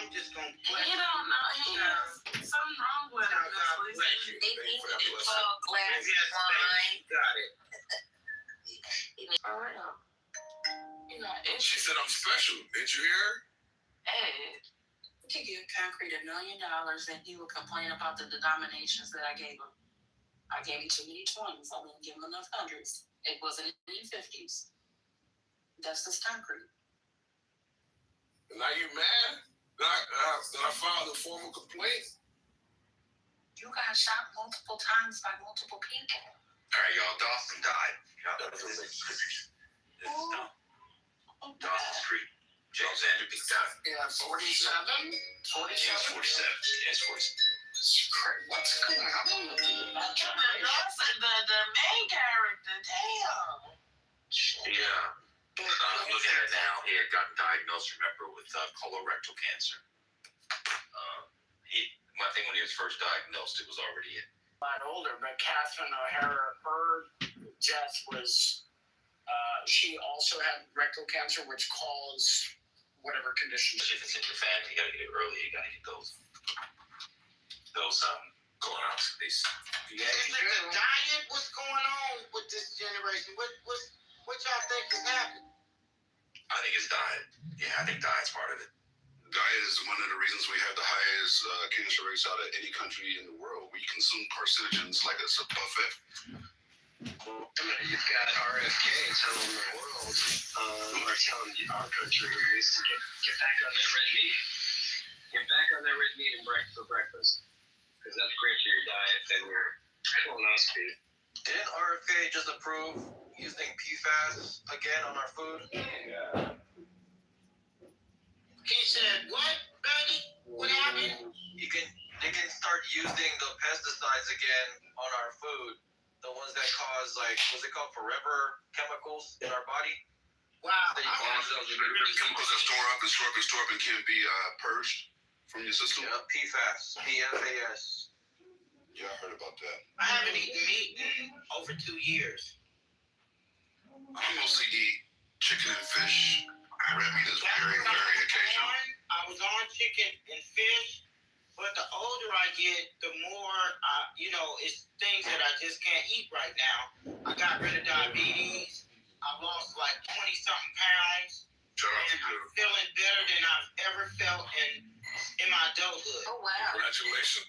I'm just gonna He don't know. He has something wrong with him. They think it's called glass wine. Got it. For real. You know, She said I'm special. Did you hear her? Hey, we could give Concrete $1 million and he would complain about the denominations that I gave him. I gave him too many 20s. I didn't give him enough hundreds. It wasn't any 50s. That's just Concrete. Now you mad? Did I file a formal complaint? You got shot multiple times by multiple people. All right, y'all. Dawson died. Dawson Street. James Andrew Peak died. Yeah, 47? 47? 47. Yes, 47. What's going on with you? The main character, damn. Yeah. I'm looking at it now. He had gotten diagnosed, remember, with colorectal cancer. I think when he was first diagnosed, it was already in. A lot older, but Catherine O'Hara, her death was, she also had rectal cancer, which caused whatever conditions. If it's in your family, you gotta get it early. You gotta get those colonoscopies. Yeah, the diet. What's going on with this generation? What y'all think is happening? I think it's diet. Yeah, I think diet's part of it. Diet is one of the reasons we have the highest cancer rates out of any country in the world. We consume carcinogens like it's a buffet. You've got RFK telling the world, or telling our country at least, to get back on that red meat. Get back on that red meat for breakfast. Because that's great for your diet and your colonoscopy. Didn't RFK just approve using PFAS again on our food? Yeah. He said, what, buddy? What happened? They can start using the pesticides again on our food. The ones that cause, like, what's it called, forever chemicals in our body? Wow. That you can use those Chemicals that store up and can't be purged from your system. Yeah, PFAS. PFAS. Yeah, I heard about that. I haven't eaten meat in over 2 years. I mostly eat chicken and fish. Red meat is very, very occasional. I was on chicken and fish, but the older I get, the more, it's things that I just can't eat right now. I got rid of diabetes. I lost like 20-something pounds. Shout out to And you. I'm feeling better than I've ever felt in my adulthood. Oh, wow. Congratulations.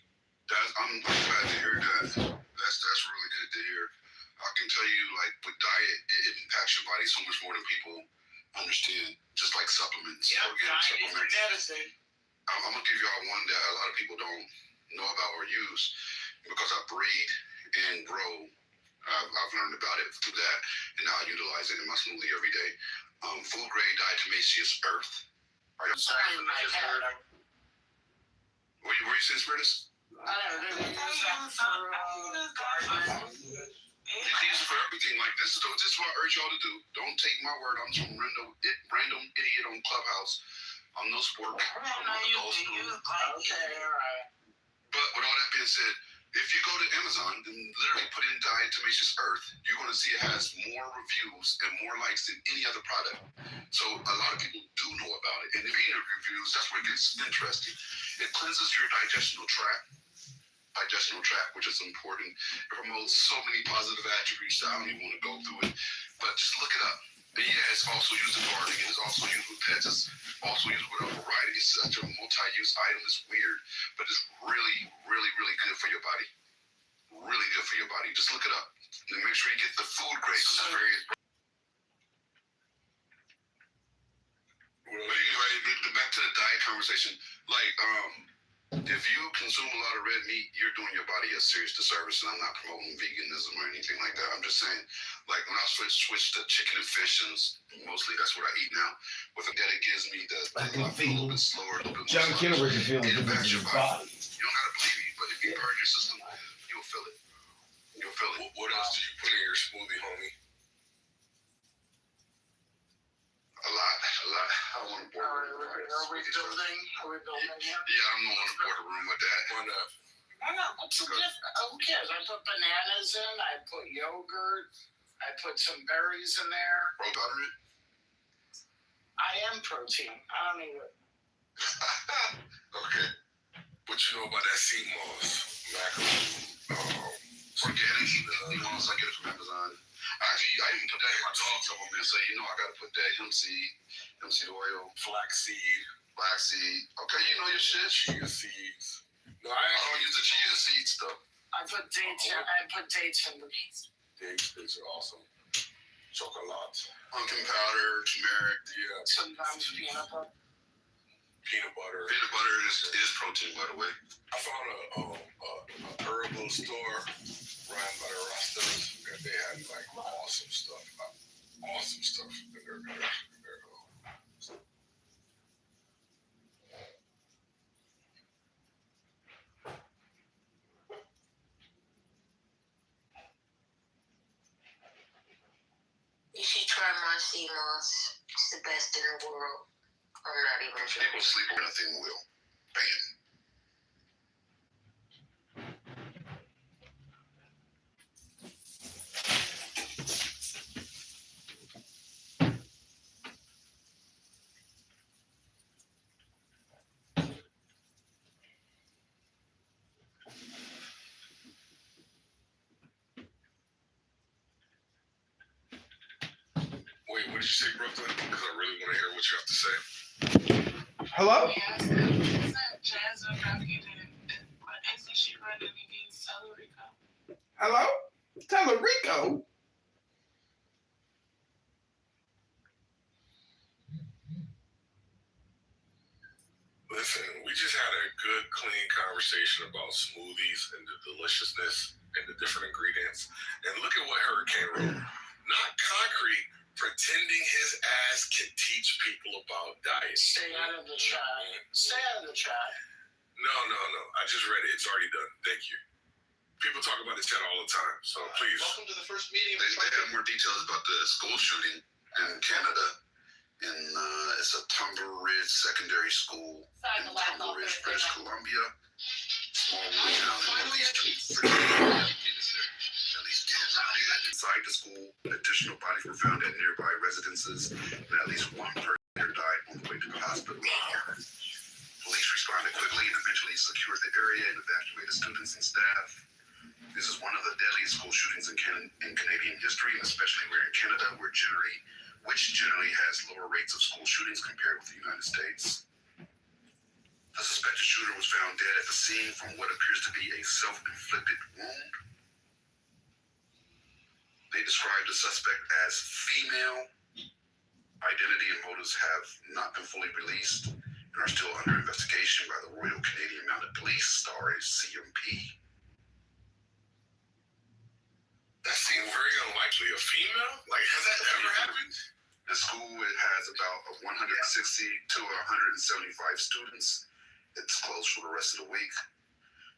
I'm glad to hear that. That's really good to hear. I can tell you, like, with diet, it impacts your body so much more than people understand. Just like supplements. Yep, diet is medicine. I'm going to give y'all one that a lot of people don't know about or use because I breed and grow. I've learned about it through that, and now I utilize it in my smoothie every day. Food grade diatomaceous earth. Are you Were you saying Spiritus? These are for everything. Like this is what I urge y'all to do. Don't take my word. I'm some random idiot on Clubhouse. I'm no sport. I'm no adult school. Okay, all right. But with all that being said, if you go to Amazon and literally put in diatomaceous earth, you're going to see it has more reviews and more likes than any other product. So a lot of people do know about it. And if you read reviews, that's where it gets interesting. It cleanses your digestional tract, which is important. It promotes so many positive attributes that I don't even want to go through it. But just look it up. And yeah, it's also used in gardening. It's also used with pets. It's also used with a variety. It's such a multi-use item. It's weird, but it's really, really, really good for your body. Really good for your body. Just look it up. And make sure you get the food grade because it's very... But anyway, back to the diet conversation. Like, if you consume a lot of red meat, you're doing your body a serious disservice, and I'm not promoting veganism or anything like that. I'm just saying, like when I switch to chicken and fish, and mostly that's what I eat now. With that, it gives me I feel a little bit slower, a little bit more. John Kitover can feel it the difference in your his body. You don't gotta believe me, but if you purge your system, you'll feel it. You'll feel it. What else do you put in your smoothie, homie? A lot. I want to board Are we building here? Yeah, I'm not on the board room with that. Why not? I know. What's the difference? Who cares? I put bananas in. I put yogurt. I put some berries in there. Roll powder in? I am protein. I don't even. you know about that sea moss? Mackerel. Organic sea moss, I get it from Amazon. Actually, I even put that in my dog supplement, so you know I gotta put that hemp seed oil, Flaxseed. Okay, you know your shit. Chia seeds. No, I don't use the chia seeds though. I put dates in the Dates are awesome. Chocolate. Pumpkin powder, turmeric. Yeah. sometimes peanut butter. Peanut butter. Peanut butter is protein, by the way. I found a herbal store run by the Rastas, and they had like awesome stuff in their You should try my sea moss. It's the best in the world. I'm not even sure. People sleep on nothing will. Bam. Wait, what did you say, Brooklyn? Because I really want to hear what you have to say. Hello? Jasmine Rocket and isn't she running against Rico? Hello? Tellerico? Listen, we just had a good, clean conversation about smoothies and the deliciousness and the different ingredients. And look at what Hurricane wrote. Not concrete, pretending his ass can teach people about diet. Stay out of the chat. Stay out of the chat. No. I just read it. It's already done. Thank you. People talk about the chat all the time, so please. Welcome to the first meeting of They have more details about the school shooting in Canada. It's a Tumber Ridge Secondary School in Tumber Ridge, British Columbia. Small rural town in northeastern Virginia. At least 10 died inside the school. Additional bodies were found at nearby residences, and at least one person died on the way to the hospital. Police responded quickly and eventually secured the area and evacuated students and staff. This is one of the deadliest school shootings in Canadian history, and especially where in Canada, which generally has lower rates of school shootings compared with the United States. The suspected shooter was found dead at the scene from what appears to be a self-inflicted wound. They described the suspect as female. Identity and motives have not been fully released and are still under investigation by the Royal Canadian Mounted Police, CMP. That seems very unlikely. A female? Like, has that ever happened? The school has about 160 to 175 students. It's closed for the rest of the week.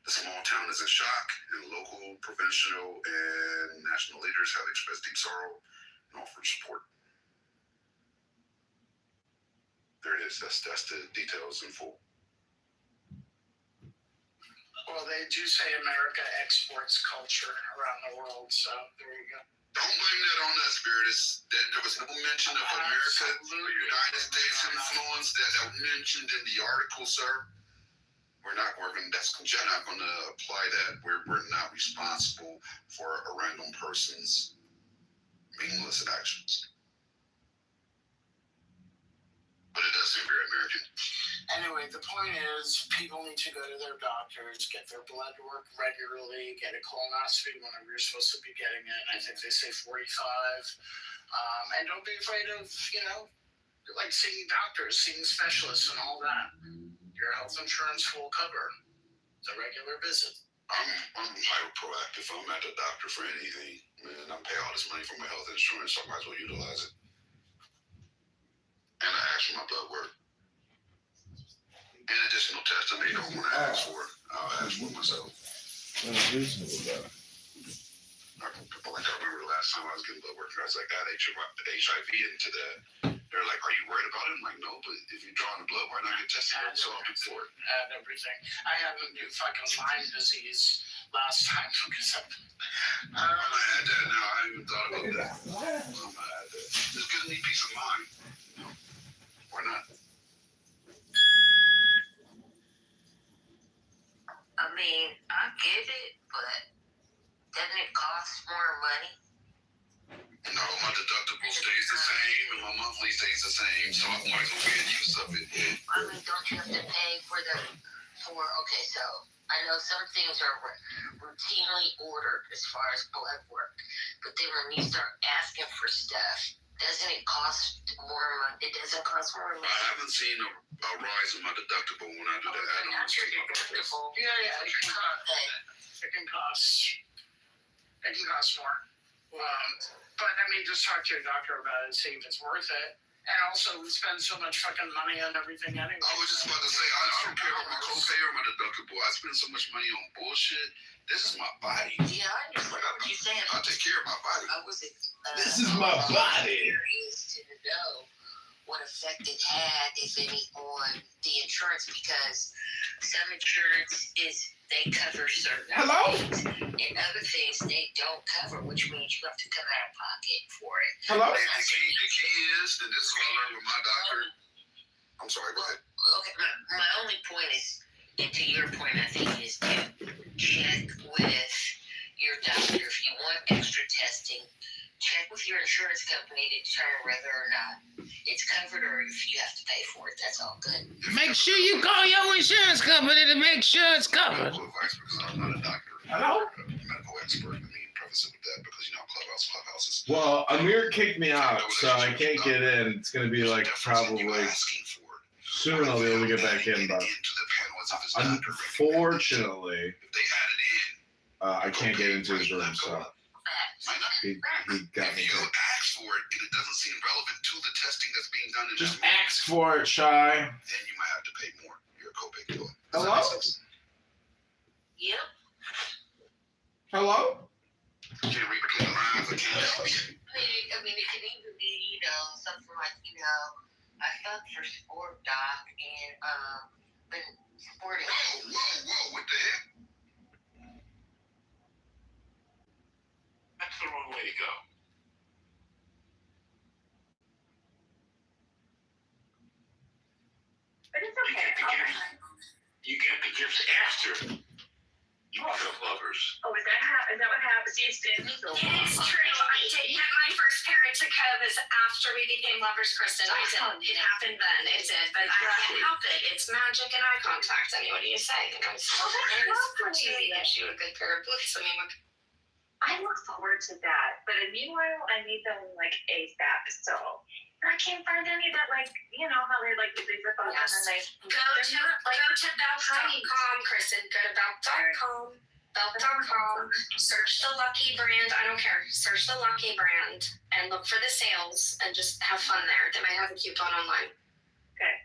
The small town is in shock, and local, provincial, and national leaders have expressed deep sorrow and offered support. There it is. That's the details in full. Well, they do say America exports culture around the world, so there you go. Don't blame that on us, Spirit. There was no mention of America or United States influence that was mentioned in the article, sir. We're not going to apply that. We're not responsible for a random person's meaningless actions. But it does seem very American. Anyway, the point is, people need to go to their doctors, get their blood work regularly, get a colonoscopy whenever you're supposed to be getting it. I think they say 45. And don't be afraid of, like seeing doctors, seeing specialists and all that. Your health insurance will cover the regular visit. I'm hyper proactive. I'm at the doctor for anything. Man, I pay all this money for my health insurance, so I might as well utilize it. And I ask for my blood work. And additional tests that they don't want to ask for. I'll ask for myself. That's reasonable, though. Like I remember the last time I was getting blood work, I was like, I got HIV into that. They're like, are you worried about it? I'm like, no, but if you're drawing the blood, why not get tested? So I'll be for it. And everything. I had fucking Lyme disease last time because I had that now. I haven't even thought about that. Just gives me peace of mind. Why not? mean, I get it, but doesn't it cost more money? No, my deductible stays the same and my monthly stays the same, so I might as well get use of it. I mean, don't you have to pay okay, so I know some things are routinely ordered as far as blood work, but then when you start asking for stuff, doesn't it cost more money? It doesn't cost more money. I haven't seen a rise in my deductible when I do the add-ons. Not your deductible. Yeah, it can cost more. But I mean, just talk to your doctor about it, see if it's worth it. And also, we spend so much fucking money on everything anyway. I was just about to say, I don't care about my copay or my deductible. I spend so much money on bullshit. This is my body. Yeah, I understand what you're saying. I take care of my body. I was This is my body. curious to know what effect it had, if any, on the insurance, because some insurance they cover certain Hello? things, and other things they don't cover, which means you have to come out of pocket for it. Hello? And the key is, and this is what I learned with my doctor. I'm sorry, go ahead. Okay, my only point is, and to your point, I think, is to check with your doctor if you want extra testing. Check with your insurance company to determine whether or not it's covered or if you have to pay for it. That's all good. Make sure you call your insurance company to make sure it's covered. Medical advice, because I'm not a doctor. Hello? I'm a medical expert. I mean, preface it with that because clubhouses. Well, Amir kicked me out, so I can't get in. It's going to be like probably asking for it. soon I'll be able to get back in, but unfortunately, if they added in, I can't get into his room, so he got me. if you ask for it and it doesn't seem relevant to the testing that's being done in Just that room, ask for it, Shy. then you might have to pay more. Your copay to it. Does that Hello? make sense? Yep. Hello? I can't read between the lines. I can't. I mean, it could even be, something like, I fucked for sport, doc, and, been sporting. Whoa, what the heck? That's the wrong way to go. But it's okay. You get the gifts after you become lovers. Oh, is that what happens? See, it's been legal. It is true. I did get my first parent to Cobus after we became lovers, Kristen. I did. It happened then. It did. But I can't help it. It's magic and eye contact. I mean, what do you say? That's lovely. Gives you a good pair of boots. I mean, I look forward to that. But meanwhile, I need them like ASAP. So I can't find any that how they they rip off Yes. and then they go to belt.com, Kristen. Go to belt.com. Belt.com. Search the Lucky brand. I don't care. Search the Lucky brand and look for the sales and just have fun there. They might have a coupon online. Okay.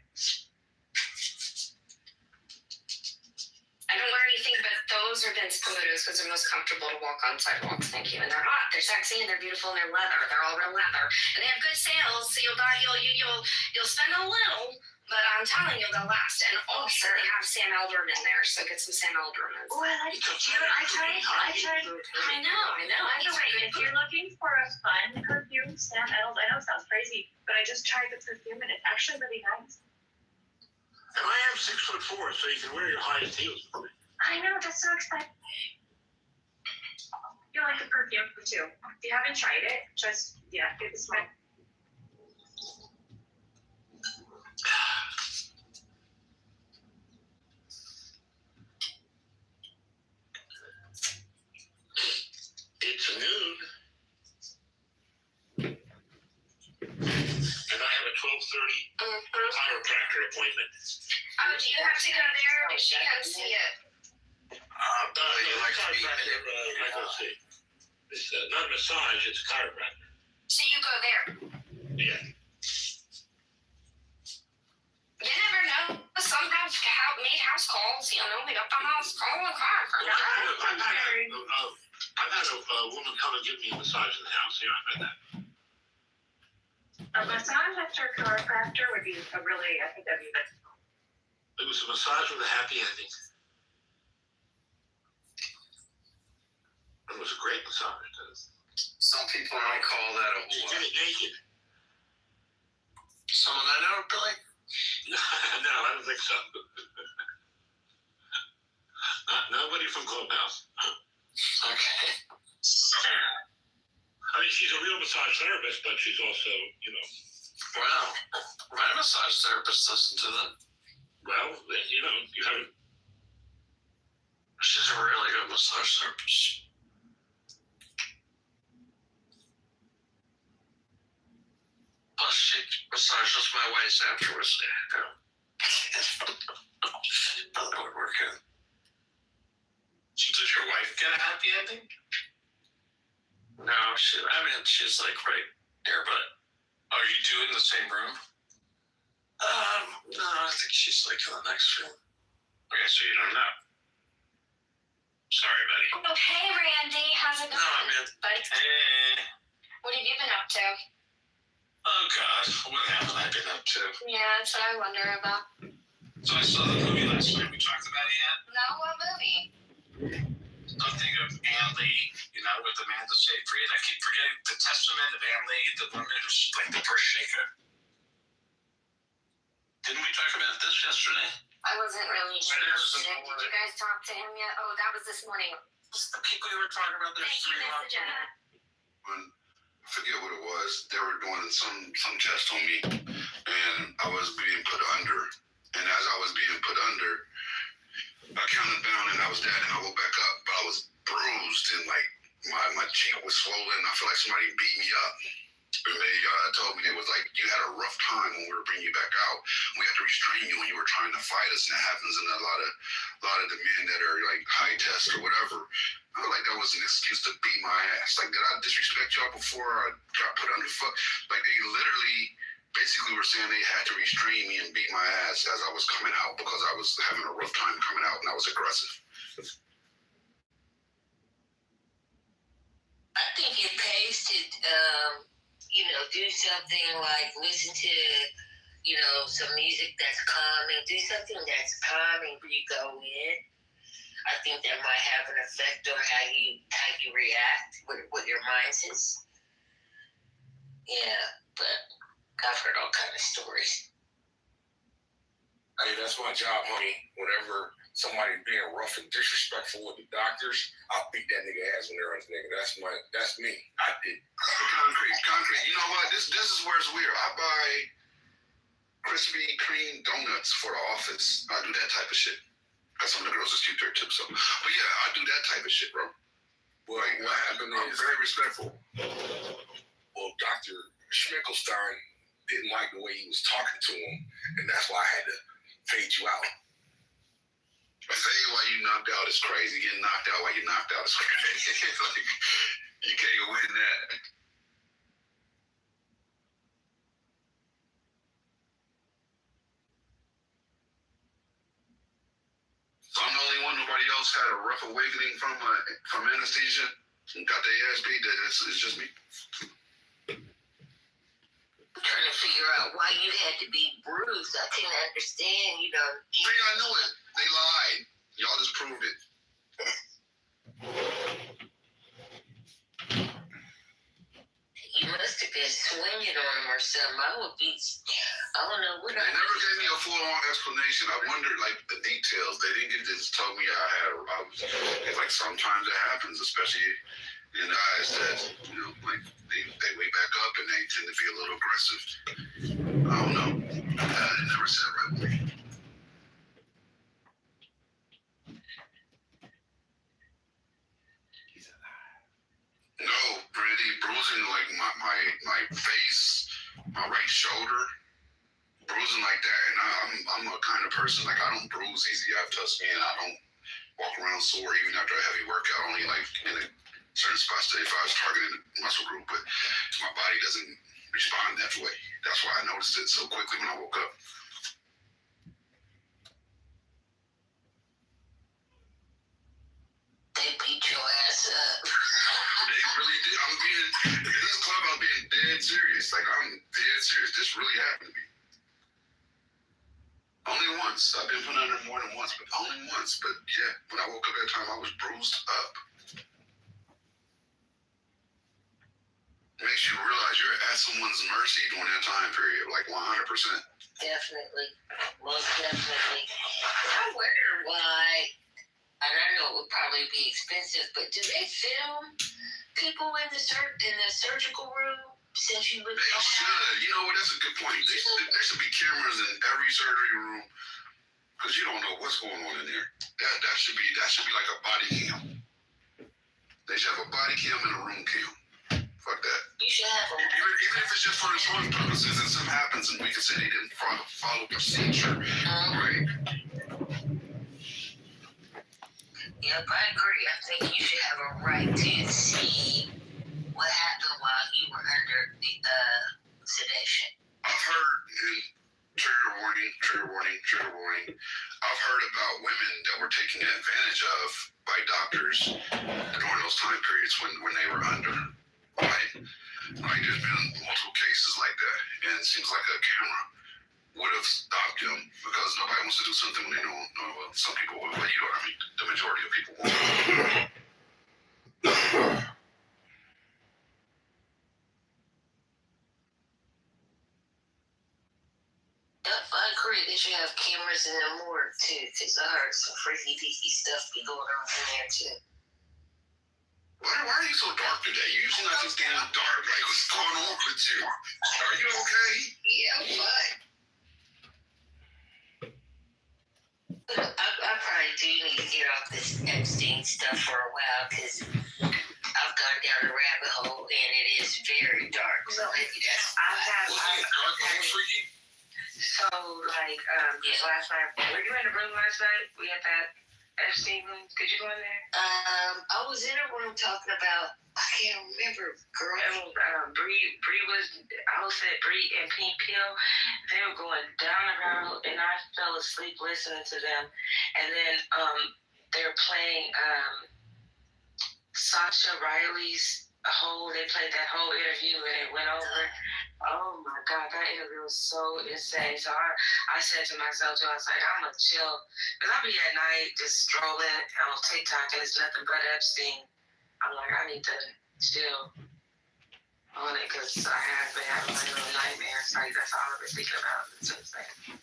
I don't wear anything but those or Vince Camutos because they're most comfortable to walk on sidewalks. Thank you. And they're hot, they're sexy, and they're beautiful, and they're leather. They're all real leather, and they have good sales. So you'll spend a little, but I'm telling you, they'll last. And also they have Sam Eldrum in there, so get some Sam Eldrum. Oh, I like it. I tried. I know. By the way, if you're looking for a fun perfume, Sam Eldrum, I know it sounds crazy, but I just tried the perfume and it's actually really nice. And I am 6'4", so you can wear your highest heels for me. I know, that's so exciting. You like the perfume too. If you haven't tried it, just give it a smell. It's noon. And I have a 12:30 chiropractor appointment. Oh, do you have to go there? Or she come see it? I go see. It's not a massage, it's a chiropractor. So you go there. Yeah. You never know. Some have made house calls. They got the house call a chiropractor. I've had a woman come and give me a massage in the house. Yeah, I've had that. A massage after a chiropractor would be I think that'd be good. It was a massage with a happy ending. It was a great massage. Some people might call that a She whore. did it naked. Someone I know, Billy? No, I don't think so. Nobody from Clubhouse. Okay. I mean, she's a real massage therapist, but she's also, you know. Wow. My massage therapist listened to that. Well, you know, you haven't. She's a really good massage therapist. Plus, she massages my waist afterwards. That would work in. So does your wife get a happy ending? No, she's like right there, but Are you two in the same room? no, I think she's like in the next room. Okay, so you don't know. Sorry, buddy. Oh, hey, Randy. How's it going? No, I mean, Bud, Hey. what have you been up to? Oh, God. What haven't I been up to? Yeah, that's what I wonder about. So I saw the movie last night. We talked about it yet? No, what movie? Something of Ann Lee, you know, with Amanda Seyfried. I keep forgetting The Testament of Ann Lee, the woman who's like the first shaker. Didn't we talk about this yesterday? I wasn't really Right, sure. there's some Did more. you guys talk to him yet? Oh, that was this morning. Just the people you were talking about. There's Thank you, three Miss lots. Jenna. When I forget what it was, they were doing some test on me, and I was being put under. And as I was being put under, I counted down and I was dead, and I woke back up, but I was bruised and like my cheek was swollen. I feel like somebody beat me up. And they told me it was like you had a rough time when we were bringing you back out. We had to restrain you when you were trying to fight us, and that happens in a lot of the men that are like high test or whatever. I feel like that was an excuse to beat my ass. Like, did I disrespect y'all before I got put under foot? Like, they literally basically were saying they had to restrain me and beat my ass as I was coming out because I was having a rough time coming out and I was aggressive. I think it pays to, do something like listen to, some music that's calming. Do something that's calming before you go in. I think that might have an effect on how you react, what your mind says. Yeah, but I've heard all kind of stories. Hey, that's my job, homie. Whenever somebody being rough and disrespectful with the doctors, I'll beat that nigga ass when they're on the nigga. That's me. I did. Concrete. You know what? This is where it's weird. I buy Krispy Kreme donuts for the office. I do that type of shit. Because some of the girls just keep their tips up. But yeah, I do that type of shit, bro. Well, what happened I'm is very respectful. Well, Dr. Schmickelstein didn't like the way he was talking to him, and that's why I had to fade you out. Fade while you knocked out is crazy. Getting knocked out while you knocked out is crazy. Like, you can't win that. So I'm the only one. Nobody else had a rough awakening from anesthesia and got their ass beat. It's just me. I'm trying to figure out why you had to be bruised. I can't understand, See, I knew it. They lied. Y'all just proved it. You must have been swinging on them or something. I don't know what They never gave me a full-on explanation. I wondered, like, the details. They didn't just tell me it's like sometimes it happens, especially in guys that, like, they wake back up and they tend to be a little aggressive. I don't know. They never said right with me. No, Brandy, bruising like my face, my right shoulder, bruising like that. And I'm a kind of person, like, I don't bruise easy. I have tough skin. I don't walk around sore even after a heavy workout, only like in a certain spots if I was targeting a muscle group, but my body doesn't respond that way. That's why I noticed it so quickly when I woke up. they beat your ass up. They really did. This club, I'm being dead serious. Like, I'm dead serious. This really happened to me. Only once. I've been put under more than once, but only once. But yeah, when I woke up that time, I was bruised up. It makes you realize you're at someone's mercy during that time period, like 100%. Definitely. Most definitely. I wonder why, and I know probably be expensive, but do they film people in the surgical room? Since you live, They should. You know what? That's a good point. There should be cameras in every surgery room because you don't know what's going on in there. That should be like a body cam. They should have a body cam and a room cam. Fuck that. You should have a Even if it's just for insurance purposes and something happens and we can say they didn't follow procedure, right? Yep, I agree. I think you should have a right to see what happened while you were under the sedation. I've heard, and trigger warning. I've heard about women that were taken advantage of by doctors during those time periods when they were under. Right? Like there's been multiple cases like that, and it seems like a camera would have stopped them because nobody wants to do something when they know. Well, some people will, but you know what I mean. The majority of people won't. Yep, I agree. They should have cameras in the morgue too, because I heard some freaky deaky stuff be going on in there too. Why are you so dark today? You usually not just getting dark. Like, what's going on with you? Are you okay? Yeah, I'm fine. I probably do need to get off this Epstein stuff for a while because I've gone down a rabbit hole and it is very dark. So maybe that's. So, like, last night, were you in the room last night? We had that Epstein room. Could you go in there? I was in a room talking about, I can't remember, girl. Bree was, I was at Bree and Pink Pill. They were going down the road, and I fell asleep listening to them. And then they were playing Sasha Riley's they played that whole interview, and it went over. Oh my God, that interview was so insane. So I said to myself, too, I was like, I'm gonna chill. Because I'll be at night just strolling on TikTok and it's nothing but Epstein. I'm like, I need to chill on it because I have been having my little nightmares. Like, that's all I've been thinking about since then.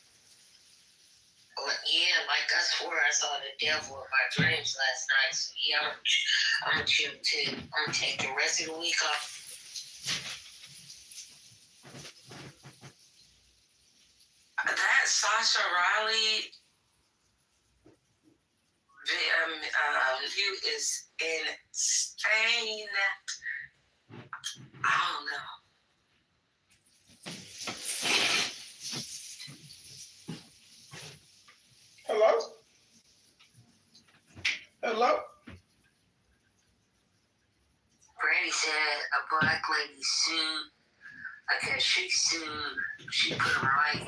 Well, yeah, like I swore I saw the devil in my dreams last night. So yeah, I'm gonna chill too. I'm gonna take the rest of the week off. That Sasha Riley view is insane. I don't know. Hello? Hello? Brandy said a black lady sued. Okay, she put a mic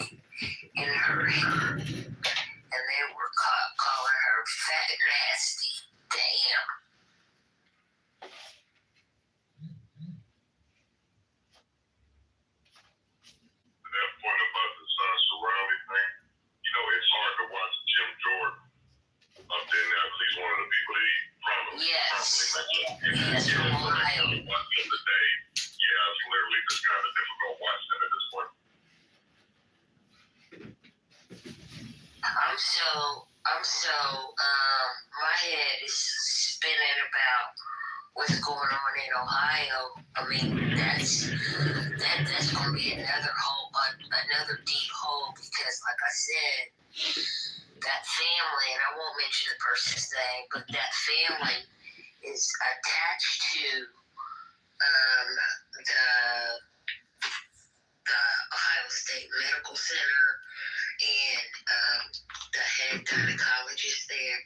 in her hair, and they were calling her fat and nasty. Damn. That point about the Sasha Riley thing, you know, it's hard to watch Jim Jordan up there now because he's one of the people that he prominently mentioned. Yes, from Ohio. Watching the day, yeah, it's literally just kind of difficult watching at this point. My head is spinning about what's going on in Ohio. I mean, that's going to be another hole, another deep hole, because like I said, that family, and I won't mention the person's name, but that family is attached to the Ohio State Medical Center and the head gynecologist there.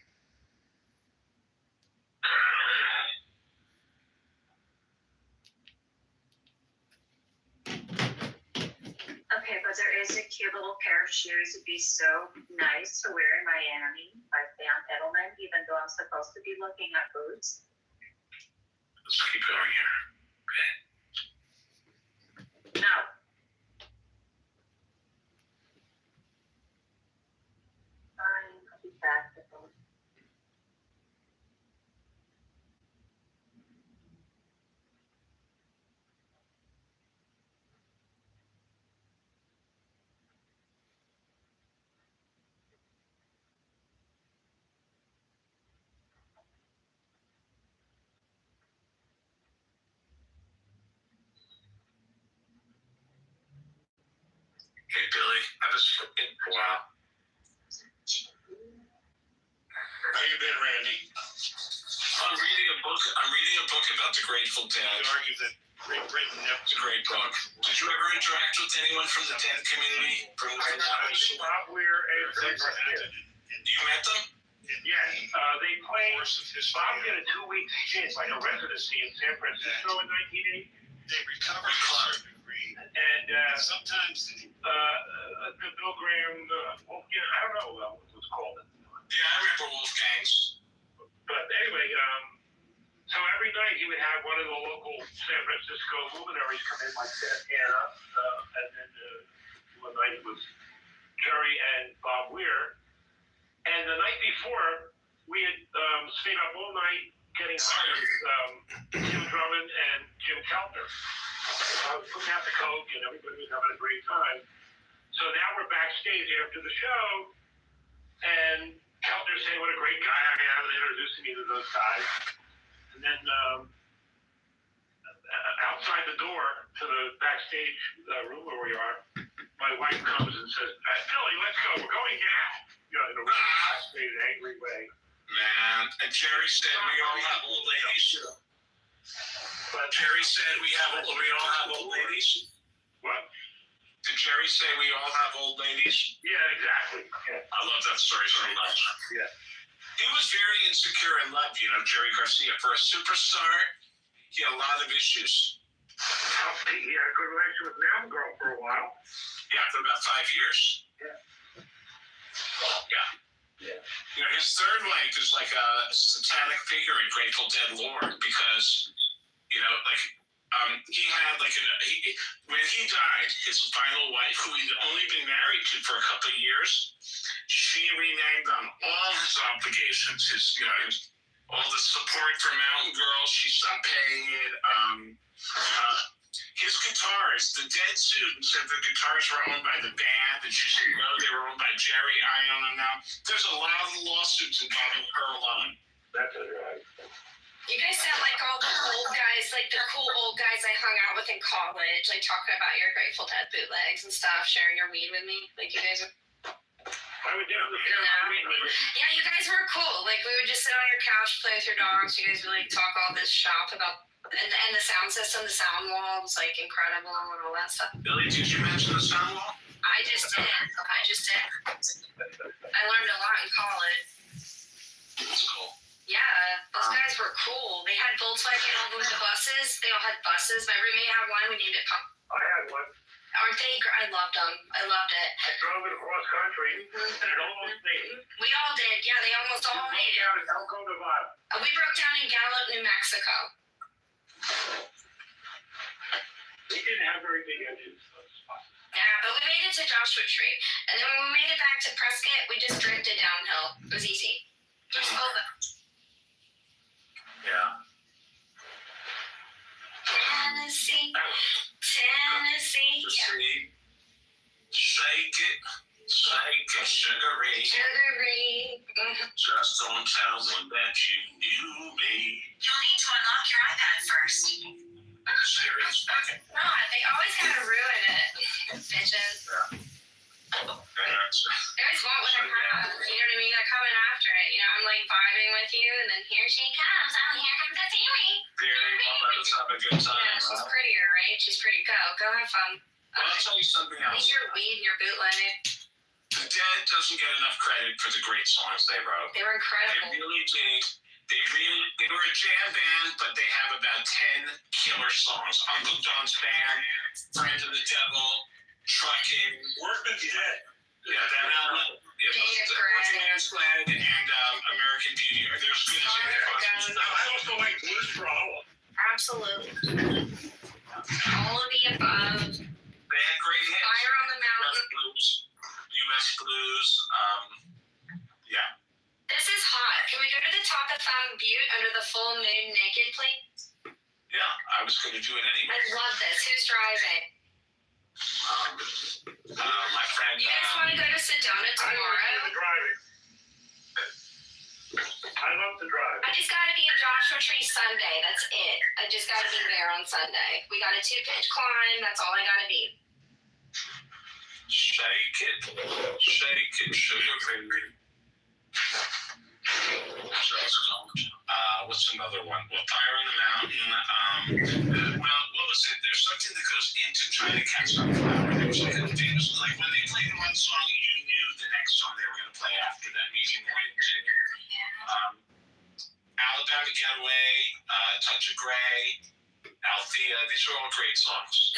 Okay, but there is a cute little pair of shoes would be so nice to wear in Miami by Sam Edelman, even though I'm supposed to be looking at boots. Let's keep going here. No. Fine, I'll be back. Hey Billy, wow. How you been, Randy? I'm reading a book about the Grateful Dead. I would argue that Great Britain never. It's a great book. Did you ever interact with anyone from the Dead community? Bob Weir and You met them? Yes, they played. Bob did a 2-week stint, like a residency in San Francisco in 1980. They recovered to a certain degree, and sometimes the Bill Graham, I don't know what it was called. Yeah, I remember Wolfgangs. But anyway, so every night he would have one of the local San Francisco luminaries come in, like Santana, and then one night it was Jerry and Bob Weir. And the night before, we had stayed up all night getting high with Jim Drummond and Jim Keltner. I was putting out the coke, and everybody was having a great time. So now we're backstage after the show, and Keltner's saying what a great guy I am and introducing me to those guys. And then outside the door to the backstage room where we are, my wife comes and says, Billy, let's go. We're going now. You know, in a really frustrated, angry way. Man, and Jerry said we all have old ladies. But Jerry said we all have old ladies. What? Did Jerry say we all have old ladies? Yeah, exactly. Yeah. I love that story so much. Yeah. He was very insecure in love, Jerry Garcia. For a superstar, he had a lot of issues. He had a good relationship with Nam Girl for a while. Yeah, for about 5 years. Yeah. Yeah. His third wife is like a satanic figure in Grateful Dead lore because, he had when he died, his final wife, who he'd only been married to for a couple of years, she reneged on all his obligations. All the support for Mountain Girl, she stopped paying it. His guitars, the Dead sued and said the guitars were owned by the band, and she said no, they were owned by Jerry. I own them now. There's a lot of lawsuits involving her alone. That's right. You guys sound like all the old guys, like the cool old guys I hung out with in college, like talking about your Grateful Dead bootlegs and stuff, sharing your weed with me. Like you guys are. I would definitely share my weed with you. Yeah, you guys were cool. Like we would just sit on your couch, play with your dogs. You guys would like talk all this shop about. And the sound system, the sound wall was like incredible and all that stuff. Billy, did you mention the sound wall? I just did. I learned a lot in college. That's cool. Yeah, those guys were cool. They had Volkswagen all over the buses. They all had buses. My roommate had one. We named it Pump. I had one. Aren't they? I loved them. I loved it. I drove it across country, and it almost made it. We all did. Yeah, they almost all made it. Down in Elko, Nevada. We broke down in Gallup, New Mexico. We didn't have very big engines. Yeah, but we made it to Joshua Tree. And then when we made it back to Prescott, we just drifted downhill. It was easy. Just over. Yeah. Tennessee. Yeah. Shake it, sugary. Just don't tell them that you knew me. You'll need to unlock your iPad first. Serious? Okay. God, they always gotta ruin it. Bitches. Yeah. They always want what I have. You know what I mean? They're coming after it. I'm like vibing with you, and then here she comes. Oh, here comes the Tammy. Let's have a good time. Yeah, she's prettier, right? She's pretty. Go have fun. I'll tell you something else. Eat your weed and your bootleg. The Dead doesn't get enough credit for the great songs they wrote. They were incredible. They really did. They were a jam band, but they have about 10 killer songs. Uncle John's Band, Friend of the Devil, Trucking, Workman's Dead. Yeah, that album. Yeah, Working Man's Flag and American Beauty. They're as good as any. I also like Blues for All. Absolutely. All of the above. They had great hits. Fire on the Mountain. U.S. Blues. Yeah. This is hot. Can we go to the top of Thumb Butte under the full moon naked, please? Yeah, I was going to do it anyway. I love this. Who's driving? My friend. You guys want to go to Sedona tomorrow? I love to drive. I just got to be in Joshua Tree Sunday. That's it. I just got to be there on Sunday. We got a 2-pitch climb. That's all I got to be. Shake it, sugar baby. What's another one? Well, Fire on the Mountain. Well, what was it? There's something that goes into trying to catch sunflower. There was like a famous, like when they played one song, you knew the next song they were going to play after that. Maybe Morning Ginger, Alabama Getaway, Touch of Grey, Althea. These are all great songs.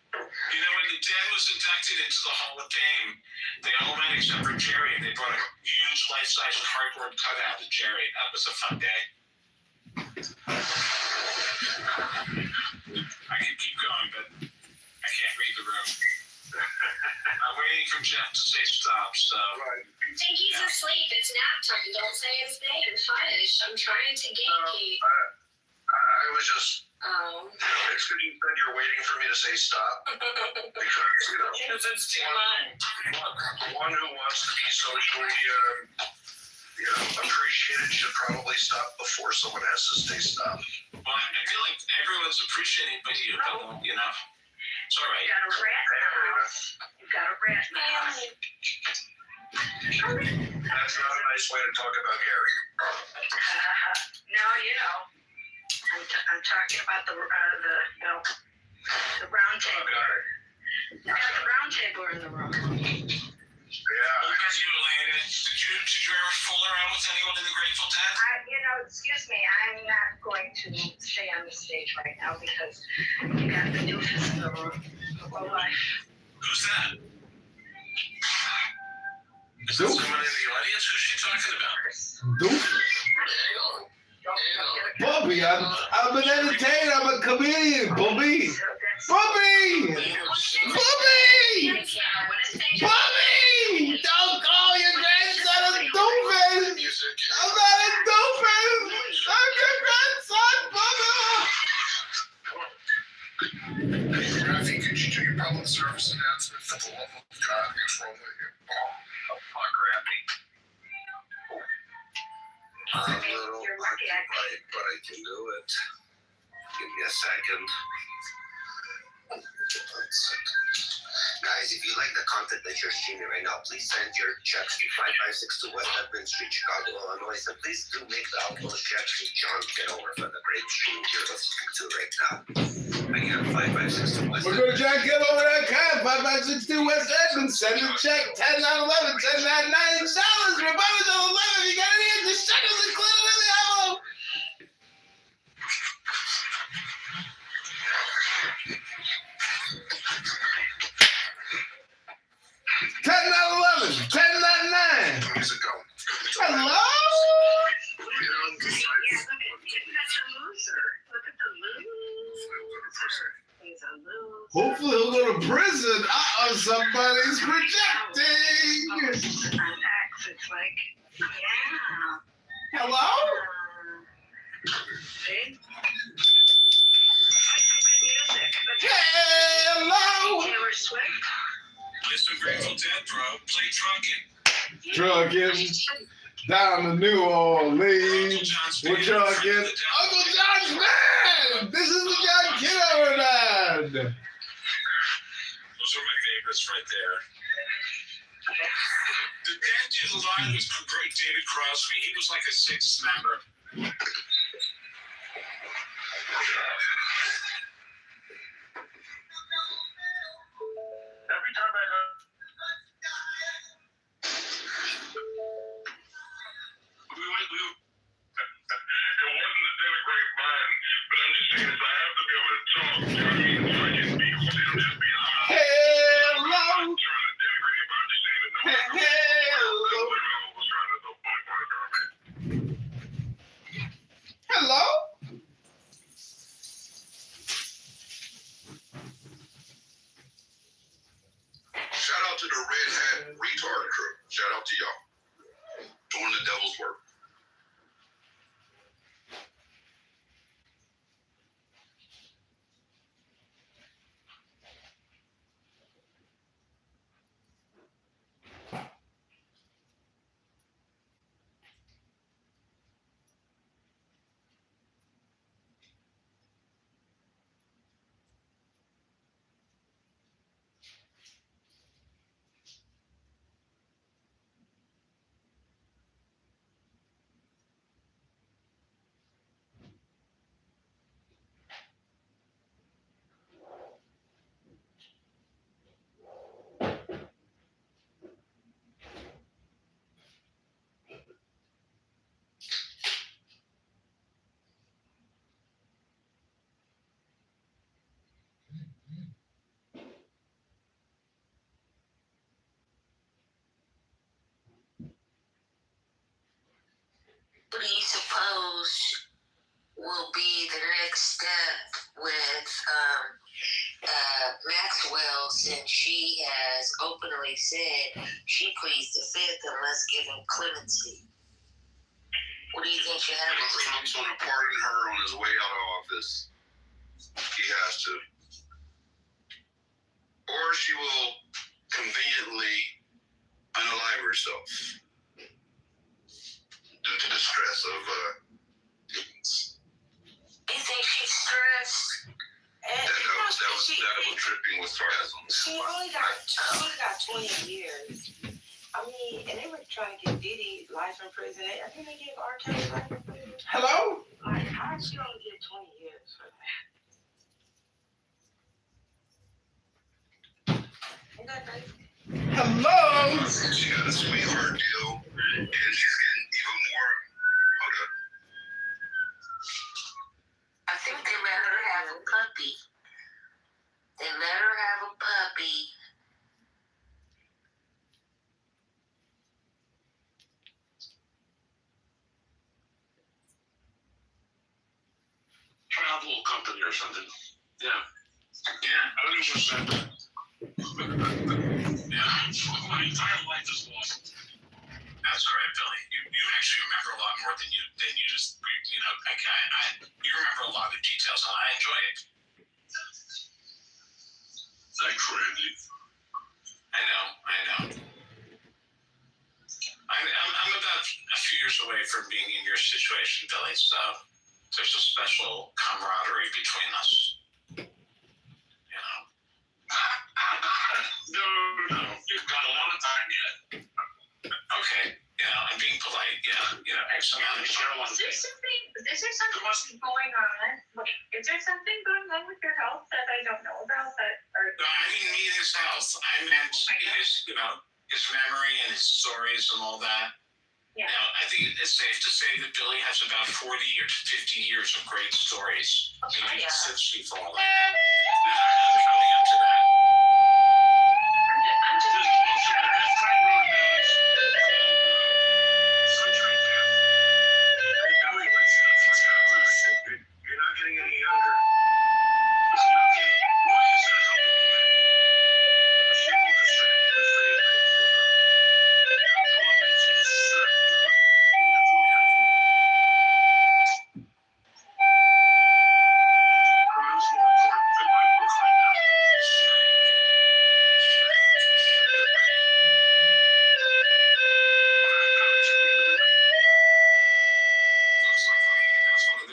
You know, when the Dead was inducted into the Hall of Fame, they all went except for Jerry, and they brought a huge life-size cardboard cutout of Jerry. That was a fun day. I could keep going, but I can't read the room. I'm waiting for Jeff to say stop, so. I think he's asleep. It's nap time. Don't say his name. Hush. I'm trying to gatekeep. I was just. Oh. It's good you said you're waiting for me to say stop. Because, you know. Because it's too much. One who wants to be socially, appreciated should probably stop before someone has to say stop. Well, I feel like everyone's appreciating but you, but, you know. It's all right. You got a rat in the house. You got a rat in the house. That's not a nice way to talk about Gary. No, you know. I'm talking about the round table. You got the round table in the room. Yeah. What about you, Elena? Did you ever fool around with anyone in the Grateful Dead? Excuse me, I'm not going to stay on the stage right now because you got the doofus in the room. Well, Who's that? Is that someone in the audience? Who's she talking about? Doof. Bobby, I'm an entertainer. I'm a comedian. Bobby. Bobby. Bobby. Bobby. Don't call your grandson a doofus. I'm not a doofus. I'm your grandson, Bobby. I think you should do your public service announcement for the love of God. What's wrong with you? Fuck, Rappy. I'm a little occupied, but I can do it. Give me a second. Guys, if you like the content that you're streaming right now, please send your checks to 5562 West Edmund Street, Chicago, Illinois. And please do make the outpost checks to John Kitover for the great stream you're listening to right now. Again, 5562 West We're going to John Kitover.com, 5562 West Edmund. Send a check, 10 on 11, 10 on $90. Remember the 11. If you got any extra shekels, include it in the envelope. Music go. Hello? Hopefully he'll go to prison. Uh-oh, somebody's projecting. It's like, yeah. Hello? See? Play some good music. Hello? Taylor Swift. Play some Grateful Dead, bro. Play Drunken. Trucking down to New Orleans. We're trucking. Uncle John's band. This is the John Kitover band. Those are my favorites right there. The band did a lot with David Crosby. He was like a sixth member. Every time I go. It wasn't to denigrate mine, but I'm just saying, if I have to be able to talk, you know what I mean? So I can be able to just be honest. Hello. I'm not trying to denigrate it, but I'm just saying that no one Hello. was trying to throw point for it. Hello? Shout out to the Red Hat Retard crew. Shout out to y'all. Doing the devil's work. always said, she pleads the fifth and let's give him clemency. What do you think should happen? If Trump's going to pardon her on his way out of office, he has to. Or she will conveniently unalive herself due to the stress of You think she's stressed? that was dripping with sarcasm. She only got 20 years. I mean, and they were trying to give Diddy life in prison. I think they gave R. Kelly life in prison. Hello? Like, how did she only get 20 years for that? Ain't that crazy? Hello? She got a sweetheart deal, and she's getting even more. Hold up. I think they let her have a puppy. They let her have a puppy. Travel company or something. Yeah. Yeah, I don't know what's that. Yeah, my entire life is lost. That's all right, Billy. You actually remember a lot more than you just, you know, you remember a lot of details, and I enjoy it. Thanks, Randy. I know. I'm about a few years away from being in your situation, Billy, so there's a special camaraderie between us. You know? No, you've got a lot of time yet. Okay, yeah, I'm being polite, yeah, you know, X amount of time. Is there something going on? Is there something going on with your health that I don't know about? No, I didn't mean his health. I meant his, you know, his memory and his stories and all that. Yeah. Now, I think it's safe to say that Billy has about 40 or 50 years of great stories. Maybe 60 for all I know. There's actually coming up to that. I'm just making sure. Sunshine Path. Hey, Billy, what's your future? You're not getting any younger. Okay, why is that helping you? She will distract you with free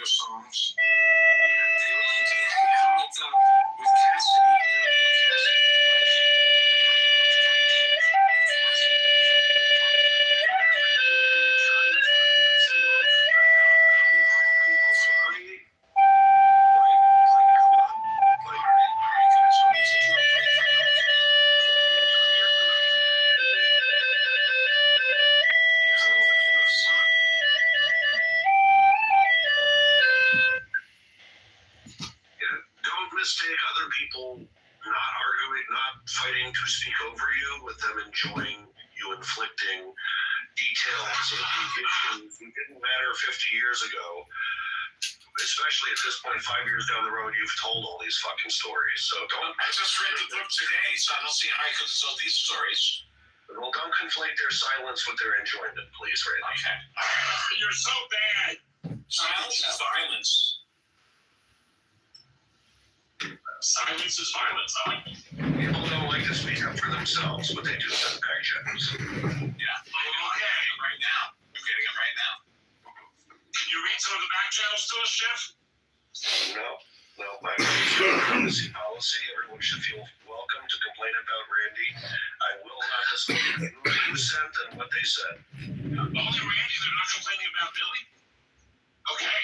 songs. They really do hang out with Cassidy. You know, Cassidy was mistake other people not arguing, not fighting to speak over you, with them enjoying you inflicting details of the issues that didn't matter 50 years ago. Especially at this point, 5 years down the road, you've told all these fucking stories. So don't. I just read the book today, so I don't see how I could tell these stories. Well, don't conflate their silence with their enjoyment, please, Randy. Okay. You're so bad. Silence is violence. Silence is violence. People don't like to speak up for themselves, but they do send back checks. Yeah. Okay. Right now. I'm getting them right now. Can you read some of the back channels to us, Chef? No. My privacy policy. Everyone should feel welcome to complain about Randy. I will not disclose who sent and what they said. Only Randy? They're not complaining about Billy? Okay.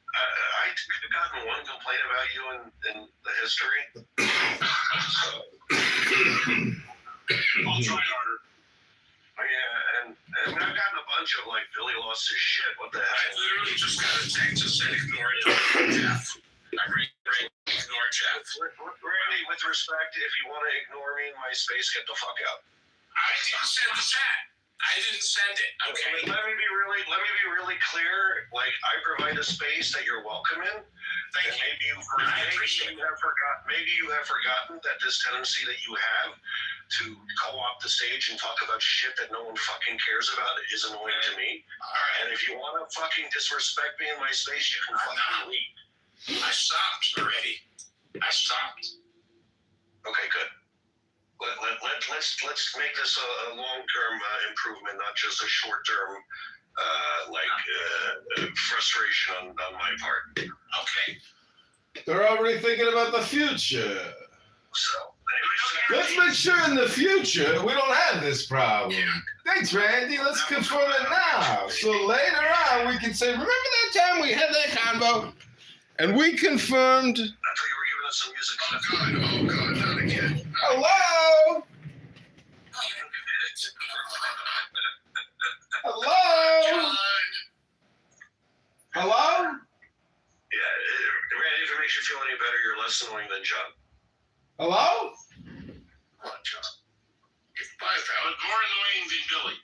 I've gotten one complaint about you in the history. I'll try harder. Yeah, and I've gotten a bunch of like, Billy lost his shit. What the heck? I literally just got a text that said ignore Jeff. Ignore Jeff. Randy, with respect, if you want to ignore me in my space, get the fuck out. I didn't send the chat. I didn't send it. Okay. Let me be really clear. Like, I provide a space that you're welcome in. Thank you. Maybe you have forgotten that this tendency that you have to co-opt the stage and talk about shit that no one fucking cares about is annoying to me. All right. And if you want to fucking disrespect me in my space, you can fucking leave. I stopped already. I stopped. Okay, good. Let's make this a long-term improvement, not just a short-term frustration on my part. Okay. They're already thinking about the future. So Let's make sure in the future we don't have this problem. Thanks, Randy. Let's confirm it now. So later on we can say, remember that time we had that convo? And we confirmed. I thought you were giving us some music. Oh God, not again. Hello? Hello? Hello? Yeah, Randy, if it makes you feel any better, you're less annoying than John. Hello? Come on, John. Bye, pal. But more annoying than Billy.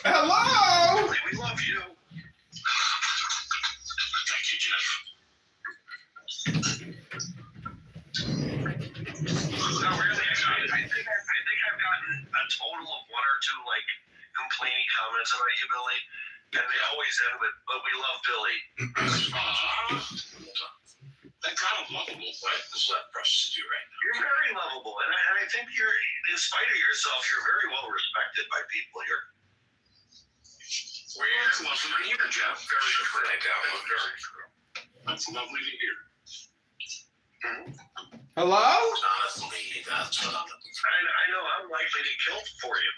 Hello? We love you. Thank you, Jeff. No, really, I think I've gotten a total of one or two like complaining comments about you, Billy, and they always end with, "But we love Billy." That kind of lovable, but there's not much to do right now. You're very lovable, and I think you're, in spite of yourself, you're very well respected by people here. Where wasn't I here, Jeff? Very true. I doubt it. Very true. That's lovely to hear. Hello? Honestly, that's what I'm looking for. I know I'm likely to kill for you.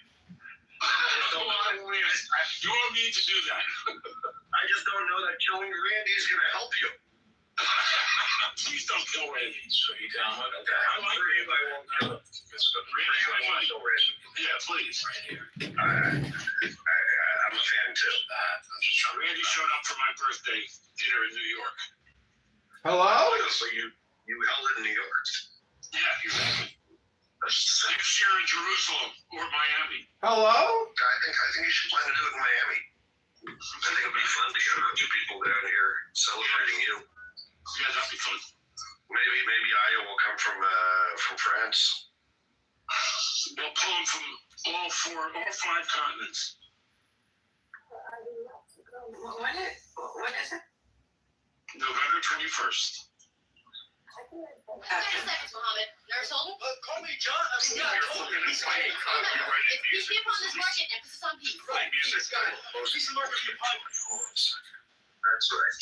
You won't need to do that. I just don't know that killing Randy is going to help you. Please don't kill Randy. So you down with it? I'm afraid I won't kill him. Randy, I want to kill Randy. Yeah, please. Right here. I'm a fan too. I'm just trying. Randy showed up for my birthday dinner in New York. Hello? So you held it in New York. Yeah, exactly. Next year in Jerusalem or Miami. Hello? I think you should plan to do it in Miami. I think it'd be fun to get a bunch of people down here celebrating you. Yeah, that'd be fun. Maybe Aya will come from France. We'll pull them from all 5 continents. When is it? November 21st. Mohammed. Nurse Holden? Call me John. I mean, yeah, You're totally. looking at me. It's peace upon this market, emphasis on peace. Right, music. Peace and market for your pie. That's right.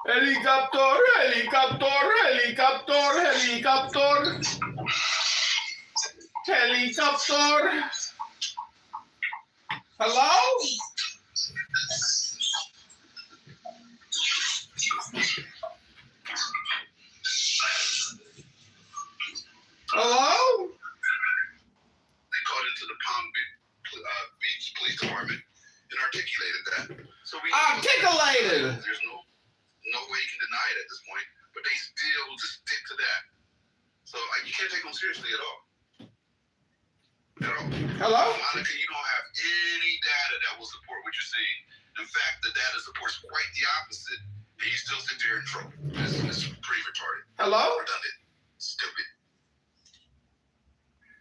Helicopter, helicopter, helicopter, helicopter. Helicopter. Hello? Hello? They called into the Palm Beach Police Department and articulated that. So Articulated. there's no way you can deny it at this point, but they still just stick to that. So you can't take them seriously at all. At all. Hello? Monica, you don't have any data that will support what you're saying. In fact, the data supports quite the opposite, and you still sit there in trouble. It's pretty retarded. Hello? Redundant. Stupid.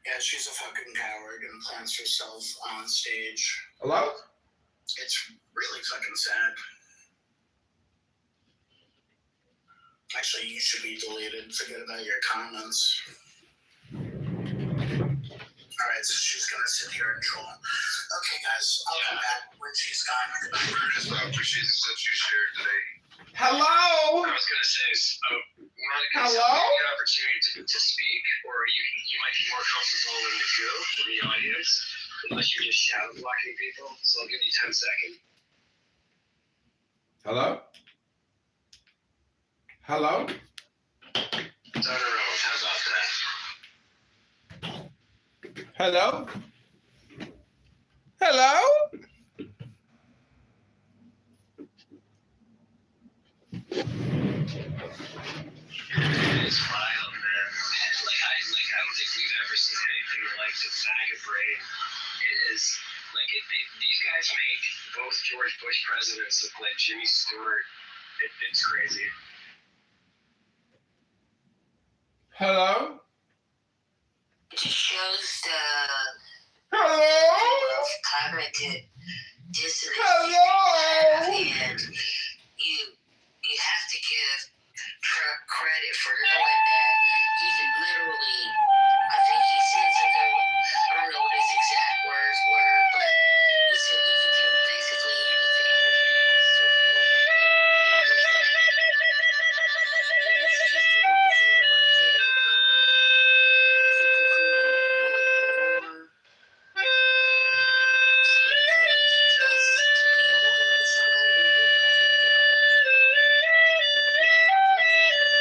Yeah, she's a fucking coward and plants herself on stage. Hello? It's really fucking sad. Actually, you should be deleted. Forget about your comments. Alright, so she's gonna sit here and troll. Okay, guys, I'll come back when she's gone. Ernest, I appreciate the clips you shared today. Hello? I was going to say, Monica, Hello? you have the opportunity to speak, or you might be more comfortable in the queue, in the audience, unless you're just shadow blocking people. So I'll give you 10 seconds. Hello? Hello? Turn around. How about that? Hello? Hello? was wild, man. I don't think we've ever seen anything like the MAGA brain. It is these guys make both George Bush presidents look like Jimmy Stewart. It's crazy. Hello? It just shows the Hello? cognitive dissonance. Hello? And you have to give Trump credit for knowing that he could literally, I think he said something, I don't know what his exact words were, but he said he could do basically anything if people would still be willing to do it. And it's just an indicator right there of people who will ignore some of the things just to be loyal to somebody who really don't give a damn about them.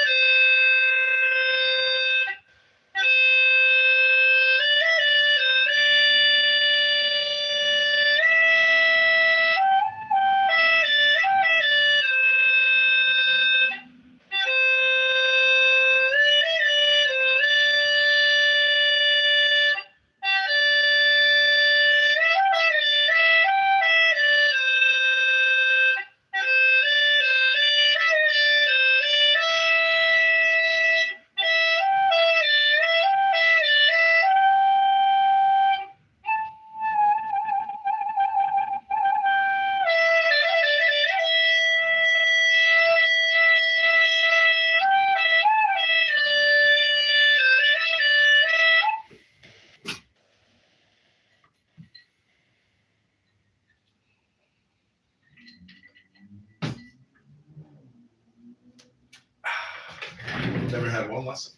Never had one lesson.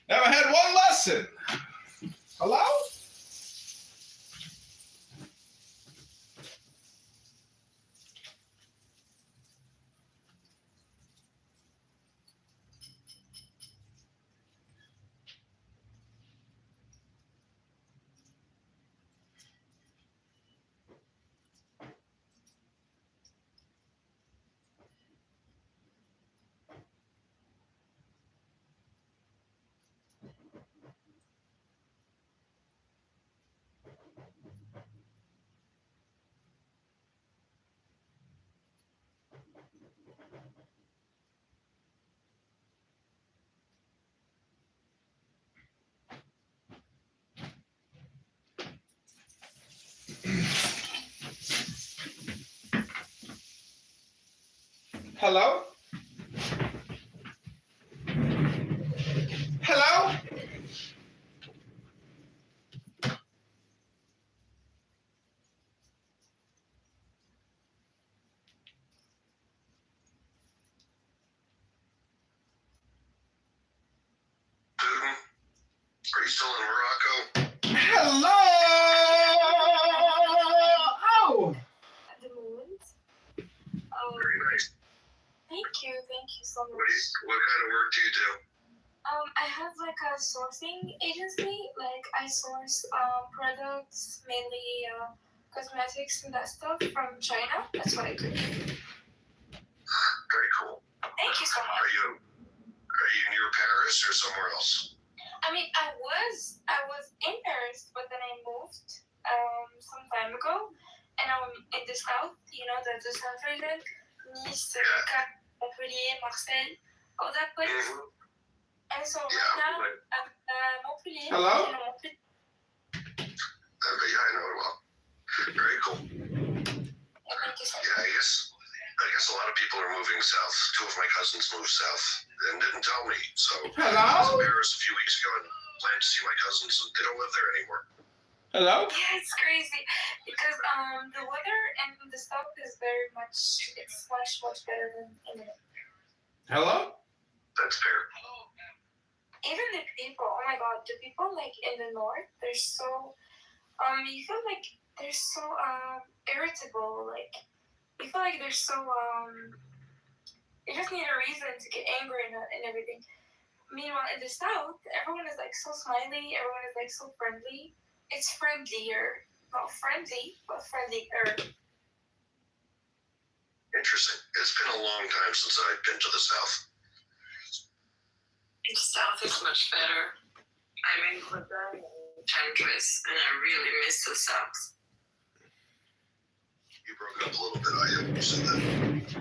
Never had one lesson. Hello? Hello? Hello? Putin, are you still in Morocco? Hello? Oh! At the moment. Very nice. Thank you so much. What kind of work do you do? I have like a sourcing agency. Like I source products, mainly cosmetics and that stuff from China. That's what I do. Very cool. Thank you so much. Are you near Paris or somewhere else? I mean, I was in Paris, but then I moved some time ago, and I'm in the south. You know, the south region, Nice, Cannes, Montpellier, Marseille, all that place. Mm-hmm. And so right now, I'm Montpellier. Hello? You know, Montpellier. Yeah, I know it well. Very cool. Thank you so much. Yeah, I guess a lot of people are moving south. Two of my cousins moved south and didn't tell me. So I was in Hello? Paris a few weeks ago and planned to see my cousins, and they don't live there anymore. Hello? Yeah, it's crazy because the weather in the south is it's much better than in the north. Hello? That's fair. Even the people, oh my god, the people like in the north, they're so you feel like they're so irritable, like you feel like they're so you just need a reason to get angry and everything. Meanwhile in the south, everyone is like so smiley, everyone is like so friendly. It's friendlier. Not friendly, but friendlier. Interesting. It's been a long time since I've been to the south. The South is much better. I'm in Bretagne and Tendresse, and I really miss the South. You broke up a little bit. I am said that.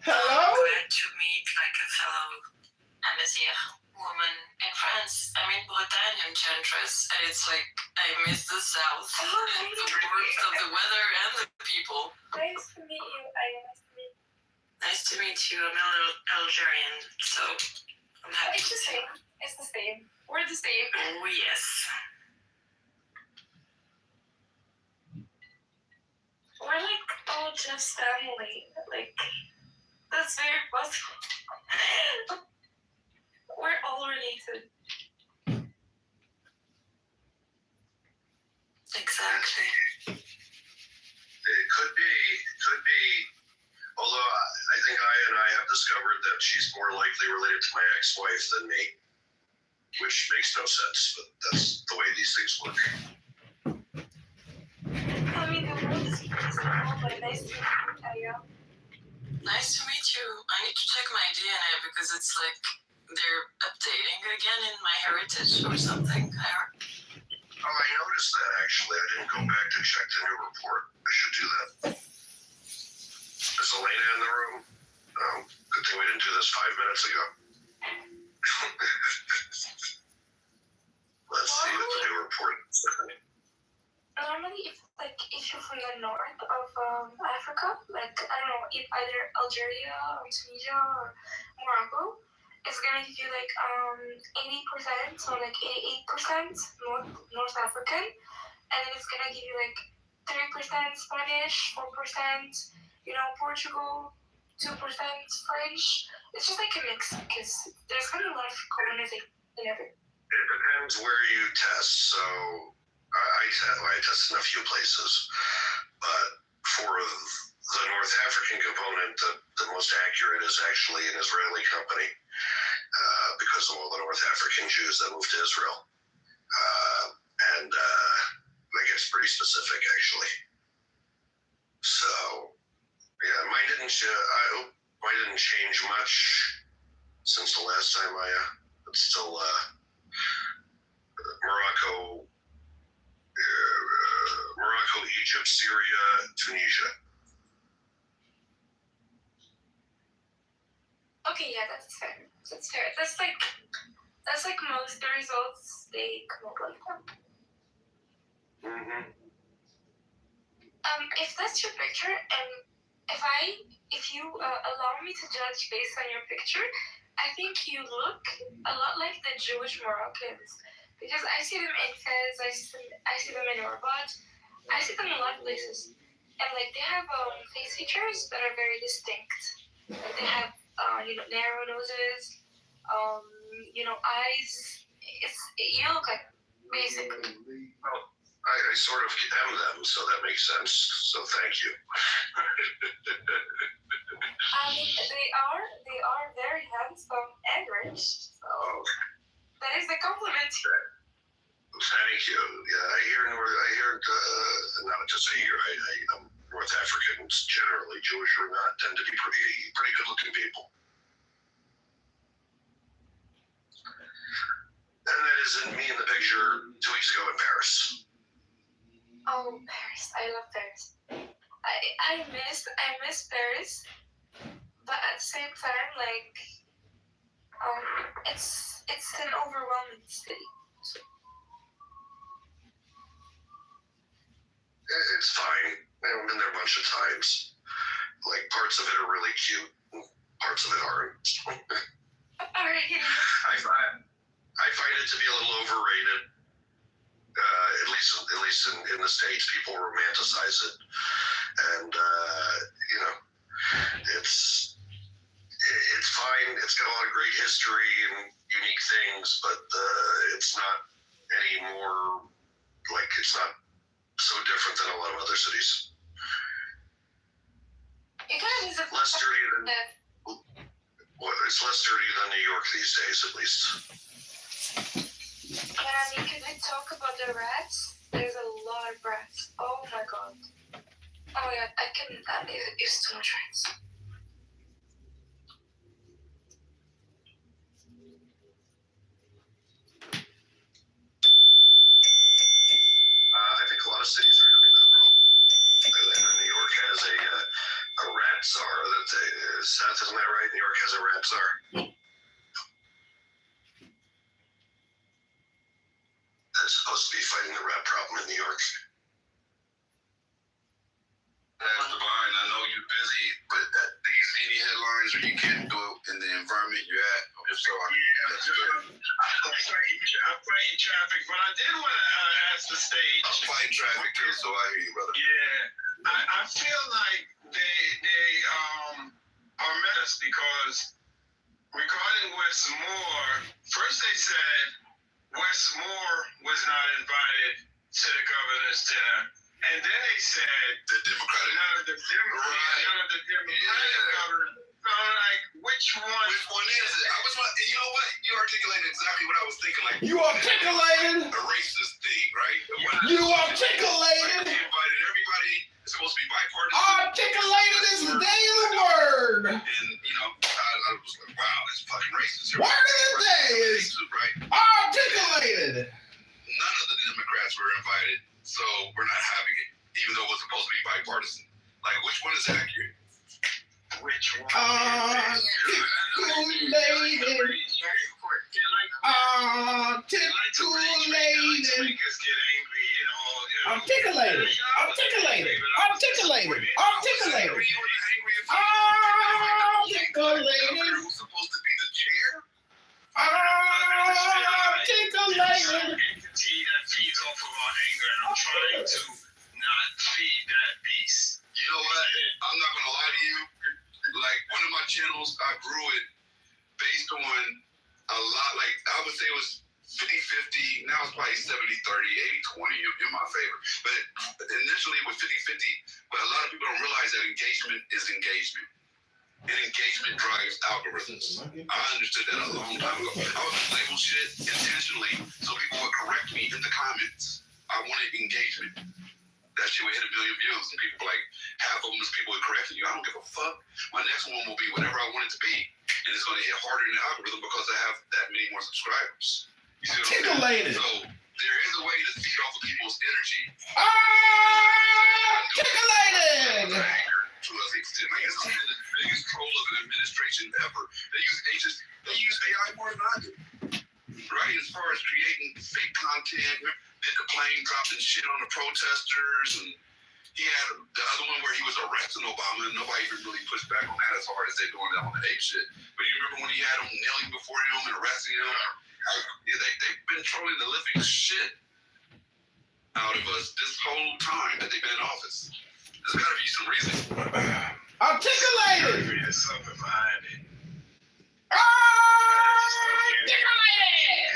Hello? I'm glad to meet like a fellow Amazigh woman in France. I'm in Bretagne and Tendresse, and it's like I miss the South. Oh, The warmth of the weather and the people. Nice to meet you. Nice to meet you. Nice to meet you. I'm Algerian, so I'm happy. It's the same. It's the same. We're the same. Oh yes. We're like all just family. Like, that's very possible. We're all related. Exactly. It could be. Although I think I have discovered that she's more likely related to my ex-wife than me, which makes no sense, but that's the way these things work. I mean, the world is small, but nice to meet you, Aya. Nice to meet you. I need to check my DNA because it's like they're updating again in my heritage or something. Oh, I noticed that actually. I didn't go back to check the new report. I should do that. Is Elena in the room? No. Good thing we didn't do this 5 minutes ago. Let's see what the new report is. Normally, if you're from the north of Africa, like, I don't know, if either Algeria or Tunisia or Morocco, it's gonna give you like 80% or like 88% North African, and then it's gonna give you like 3% Spanish, 4%, Portugal, 2% French. It's just like a mix because there's gonna be a lot of colonization in every. It depends where you test. So I tested in a few places, but for the North African component, the most accurate is actually an Israeli company because of all the North African Jews that moved to Israel. And that gets pretty specific, actually. So, yeah, mine didn't change much since the last time it's still Morocco, Egypt, Syria, Tunisia. Okay, yeah, that's fair. That's like most the results they come up like that. Mm-hmm. If that's your picture, and if you allow me to judge based on your picture, I think you look a lot like the Jewish Moroccans because I see them in Fez, I see them in Rabat, I see them in a lot of places, and like they have face features that are very distinct. Like they have narrow noses, eyes. You look like basically. Well, I sort of am them, so that makes sense. So thank you. I mean, they are very handsome and rich. So that is the compliment. Thank you. Yeah, I hear not just I hear. North Africans generally, Jewish or not, tend to be pretty good-looking people. And that isn't me in the picture 2 weeks ago in Paris. Oh, Paris! I love Paris. I miss Paris, but at the same time, like, it's an overwhelming city. It's fine. I've been there a bunch of times. Like, parts of it are really cute, and parts of it aren't. Alright. I find it to be a little overrated. At least in the States, people romanticize it, and it's fine. It's got a lot of great history and unique things, but it's not any more like it's not so different than a lot of other cities. You gotta visit Less dirty than it's less dirty than New York these days, at least. But I mean, can we talk about the rats? There's a lot of rats. Oh my god. Oh my god, I couldn't. It's too much rats. czar that they Seth, isn't that right? New York has a rap czar. They're supposed to be fighting the rap problem in New York. That's divine. I know you're busy, but do you see any headlines or you can't do it in the environment you're at? If so, that's good. I'm fighting traffic, but I did want to ask the stage. I'm fighting traffic too, so I hear you, brother. Yeah, I feel like they are messed because regarding Wes Moore, first they said Wes Moore was not invited to the governor's dinner, and then they said The Democratic. none of the Democratic governors. So I'm like, which one? Which one is it? You know what? You articulated exactly what I was thinking. Like You articulated. a racist thing, right? You articulated. They invited everybody. It's supposed to be bipartisan. Articulated is the daily word. And I was like, wow, that's fucking racist. Word of the day is right. articulated. None of the Democrats were invited, so we're not having it, even though it was supposed to be bipartisan. Like, which one is accurate? Which one? Articulated. Articulated. Articulated. Articulated. Articulated. Articulated. Articulated. Who's supposed to be the chair? Articulated. Entity that feeds off of our anger, and I'm trying to not feed that beast. You know what? I'm not gonna lie to you. Like, one of my channels, I grew it based on a lot. Like, I would say it was 50-50. Now it's probably 70-30, 80-20 in my favor. But initially it was 50-50. But a lot of people don't realize that engagement is engagement. And engagement drives algorithms. I understood that a long time ago. I would label shit intentionally so people would correct me in the comments. I wanted engagement. That shit would hit 1 million views, and people like half of them is people correcting you. I don't give a fuck. My next one will be whatever I want it to be, and it's going to hit harder in the algorithm because I have that many more subscribers. You see what I'm saying? So there is a way to feed off of people's energy. Articulated. To us extent, like it's been the biggest troll of an administration ever. They use AI more than I do, right? As far as creating fake content. Did the plane dropping shit on the protesters, and he had the other one where he was arresting Obama, and nobody even really pushed back on that as hard as they're doing that on the ape shit. But you remember when he had him kneeling before him and arresting him? They've been trolling the living shit out of us this whole time that they've been in office. There's got to be some reason. Articulated. There's something behind it. Articulated.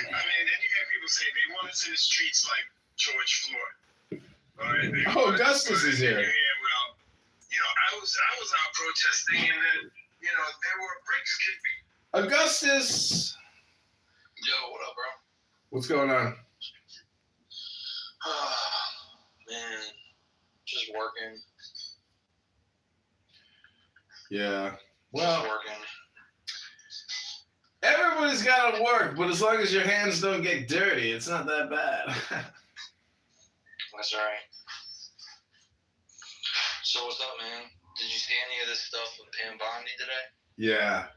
I mean, then you hear people say they want us in the streets like George Floyd. All right, Oh, Augustus is here. Yeah, well, I was out protesting, and then there were bricks could be. Augustus. Yo, what up, bro? What's going on? Man, just working. Yeah. Well, Working. everybody's got to work, but as long as your hands don't get dirty, it's not that bad. That's right. So what's up, man? Did you see any of this stuff with Pam Bondi today? Yeah.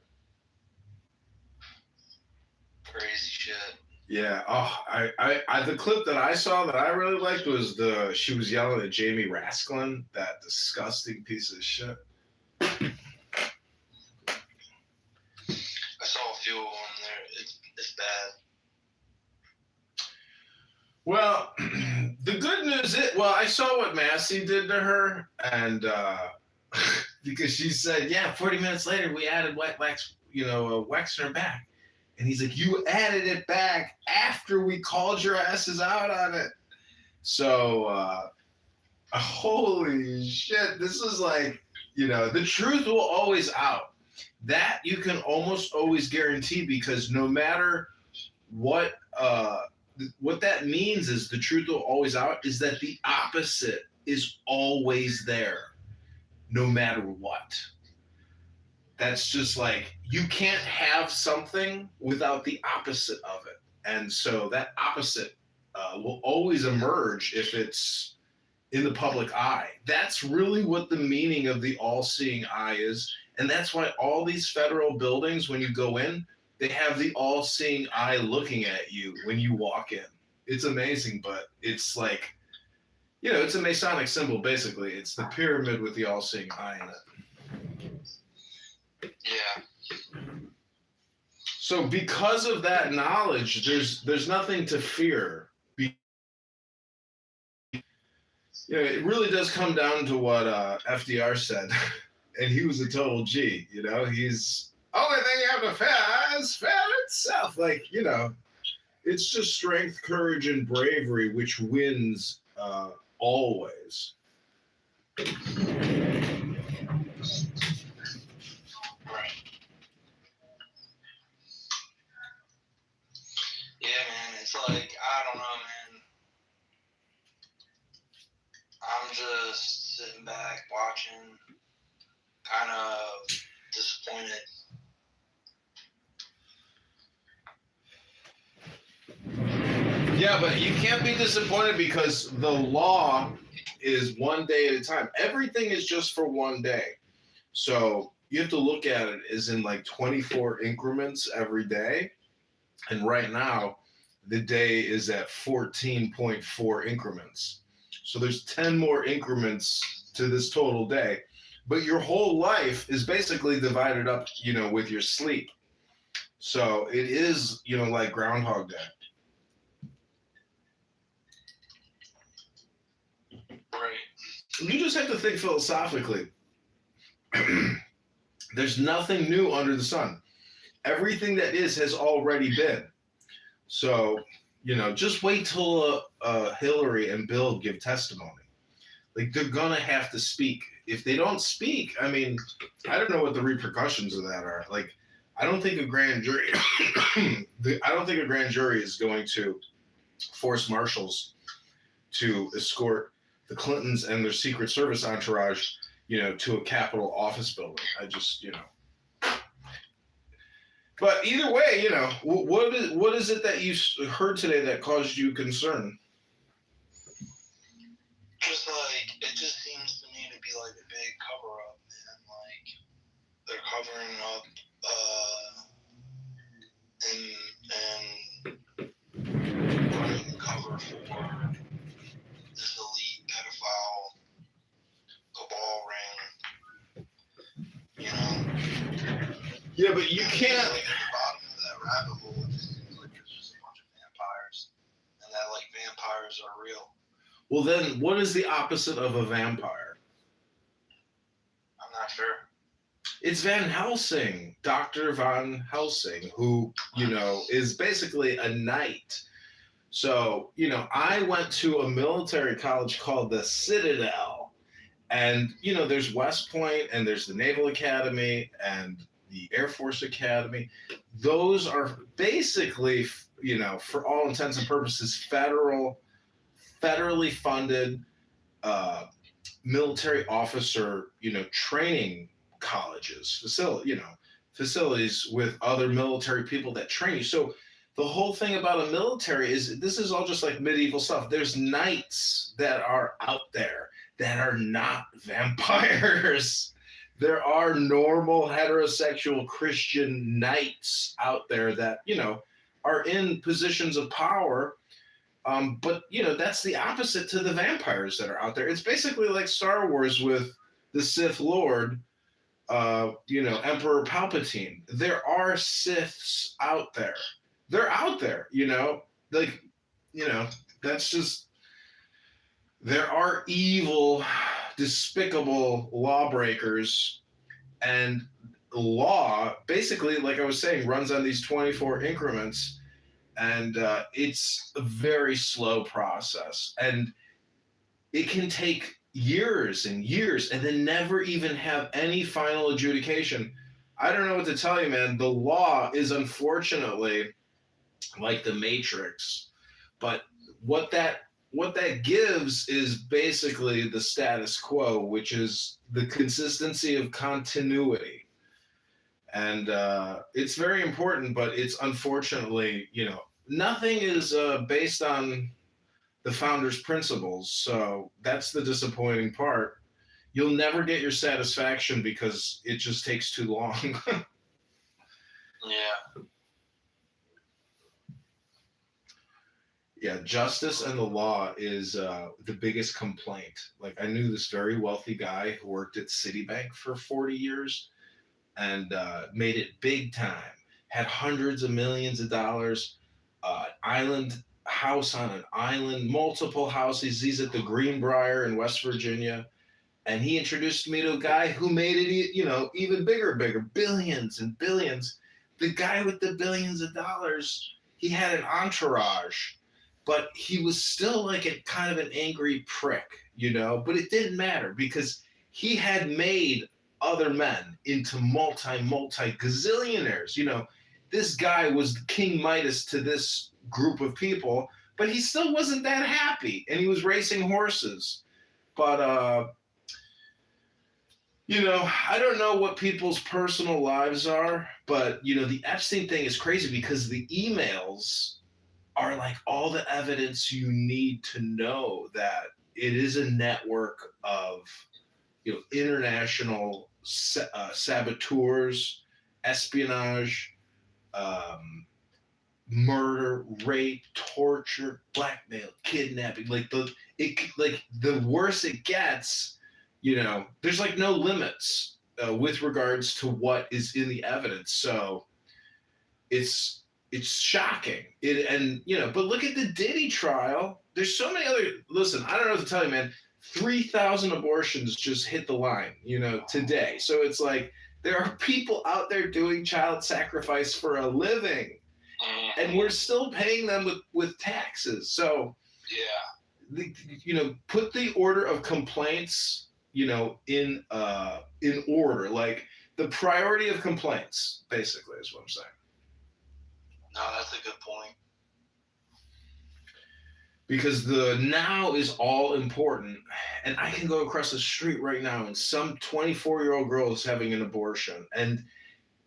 Crazy shit. Yeah. Oh, I the clip that I saw that I really liked was she was yelling at Jamie Raskin, that disgusting piece of shit. I saw a few of them there. It's bad. Well, the good news is, I saw what Massey did to her, and because she said, 40 minutes later we added wax in her back. And he's like, you added it back after we called your asses out on it. So, holy shit, this is like, the truth will always out. That you can almost always guarantee, because no matter what that means is the truth will always out, is that the opposite is always there, no matter what. That's just like, you can't have something without the opposite of it. And so that opposite will always emerge if it's in the public eye. That's really what the meaning of the all-seeing eye is. And that's why all these federal buildings, when you go in, they have the all-seeing eye looking at you when you walk in. It's amazing, but it's like, it's a Masonic symbol, basically. It's the pyramid with the all-seeing eye in it. Yeah. So because of that knowledge, there's nothing to fear. It really does come down to what FDR said, and he was a total G. He's only thing you have to fear is fear itself. Like, it's just strength, courage, and bravery which wins always. Right. Yeah, man. It's like, I don't know, man. I'm just sitting back watching, kind of disappointed. Yeah, but you can't be disappointed because the law is one day at a time. Everything is just for one day. So you have to look at it as in like 24 increments every day. And right now, the day is at 14.4 increments. So there's 10 more increments to this total day. But your whole life is basically divided up, with your sleep. So it is, like Groundhog Day. Right. You just have to think philosophically. There's nothing new under the sun. Everything that is has already been. So, just wait till Hillary and Bill give testimony. Like, they're going to have to speak. If they don't speak, I mean, I don't know what the repercussions of that are. Like, I don't think a grand jury is going to force marshals to escort the Clintons and their Secret Service entourage, to a Capitol office building. I just, But either way, what is it that you heard today that caused you concern? Just like, it just seems to me to be like a big cover up, man. Like, they're covering up, and running cover for this elite pedophile cabal ring, Yeah, but you can't. Like, at the bottom of that rabbit hole, it just seems like there's just a bunch of vampires, and that, like, vampires are real. Well, then, what is the opposite of a vampire? I'm not sure. It's Van Helsing, Dr. Van Helsing, who, is basically a knight. So, I went to a military college called the Citadel. And, there's West Point, and there's the Naval Academy, and the Air Force Academy. Those are basically, for all intents and purposes, federally funded military officer, training colleges, facilities with other military people that train you. So the whole thing about a military is this is all just like medieval stuff. There's knights that are out there that are not vampires. There are normal heterosexual Christian knights out there that, are in positions of power. But, that's the opposite to the vampires that are out there. It's basically like Star Wars with the Sith Lord, Emperor Palpatine. There are Siths out there. They're out there, that's just, there are evil, despicable lawbreakers, and law, basically, like I was saying, runs on these 24 increments. And it's a very slow process. And it can take years and years and then never even have any final adjudication. I don't know what to tell you, man. The law is unfortunately like the Matrix. But what that gives is basically the status quo, which is the consistency of continuity. And it's very important, but it's unfortunately, nothing is based on the founder's principles. So that's the disappointing part. You'll never get your satisfaction because it just takes too long. Yeah. Yeah, justice and the law is the biggest complaint. Like, I knew this very wealthy guy who worked at Citibank for 40 years and made it big time, had hundreds of millions of dollars, island house on an island, multiple houses. He's at the Greenbrier in West Virginia. And he introduced me to a guy who made it, even bigger, billions and billions. The guy with the billions of dollars, he had an entourage, but he was still like a kind of an angry prick, but it didn't matter because he had made other men into multi gazillionaires. This guy was King Midas to this group of people, but he still wasn't that happy, and he was racing horses. But I don't know what people's personal lives are, but the Epstein thing is crazy because the emails are like all the evidence you need to know that it is a network of international saboteurs, espionage, murder, rape, torture, blackmail, kidnapping. Like the worse it gets, there's like no limits with regards to what is in the evidence. So it's shocking. But look at the Diddy trial. There's so many other. Listen, I don't know what to tell you, man. 3,000 abortions just hit the line, today. So it's like there are people out there doing child sacrifice for a living, and we're still paying them with taxes. So put the order of complaints, in order. Like the priority of complaints, basically, is what I'm saying. No, that's a good point. Because the now is all important. And I can go across the street right now and some 24-year-old girl is having an abortion. And,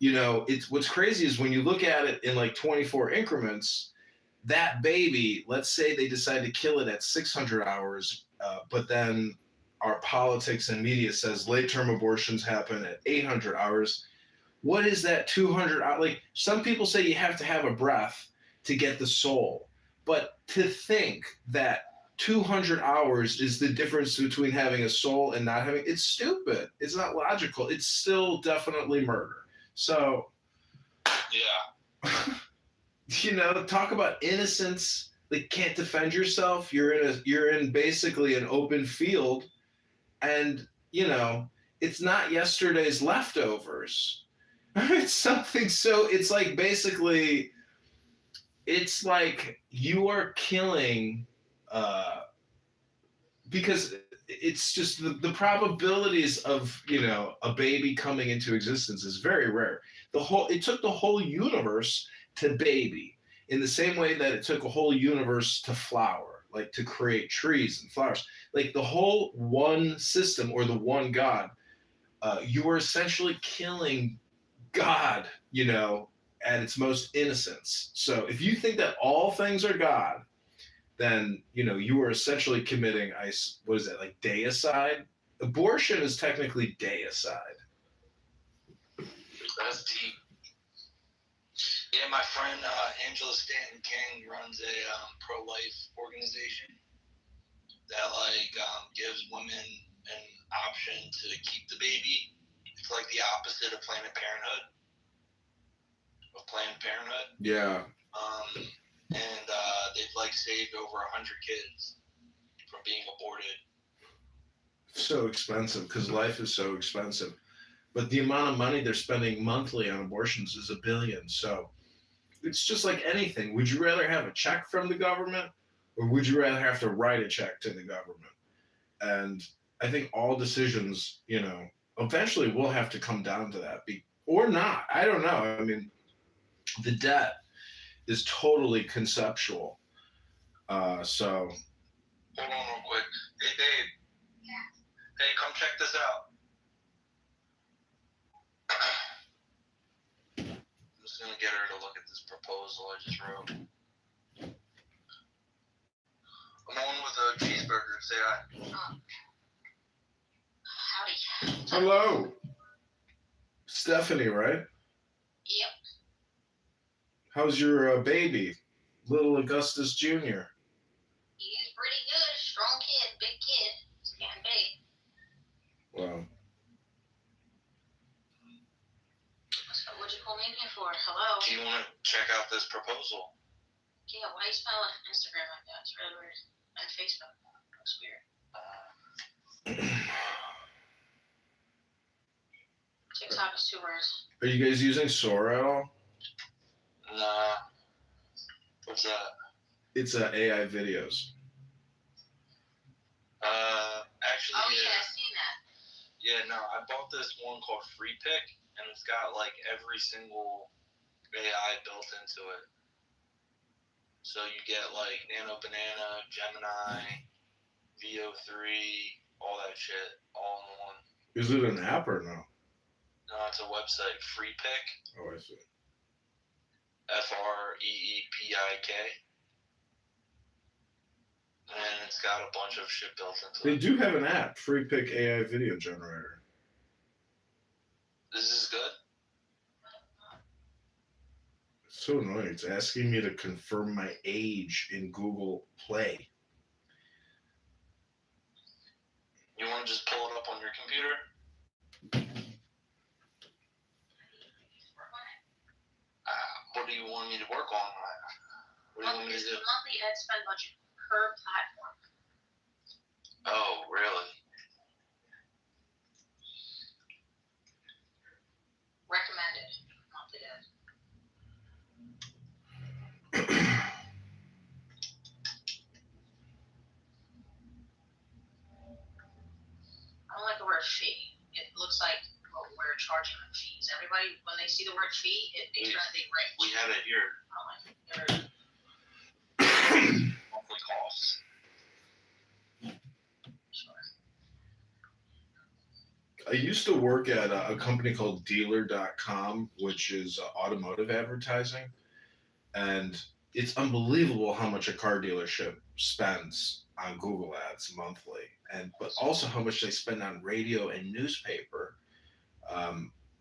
it's what's crazy is when you look at it in like 24 increments, that baby, let's say they decide to kill it at 600 hours, but then our politics and media says late-term abortions happen at 800 hours. What is that 200? Like some people say you have to have a breath to get the soul. But to think that 200 hours is the difference between having a soul and not having, it's stupid. It's not logical. It's still definitely murder. So, talk about innocence. Like can't defend yourself. You're in basically an open field, and it's not yesterday's leftovers. It's something. So it's like basically. It's like you are killing, because it's just the probabilities of a baby coming into existence is very rare. It took the whole universe to baby, in the same way that it took a whole universe to flower, like to create trees and flowers. Like the whole one system or the one God, you are essentially killing God, at its most innocence. So if you think that all things are God, then you are essentially committing what is that, like deicide? Abortion is technically deicide. That's deep. Yeah, my friend Angela Stanton King runs a pro-life organization that gives women an option to keep the baby. It's like the opposite of Planned Parenthood. Yeah. And they've saved over 100 kids from being aborted. So expensive because life is so expensive. But the amount of money they're spending monthly on abortions is $1 billion. So it's just like anything. Would you rather have a check from the government, or would you rather have to write a check to the government? And I think all decisions, eventually will have to come down to that, or not. I don't know. I mean, the debt is totally conceptual. So. Hold on real quick. Hey, Dave. Hey, come check this out. I'm just going to get her to look at this proposal I just wrote. I'm on with a cheeseburger. Say hi. Howdy. Hello. Stephanie, right? Yep. How's your baby? Little Augustus Jr. He's pretty good. Strong kid. Big kid. He's getting big. Wow. So what'd you pull me in here for? Hello? Do you want to check out this proposal? Yeah, why are you spelling Instagram like that? It's really weird. And Facebook. That's weird. TikTok is 2 words. Are you guys using Sora at all? Nah. What's that? It's AI videos. Actually, Oh, yeah, I've seen that. Yeah, no, I bought this one called Free Pick, and it's got like every single AI built into it. So you get like Nano Banana, Gemini, VO3, all that shit, all in one. Is it an app or no? No, it's a website, Free Pick. Oh, I see. FREEPIK. And it's got a bunch of shit built into They it. do have an app, Free Pick AI Video Generator. This is good. It's so annoying. It's asking me to confirm my age in Google Play. You want to just pull it up on your computer? What do you want me to work on? What do you want me to do? Monthly ad spend budget per platform. Oh, really? Recommended monthly ad. I don't like the word fee. It looks like we're charging them fees. Everybody, when they see the word fee, they rage. We had it here. I don't like it. Monthly costs. I used to work at a company called Dealer.com, which is automotive advertising. And it's unbelievable how much a car dealership spends on Google Ads monthly, but also how much they spend on radio and newspaper.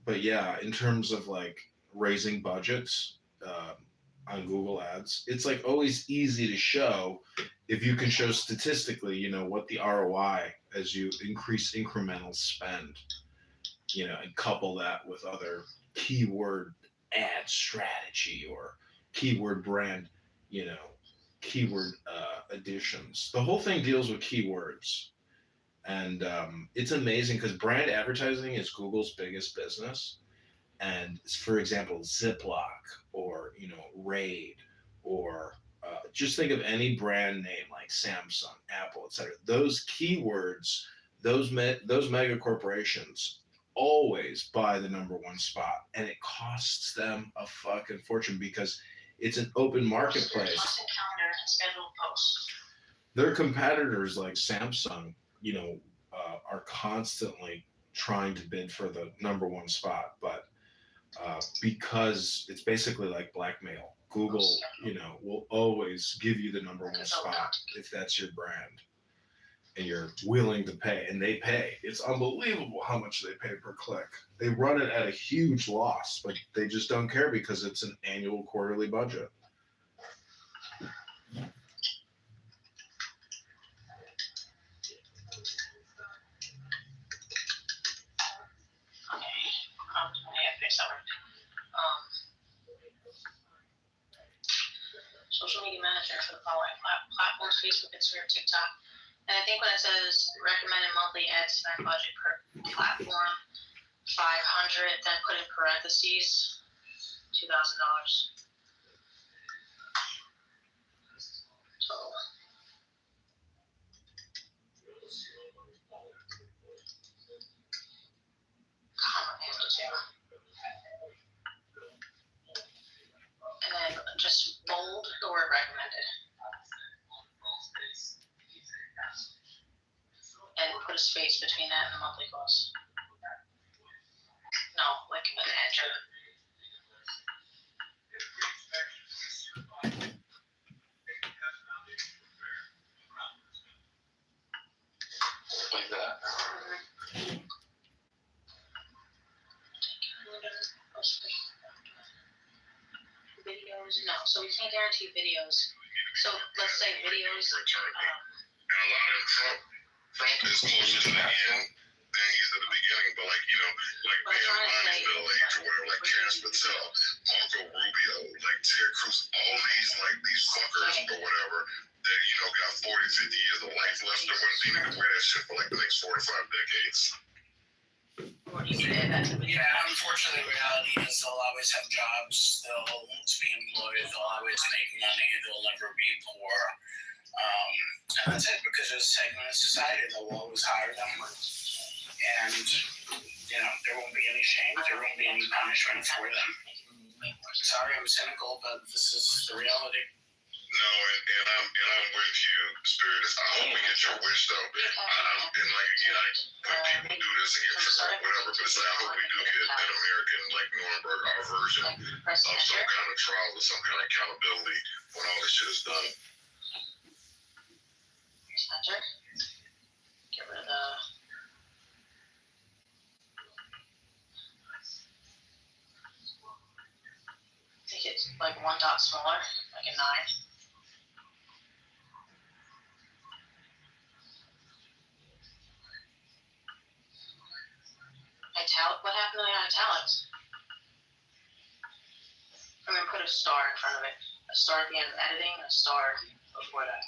But yeah, in terms of like raising budgets on Google Ads, it's like always easy to show if you can show statistically, what the ROI as you increase incremental spend, and couple that with other keyword ad strategy or keyword brand, keyword additions. The whole thing deals with keywords. And it's amazing because brand advertising is Google's biggest business. And for example, Ziploc or, Raid or just think of any brand name like Samsung, Apple, etc. Those keywords, those mega corporations always buy the number one spot, and it costs them a fucking fortune because it's an open marketplace. Constant calendar and scheduled posts. Their competitors like Samsung, are constantly trying to bid for the number one spot, but because it's basically like blackmail, Google, will always give you the number one spot if that's your brand and you're willing to pay, and they pay. It's unbelievable how much they pay per click. They run it at a huge loss, but they just don't care because it's an annual quarterly budget. Social media manager for the following platforms: Facebook, Instagram, TikTok. And I think when it says recommended monthly ad spend budget per platform, 500, then put in parentheses, $2,000 total. And then just bold the word recommended. And put a space between that and the monthly cost. No, like an enter. So we can't guarantee videos. So let's say videos. And a lot of Trump is closer to the end than he's at the beginning. But like, you know, like Ben Bonnie's middle age or whatever, like Cash Patel, Marco Rubio, like Ted Cruz, all these fuckers or whatever that, you know, got 40, 50 years of life left or whatever, they need to wear that shit for like the next 45 decades. Yeah, unfortunately, reality is they'll always have jobs, they'll be employed, they'll always make money, they'll never be poor. And that's it, because there's a segment of society that will always hire them. And, you know, there won't be any shame, there won't be any punishment for them. Sorry, I'm cynical, but this is the reality. No, and I'm with you, Spirit. I hope we get your wish though. And like again, when people do this and get tricked or whatever, but it's like I hope we do get an American like Nuremberg, our version of some kind of trial or some kind of accountability when all this shit is done. Center. Get rid of the. I think it's like 1 dot smaller, like a 9. What happened to the italics? I'm gonna put a star in front of it. A star at the end of editing, a star before that.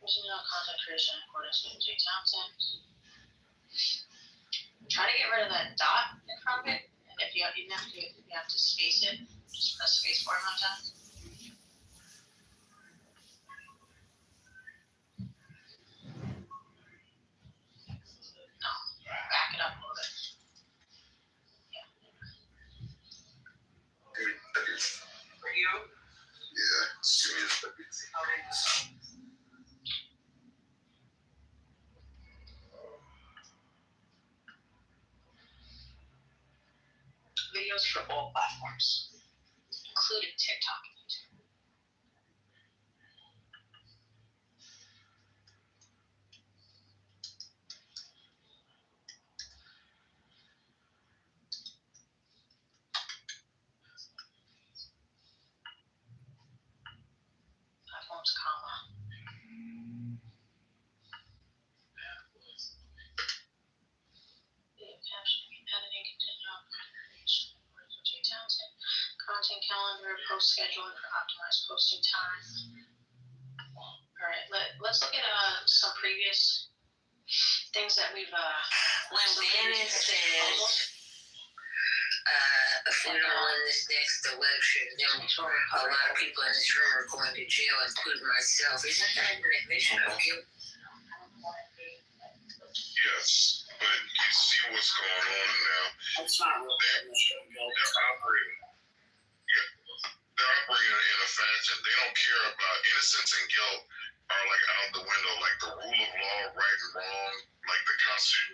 Using content creation in accordance with J. Townsend. Try to get rid of that dot in front of it. And if you have to space it, just press space bar one time. No, back it up a little bit. Yeah. For you? Yeah, serious. Videos for all platforms, including TikTok and YouTube. Platforms, comma. Video caption, editing, continue operation, according with J. Townsend. Content calendar, post scheduling for optimized posting time. All right, let's look at some previous things that we've When Bannon says, if we don't win this next election, then a lot of people in this room are going to jail, including myself. Isn't that an admission of guilt? Yes, but you see what's going on now. That's not real admission of guilt. They're operating in a fashion. They don't care about innocence and guilt are like out the window, like the rule of law, right and wrong, like the Constitution.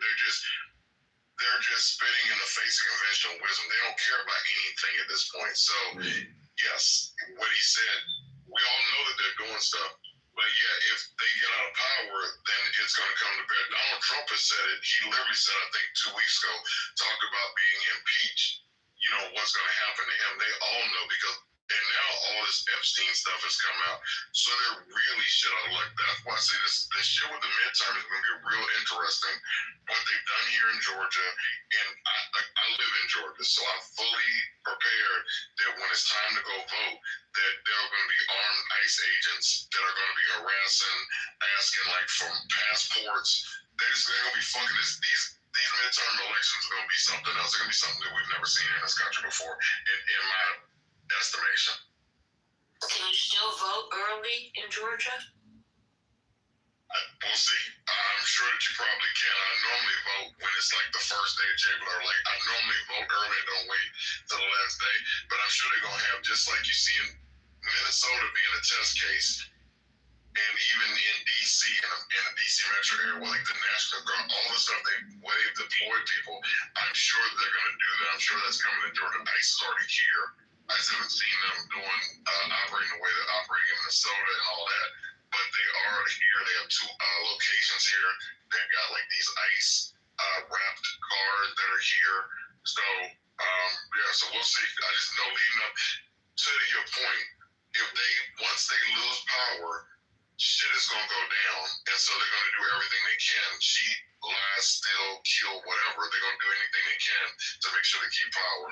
They're just spitting in the face of conventional wisdom. They don't care about anything at this point. So yes, what he said, we all know that they're doing stuff. But yeah, if they get out of power, then it's going to come to bear. Donald Trump has said it. He literally said, I think 2 weeks ago, talked about being impeached. You know, what's going to happen to him. They all know because, and now all this Epstein stuff has come out. So they're really shit out of luck. That's why I say this shit with the midterm is going to be real interesting. What they've done here in Georgia, and I live in Georgia, so I'm fully prepared that when it's time to go vote, that there are going to be armed ICE agents that are going to be harassing, asking like for passports. They're going to be fucking these midterm elections are going to be something else. They're going to be something that we've never seen in this country before, in my estimation. Can you still vote early in Georgia? We'll see. I'm sure that you probably can. I normally vote when it's like the first day of January. Like I normally vote early and don't wait till the last day. But I'm sure they're gonna have, just like you see in Minnesota being a test case, and even in DC in the DC metro area, where like the National Guard, all the stuff where they've deployed people, I'm sure they're gonna do that. I'm sure that's coming to Georgia. ICE is already here. I just haven't seen them operating the way they're operating in Minnesota and all that. But they are here. They have 2 locations here. They've got like these ICE wrapped cars that are here. So yeah, so we'll see. I just know leading up to your point, if they once they lose power, shit is gonna go down, and so they're gonna do everything they can, cheat, lie, steal, kill, whatever. They're gonna do anything they can to make sure they keep power.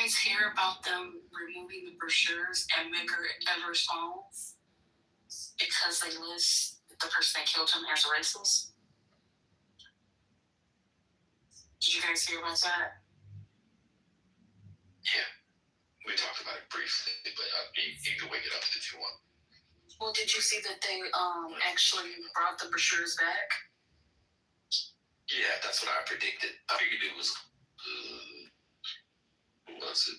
guys hear about them removing the brochures and Medgar Evers' phones because they list the person that killed him as racist? Did you guys hear about that? Yeah, we talked about it briefly, but you can wake it up if you want. Well, did you see that they actually brought the brochures back? Yeah, that's what I predicted. I figured it was, who was it?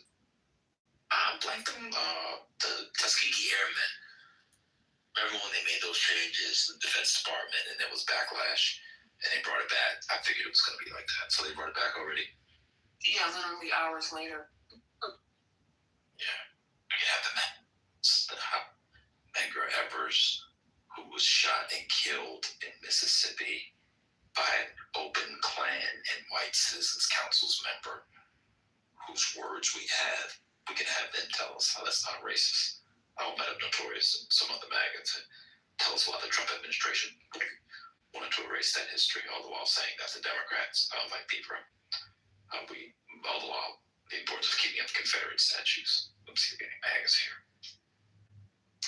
I blanked them, the Tuskegee Airmen. Remember when they made those changes in the Defense Department and there was backlash and they brought it back? I figured it was going to be like that, so they brought it back already. Yeah, literally hours later. Yeah, I can have the Medgar Evers, who was shot and killed in Mississippi by an open Klan and White Citizens Council's member, whose words we can have them tell us how that's not racist. I met up Notorious and some other maggots and tell us why the Trump administration wanted to erase that history, all the while saying that the Democrats might be from. All the while, the importance of keeping up Confederate statues. Let's see if any maggots here.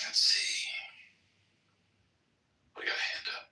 Let's see. We got a hand up.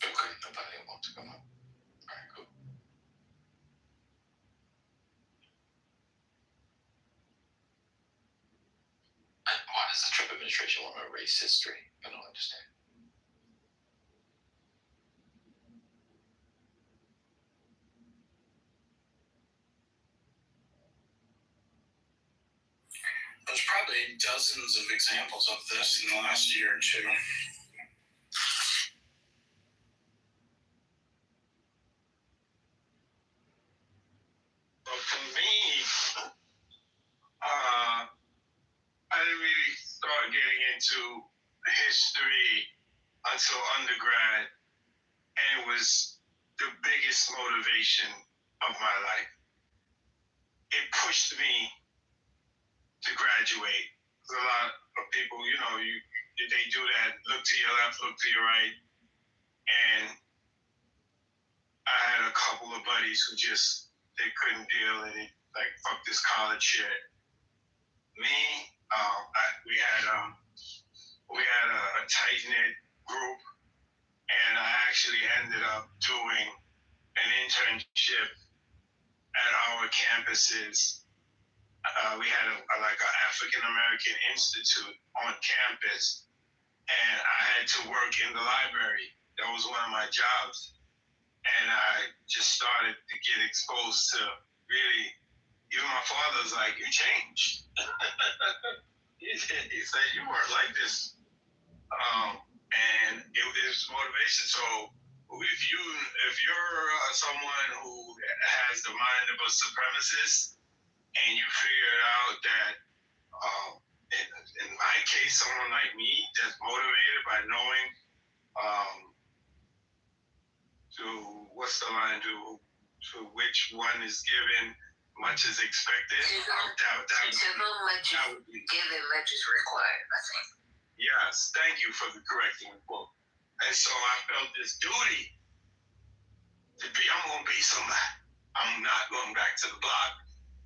Okay, nobody wants to come up. All right, cool. And why does the Trump administration want to erase history? I don't understand. There's probably dozens of examples of this in the last year or two. But for me, I didn't really start getting into history until undergrad, and it was the biggest motivation of my life. It pushed me to graduate. A lot of people, they do that. Look to your left, look to your right, and I had a couple of buddies who they couldn't deal and it like fuck this college shit. Me, we had a tight knit group, and I actually ended up doing an internship at our campuses. We had an African American Institute on campus, and I had to work in the library. That was one of my jobs. And I just started to get exposed to really, even my father was like, you changed. He said, you weren't like this. And it was motivation. So if you're someone who has the mind of a supremacist and you figure out that, in my case, someone like me that's motivated by knowing what's the line? To which one is given, much is expected. To whom much is given, much is required, I think. Yes, thank you for the correcting the quote. And so I felt this duty to be, I'm going to be somebody. I'm not going back to the block.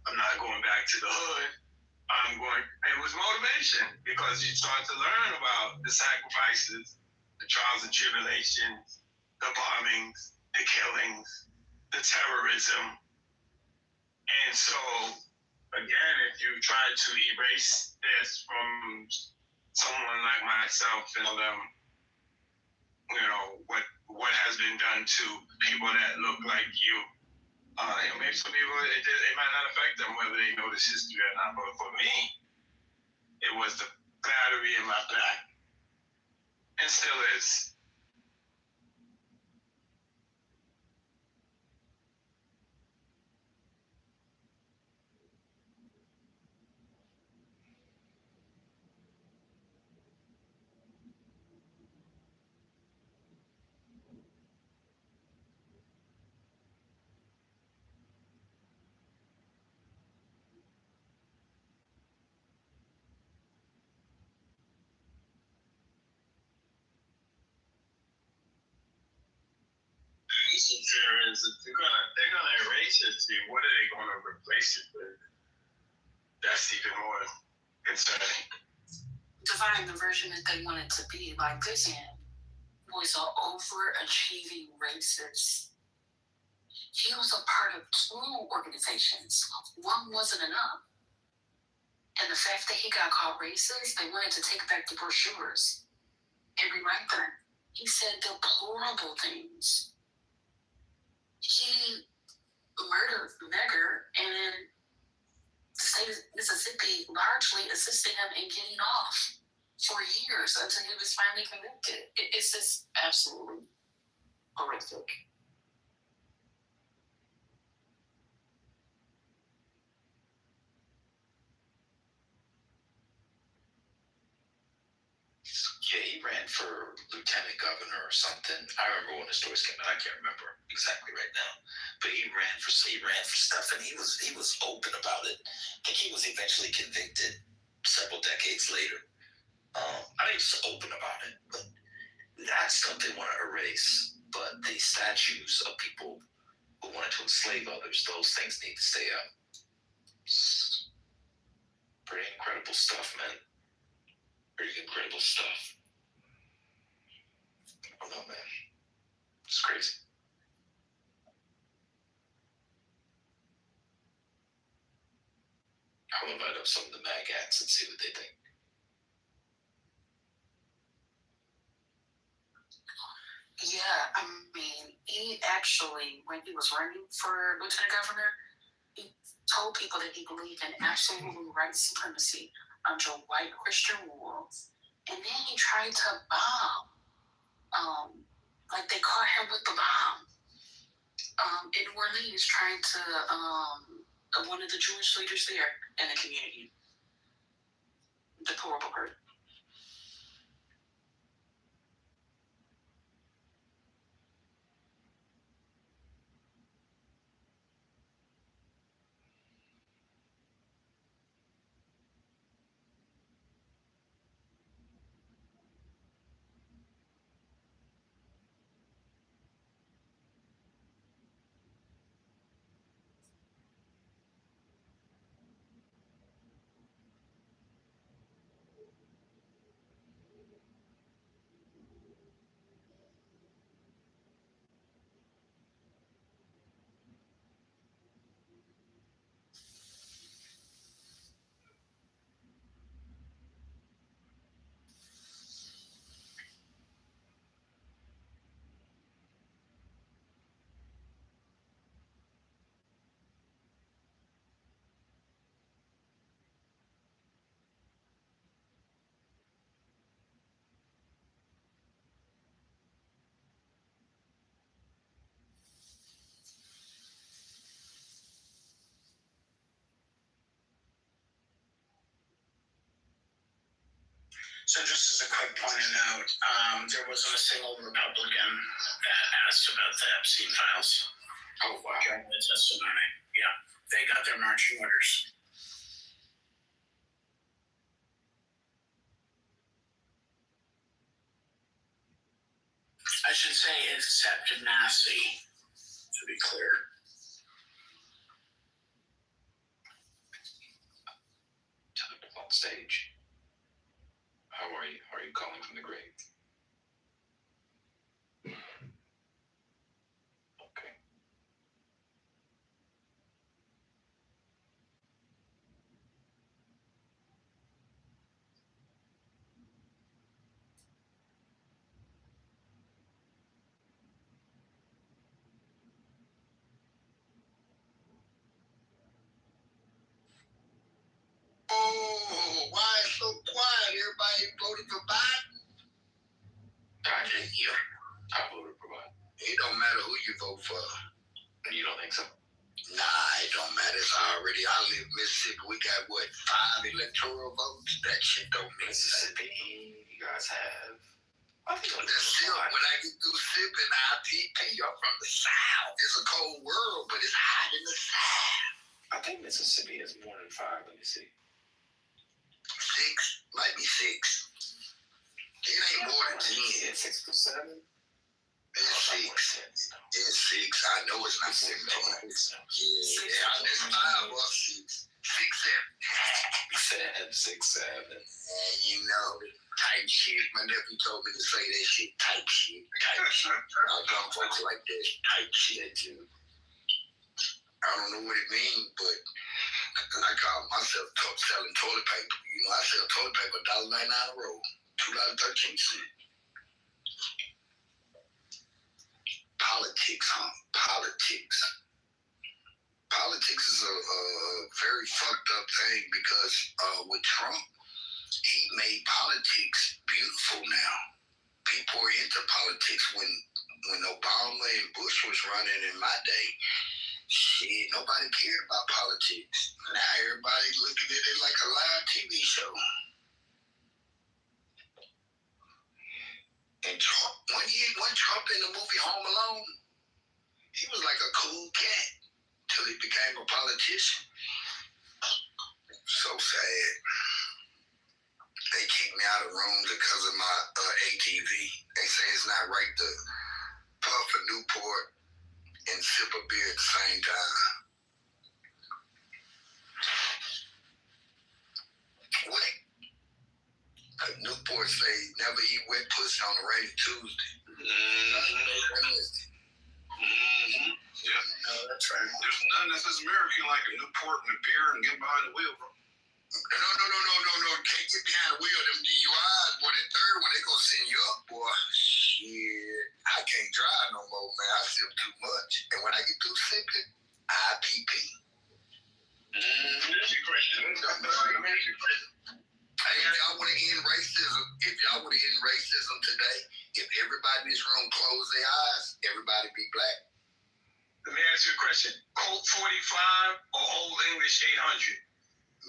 I'm not going back to the hood. It was motivation because you start to learn about the sacrifices, the trials and tribulations, the bombings, the killings, the terrorism. And so, again, if you try to erase this from someone like myself and what has been done to people that look like you, maybe some people, it might not affect them whether they know this history or not. But for me, it was the battery in my back, and still is. They're gonna erase history. What are they gonna replace it with? That's even more concerning. Define the version that they wanted to be. Like this man was an overachieving racist. He was a part of 2 organizations. One wasn't enough. And the fact that he got called racist, they wanted to take back the brochures and rewrite them. He said deplorable things. He murdered Megger, and the state of Mississippi largely assisted him in getting off for years until he was finally convicted. It's just absolutely horrific. Yeah, he ran for lieutenant governor or something. I remember when the stories came out. I can't remember exactly right now, but he ran for stuff, and he was open about it. I think he was eventually convicted several decades later. I think he was open about it, but that's stuff they want to erase. But the statues of people who wanted to enslave others, those things need to stay up. It's pretty incredible stuff, man. Pretty incredible stuff. I don't know, man. It's crazy. I'll invite up some of the magats and see what they think. Yeah, I mean, he actually, when he was running for lieutenant governor, he told people that he believed in absolute white supremacy under white Christian rules. And then he tried to bomb. Like they caught him with the bomb in New Orleans, trying to one of the Jewish leaders there in the community. Deplorable person. So just as a quick point of note, there wasn't a single Republican that asked about the Epstein files. Oh, wow. During the testimony. Yeah, they got their marching orders. I should say accepted Massey, to be clear. On stage. How are you? Are you calling from the grave? Okay. Oh, why is so quiet? Everybody voted for Biden? I did. I voted for Biden. It don't matter who you vote for. You don't think so? Nah, it don't matter. It's already, I live in Mississippi. We got, 5 electoral votes? That shit don't mean Mississippi, you guys have. I think when I get through sipping IPP, I'm from the South. It's a cold world, but it's hot in the South. I think Mississippi has more than 5. Let me see. 6, might be 6. It ain't more than 10. 6 or 7. It's 6. It's 6. I know it's not 17. Yeah, it's 5 or 6. 6, 7. 6, 7. And you know, type shit. My nephew told me to say that shit. Type shit. Type shit. Young folks like that. Type shit too. I don't know what it means, but I call myself selling toilet paper. You know, I sell toilet paper $1.99 a roll, $2.13. Politics, huh? Politics. Politics is a very fucked up thing because with Trump, he made politics beautiful now. People are into politics. When Obama and Bush was running in my day, shit, nobody cared about politics. Now everybody looking at it like a live TV show. And Trump, when Trump in the movie Home Alone, he was like a cool cat till he became a politician. So sad. They kicked me out of rooms because of my ATV. They say it's not right to puff a Newport and sip a beer at the same time. What? Newport say never eat wet pussy on a rainy Tuesday. Yeah. No, that's right. There's nothing that's as American like a Newport and a beer and getting behind the wheel, bro. No. Can't get behind the wheel. Them DUIs, boy, that third one, they gonna send you up, boy. Shit. I can't drive no more, man. I sip too much. And when I get through sipping, IPP. That's your question. Hey, if y'all want to end racism today, if everybody in this room close their eyes, everybody be black. Let me ask you a question. Colt 45 or Old English 800?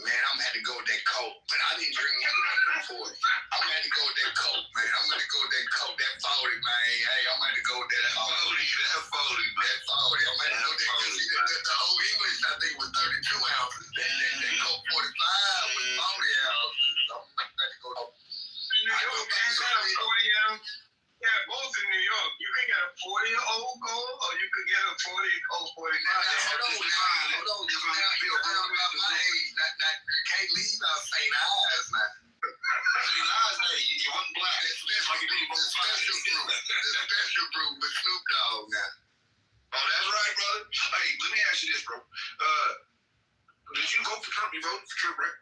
Man, I'm gonna have to go with that Coke, but I didn't drink neither one of them 40. I'm gonna have to go with that Coke, man. I'm gonna go with that Coke, that 40, man. Hey, I'm gonna have to go with that 40, man. That 40. I'm gonna have to go with that. The Old English, I think, was 32 ounces. That Coke 45 was 40 ounces. So I'm gonna have to go. New York can't get a 40 ounce. Yeah, both in New York. You can get a 40 Old Gold, or you could get a 40 Old 45. Hold on. You're talking about my age. You can't leave out St. Ives, man. St. Ives, hey, you wasn't black. The special brew with Snoop Dogg now. Oh, that's right, brother. Hey, let me ask you this, bro. Did you vote for Trump? You voted for Trump, right?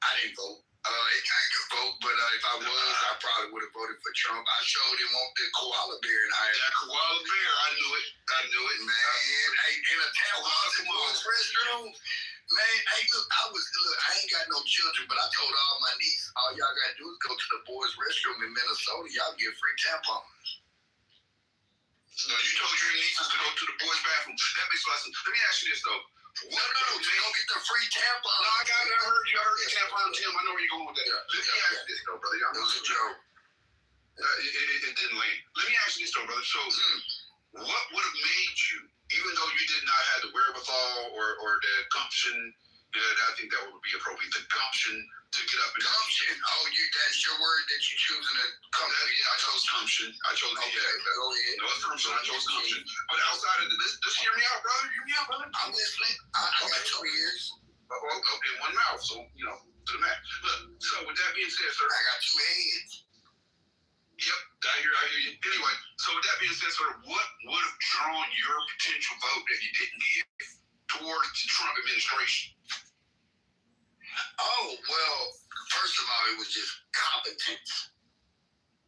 I didn't vote. I could vote, but if I was, I probably would have voted for Trump. I sure didn't want the koala bear in Iowa. That koala bear, I knew it, man. Hey, in a tampons in boys' restroom. Man, hey, look, I ain't got no children, but I told all my nieces, all y'all gotta do is go to the boys' restroom in Minnesota. Y'all get free tampons. So you told your nieces to go to the boys' bathroom. That makes a lot of sense. Let me ask you this, though. No, just go get the free tampon. No, I got it. I heard the tampon, Tim. I know where you're going with that. Let me ask you this, though, brother. It was a joke. It didn't land. Let me ask you this, though, brother. So, what would have made you, even though you did not have the wherewithal or the gumption, I think that would be appropriate, the gumption to get up and gumption. Oh, that's your word that you're choosing to come. Yeah, I chose gumption. I chose go ahead. No assumption. I chose gumption. But outside of this, just hear me out, brother. Hear me out, brother. I'm listening. I got 2 ears. Okay, one mouth. So, to the max. Look, so with that being said, sir, I got 2 hands. Yep, I hear you. Anyway, so with that being said, sir, what would have drawn your potential vote that you didn't give towards the Trump administration? Oh, well, first of all, it was just competence.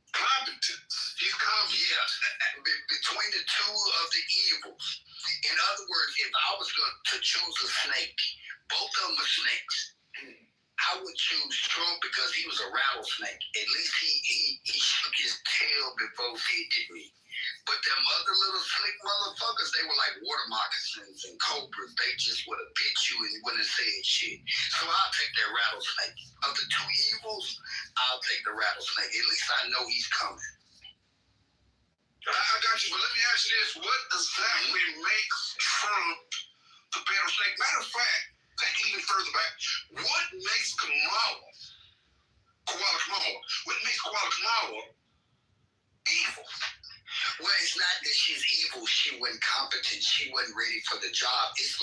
Competence? He's competent. Yeah, between the two of the evils. In other words, if I was going to choose a snake, both of them are snakes. I would choose Trump because he was a rattlesnake. At least he shook his tail before he did me. But them other little slick motherfuckers, they were like water moccasins and cobras. They just would have bit you and wouldn't have said shit. So I'll take that rattlesnake. Of the two evils, I'll take the rattlesnake. At least I know he's coming. I got you, but let me ask you this. What exactly makes Trump the better snake? Matter of fact, take it even further back. What makes Koala, what makes Koala evil? Well, it's not that she's evil. She wasn't competent. She wasn't ready for the job. It's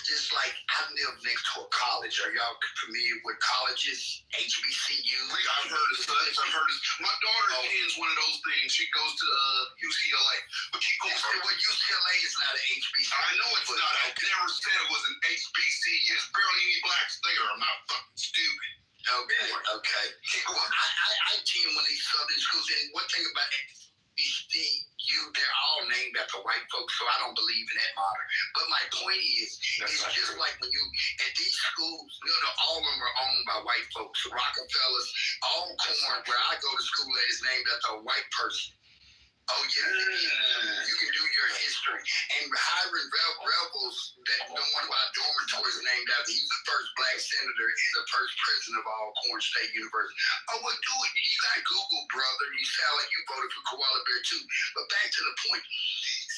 just like I live next to a college. Are y'all familiar with colleges? HBCU? I've heard of this. My daughter attends one of those things. She goes to UCLA. But she goes to what UCLA is not an HBCU. I know it's not. I never said it was an HBCU. There's barely any blacks there. I'm not fucking stupid. Okay. Keep going. I attend one of these southern schools, and one thing about HBCU, they're all named after white folks, so I don't believe in that model. But my point is, it's just like when you, at these schools, all of them are owned by white folks. Rockefellers, Alcorn, where I go to school at, is named after a white person. Oh, yeah, you can do your history. And Hiram Rebels, that the one of our dormitories named after, he's the first black senator and the first president of Alcorn State University. Oh, well, do it. You got Google, brother. You sound like you voted for Koala Bear, too. But back to the point.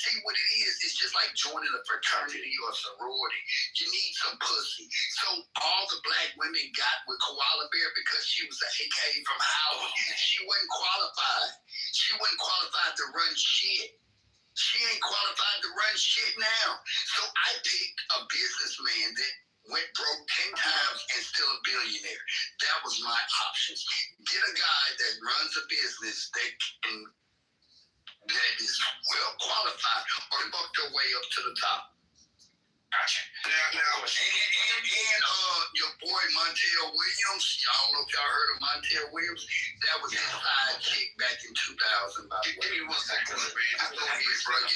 See, what it is, it's just like joining a fraternity or a sorority. You need some pussy. So all the black women got with Koala Bear because she was an AK from Howard. She wasn't qualified. She wasn't qualified to run shit. She ain't qualified to run shit now. So I picked a businessman that went broke 10 times and still a billionaire. That was my options. Get a guy that runs a business that is well qualified or buck their way up to the top. Gotcha. Now, and your boy Montel Williams, I don't know if y'all heard of Montel Williams. That was his side chick back in 2000. By the way. Give me 1 second, man. Just don't be brother.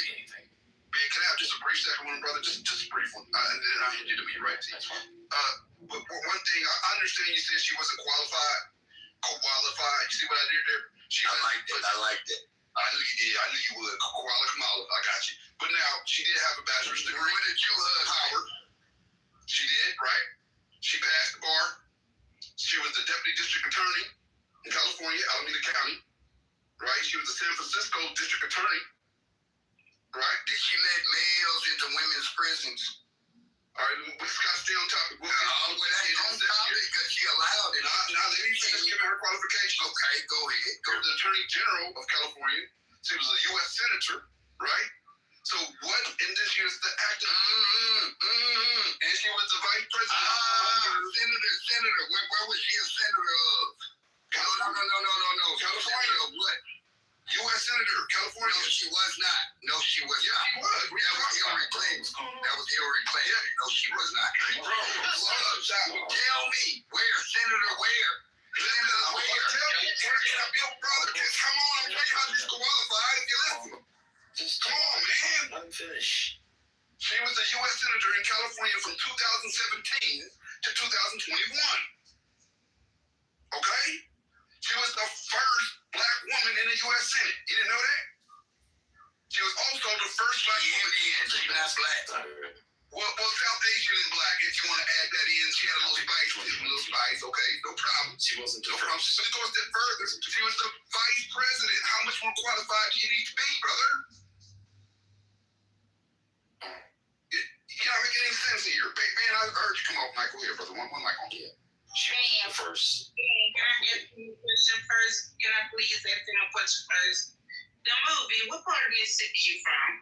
Man, can I have just a brief second one, brother? Just a brief one. And then I hand you to me right to you. But one thing, I understand you said she wasn't qualified. You see what I did there? I liked it. I knew you did. I knew you would. Koala Kamala. I got you. But now, she did have a bachelor's degree. Where did you Howard? She did, right? She passed the bar. She was the deputy district attorney in California, Alameda County. Right? She was the San Francisco district attorney. Right? Did she let males into women's prisons? All right, we got to stay on topic. Well, that's on topic because she allowed it. Now, let me finish giving her qualifications. Okay, go ahead. She was the Attorney General of California. She was a U.S. Senator, right? So what, and then she was the actor. And she was the Vice President. Senator. Where was she a senator of? No. California of what? U.S. Senator, California. No, she was not. Yeah, she was. That was Hillary Clinton. Yeah. No, she was not. Tell me, where? Senator where? Tell me, brother, come on, I'm talking about this qualified. If you listen. Come on, man. I'm finished. She was a U.S. Senator in California from 2017 to 2021. Okay? She was the first black woman in the U.S. Senate. You didn't know that? She was also the first black woman. She's not black. Well, South Asian and black, if you want to add that in. She had a little spice. Okay, no problem. She wasn't the first. But it goes a step further. She was the vice president. How much more qualified do you need to be, brother? mic. Go ahead, brother. One mic on. Yeah. She was the first. Can I ask you a question first? Can I please ask him a question first? The movie, what part of Mississippi you from?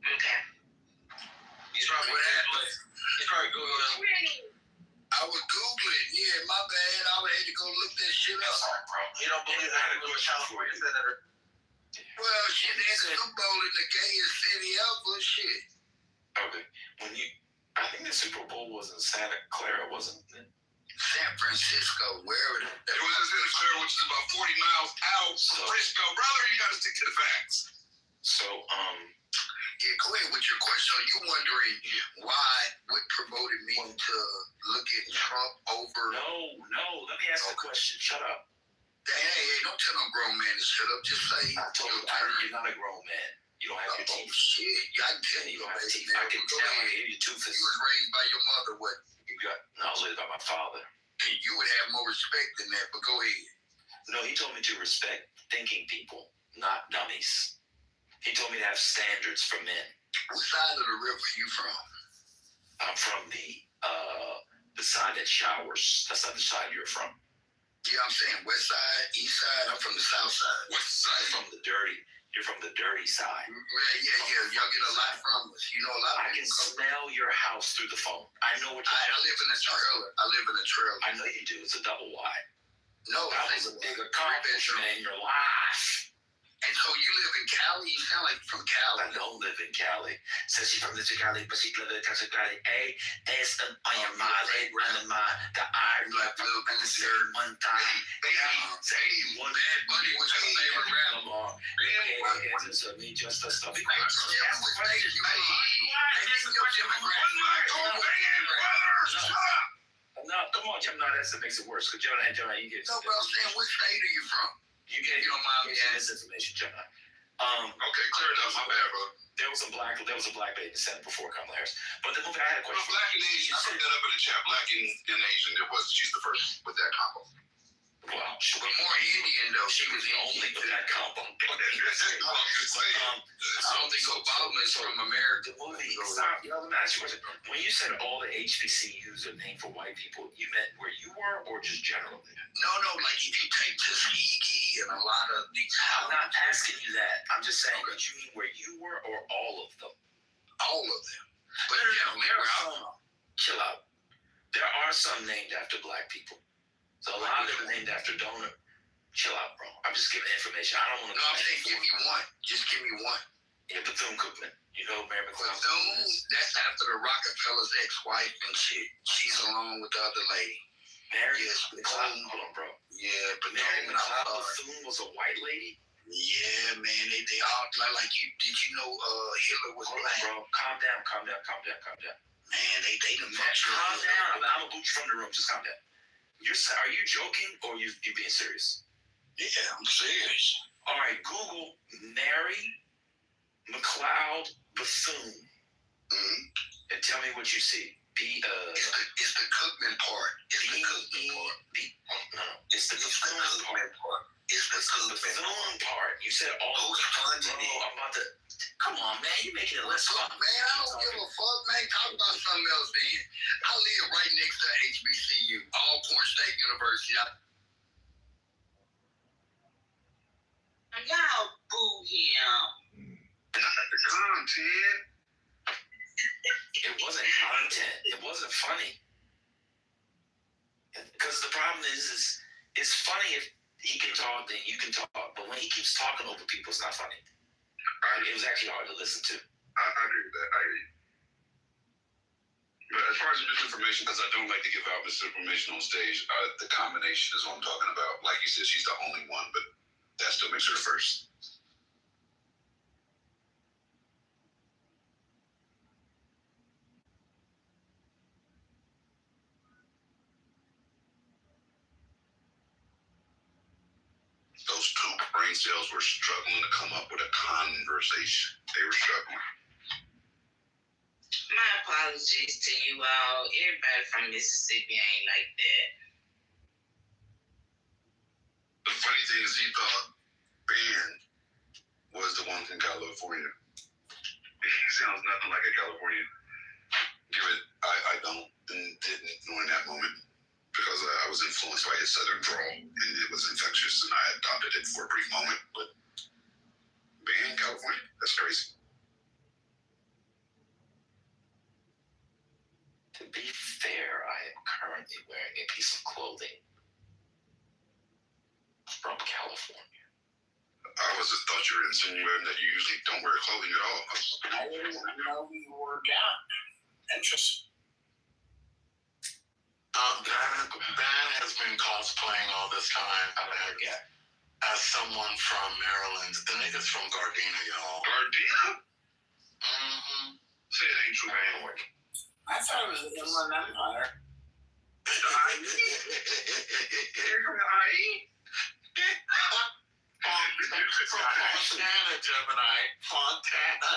Okay. He's probably Googling. He's probably Googling. I was Googling. Yeah, my bad. I had to go look that shit up. Sorry, bro. You don't believe I had to go to California, Senator? Well, shit, that Super Bowl in the gayest city ever. Shit. Okay. I think the Super Bowl was in Santa Clara, wasn't it? San Francisco, wherever. It was in Santa Clara, which is about 40 miles out from Frisco. Brother, you got to stick to the facts. So, yeah, go ahead with your question. Are you wondering what promoted me to look at Trump over? No. Let me ask the question. Shut up. Hey, don't tell no grown man to shut up. Just say. I told you, you're not a grown man. You don't have your teeth. Shit, I can tell you don't have teeth. I can tell. I hear your tooth. You was raised by your mother, what? No, I was raised by my father. You would have more respect than that, but go ahead. No, he told me to respect thinking people, not dummies. He told me to have standards for men. What side of the river are you from? I'm from the side that showers. That's not the side you're from. Yeah, I'm saying west side, east side. I'm from the south side. West side. You're from the dirty side. Yeah. Y'all get a lot from us. You know a lot. I can smell your house through the phone. I know what you're I live in a trailer. I know you do. It's a double wide. No, that was a big accomplishment in your life. And so you live in Cali? You sound like you're from Cali. I don't live in Cali. Says she's from Cali, but she lives in Cali. Es un animal, the iron like little concern one time. Say one bad buddy. What's your favorite rapper? It's me just a stuff. No, come on, Jim. No, that makes it worse. Because Jonah, you get. No, bro, I'm saying, what state are you from? You don't mind me asking this information, Jonah. Okay, clear enough. My bad, bro. There was a black lady in the Senate before Kamala Harris. But the movie, I had a question. Black and Asian. I put that up in the chat. Black and Asian. She's the first with that combo. Wow. But more Indian though. She was the only with that combo. I don't think Obama is from America. The movie. Stop. Let me ask you a question. When you said all the HBCUs are named for white people, you meant where you were or just generally? No. Like if you take Tuskegee and a lot of these. I'm not asking you that. I'm just saying, did you mean where you were or all of them? All of them. But chill out. There are some named after black people. So a lot of them are named after donor. Chill out, bro. I'm just giving information. I don't want to. No, I'm saying give me one. Just give me one. Yeah, Bethune-Cookman. You know Mary McLeod. That's after the Rockefeller's ex-wife and shit. She's along with the other lady. Mary McLeod. Hold on, bro. Yeah, but Mary McLeod Bethune was a white lady. Yeah, man. They all like you. Did you know Hitler was black? Bro, calm down. Man, they done calm down. I'm gonna boot you from the room. Just calm down. Are you joking or you being serious? Yeah, I'm serious. All right, Google Mary McLeod Bethune and tell me what you see. It's the Cookman part. It's the Cookman part. No, it's the Bethune part. It's the Bethune part. You said all who's funding it? I'm about to. Come on, man. You're making it less fun. Man, I don't give a fuck, man. Talk about something else then. I live right next to HBCU, Alcorn State University. Y'all boo him. Content. It wasn't content. It wasn't funny. Because the problem is it's funny if he can talk, then you can talk. But when he keeps talking over people, it's not funny. It was actually hard to listen to. I agree with that. I agree. But as far as misinformation, because I don't like to give out misinformation on stage, the combination is what I'm talking about. Like you said, she's the only one, but that still makes her the first. Those two brain cells were struggling to come up with a conversation. They were struggling. My apologies to you all. Everybody from Mississippi ain't like that. The funny thing is, he thought band was the one from California. He sounds nothing like a Californian. Give it, I don't, and didn't during that moment because I was influenced by his southern drawl and it was infectious and I adopted it for a brief moment. But being in California, that's crazy. To be fair, I am currently wearing a piece of clothing from California. I was just thought you were insinuating that you usually don't wear clothing at all. I didn't know you wore down. Interesting. Dan has been cosplaying all this time. I don't forget. As someone from Maryland. The niggas from Gardena, y'all. Gardena? Mm-hmm. Say it ain't true, man. I thought it was the Inland Empire. The IE? You're from the IE? From Fontana, Gemini. Fontana.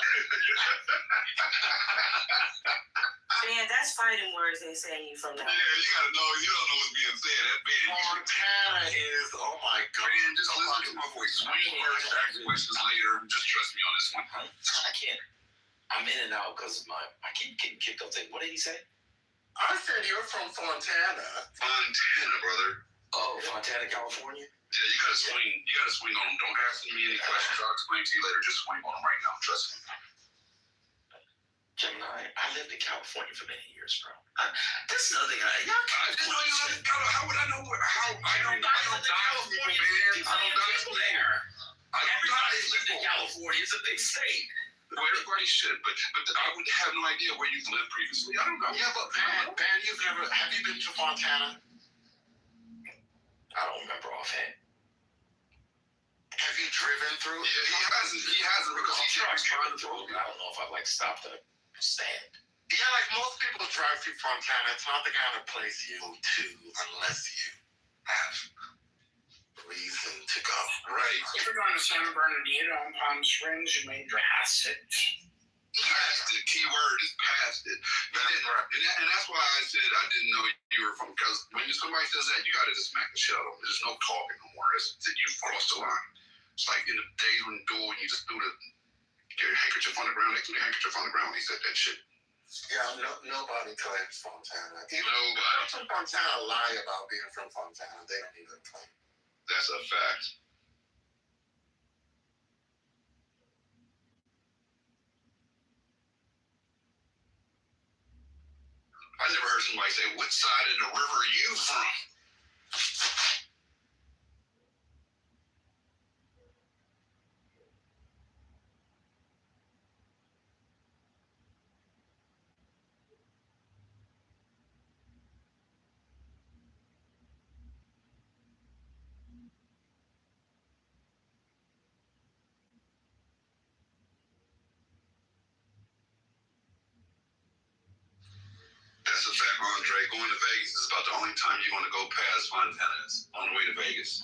Man, that's fighting words they say you from that. Yeah, you gotta know, you don't know what's being said. That big. Fontana is, oh my God. Man, just listen to my voice. Swing first, ask questions later. Just trust me on this one. I can't. I'm in and out because I keep getting kicked off. What did he say? I said you're from Fontana. Fontana, brother. Oh, Fontana, California? Yeah, you gotta swing. You gotta swing on them. Don't ask me any questions. I'll explain to you later. Just swing on them right now. Trust me. Gemini, I lived in California for many years, bro. That's another thing. I didn't know you lived in California. How would I know how? I don't die for people, man. I don't die for there. Everybody's lived in California. It's a big state. Well, everybody should, but I would have no idea where you've lived previously. I don't know. Yeah, but man, have you been to Fontana? I don't remember offhand. Have you driven through? Yeah, he hasn't. He hasn't because he's trying to throw. I don't know if I've stopped at a stand. Yeah, like most people drive through Fontana. It's not the kind of place you go to unless you have reason to go. Right. If you're going to San Bernardino and Palm Springs, you may pass it. Yes, the key word is past it. And that's why I said I didn't know you were from, because when somebody says that, you got to just smack the shit out of them. There's no talking no more. You've crossed the line. It's like in the days when you just threw your handkerchief on the ground. They threw the handkerchief on the ground when he said that shit. Yeah, nobody claims Fontana. Nobody. People from Fontana lie about being from Fontana. They don't even claim. That's a fact. I never heard somebody say, "What side of the river are you from?" That's a fact, Andre. Going to Vegas is about the only time you're going to go past Fontana's on the way to Vegas.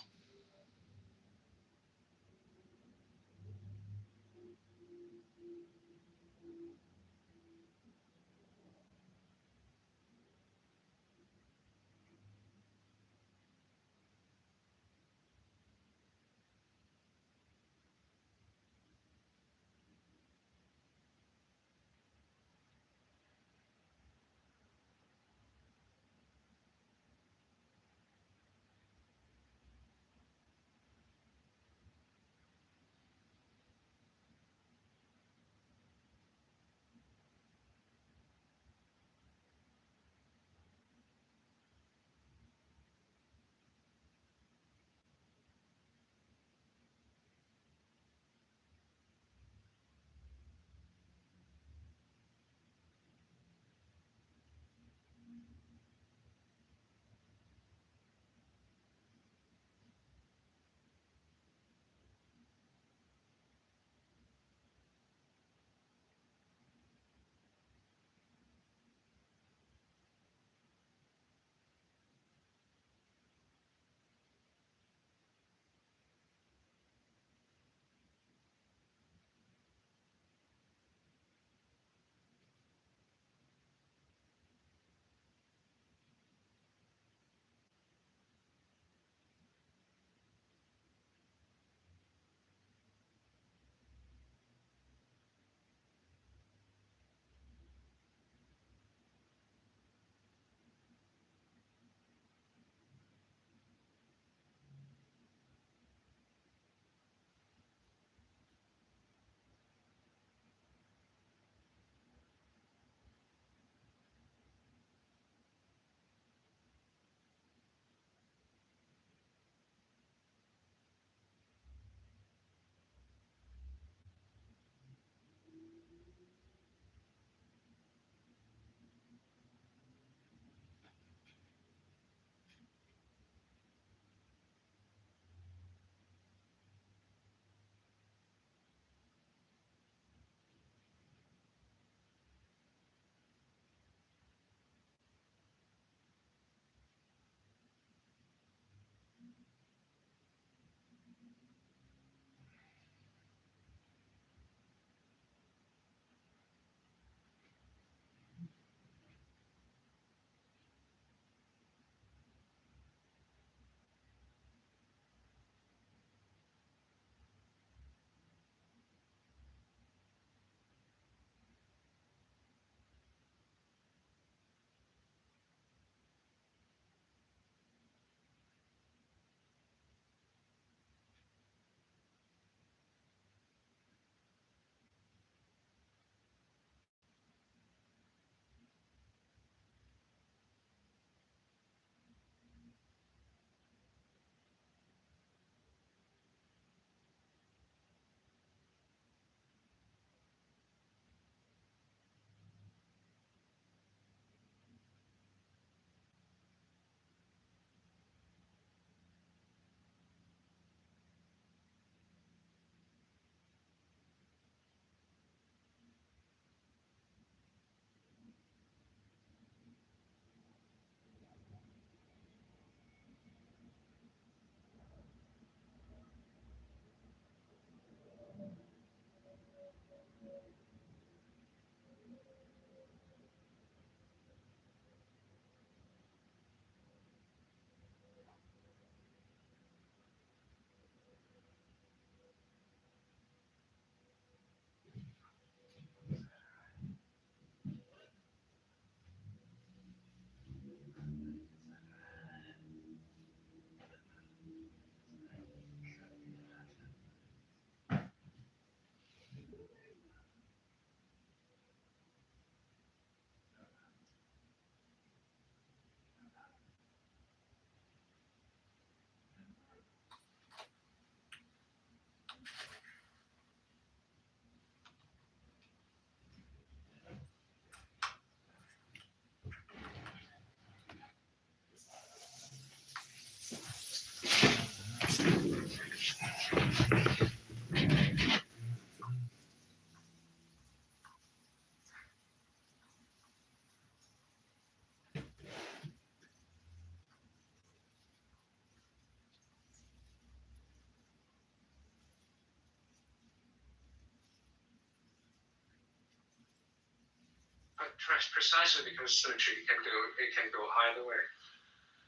precisely because it can go either way.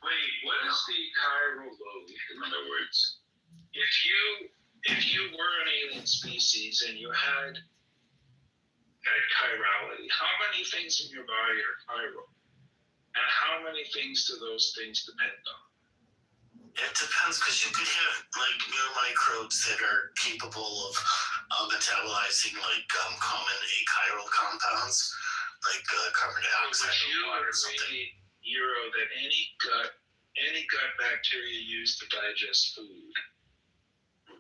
Wait, what is the chiral load? In other words, if you were an alien species and you had chirality, how many things in your body are chiral? And how many things do those things depend on? It depends, because you could have like microbes that are capable of metabolizing like common achiral compounds, like carbon dioxide or water or something. Euro, that any gut bacteria used to digest food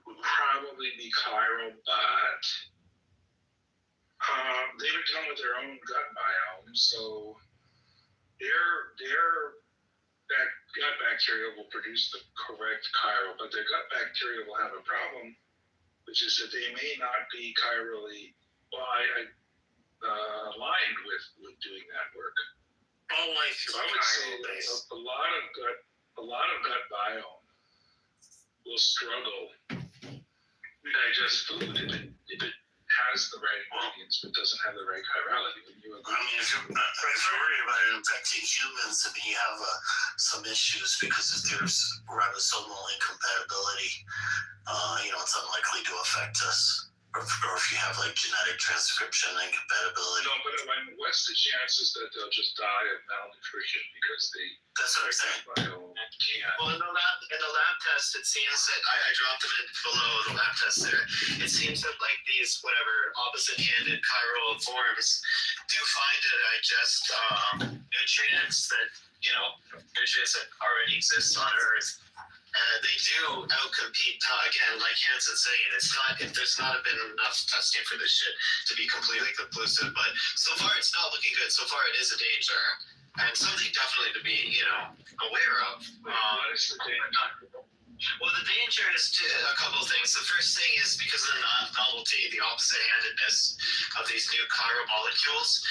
would probably be chiral, but they would come with their own gut biome, so that gut bacteria will produce the correct chiral, but their gut bacteria will have a problem, which is that they may not be chirally aligned with doing that work. All life is So I would say that a lot of gut biome will struggle to digest food if it has the right ingredients but doesn't have the right chirality. Would you agree? I mean, if you're worried about it infecting humans, I mean, you have some issues, because if there's ribosomal incompatibility, it's unlikely to affect us. Or if you have like genetic transcription incompatibility. No, but what's the chances that they'll just die of malnutrition because they? That's what I'm saying. Well, in the lab test, it seems that I dropped them in below the lab test there. It seems that like these opposite-handed chiral forms do find to digest nutrients that already exist on Earth. They do outcompete, again, like Hansen's saying, if there's not been enough testing for this shit to be completely conclusive, but so far it's not looking good. So far it is a danger, and something definitely to be, aware of. What is the danger? Well, the danger is a couple of things. The first thing is because of the novelty, the opposite-handedness of these new chiral molecules.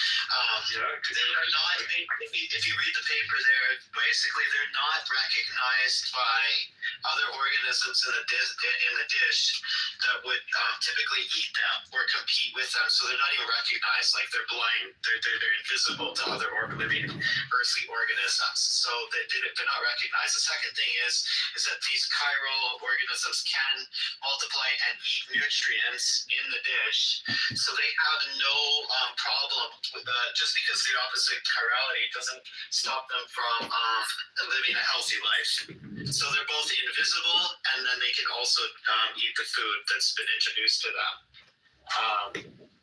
They're not, if you read the paper there, basically they're not recognized by other organisms in the dish that would typically eat them or compete with them. So they're not even recognized, like they're blind, they're invisible to other living earthly organisms. So they're not recognized. The second thing is that these chiral organisms can multiply and eat nutrients in the dish, so they have no problem with just because the opposite chirality doesn't stop them from living a healthy life. So they're both invisible, and then they can also eat the food that's been introduced to them.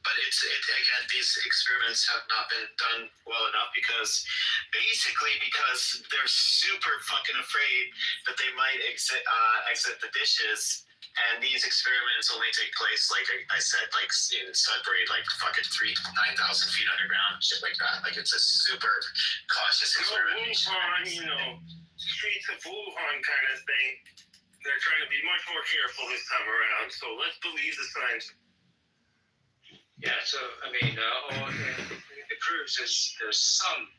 But again, these experiments have not been done well enough because they're super fucking afraid that they might exit the dishes. And these experiments only take place, like I said, like in Sudbury, like fucking 9,000 feet underground, shit like that. Like it's a super cautious experiment. Wuhan, streets of Wuhan kind of thing. They're trying to be much more careful this time around. So let's believe the science. Yeah, so all it proves is there's some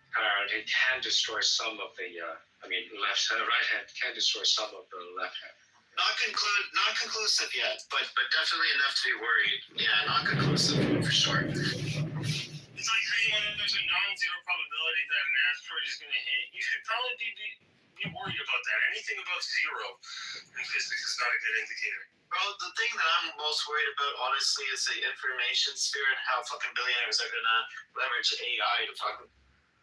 chirality can destroy some of the right hand can destroy some of the left hand. Not conclusive yet, but definitely enough to be worried. Yeah, not conclusive for sure. It's like saying when there's a non-zero probability that an asteroid is going to hit, you should probably be worried about that. Anything above zero in physics is not a good indicator. Well, the thing that I'm most worried about, honestly, is the information sphere and how fucking billionaires are going to leverage AI to fucking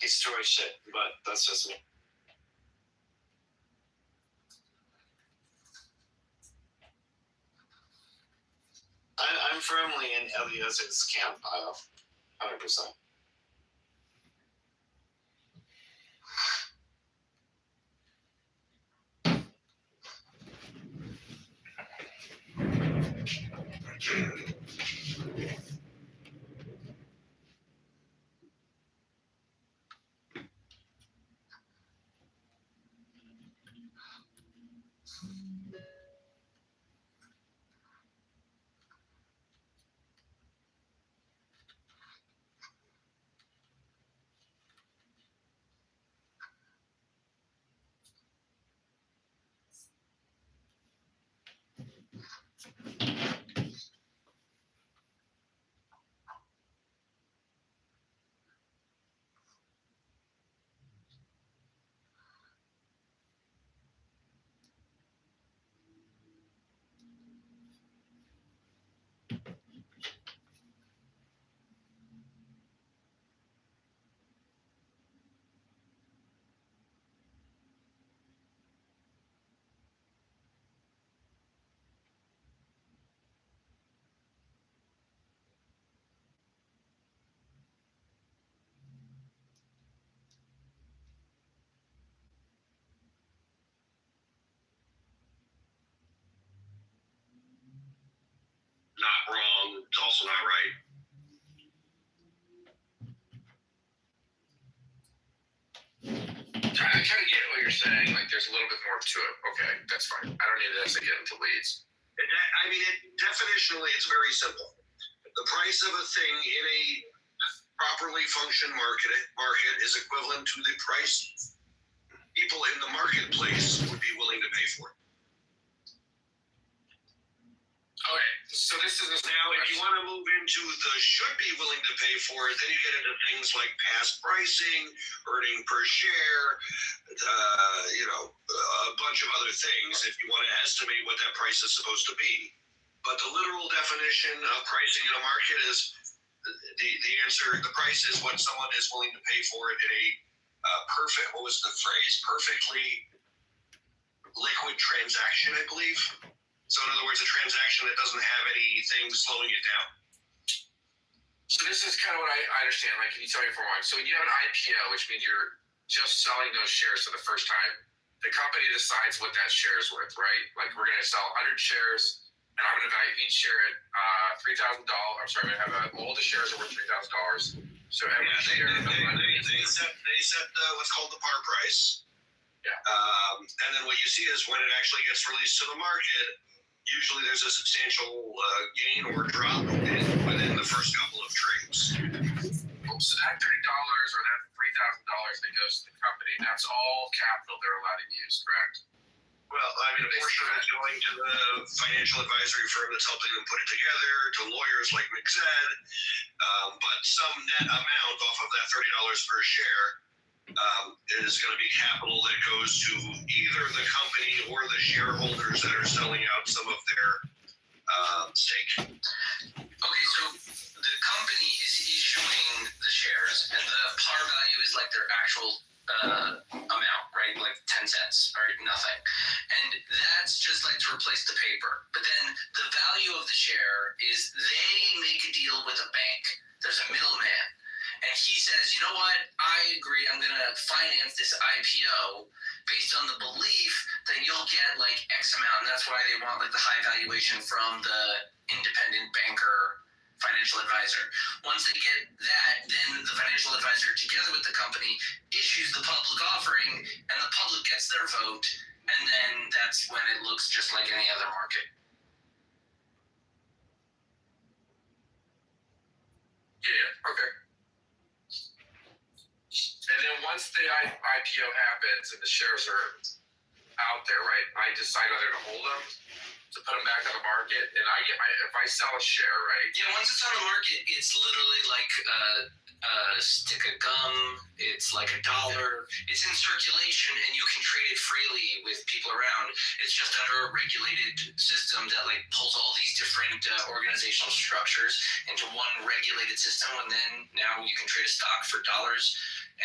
destroy shit. But that's just me. I'm firmly in Eliezer's camp, 100%. you're saying. Like, there's a little bit more to it. Okay, that's fine. I don't need to actually get into leads. Definitionally, it's very simple. The price of a thing in a properly functioned market is equivalent to the price people in the marketplace would be willing to pay for it. Okay, so this is now, if you want to move into the should be willing to pay for it, then you get into things like past pricing, earning per share, a bunch of other things if you want to estimate what that price is supposed to be. But the literal definition of pricing in a market is the answer. The price is what someone is willing to pay for it in a perfectly liquid transaction, I believe. So in other words, a transaction that doesn't have anything slowing it down. So this is kind of what I understand. Like, can you tell me for one? So when you have an IPO, which means you're just selling those shares for the first time, the company decides what that share is worth, right? Like, we're going to sell 100 shares, and I'm going to value each share at $3,000. I'm sorry, all the shares are worth $3,000. So every share. They set what's called the par price. Yeah. And then what you see is when it actually gets released to the market, usually there's a substantial gain or drop within the first couple of trades. So that $30 or that $3,000 that goes to the company, that's all capital they're allowed to use, correct? Well, I mean, a portion of it's going to the financial advisory firm that's helping them put it together, to lawyers like Mick said, but some net amount off of that $30 per share is going to be capital that goes to either the company or the shareholders that are selling out some of their stake. Okay, so the company is issuing the shares, and the par value is like their actual amount, right? Like 10 cents or nothing. And that's just like to replace the paper. But then the value of the share is they make a deal with a bank. There's a middleman. And he says, you know what? I agree. I'm going to finance this IPO based on the belief that you'll get like X amount. And that's why they want like the high valuation from the independent banker financial advisor. Once they get that, then the financial advisor together with the company issues the public offering and the public gets their vote. And then that's when it looks just like any other market. Yeah, okay. And then once the IPO happens and the shares are out there, right, I decide whether to hold them, to put them back on the market, and I get if I sell a share, right? Yeah, once it's on the market, it's literally like a stick of gum. It's like $1. It's in circulation, and you can trade it freely with people around. It's just under a regulated system that like pulls all these different organizational structures into one regulated system, and then now you can trade a stock for dollars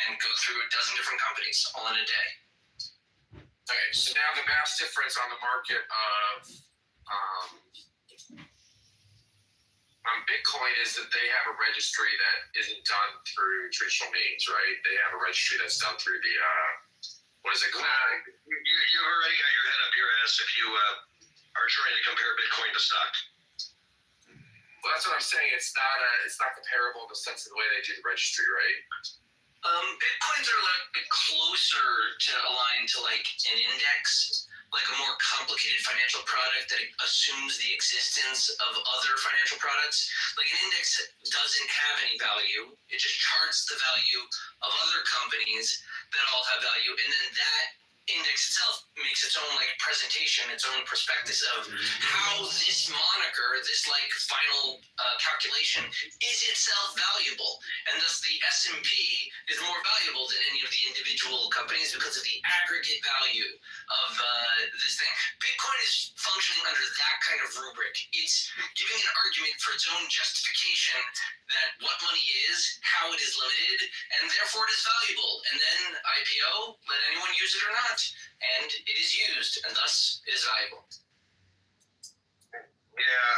and go through a dozen different companies all in a day. Okay, so now the vast difference on the market of Bitcoin is that they have a registry that isn't done through traditional means, right? They have a registry that's done through the, what is it called? You've already got your head up your ass if you are trying to compare Bitcoin to stock. Well, that's what I'm saying. It's not comparable in the sense of the way they do the registry, right? Bitcoins are like closer to aligned to like an index, like a more complicated financial product that assumes the existence of other financial products. Like an index doesn't have any value. It just charts the value of other companies that all have value. And then that index itself makes its own like presentation, its own prospectus of how this moniker, this like final calculation is itself valuable. And thus the S&P is more valuable than any of the individual companies because of the aggregate value of this thing. Bitcoin is functioning under that kind of rubric. It's giving an argument for its own justification that what money is, how it is limited, and therefore it is valuable. And then IPO, let anyone use it or not, and it is used, and thus it is valuable. Yeah,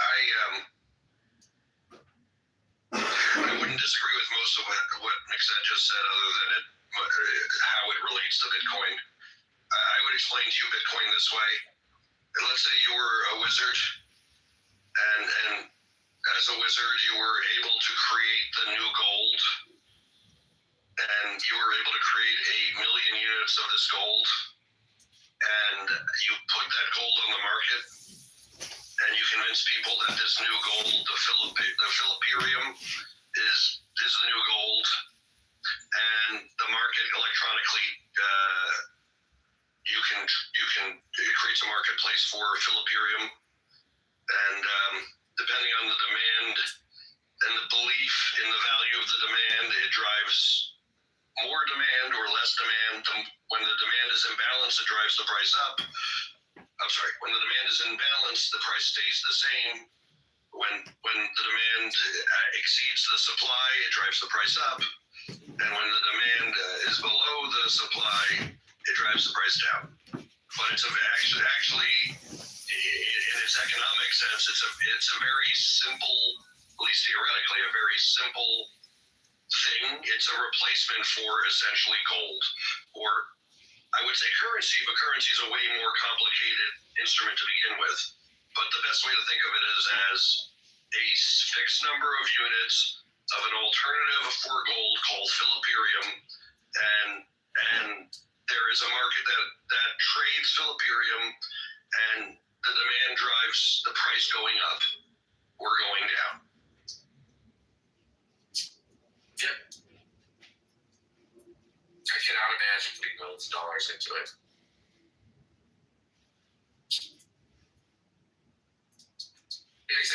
I wouldn't disagree with most of what Mixed just said, other than how it relates to Bitcoin. I would explain to you Bitcoin this way. Let's say you were a wizard, and as a wizard, you were able to create the new gold, and you were able to create 1 million units of this gold, you put that gold on the market and you convince people that this new gold, the Philipperium, is the new gold, and the market electronically, it creates a marketplace for Philipperium, and depending on the demand and the belief in the value of the demand, it drives more demand or less demand. When the demand is in balance, it drives the price up. I'm sorry, when the demand is in balance, the price stays the same. When the demand exceeds the supply, it drives the price up. And when the demand is below the supply, it drives the price down. But it's actually in its economic sense, it's a very simple, at least theoretically, a very simple thing. It's a replacement for essentially gold, or I would say currency, but currency is a way more complicated instrument to begin with. But the best way to think of it is as a fixed number of units of an alternative for gold called Philipperium, and there is a market that trades Philipperium, and the demand drives the price going up or going down. Yep. I cannot imagine putting millions of dollars into it.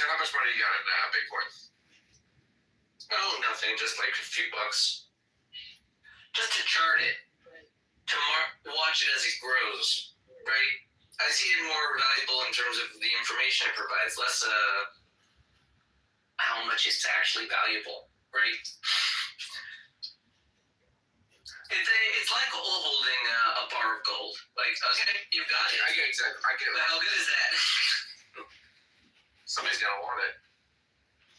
How much money you got in Bitcoin? Oh, nothing. Just like a few bucks. Just to chart it. To watch it as it grows, right? I see it more valuable in terms of the information it provides, less how much it's actually valuable, right? It's like holding a bar of gold. Like, okay, you've got it. I get exactly. I get it. But how good is that? Somebody's gonna want it.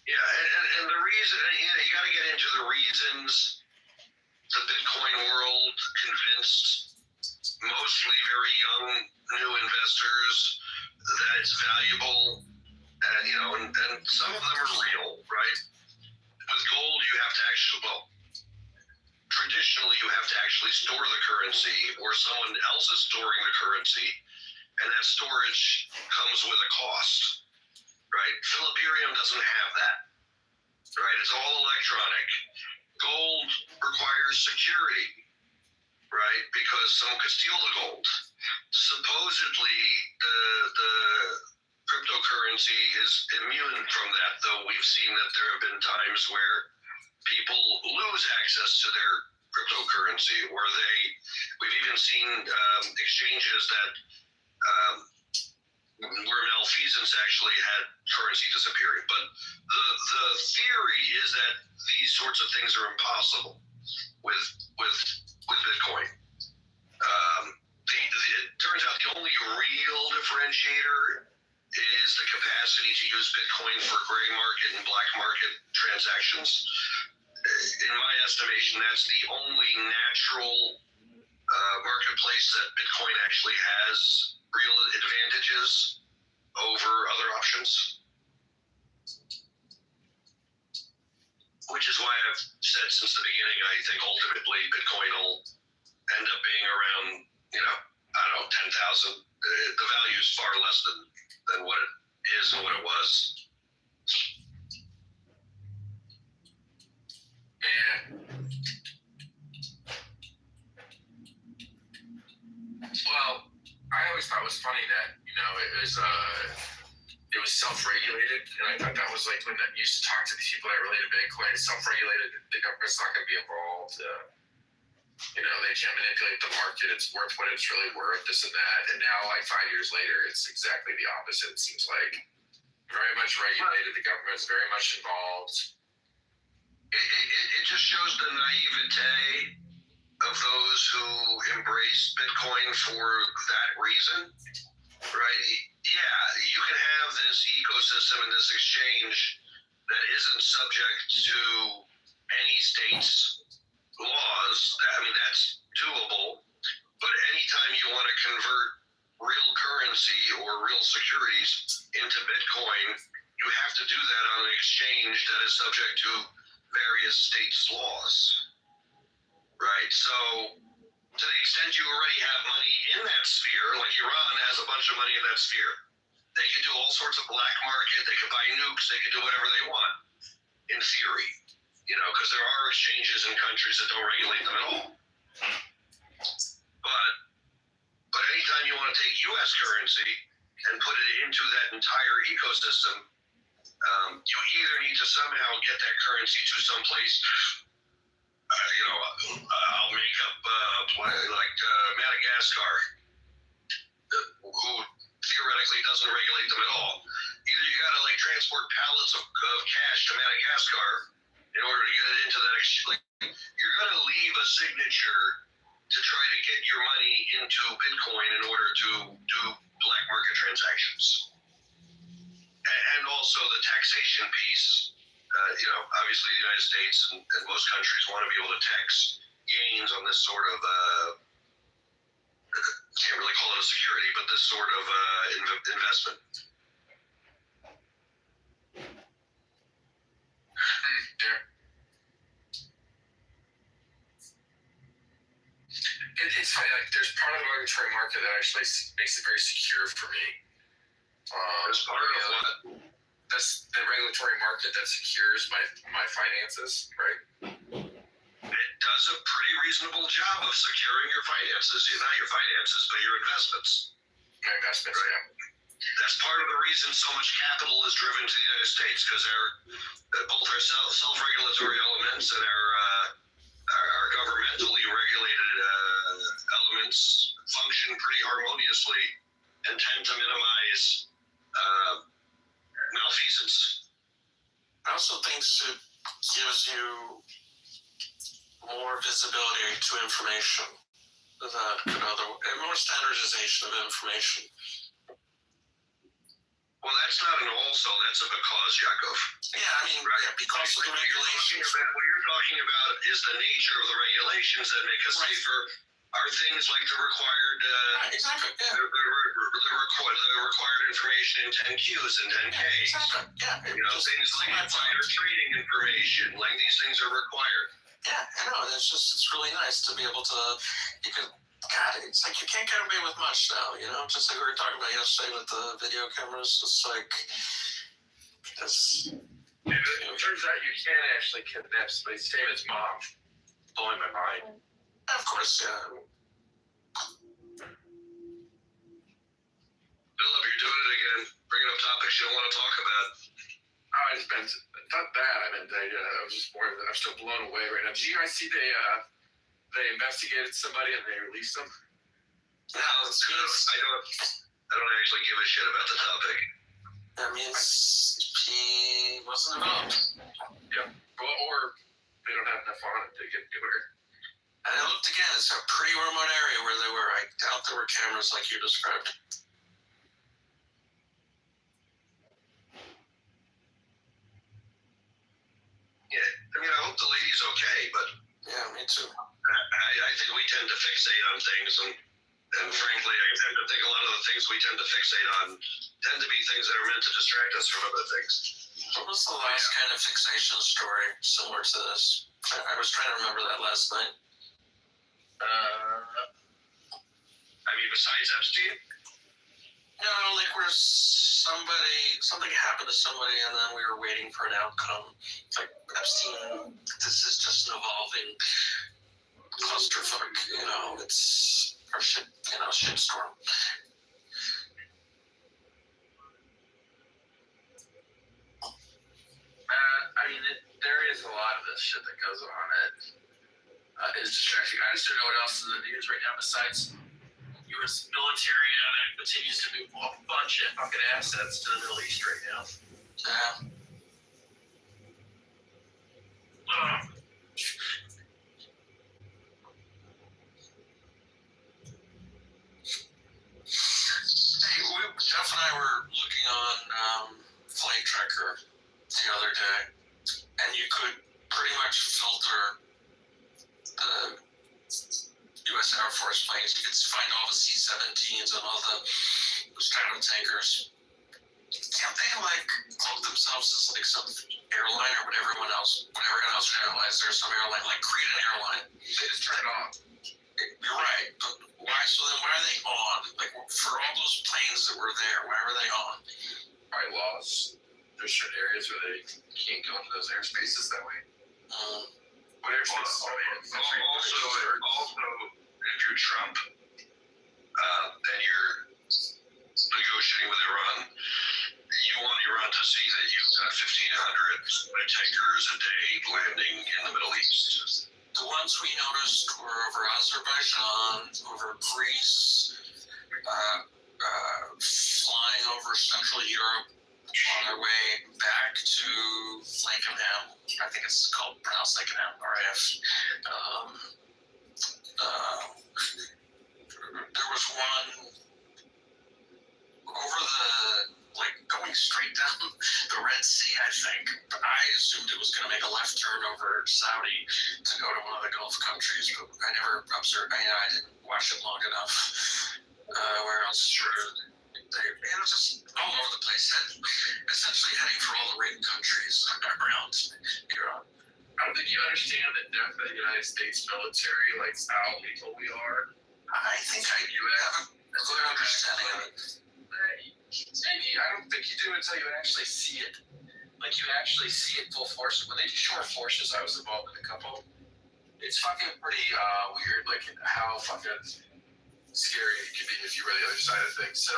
Yeah, and the reason, you got to get into the reasons the Bitcoin world convinced mostly very young new investors that it's valuable, and some of them are real, right? With gold, you have to traditionally you have to actually store the currency, or someone else is storing the currency, and that storage comes with a cost. Right? Philipperium doesn't have that. Right? It's all electronic. Gold requires security, right? Because someone could steal the gold. Supposedly, the cryptocurrency is immune from that, though we've seen that there have been times where people lose access to their cryptocurrency, or we've even seen exchanges that where malfeasance actually had currency disappearing. But the theory is that these sorts of things are impossible with Bitcoin. It turns out the only real differentiator is the capacity to use Bitcoin for gray market and black market transactions. In my estimation, that's the only natural marketplace that Bitcoin actually has real advantages over other options. Which is why I've said since the beginning, I think ultimately Bitcoin will end up being around, I don't know, 10,000. The value is far less than what it is and what it was. Yeah. Well, I always thought it was funny that, it was self-regulated, and I thought that was like when I used to talk to these people that related to Bitcoin, it's self-regulated, the government's not going to be involved, they can't manipulate the market, it's worth what it's really worth, this and that, and now, like 5 years later, it's exactly the opposite, it seems like. Very much regulated, the government's very much involved. It just shows the naivete of those who embrace Bitcoin for that reason, right? Yeah, you can have this ecosystem and this exchange that isn't subject to any state's laws. That's doable. But anytime you want to convert real currency or real securities into Bitcoin, you have to do that on an exchange that is subject to various states' laws. Right? So to the extent you already have money in that sphere, like Iran has a bunch of money in that sphere, they can do all sorts of black market, they can buy nukes, they can do whatever they want, in theory. You know, because there are exchanges in countries that don't regulate them at all. But anytime you want to take U.S. currency and put it into that entire ecosystem, you either need to somehow get that currency to someplace, I'll make up Madagascar, who theoretically doesn't regulate them at all. Either you got to like transport pallets of cash to Madagascar in order to get it into that exchange. You're going to leave a signature to try to get your money into Bitcoin in order to do black market transactions. And also the taxation piece. Obviously the United States and most countries want to be able to tax gains on this sort of, can't really call it a security, but this sort of investment. Yeah. It's funny, like there's part of the regulatory market that actually makes it very secure for me. As part of what? That's the regulatory market that secures my finances, right? It does a pretty reasonable job of securing your finances. Not your finances, but your investments. My investments, right? Yeah. That's part of the reason so much capital is driven to the United States, because both our self-regulatory elements and our governmentally regulated elements function pretty harmoniously and tend to minimize malfeasance. I also think it gives you more visibility to information that could and more standardization of information. Well, that's not an also, that's a because, Yakov. Yeah, I mean, right. Because of the regulations. What you're talking about is the nature of the regulations that make us safer. Are things like the required, exactly, yeah. the required information in 10Qs and 10Ks. Exactly, yeah. Things like insider trading information, like these things are required. Yeah, I know. It's really nice to be able to, it's like you can't get away with much now, just like we were talking about yesterday with the video cameras. It's like, it turns out you can actually kidnap somebody, same as mom. Blowing my mind. Of course, yeah. Philip, you're doing it again. Bringing up topics you don't want to talk about. It's not bad. I mean, I was just I'm still blown away right now. Did you guys see they investigated somebody and they released them? No, it's good. I don't actually give a shit about the topic. That means he wasn't involved. Yeah. Well, or they don't have enough on it to get anywhere. And I looked again, it's a pretty remote area where they were. I doubt there were cameras like you described. Yeah, I mean, I hope the lady's okay, but... Yeah, me too. I think we tend to fixate on things, and frankly, I tend to think a lot of the things we tend to fixate on tend to be things that are meant to distract us from other things. What was the last kind of fixation story similar to this? I was trying to remember that last night. I mean, besides Epstein? No, like where something happened to somebody and then we were waiting for an outcome. Like Epstein, this is just an evolving clusterfuck, it's our shitstorm. I mean, there is a lot of this shit that goes on that is distracting. I just don't know what else is in the news right now besides U.S. military continues to move a bunch of fucking assets to the Middle East right now. Hey, Jeff and I were looking on Flight Tracker the other day, and you could pretty much filter the U.S. Air Force planes. You could find all the C-17s and all those kind of tankers. Can't they cloak themselves as some airline or whatever everyone else realized there's some airline like Cretan Airline? They just turn it off. You're right, but why? So then, why are they on? Like for all those planes that were there, why were they on? By laws, there's certain areas where they can't go into those airspaces that way. What airspaces are they in? Also, if you're Trump and you're negotiating with Iran, you want Iran to see that you've got 1,500 tankers a day landing in the Middle East. The ones we noticed were over Azerbaijan, over Greece, flying over Central Europe on our way back to Lakenham. I think it's pronounced Lakenham, RAF. There was one over going straight down the Red Sea, I think. I assumed it was going to make a left turn over Saudi to go to one of the Gulf countries, but I never observed. I didn't watch it long enough. Where else? It was just all over the place. Essentially heading for all the ring countries around Europe. I don't think you understand the depth of the United States military, like how lethal we are. I think you have a good understanding of it. Maybe. I don't think you do until you actually see it. Like you actually see it full force. When they shore forces, I was involved in a couple. It's fucking pretty weird, like how fucking scary it can be if you were the other side of things. So,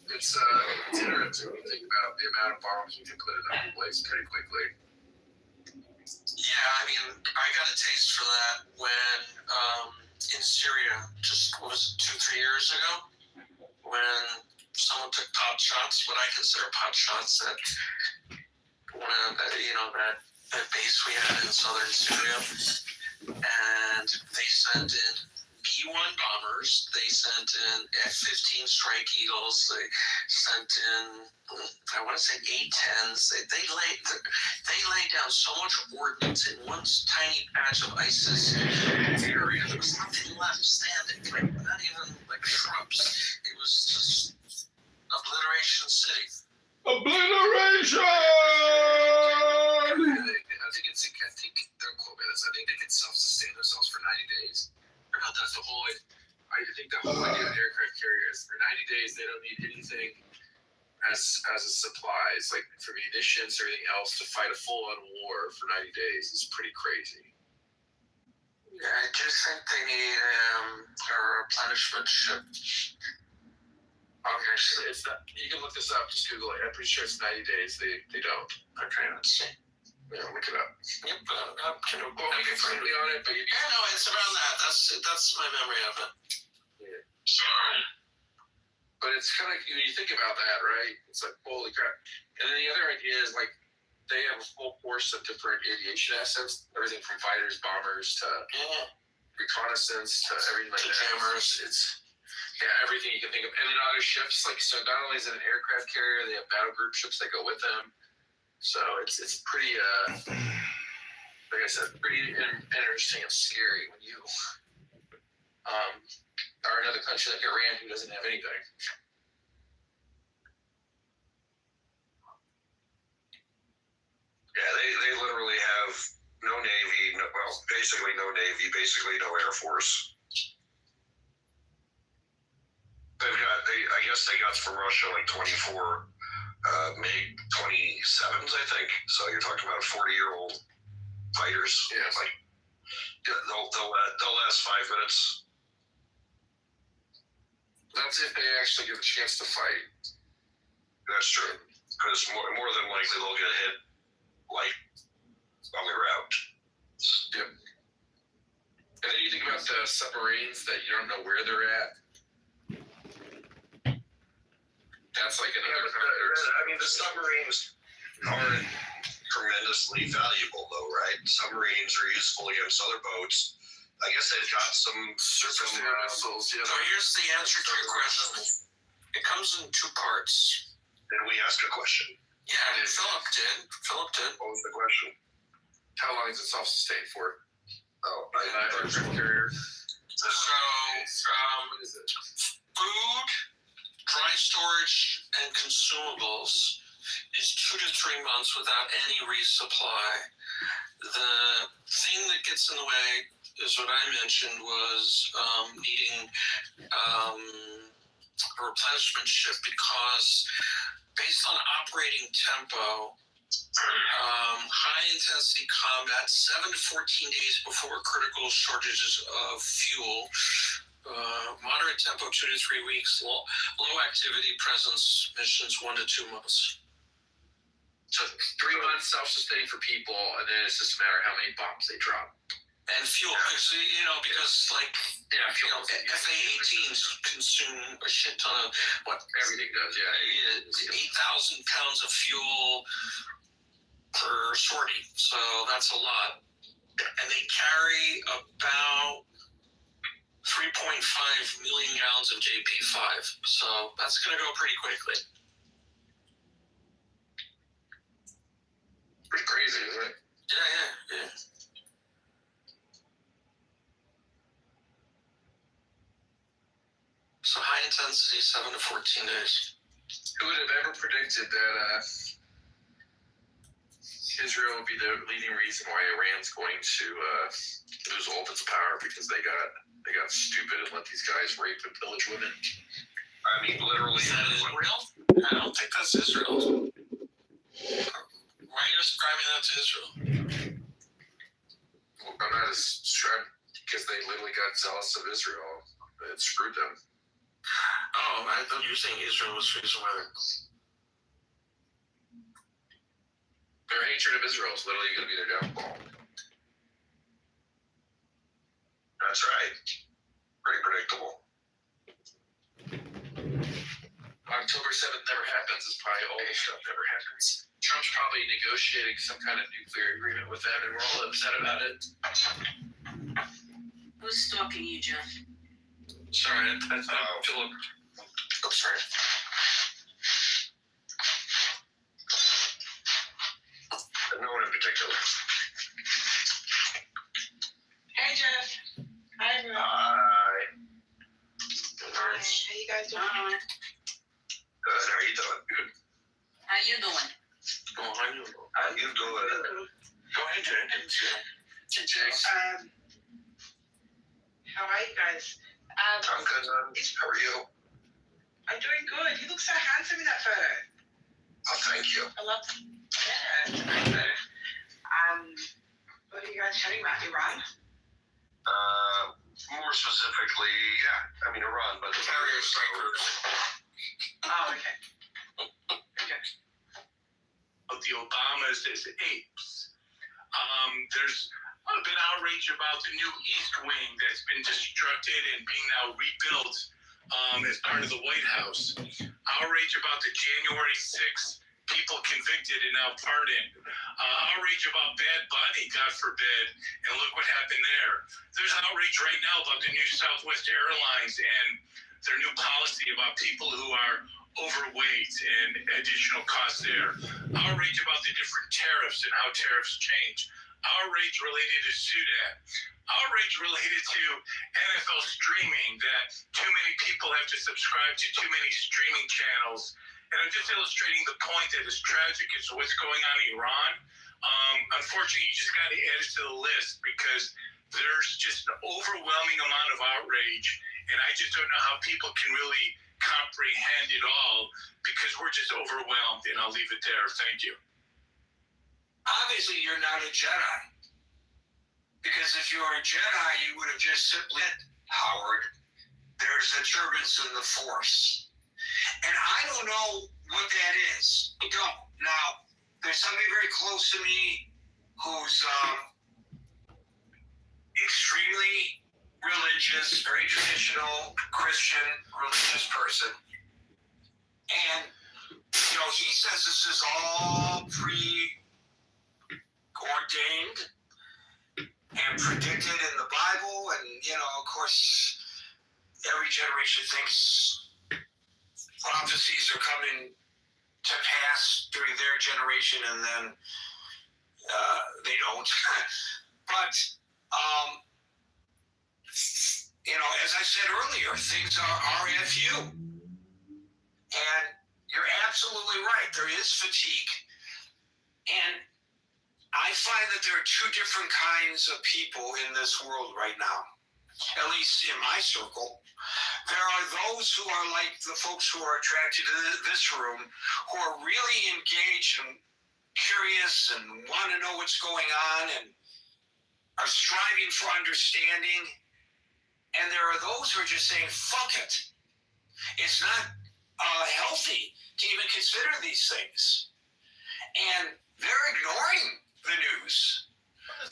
it's interesting when you think about the amount of bombs we can put in that place pretty quickly. Yeah, I mean, I got a taste for that when in Syria, just 2-3 years ago, when someone took pot shots, what I consider pot shots at that base we had in southern Syria, and they sent in B-1 bombers, they sent in F-15 Strike Eagles, they sent in, I want to say A-10s. They laid down so much ordnance in one tiny patch of ISIS area. There was nothing left standing, not even shrubs. It was just obliteration city. Obliteration! I think don't quote me on this. I think they can self-sustain themselves for 90 days. That's the whole. I think the whole idea of aircraft carriers for 90 days they don't need anything as a supplies like for munitions or anything else to fight a full-on war for 90 days is pretty crazy. Yeah, I do think they need a replenishment ship. Actually, it's not. You can look this up. Just Google it. I'm pretty sure it's 90 days. They don't. Okay, let's see. Yeah, look it up. Yep. We can friendly on it, but it's around that. That's my memory of it. Yeah. But it's kind of when you think about that, right? It's like holy crap. And then the other idea is they have a full force of different aviation assets, everything from fighters, bombers to reconnaissance to everything like that. Jammers. It's everything you can think of. And then other ships, so not only is it an aircraft carrier, they have battle group ships that go with them. So it's pretty, like I said, pretty interesting and scary when you are another country like Iran who doesn't have anything. Yeah, they literally have no Navy, basically no Navy, basically no Air Force. I guess they got from Russia 24 MiG-27s, I think. So you're talking about 40-year-old fighters. Yeah. They'll last 5 minutes. That's if they actually get a chance to fight. That's true. Because more than likely they'll get hit on the route. Yep. And then you think about the submarines that you don't know where they're at. That's another. The submarines aren't tremendously valuable, though, right? Submarines are useful against other boats. I guess they've got some surface missiles. Yeah. So here's the answer to your question. It comes in 2 parts. Did we ask a question? Yeah, Philip did. What was the question? How long is it self-sustained for? Aircraft carrier. So, what is it? Food, dry storage, and consumables is 2 to 3 months without any resupply. The thing that gets in the way is what I mentioned was needing a replenishment shift because based on operating tempo, high intensity combat 7 to 14 days before critical shortages of fuel, moderate tempo 2 to 3 weeks, low activity presence missions 1 to 2 months. So 3 months self-sustained for people, and then it's just a matter of how many bombs they drop. And fuel, because like FA-18s consume a shit ton of what everything does. Yeah, 8,000 pounds of fuel per sortie, so that's a lot. And they carry about 3.5 million gallons of JP5, so that's going to go pretty quickly. Pretty crazy, isn't it? Yeah. So high intensity, 7 to 14 days. Who would have ever predicted that Israel would be the leading reason why Iran's going to lose all of its power because they got stupid and let these guys rape and pillage women? I mean, literally. Is that Israel? I don't think that's Israel. Why are you ascribing that to Israel? Well, I'm not as sure because they literally got zealous of Israel. It screwed them. Oh, I thought you were saying Israel was the reason why. Their hatred of Israel is literally going to be their downfall. That's right. Pretty predictable. October 7th never happens. It's probably all this stuff never happens. Trump's probably negotiating some kind of nuclear agreement with them, and we're all upset about it. Who's stalking you, Jeff? Sorry, that's Philip. I'm sorry. No one in particular. Hey, Jeff. Hi, everyone. Hi. Hi. How you guys doing? Good. How are you doing? Good. How you doing? Oh, how you doing? How you doing? Go ahead, Jenkins. How are you guys? I'm good. How are you? I'm doing good. You look so handsome in that photo. Oh, thank you. I love it. Yeah, it's a great photo. What are you guys chatting about? Iran? More specifically, yeah. I mean, Iran, but the Carrier strikers. Oh, okay. Okay. Of the Obamas as apes. There's been outrage about the new East Wing that's been destructed and being now rebuilt as part of the White House. Outrage about the January 6th people convicted and now pardoned. Outrage about Bad Bunny, God forbid, and look what happened there. There's outrage right now about the new Southwest Airlines and their new policy about people who are overweight and additional costs there. Outrage about the different tariffs and how tariffs change. Outrage related to Sudan. Outrage related to NFL streaming, that too many people have to subscribe to too many streaming channels. And I'm just illustrating the point that as tragic as what's going on in Iran, unfortunately, you just got to add it to the list because there's just an overwhelming amount of outrage. And I just don't know how people can really comprehend it all because we're just overwhelmed. And I'll leave it there. Thank you. Obviously, you're not a Jedi. Because if you were a Jedi, you would have just simply said, Howard, there's a disturbance in the Force. And I don't know what that is. I don't. Now, there's somebody very close to me who's extremely religious, very traditional, Christian, religious person. And, he says this is all preordained and predicted in the Bible. And, of course, every generation thinks prophecies are coming to pass during their generation, and then they don't. But, as I said earlier, things are RFU. And you're absolutely right. There is fatigue. And I find that there are two different kinds of people in this world right now, at least in my circle. There are those who are like the folks who are attracted to this room, who are really engaged and curious and want to know what's going on and are striving for understanding. And there are those who are just saying, fuck it. It's not healthy to even consider these things. And they're ignoring the news.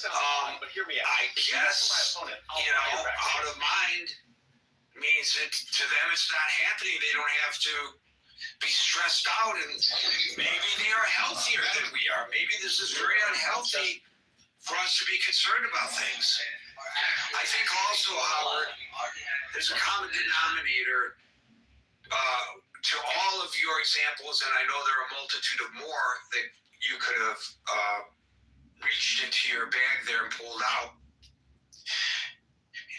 But hear me out. I guess, out of mind means that to them it's not happening. They don't have to be stressed out, and maybe they are healthier than we are. Maybe this is very unhealthy for us to be concerned about things. I think also, Howard, there's a common denominator to all of your examples, and I know there are a multitude of more that you could have reached into your bag there and pulled out.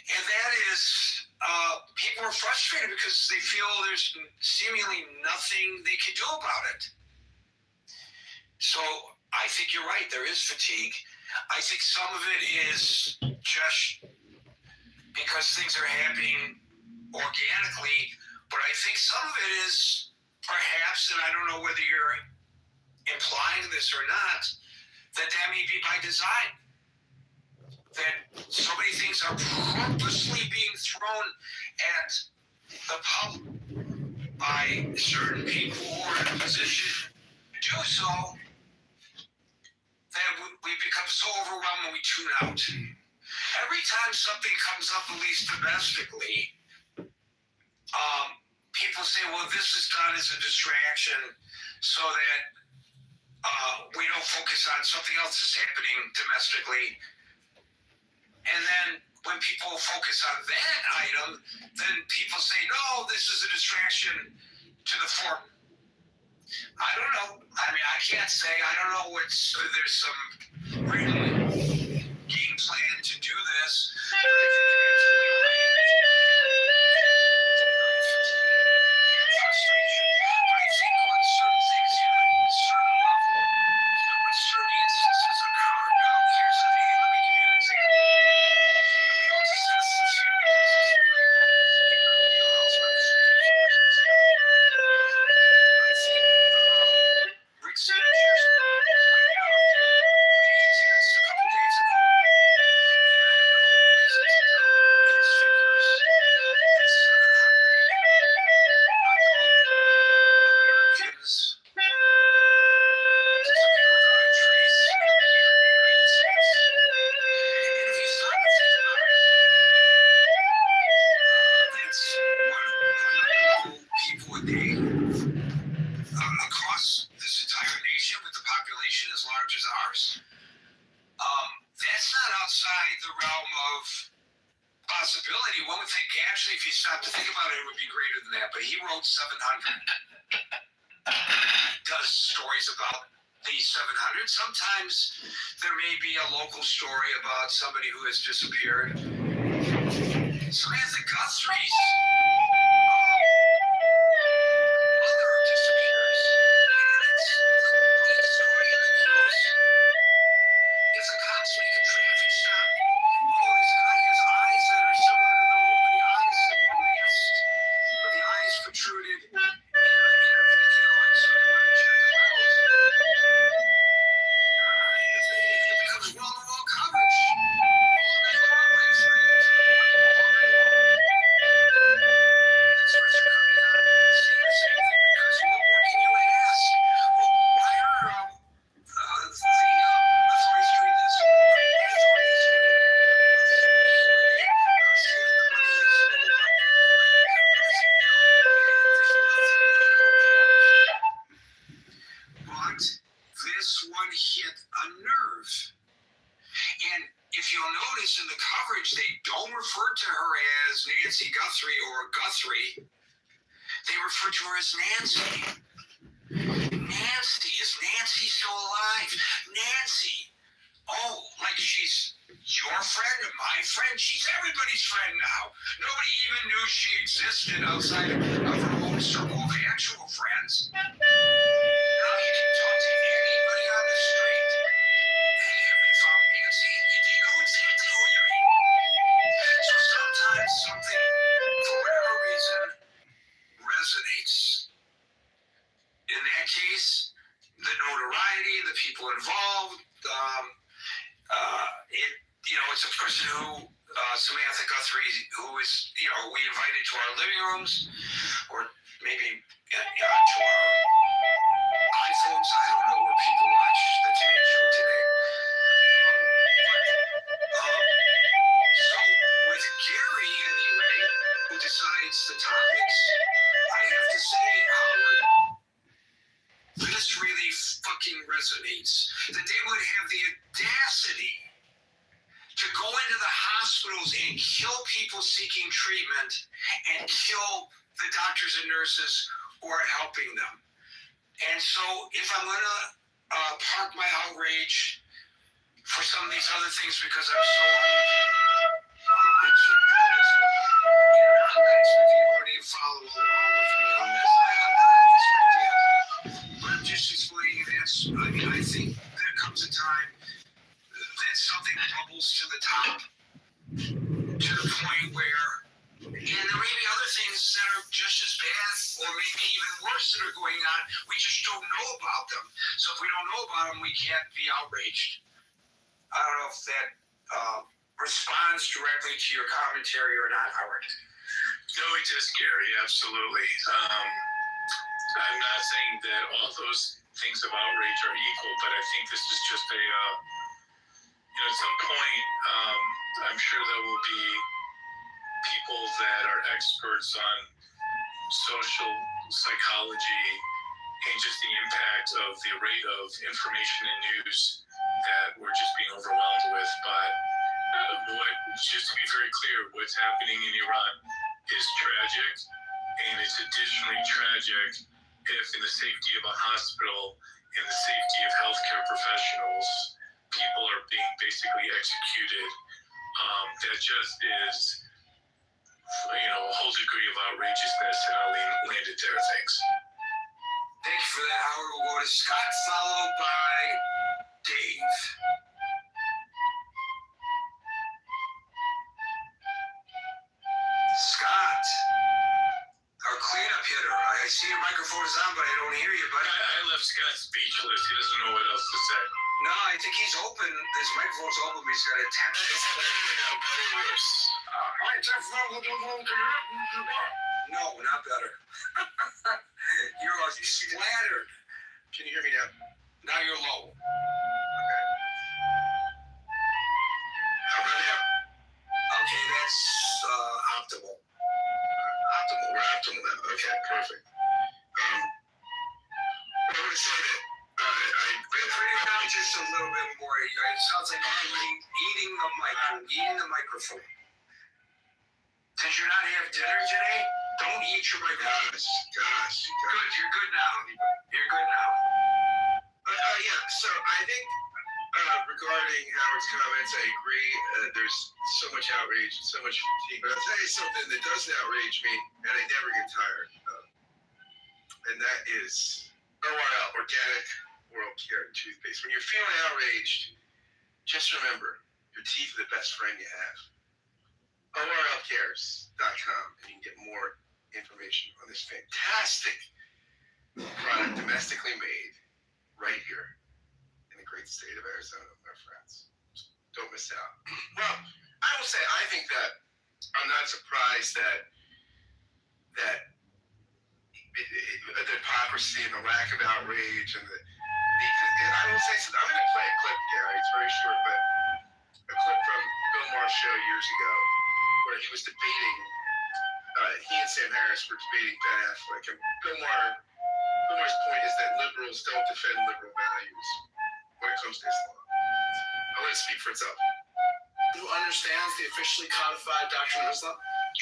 And that is, people are frustrated because they feel there's seemingly nothing they can do about it. So I think you're right, there is fatigue. I think some of it is just because things are happening organically, but I think some of it is perhaps, and I don't know whether you're implying this or not, that may be by design. That so many things are purposely being thrown at the public by certain people who are in a position to do so, that we become so overwhelmed when we tune out. Every time something comes up, at least domestically, people say, well, this is done as a distraction so that we don't focus on something else that's happening domestically. And then when people focus on that item, then people say, no, this is a distraction to the form. I don't know. I mean, I can't say. I don't know there's some written game plan to do this. But I think you're absolutely right. Frustration. But I think when certain things hit a certain level, when certain instances occur, now here's the thing. Let me give you an example. And we don't discuss this here because it's really in our wheelhouse, but this is an example. I think Rick Sanchez pointed out a text a couple days ago, and I have no reason to doubt his figures, that 700 Americans disappear without a trace every year in the United States. And if you stop and think about it, that's people a day across this entire nation with the population as large as ours. That's not outside the realm of possibility. One would think, actually, if you stop to think about it, it would be greater than that. But he wrote 700. Does stories about the 700. Sometimes there may be a local story about somebody who has disappeared. Samantha Guthrie's mother disappears. And it's the lead story in the news. If the cops make a traffic stop, this guy has eyes that are similar to the eyes that were masked, but the eyes protruded in a video, and so they want to check him out. It becomes wall-to-wall coverage. All night long, last night, into the morning, all night long. Experts are coming out saying the same thing, because what more can you ask? Well, why are the authorities doing this? Why are the authorities doing that? What does it mean when they say that the money is owned by Bitcoin? What does it mean? There's nothing new to report. But this one hit a nerve. And if you'll notice in the coverage, they don't refer to her as Nancy Guthrie or Guthrie. They refer to her as Nancy. Nancy. Is Nancy still alive? Nancy. Oh, like she's your friend and my friend. She's everybody's friend now. Nobody even knew she existed outside of her own circle of actual friends. Now you can talk to anybody on the street. Hey, the people involved. It's a person who, Samantha Guthrie, who is, we invited to our living rooms, or maybe to our iPhones. I don't know where people watch the Today Show today. So with Gary, anyway, who decides the topics, I have to say, Howard, this really fucking resonates. That they would have the audacity to go into the hospitals and kill people seeking treatment and kill the doctors and nurses who are helping them. And so if I'm going to park my outrage for some of these other things because I'm so I keep doing this. I'm not expecting everybody to follow along with me on this. I'm not expecting it. But I'm just explaining this. I think there comes a time that something bubbles to the top, to the point where, and there may be other things that are just as bad or maybe even worse that are going on. We just don't know about them. So if we don't know about them, we can't be outraged. I don't know if that responds directly to your commentary or not, Howard. No, it does, Gary. Absolutely. I'm not saying that all those things of outrage are equal, but I think this is just at some point, I'm sure there will be people that are experts on social psychology and just the impact of the rate of information and news that we're just being overwhelmed with. But just to be very clear, what's happening in Iran is tragic, and it's additionally tragic if in the safety of a hospital, in the safety of healthcare professionals, people are being basically executed. That just is, a whole degree of outrageousness, and I'll land it there. Thanks. Thank you for that, Howard. We'll go to Scott, followed by Dave. Scott, our cleanup hitter. I see your microphone is on, but I don't hear you, buddy. I left Scott speechless. He doesn't know what else to say. No, I think he's open. His microphone's open, but he's got a tap. No, not better. You're splattered. Can you hear me now? Now you're low. How about now? Okay, that's optimal. Optimal. We're optimal now. Okay, perfect. I want to say that Bring it down just a little bit more. It sounds like you're eating the microphone. Did you not have dinner today? Don't eat your microphone. Gosh. Good, you're good now. You're good now. Yeah, so I think regarding Howard's comments, I agree. There's so much outrage and so much fatigue. But I'll tell you something that doesn't outrage me, and I never get tired of. And that is ORL, Organic Oral Care Toothpaste. When you're feeling outraged, just remember, your teeth are the best friend you have. ORLcares.com, and you can get more information on this fantastic product, domestically made, right here in the great state of Arizona, my friends. Don't miss out. Well, I will say, I think that I'm not surprised that the hypocrisy and the lack of outrage and I will say something. I'm going to play a clip, Gary. It's very short, but a clip from Bill Maher's show years ago where he was debating, he and Sam Harris were debating Ben Affleck. And Bill Maher's point is that liberals don't defend liberal values when it comes to Islam. I'll let it speak for itself. Who understands the officially codified doctrine of Islam?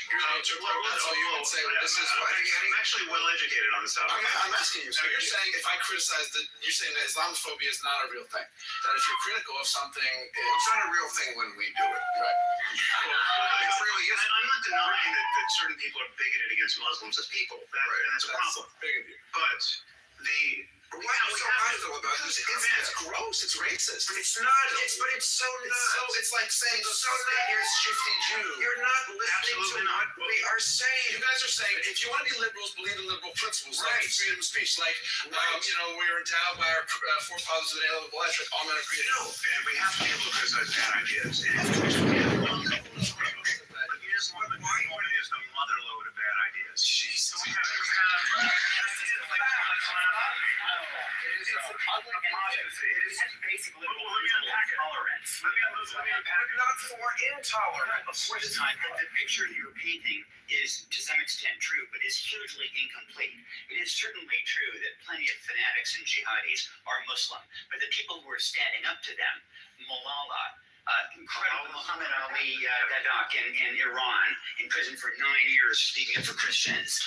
You're an interpreter, so you would say, this is what... I'm actually well educated on this topic. I'm asking you. So you're saying if I criticize you're saying that Islamophobia is not a real thing. That if you're critical of something... It's not a real thing when we do it. Right. It really is. I'm not denying that certain people are bigoted against Muslims as people. That's a problem. Big of you. But Why are you so hostile about this? It's gross. It's racist. It's not. But it's so not. It's like saying so that you're shifty Jew. You're not listening to what we are saying. You guys are saying if you want to be liberals, believe in liberal principles, like freedom of speech, like we're endowed by our forefathers with the inalienable rights, like all men are created. No, and we have to be able to criticize bad ideas. And of course we have. But here's why is the mother load of bad ideas. So we have. It is basic liberal tolerance. But not for intolerance. Of course not. The picture you're painting is to some extent true, but is hugely incomplete. It is certainly true that plenty of fanatics and jihadis are Muslim, but the people who are standing up to them, Malala, incredible Muhammad Ali Gadak in Iran, in prison for 9 years speaking up for Christians.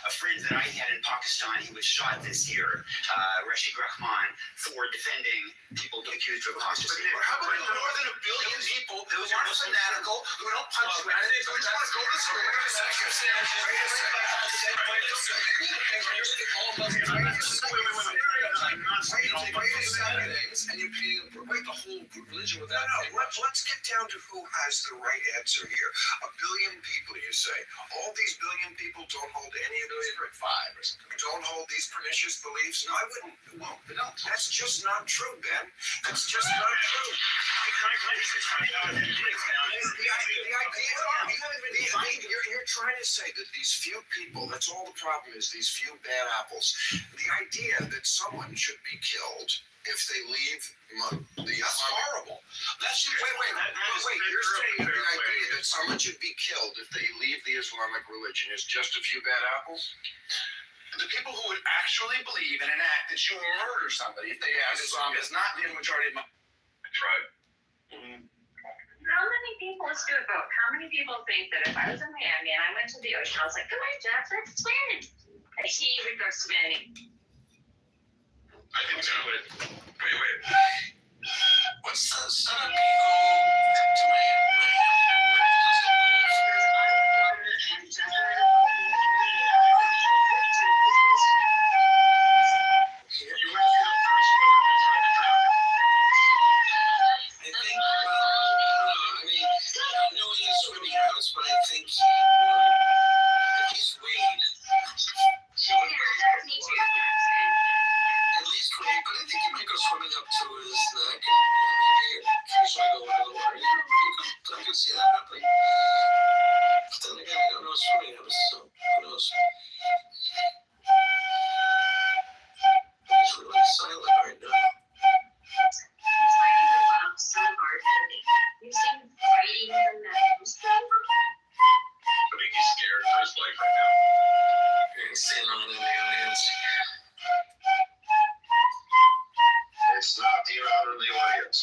A friend that I had in Pakistan, he was shot this year, Rashid Rahman, for defending people accused of apostasy. How about more than 1 billion people who are fanatical, who don't punch you, who just want to go to school? And you're painting the whole religion with that. Let's get down to who has the right answer here. 1 billion people, you say. All these billion people don't hold any of those. 5 or something. Don't hold these pernicious beliefs. No, I wouldn't. Well, no, that's just not true, Ben. That's just not true. You're trying to say that these few people, that's all the problem is, these few bad apples. The idea that someone should be killed if they leave that's horrible. Wait. You're saying the idea that someone should be killed if they leave the Islamic religion is just a few bad apples? The people who would actually believe in an act that you murder somebody if they ask Islam is not the majority of my... That's right. How many people, let's do a vote. How many people think that if I was in Miami and I went to the ocean, I was like, good night, Jeff, let's swim. He would go swimming. I think so. Wait. What's the son of to but I think if he's Wade, at least Wade, but I think he might go swimming up to his neck and maybe occasionally go under the water. I can see that happening. But then again, I don't know swimming, so who knows? He's really silent right now. He's fighting the love so hard, and you seem fighting the knives. I think he's scared for his life right now. He's sitting on in the audience. It's not the amount of the audience.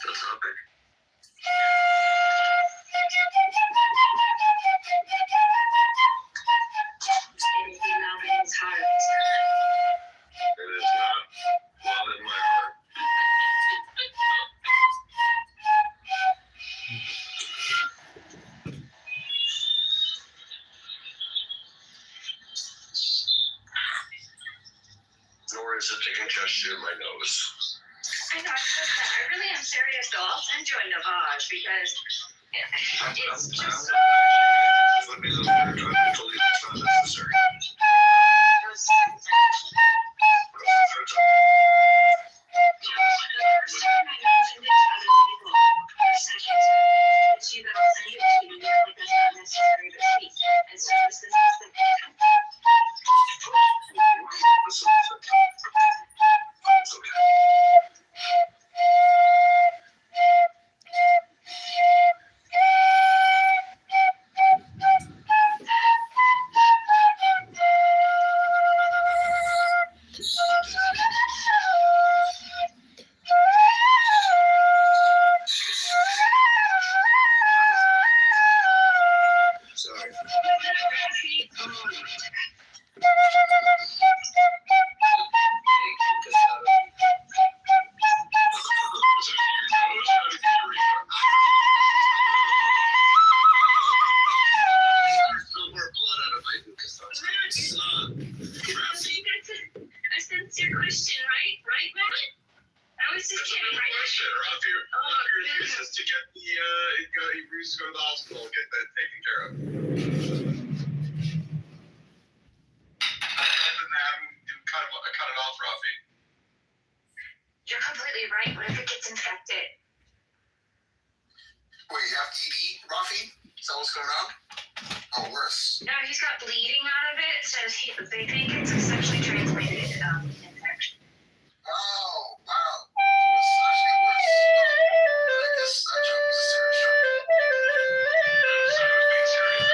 The topic. It's the love in his heart. It is not love in my heart. Nor is it the congestion in my nose. I know, I really am serious though. I'll send you a Navage because it's just so Let me know when you're trying to believe it's not necessary. needs to go to the hospital and get that taken care of. Other than that, you cut it off, Rafi. You're completely right. What if it gets infected? Wait, you have TB, Rafi? Is that what's going on? Or worse? No, he's got bleeding out of it. Says they think it's a sexually transmitted infection. Oh, wow. It's actually worse. I guess that joke was a serious joke. So it was being serious.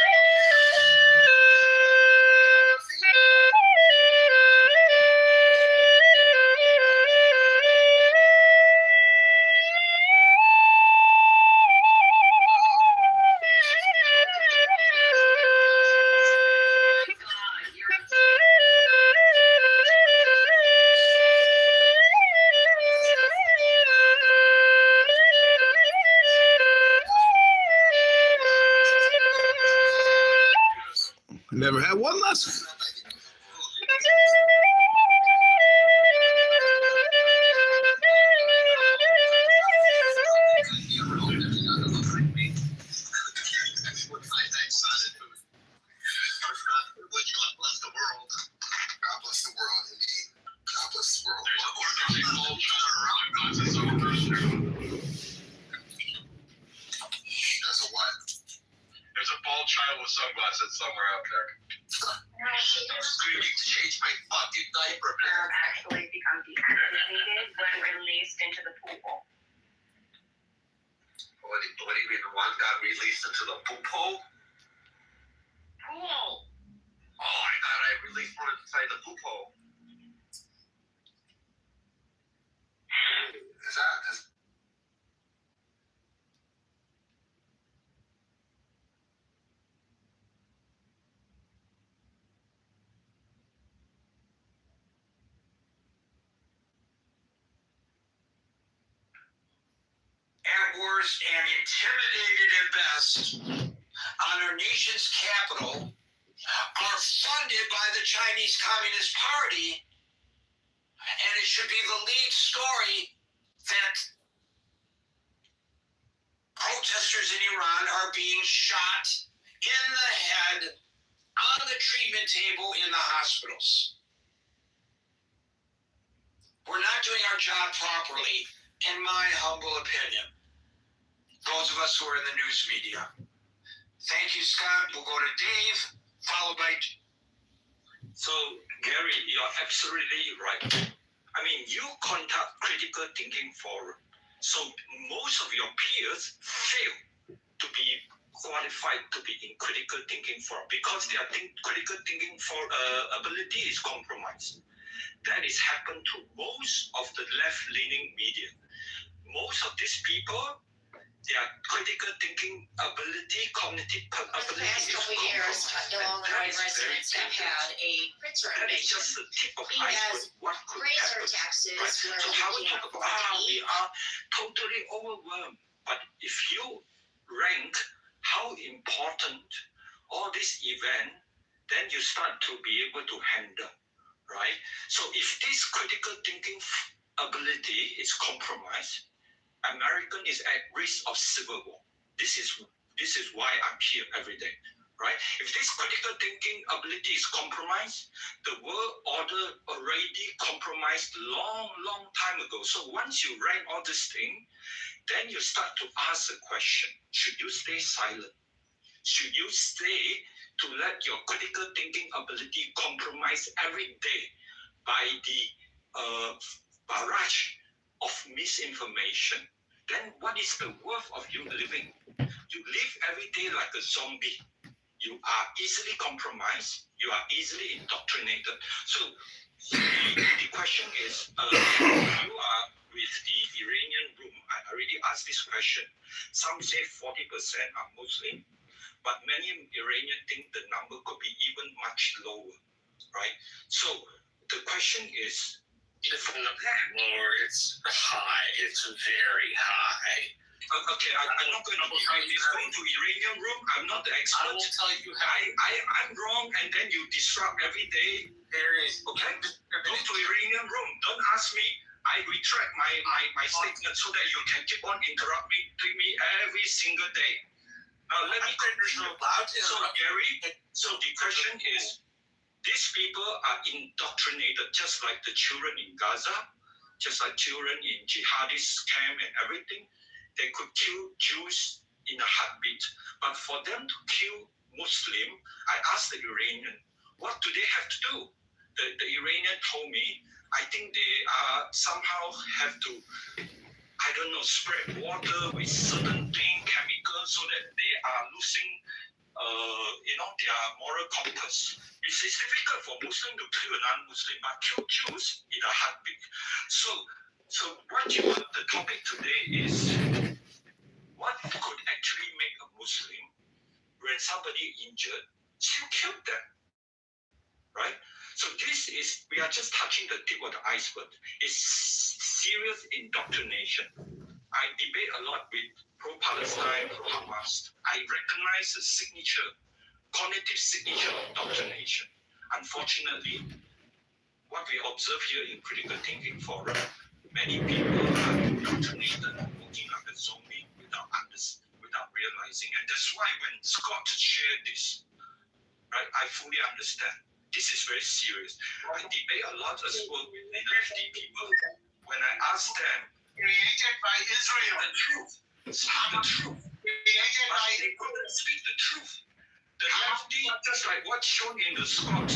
Never had one lesson. God bless the world. God bless the world, indeed. God bless the world. There's a bald child around sunglasses over there. There's a what? There's a bald child with sunglasses somewhere out there. You need to change my fucking diaper, man. Actually become deactivated when released into the pool. What do you mean? One got released into the poop hole? Pool. Oh, I thought I released one inside the poop hole. Is At worst and intimidated at best on our nation's capital are funded by the Chinese Communist Party, and it should be the lead story that protesters in Iran are being shot in the head on the treatment table in the hospitals. We're not doing our job properly, in my humble opinion. Those of us who are in the news media. Thank you, Scott. We'll go to Dave, followed by... So, Gary, you're absolutely right. I mean, you conduct critical thinking forum. So most of your peers fail to be qualified to be in critical thinking forum because their critical thinking for ability is compromised. That is happened to most of the left-leaning media. Most of these people, their critical thinking ability, cognitive ability past is couple years, compromised. Illinois residents have had a Pritzker That is invasion. just the tip of He iceberg. has What could raised our happen? taxes. Right? We're So how we looking talk at about we 40. are totally overwhelmed. But if you rank how important all this event, then you start to be able to handle, right? So if this critical thinking ability is compromised, America is at risk of civil war. This is why I'm here every day, right? If this critical thinking ability is compromised, the world order already compromised long time ago. So once you rank all this thing, then you start to ask the question, should you stay silent? Should you stay to let your critical thinking ability compromise every day by the barrage of misinformation? Then what is the worth of you living? You live every day like a zombie. You are easily compromised. You are easily indoctrinated. So the question is, you are with the Iranian room. I already asked this question. Some say 40% are Muslim, but many Iranians think the number could be even much lower, right? So the question is, it's high. It's very high. Okay, I'm not going to go to Iranian room. I'm not the expert. I will tell you how. I'm wrong, and then you disrupt every day. There is. Okay, go to Iranian room. Don't ask me. I retract my statement so that you can keep on interrupting me every single day. Now let me tell you. So Gary, so the question is, these people are indoctrinated just like the children in Gaza, just like children in jihadist camp and everything. They could kill Jews in a heartbeat, but for them to kill Muslim, I asked the Iranian, what do they have to do? The Iranian told me, I think they somehow have to, I don't know, spread water with certain chemicals so that they are losing, their moral compass. It's difficult for Muslim to kill a non-Muslim, but kill Jews in a heartbeat. So the topic today is, what could actually make a Muslim, when somebody injured, still kill them, right? So we are just touching the tip of the iceberg. It's serious indoctrination. I debate a lot with pro-Palestine, pro-Hamas. I recognize the cognitive signature of indoctrination. Unfortunately, what we observe here in Critical Thinking Forum, many people are indoctrinated, working like a zombie without realizing. And that's why when Scott shared this, right, I fully understand. This is very serious. I debate a lot as well with lefty people. When I ask them, created by Israel, the truth, speak the truth. Created by they couldn't speak the truth. The lefty, just like what's shown in the Scott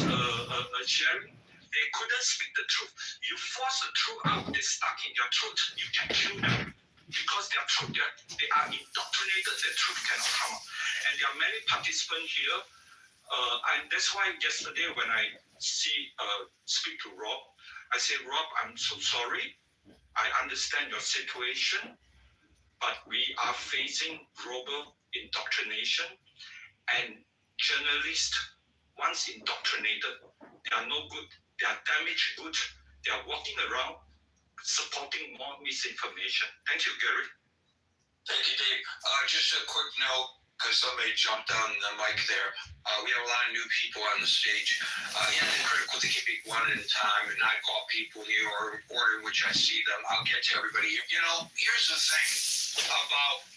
sharing, they couldn't speak the truth. You force the truth out, they're stuck in your throat. You can kill them because they are indoctrinated. The truth cannot come out. And there are many participants here. And that's why yesterday when I speak to Rob, I say, Rob, I'm so sorry. I understand your situation, but we are facing global indoctrination, and journalists, once indoctrinated, they are no good. They are damaged goods. They are walking around supporting more misinformation. Thank you, Gary. Thank you, Dave. Just a quick note, because somebody jumped on the mic there. We have a lot of new people on the stage. In the critical thinking one at a time, and I call people in the order in which I see them. I'll get to everybody. Here's the thing about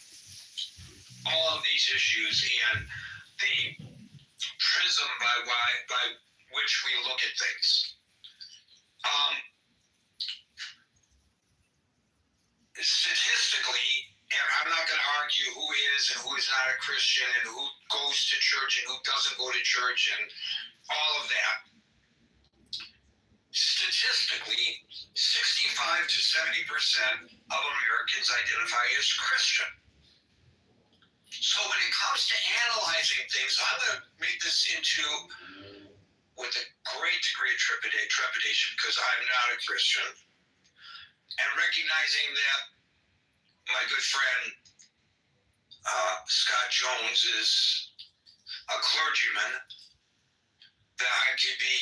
all of these issues and the prism by which we look at things. Statistically, and I'm not going to argue who is and who is not a Christian and who goes to church and who doesn't go to church and all of that. Statistically, 65 to 70% of Americans identify as Christian. So when it comes to analyzing things, I'm going to make this with a great degree of trepidation because I'm not a Christian. And recognizing that my good friend Scott Jones is a clergyman, that I could be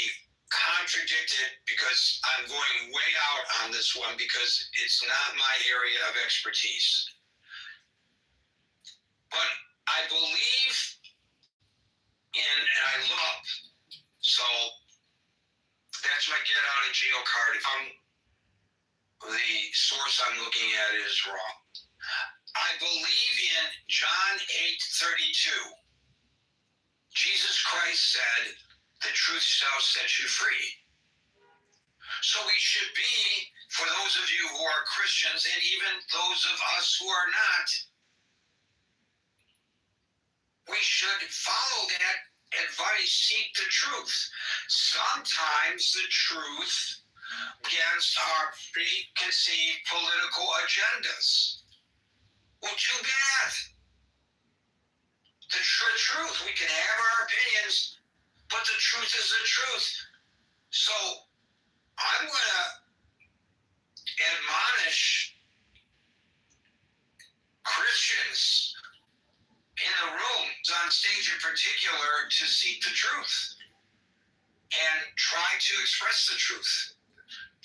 contradicted because I'm going way out on this one because it's not my area of expertise. But I believe in, and I love, so that's my get out of jail card. If the source I'm looking at is wrong. I believe in John 8:32. Jesus Christ said, the truth shall set you free. So we should be, for those of you who are Christians, and even those of us who are not, we should follow that advice, seek the truth. Sometimes the truth against our preconceived political agendas. Well, too bad. The truth, we can have our opinions, but the truth is the truth. So I'm going to admonish Christians in the room, on stage in particular, to seek the truth and try to express the truth.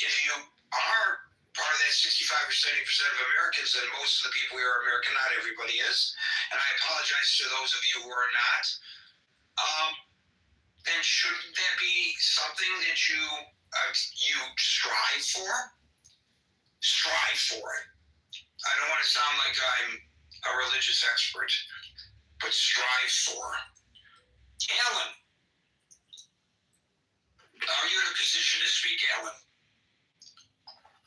If you are part of that 65 or 70% of Americans, then most of the people here are American, not everybody is, and I apologize to those of you who are not, then shouldn't that be something that you strive for? Strive for it. I don't want to sound like I'm a religious expert, but strives for. Alan, are you in a position to speak, Alan?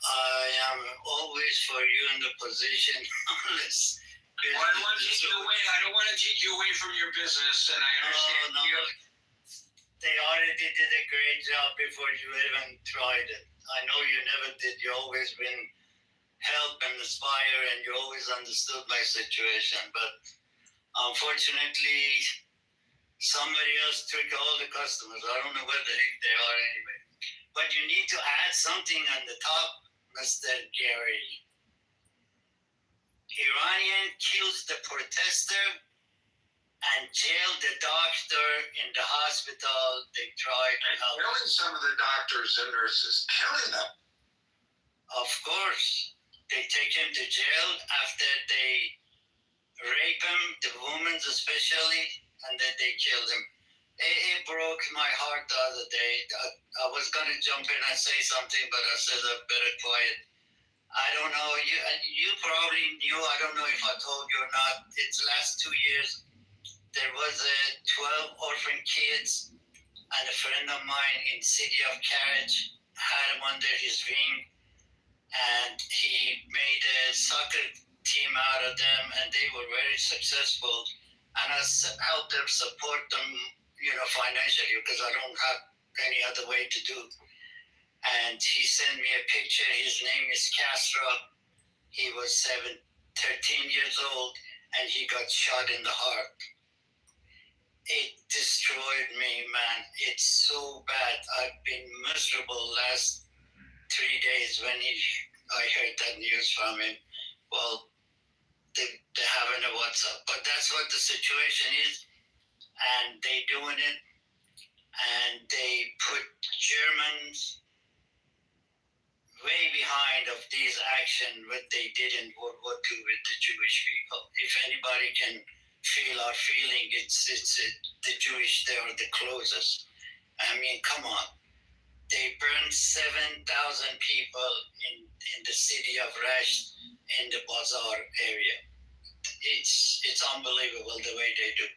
I am always for you in the position unless. Well, I don't want to take you away. I don't want to take you away from your business, and I understand. No, they already did a great job before you even tried it. I know you never did. You always been help and inspire, and you always understood my situation. But unfortunately, somebody else took all the customers. I don't know where the heck they are anyway. But you need to add something on the top, Mr. Gary. Iranian kills the protester and jailed the doctor in the hospital. They tried to help. Killing some of the doctors and nurses, killing them. Of course, they take him to jail after they rape him, the women especially, and then they killed him. It broke my heart the other day. I was going to jump in and say something, but I said I better quiet. I don't know. You probably knew. I don't know if I told you or not. It's last 2 years. There was 12 orphan kids, and a friend of mine in city of Carriage had him under his wing, and he made a soccer team out of them, and they were very successful. And I helped them, support them, financially, because I don't have any other way to do. And he sent me a picture. His name is Castro. He was 13 years old, and he got shot in the heart. It destroyed me, man. It's so bad. I've been miserable last 3 days when I heard that news from him. Well, they're having a WhatsApp. But that's what the situation is. And they doing it. And they put Germans way behind of these action, what they did in World War II with the Jewish people. If anybody can feel our feeling, it's the Jewish, they are the closest. I mean, come on. They burned 7,000 people in the city of Rasht in the Bazaar area. It's unbelievable the way they do.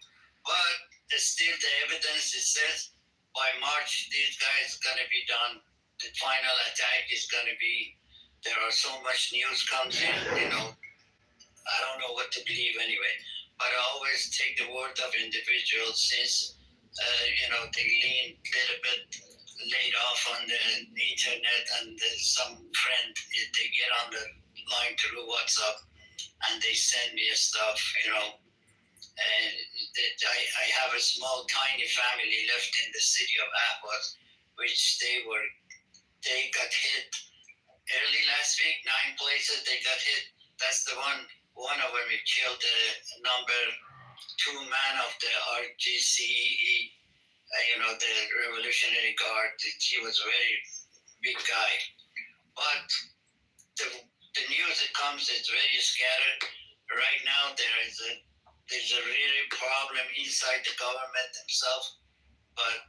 But still the evidence, it says by March, these guys going to be done. The final attack is going to be, there are so much news comes in, I don't know what to believe anyway. But I always take the word of individuals since, they lean a little bit laid off on the internet, and some friend, they get on the line through WhatsApp and they send me stuff, and I have a small, tiny family left in the city of Ahvaz, which they got hit early last week, 9 places they got hit. That's the one of them, it killed the number 2 man of the RGCE, the Revolutionary Guard. He was a very big guy. But the news that comes is very scattered. Right now, there's a really problem inside the government themselves, but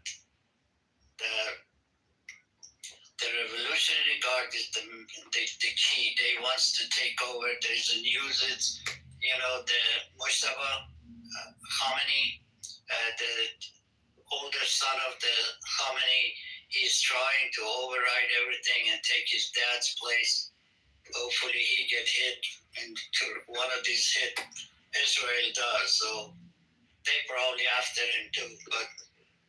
the Revolutionary Guard is the key. They wants to take over. There's a news. It's the Mustafa Khamenei, the older son of the Khamenei. He's trying to override everything and take his dad's place. Hopefully he get hit, and one of these hit Israel does. So they probably after him too. But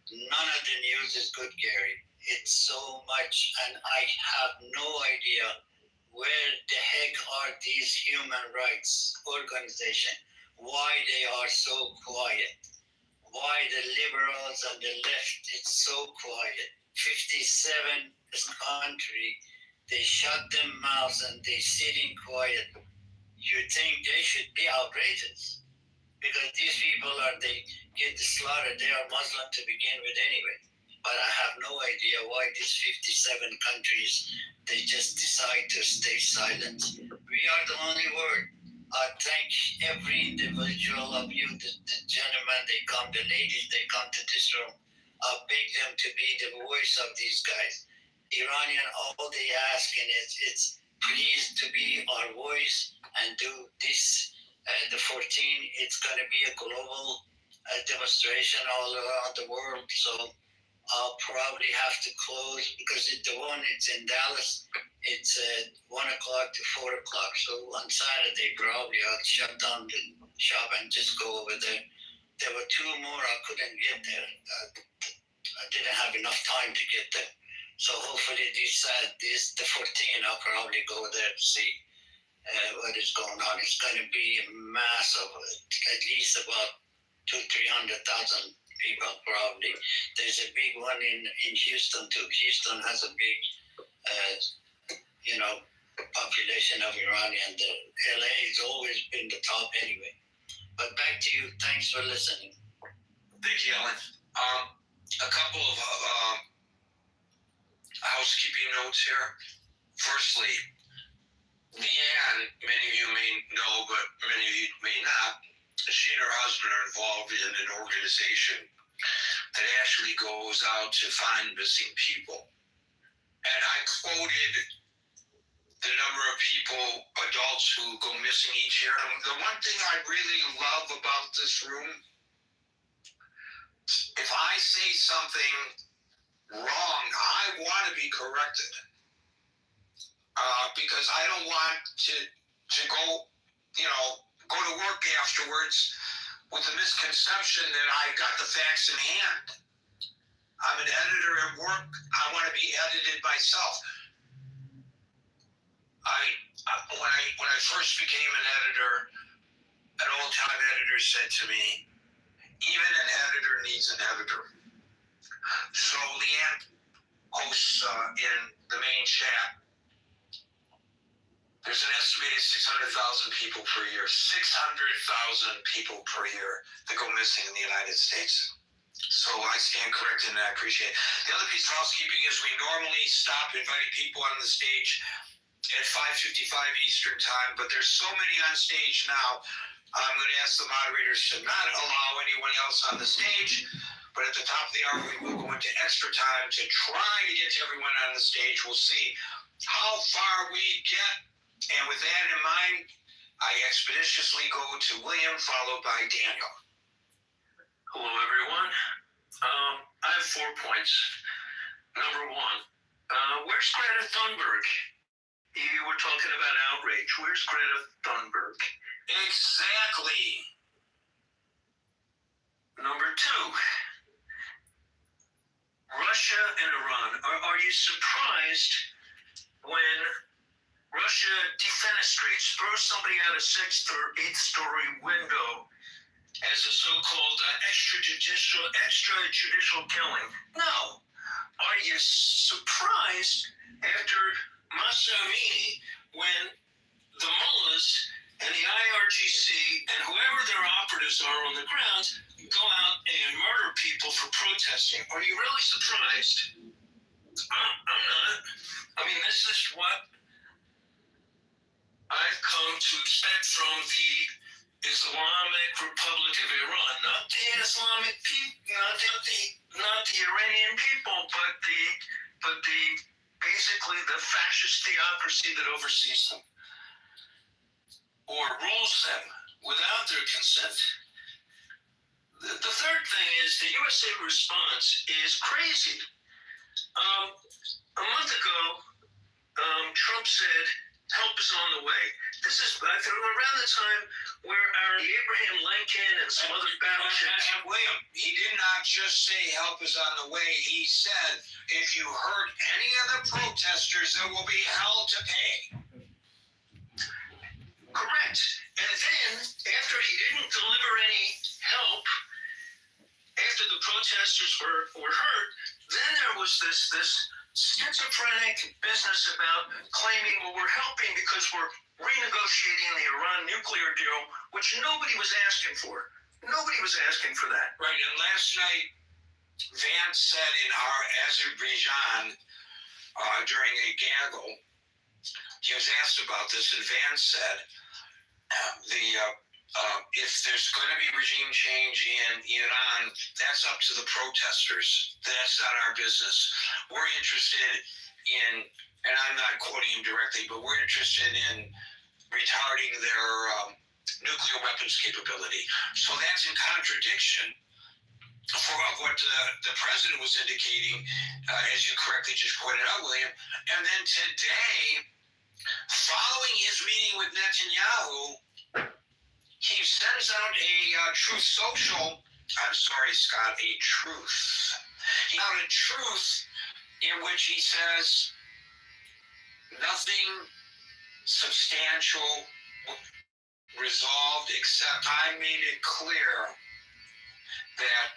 none of the news is good, Gary. It's so much, and I have no idea where the heck are these human rights organizations, why they are so quiet, why the liberals and the left, it's so quiet. 57 country, they shut their mouths and they sitting quiet. You think they should be outrageous, because these people they get slaughtered. They are Muslim to begin with anyway. But I have no idea why these 57 countries, they just decide to stay silent. We are the only word. I thank every individual of you, the gentlemen, they come, the ladies, they come to this room. I beg them to be the voice of these guys. Iranian, all they asking is, it's please to be our voice and do this The 14th, it's going to be a global demonstration all around the world. So I'll probably have to close because the one it's in Dallas, it's 1 o'clock to 4 o'clock. So on Saturday, probably I'll shut down the shop and just go over there. There were 2 more I couldn't get there. I didn't have enough time to get there. So hopefully this the 14th, I'll probably go there to see what is going on. It's going to be a massive, at least about 200,000-300,000 people probably. There's a big one in Houston too. Houston has a big, population of Iranian. LA has always been the top anyway. But back to you. Thanks for listening. Thank you, Alan. A couple of housekeeping notes here. Firstly, Leanne, many of you may know, but many of you may not, she and her husband are involved in an organization that actually goes out to find missing people. And I quoted the number of people, adults who go missing each year. And the one thing I really love about this room, if I say something wrong, I want to be corrected. Because I don't want to go to work afterwards with the misconception that I got the facts in hand. I'm an editor at work. I want to be edited myself. When I first became an editor, an old-time editor said to me, even an editor needs an editor. So Leanne hosts in the main chat. There's an estimated 600,000 people per year, 600,000 people per year that go missing in the United States. So I stand corrected and I appreciate it. The other piece of housekeeping is we normally stop inviting people on the stage at 5:55 Eastern time, but there's so many on stage now, I'm going to ask the moderators to not allow anyone else on the stage, but at the top of the hour we will go into extra time to try to get to everyone on the stage. We'll see how far we get, and with that in mind, I expeditiously go to William, followed by Daniel. Hello, everyone. I have 4 points. Number 1, where's Greta Thunberg? You were talking about outrage. Where's Greta Thunberg? Exactly. Number 2, Russia and Iran. Are you surprised when Russia defenestrates, throws somebody out a 6th or 8th story window as a so-called extrajudicial killing? No. Are you surprised after Masa Amini when the mullahs and the IRGC and whoever their operatives are on the ground go out and murder people for protesting? Are you really surprised? I'm not. I mean, this is what I've come to expect from the Islamic Republic of Iran, not the Islamic people, not the Iranian people, but the basically the fascist theocracy that oversees them or rules them without their consent. The third thing is the USA response is crazy. A month ago, Trump said, help is on the way. This is around the time where the Abraham Lincoln and some other battleships. And William, he did not just say help is on the way. He said, if you hurt any of the protesters, there will be hell to pay. Correct. And then, after he didn't deliver any help, after the protesters were hurt, then there was this schizophrenic business about claiming, well, we're helping because we're renegotiating the Iran nuclear deal, which nobody was asking for. Nobody was asking for that. Right, and last night, Vance said in our Azerbaijan, during a gaggle, he was asked about this, and Vance said, if there's going to be regime change in Iran, that's up to the protesters. That's not our business. We're interested in, and I'm not quoting him directly, but we're interested in retarding their nuclear weapons capability. So that's in contradiction for what the president was indicating, as you correctly just pointed out, William. And then today, following his meeting with Netanyahu, he sends out a Truth Social. I'm sorry, Scott, a truth. He out a truth in which he says nothing substantial resolved, except I made it clear that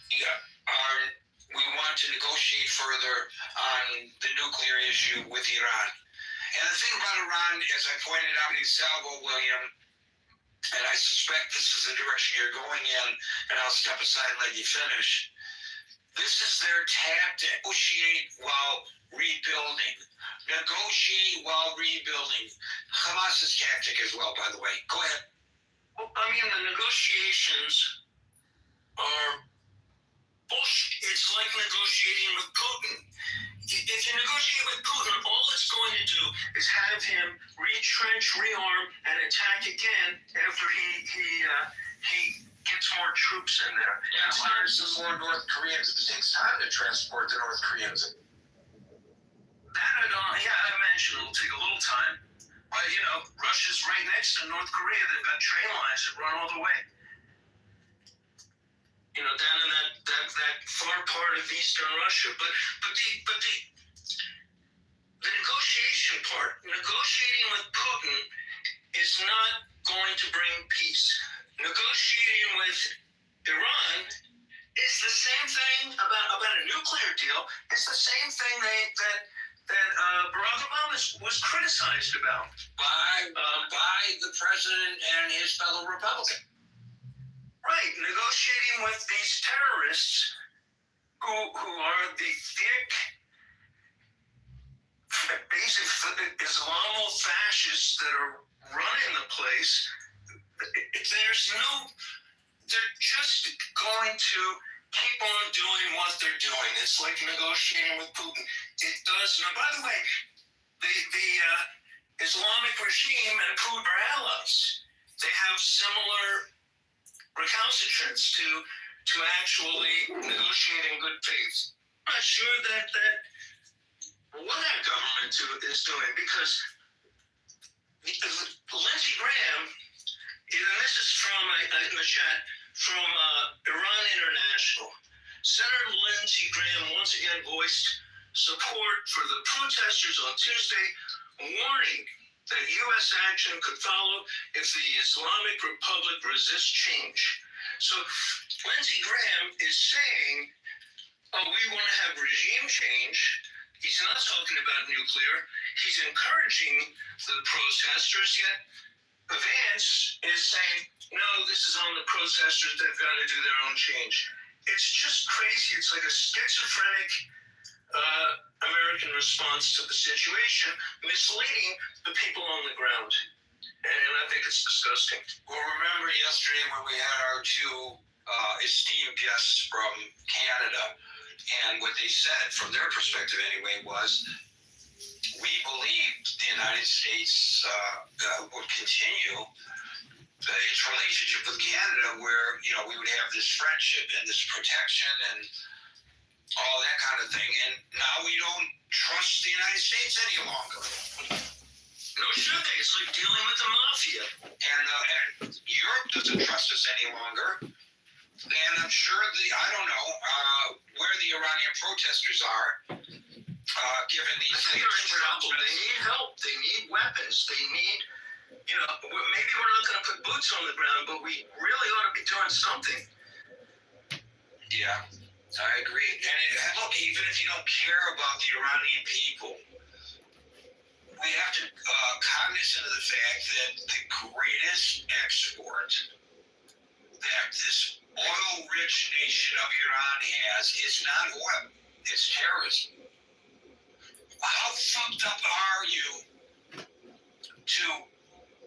we want to negotiate further on the nuclear issue with Iran. And the thing about Iran, as I pointed out in Salvo, William, and I suspect this is the direction you're going in, and I'll step aside and let you finish. This is their tactic: negotiate while rebuilding. Negotiate while rebuilding. Hamas's tactic as well, by the way. Go ahead. Well, I mean, the negotiations are bullshit. It's like negotiating with Putin. If you negotiate with Putin, all it's going to do is have him retrench, rearm, and attack again after he gets more troops in there. And hire some more North Koreans. It takes time to transport the North Koreans. That I mentioned it'll take a little time. But, Russia's right next to North Korea. They've got train lines that run all the way. Down in that far part of eastern Russia. But the negotiation part, negotiating with Putin is not going to bring peace. Negotiating with Iran is the same thing about a nuclear deal. It's the same thing that Barack Obama was criticized about by the president and his fellow Republican. Right, negotiating with these terrorists who are the thick, basic Islamo-fascists that are running the place. They're just going to keep on doing what they're doing. It's like negotiating with Putin. It does not. By the way, the Islamic regime and Putin are allies. They have similar recalcitrance to actually negotiate in good faith. I'm not sure that what our government is doing, because Lindsey Graham, and this is from in the chat, from Iran International. Senator Lindsey Graham once again voiced support for the protesters on Tuesday, warning that U.S. action could follow if the Islamic Republic resists change. So Lindsey Graham is saying, we want to have regime change. He's not talking about nuclear. He's encouraging the protesters, yet Vance is saying, no, this is on the protesters. They've got to do their own change. It's just crazy. It's like a schizophrenic American response to the situation, misleading the people on the ground. And I think it's disgusting. Well, remember yesterday when we had our two esteemed guests from Canada, and what they said, from their perspective anyway, was we believed the United States would continue its relationship with Canada, where we would have this friendship and this protection and all that kind of thing. And now we don't trust the United States any longer. No, should they? It's like dealing with the mafia. And Europe doesn't trust us any longer. And I'm sure I don't know where the Iranian protesters are, given these things. They're in trouble. They need help. They need weapons. They need, maybe we're not going to put boots on the ground, but we really ought to be doing something. Yeah, I agree. And look, even if you don't care about the Iranian people, we have to cognizant of the fact that the greatest export that this oil-rich nation of Iran has is not oil, it's terrorism. How fucked up are you to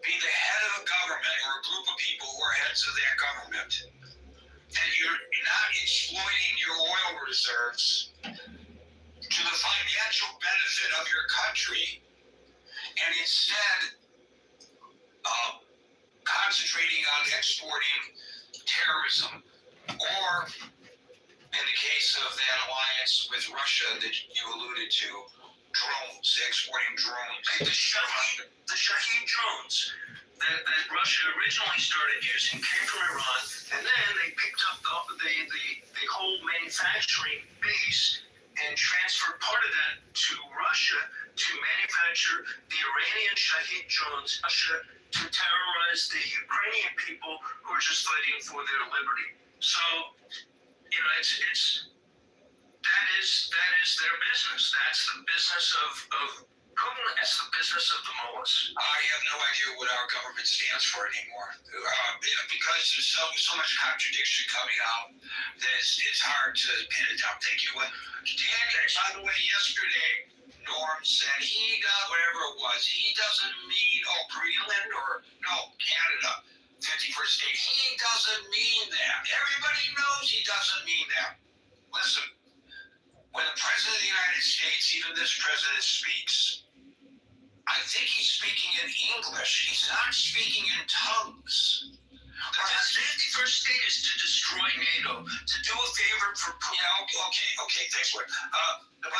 be the head of a government or a group of people who are heads of that government, that you're not exploiting your oil reserves to the financial benefit of your country, and instead concentrating on exporting terrorism, or in the case of that alliance with Russia that you alluded to, drones, exporting drones. The Shahed drones that Russia originally started using came from Iran, and then they picked up the whole manufacturing base and transferred part of that to Russia to manufacture the Iranian Shahed drones, Russia to terrorize the Ukrainian people who are just fighting for their liberty. So, you know, that is their business. That's the business of Putin. It's the business of the mullahs. I have no idea what our government stands for anymore. Because there's so much contradiction coming out, that it's hard to pin it down. Thank you. Dan, by the way, yesterday, Norm said he got whatever it was. He doesn't mean, Greenland or, no, Canada, 51st state. He doesn't mean that. Everybody knows he doesn't mean that. Listen, when the President of the United States, even this president, speaks, I think he's speaking in English. He's not speaking in tongues. The 51st state is to destroy NATO, to do a favor for Putin. Yeah, okay, thanks, Lord. But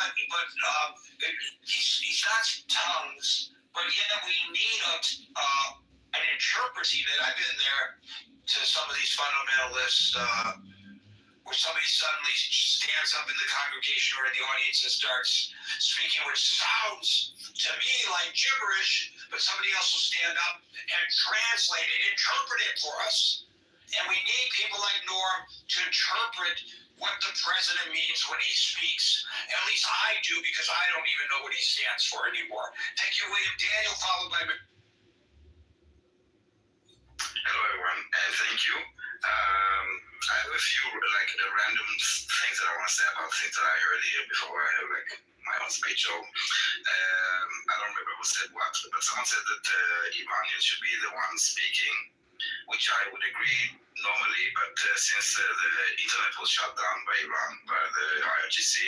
he's not tongues, but yet we need an interpreter that I've been there to some of these fundamentalists, where somebody suddenly stands up in the congregation or in the audience and starts speaking, which sounds to me like gibberish, but somebody else will stand up and translate it, interpret it for us. And we need people like Norm to interpret what the president means when he speaks. At least I do, because I don't even know what he stands for anymore. Thank you, William Daniel, followed by... Hello, everyone, and thank you. I have a few random things that I want to say about things that I heard here before I have my own speech. So I don't remember who said what, but someone said that Iranians should be the ones speaking, which I would agree normally, but since the internet was shut down by Iran, by the IRGC,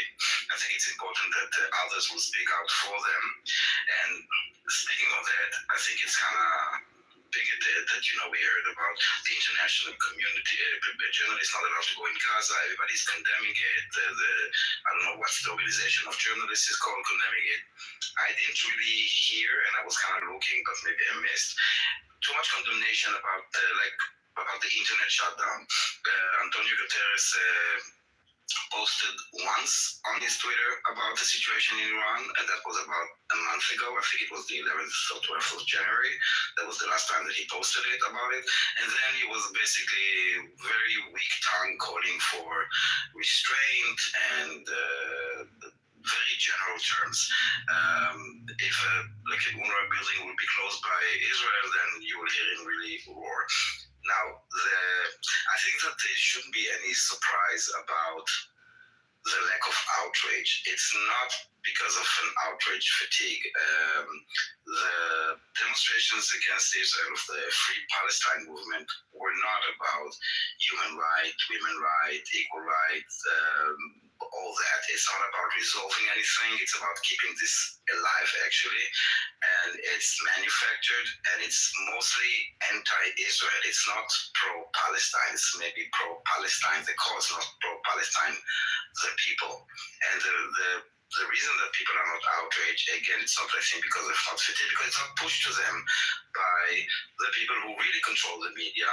I think it's important that others will speak out for them. And speaking of that, I think it's kind of bigoted that, we heard about the international community, journalists not allowed to go in Gaza, everybody's condemning it, I don't know what the organization of journalists is called, condemning it. I didn't really hear, and I was kind of looking, but maybe I missed, too much condemnation about the internet shutdown. Antonio Guterres posted once on his Twitter about the situation in Iran, and that was about a month ago. I think it was the 11th or 12th of January. That was the last time that he posted it about it. And then he was basically very weak tongue calling for restraint and very general terms. If a UNRWA building will be closed by Israel, then you will hear him really roar. Now, I think that there shouldn't be any surprise about the lack of outrage. It's not because of an outrage fatigue. The demonstrations against Israel of the Free Palestine movement were not about human rights, women rights, equal rights, all that. It's not about resolving anything. It's about keeping this alive, actually. And it's manufactured, and it's mostly anti-Israel. It's not pro-Palestine. It's maybe pro-Palestine, the cause, not pro-Palestine, the people. And the reason that people are not outraged, again, it's not, I think, because of not fatigue, because it's not pushed to them by the people who really control the media,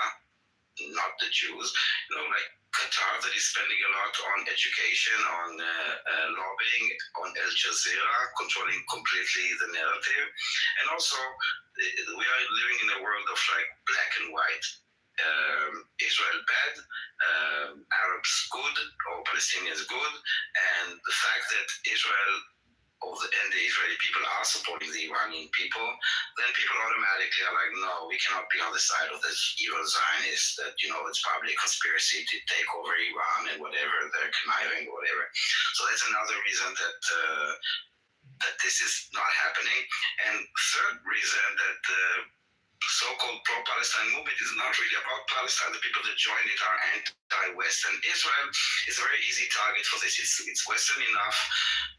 not the Jews. Like Qatar, that is spending a lot on education, on lobbying, on Al Jazeera, controlling completely the narrative. And also, we are living in a world of black and white. Israel bad, Arabs good, or Palestinians good, and the fact that Israel and the Israeli people are supporting the Iranian people, then people automatically are like, no, we cannot be on the side of this evil Zionists that, it's probably a conspiracy to take over Iran and whatever, they're conniving or whatever. So that's another reason that this is not happening. And third reason that so-called pro-Palestine movement is not really about Palestine. The people that join it are anti-Western. Israel is a very easy target for this. It's Western enough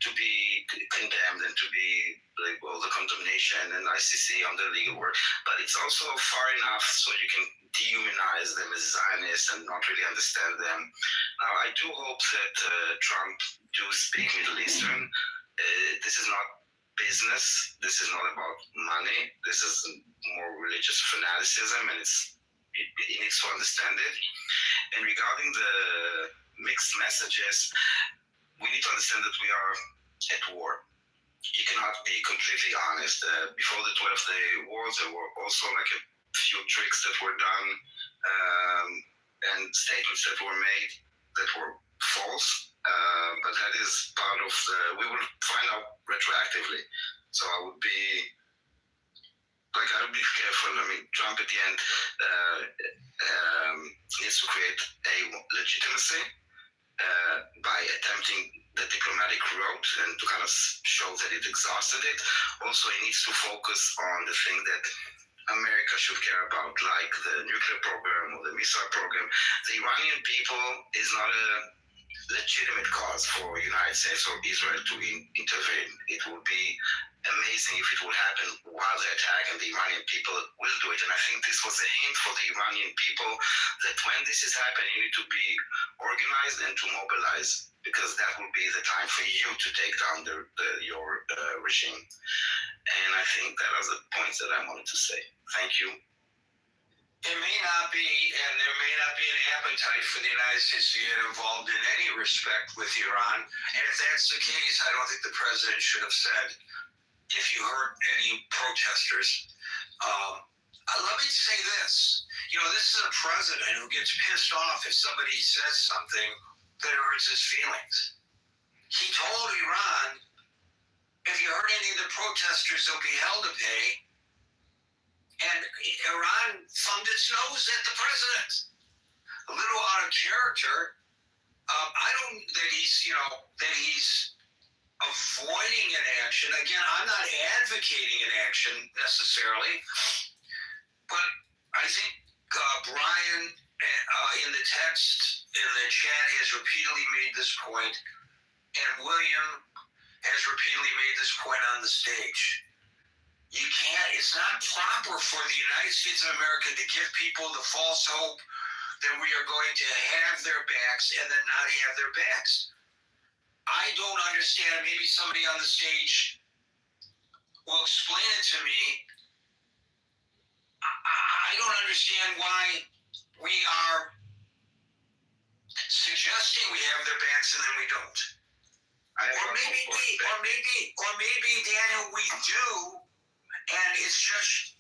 to be condemned and to be like all the condemnation and ICC on the legal work, but it's also far enough so you can dehumanize them as Zionists and not really understand them. Now, I do hope that Trump do speak Middle Eastern. This is not business. This is not about money. This is more religious fanaticism, and he needs to understand it. And regarding the mixed messages, we need to understand that we are at war. You cannot be completely honest. Before the 12-day war, there were also like a few tricks that were done and statements that were made that were false. But that is part of we will find out retroactively. So I would be careful. I mean, Trump at the end needs to create a legitimacy by attempting the diplomatic route and to kind of show that it exhausted it. Also, he needs to focus on the thing that America should care about, like the nuclear program or the missile program. The Iranian people is not a legitimate cause for United States or Israel to intervene. It would be amazing if it would happen while they attack, and the Iranian people will do it. And I think this was a hint for the Iranian people that when this is happening, you need to be organized and to mobilize, because that will be the time for you to take down your regime. And I think that are the points that I wanted to say. Thank you. It may not be, and there may not be an appetite for the United States to get involved in any respect with Iran. And if that's the case, I don't think the president should have said, if you hurt any protesters. Let me say this. This is a president who gets pissed off if somebody says something that hurts his feelings. He told Iran, if you hurt any of the protesters, they'll be held to pay. And Iran thumbed its nose at the president. A little out of character. I don't that he's avoiding an action. Again, I'm not advocating an action necessarily, but I think Brian in the text in the chat has repeatedly made this point, and William has repeatedly made this point on the stage. You can't, it's not proper for the United States of America to give people the false hope that we are going to have their backs and then not have their backs. I don't understand, maybe somebody on the stage will explain it to me. I don't understand why we are suggesting we have their backs and then we don't. Or maybe, Daniel, we do. And it's just,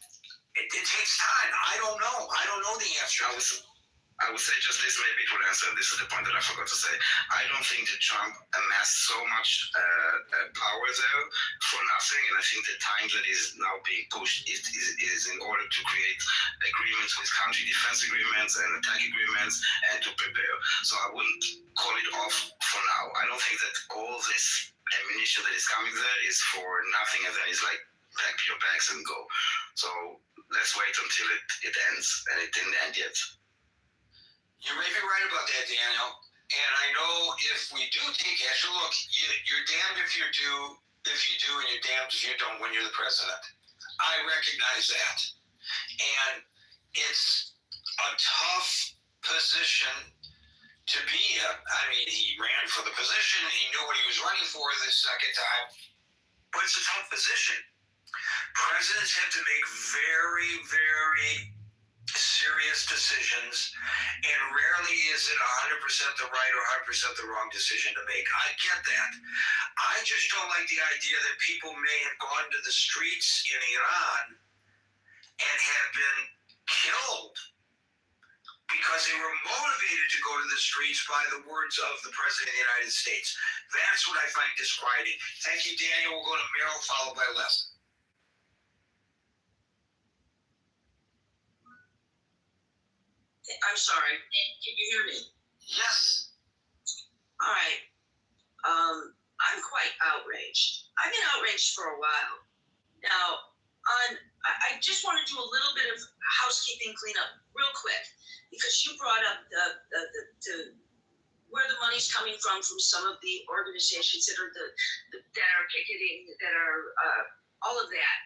it takes time. I don't know. I don't know the answer. I would say just this, maybe it would answer. This is the point that I forgot to say. I don't think that Trump amassed so much power there for nothing. And I think the time that is now being pushed is in order to create agreements with country defense agreements and attack agreements and to prepare. So I wouldn't call it off for now. I don't think that all this ammunition that is coming there is for nothing and then it's like, pack your bags and go. So let's wait until it ends, and it didn't end yet. You may be right about that, Daniel. And I know if we do take action, look, you're damned if you do, and you're damned if you don't when you're the president. I recognize that. And it's a tough position to be in. I mean, he ran for the position, he knew what he was running for the second time, but it's a tough position. Presidents have to make very, very serious decisions, and rarely is it 100% the right or 100% the wrong decision to make. I get that. I just don't like the idea that people may have gone to the streets in Iran and have been killed because they were motivated to go to the streets by the words of the President of the United States. That's what I find disquieting. Thank you, Daniel. We'll go to Merrill, followed by Les. I'm sorry. Can you hear me? Yes. All right. I'm quite outraged. I've been outraged for a while. Now, I just want to do a little bit of housekeeping cleanup real quick, because you brought up the where the money's coming from some of the organizations that are that are picketing, that are all of that.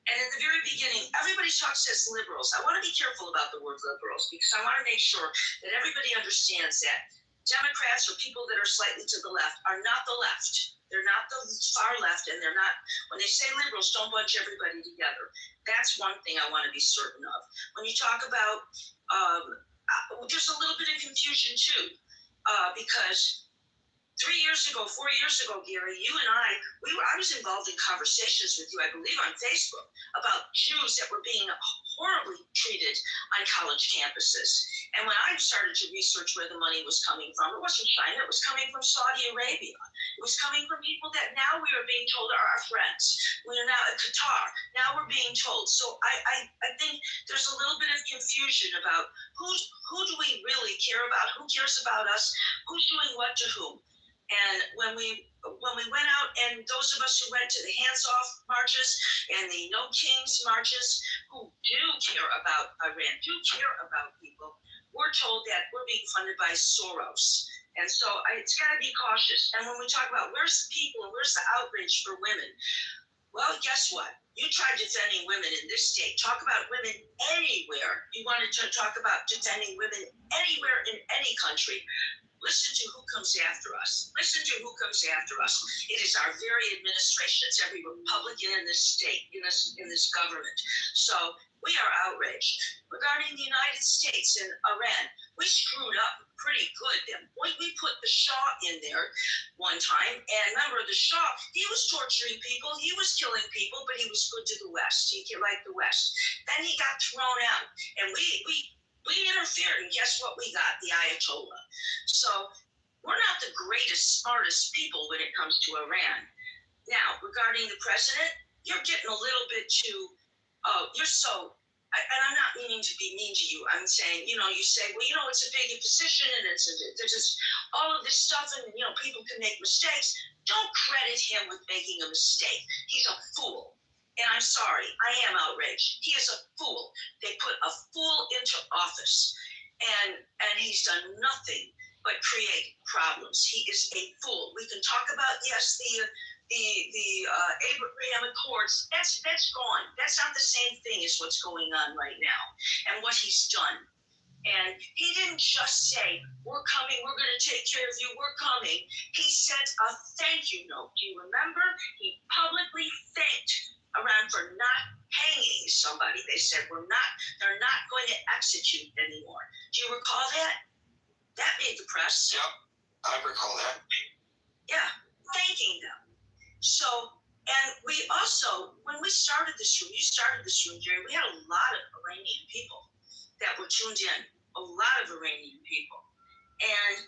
And in the very beginning, everybody talks as liberals. I want to be careful about the word liberals, because I want to make sure that everybody understands that Democrats or people that are slightly to the left are not the left. They're not the far left, and they're not, when they say liberals, don't bunch everybody together. That's one thing I want to be certain of. When you talk about, there's a little bit of confusion too, because 4 years ago, Gary, you and I was involved in conversations with you, I believe, on Facebook about Jews that were being horribly treated on college campuses. And when I started to research where the money was coming from, it wasn't China, it was coming from Saudi Arabia. It was coming from people that now we are being told are our friends. We are now at Qatar. Now we're being told. So I think there's a little bit of confusion about who do we really care about? Who cares about us? Who's doing what to whom? And when we went out, and those of us who went to the hands-off marches and the No Kings marches, who do care about Iran, do care about people, we're told that we're being funded by Soros. And so it's got to be cautious. And when we talk about where's the people and where's the outrage for women, well, guess what? You tried defending women in this state. Talk about women anywhere. You wanted to talk about defending women anywhere in any country. Listen to who comes after us. Listen to who comes after us. It is our very administration. It's every Republican in this state, in this government. So we are outraged. Regarding the United States and Iran, we screwed up pretty good. We put the Shah in there one time, and remember the Shah, he was torturing people, he was killing people, but he was good to the West. He liked the West. Then he got thrown out, and we interfered, and guess what we got? The Ayatollah. So we're not the greatest, smartest people when it comes to Iran. Now, regarding the president, you're getting a little bit too, you're so, and I'm not meaning to be mean to you. I'm saying, you say, well, it's a big position, and there's just all of this stuff, and, people can make mistakes. Don't credit him with making a mistake. He's a fool. And I'm sorry, I am outraged. He is a fool. They put a fool into office, and he's done nothing but create problems. He is a fool. We can talk about, yes, the Abraham Accords. That's gone. That's not the same thing as what's going on right now and what he's done. And he didn't just say, we're coming, we're going to take care of you, we're coming. He sent a thank you note. Do you remember? He publicly thanked Iran for not hanging somebody. They said, they're not going to execute anymore. Do you recall that? That made the press. Yep, I recall that. Yeah, thanking them. So, and we also, when we started this room, you started this room, Jerry, we had a lot of Iranian people that were tuned in. A lot of Iranian people. And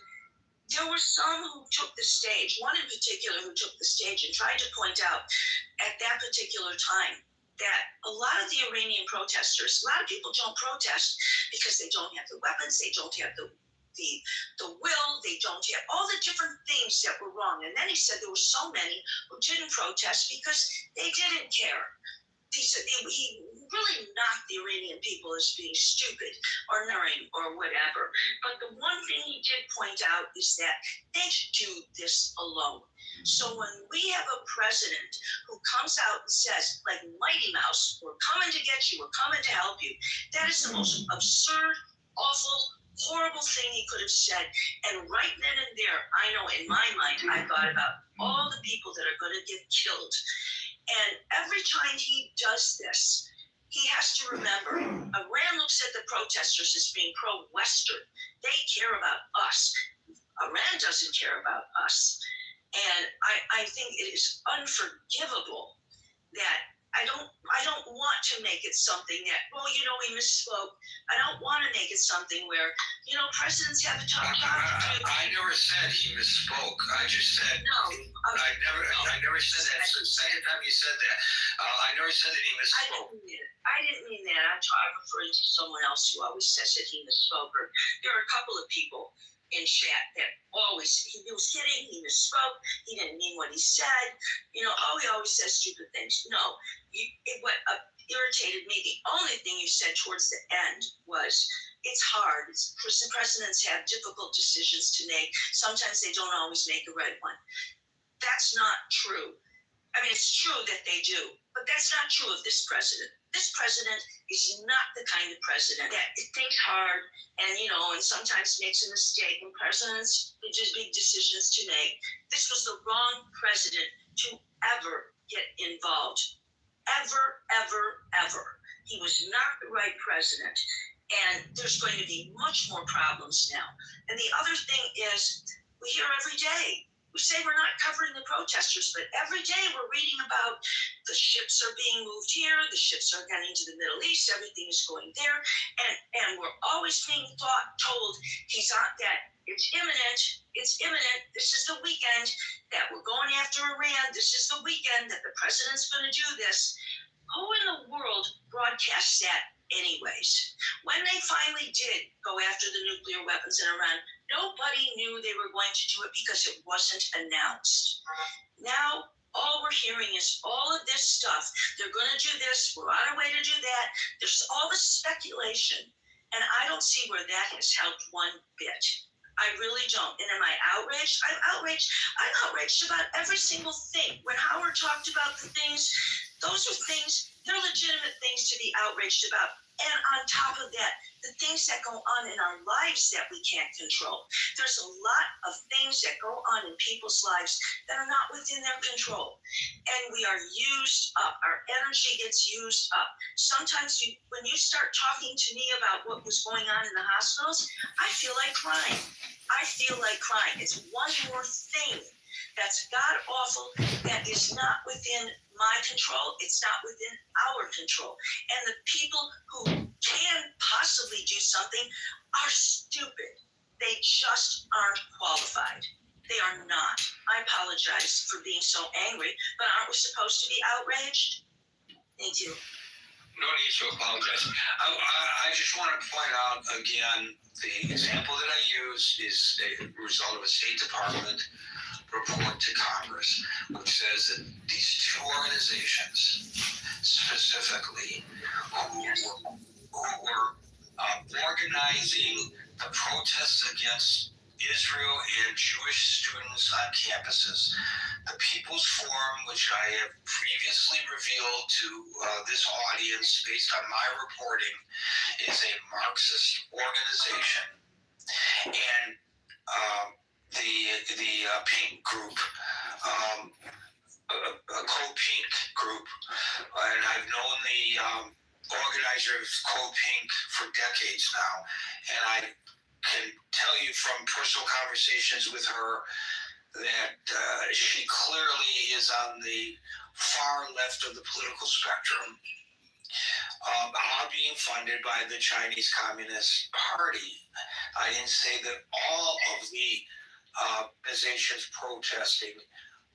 there were some who took the stage, one in particular who took the stage and tried to point out at that particular time that a lot of the Iranian protesters, a lot of people don't protest because they don't have the weapons, they don't have the will, they don't have all the different things that were wrong. And then he said there were so many who didn't protest because they didn't care. He said he really knocked the Iranian people as being stupid or ignorant or whatever. But the one thing he did point out is that they should do this alone. So when we have a president who comes out and says, like Mighty Mouse, we're coming to get you, we're coming to help you, that is the most absurd, awful, horrible thing he could have said. And right then and there, I know in my mind, I thought about all the people that are going to get killed. And every time he does this, he has to remember, Iran looks at the protesters as being pro-Western. They care about us. Iran doesn't care about us. And I think it is unforgivable that I don't want to make it something that, we misspoke. I don't want to make it something where, presidents have a tough job to do. I never said he misspoke. I just said, I never said that. It's the second time you said that. I never said that he misspoke. I didn't mean that. I'm referring to someone else who always says that he misspoke. Or there are a couple of people in chat that always, he was kidding, he misspoke, he didn't mean what he said, he always says stupid things. No, irritated me. The only thing you said towards the end was, it's hard. Presidents have difficult decisions to make. Sometimes they don't always make a right one. That's not true. I mean, it's true that they do, but that's not true of this president. This president is not the kind of president that thinks hard and sometimes makes a mistake. And presidents just big decisions to make. This was the wrong president to ever get involved. Ever, ever, ever. He was not the right president. And there's going to be much more problems now. And the other thing is, we hear every day, we say we're not covering the protesters, but every day we're reading about the ships are being moved here, the ships are getting to the Middle East, everything is going there, and we're always being told he's on that. It's imminent. This is the weekend that we're going after Iran. This is the weekend that the president's going to do this. Who in the world broadcasts that anyways? When they finally did go after the nuclear weapons in Iran, nobody knew they were going to do it because it wasn't announced. Now, all we're hearing is all of this stuff. They're going to do this. We're on our way to do that. There's all this speculation. And I don't see where that has helped one bit. I really don't. And am I outraged? I'm outraged. I'm outraged about every single thing. When Howard talked about the things, those are things, they're legitimate things to be outraged about. And on top of that, the things that go on in our lives that we can't control. There's a lot of things that go on in people's lives that are not within their control. And we are used up. Our energy gets used up. Sometimes when you start talking to me about what was going on in the hospitals, I feel like crying. It's one more thing that's god awful, that is not within my control. It's not within our control. And the people who can possibly do something are stupid. They just aren't qualified. They are not. I apologize for being so angry, but aren't we supposed to be outraged? Thank you. No need to apologize. I just want to point out again, the example that I use is a result of a State Department report to Congress, which says that these two organizations, specifically, who were organizing the protests against Israel and Jewish students on campuses, the People's Forum, which I have previously revealed to this audience based on my reporting, is a Marxist organization, and the Pink Group, a Code Pink group, and I've known the organizer of Code Pink for decades now, and I can tell you from personal conversations with her that she clearly is on the far left of the political spectrum, being funded by the Chinese Communist Party. I didn't say that all of the organizations protesting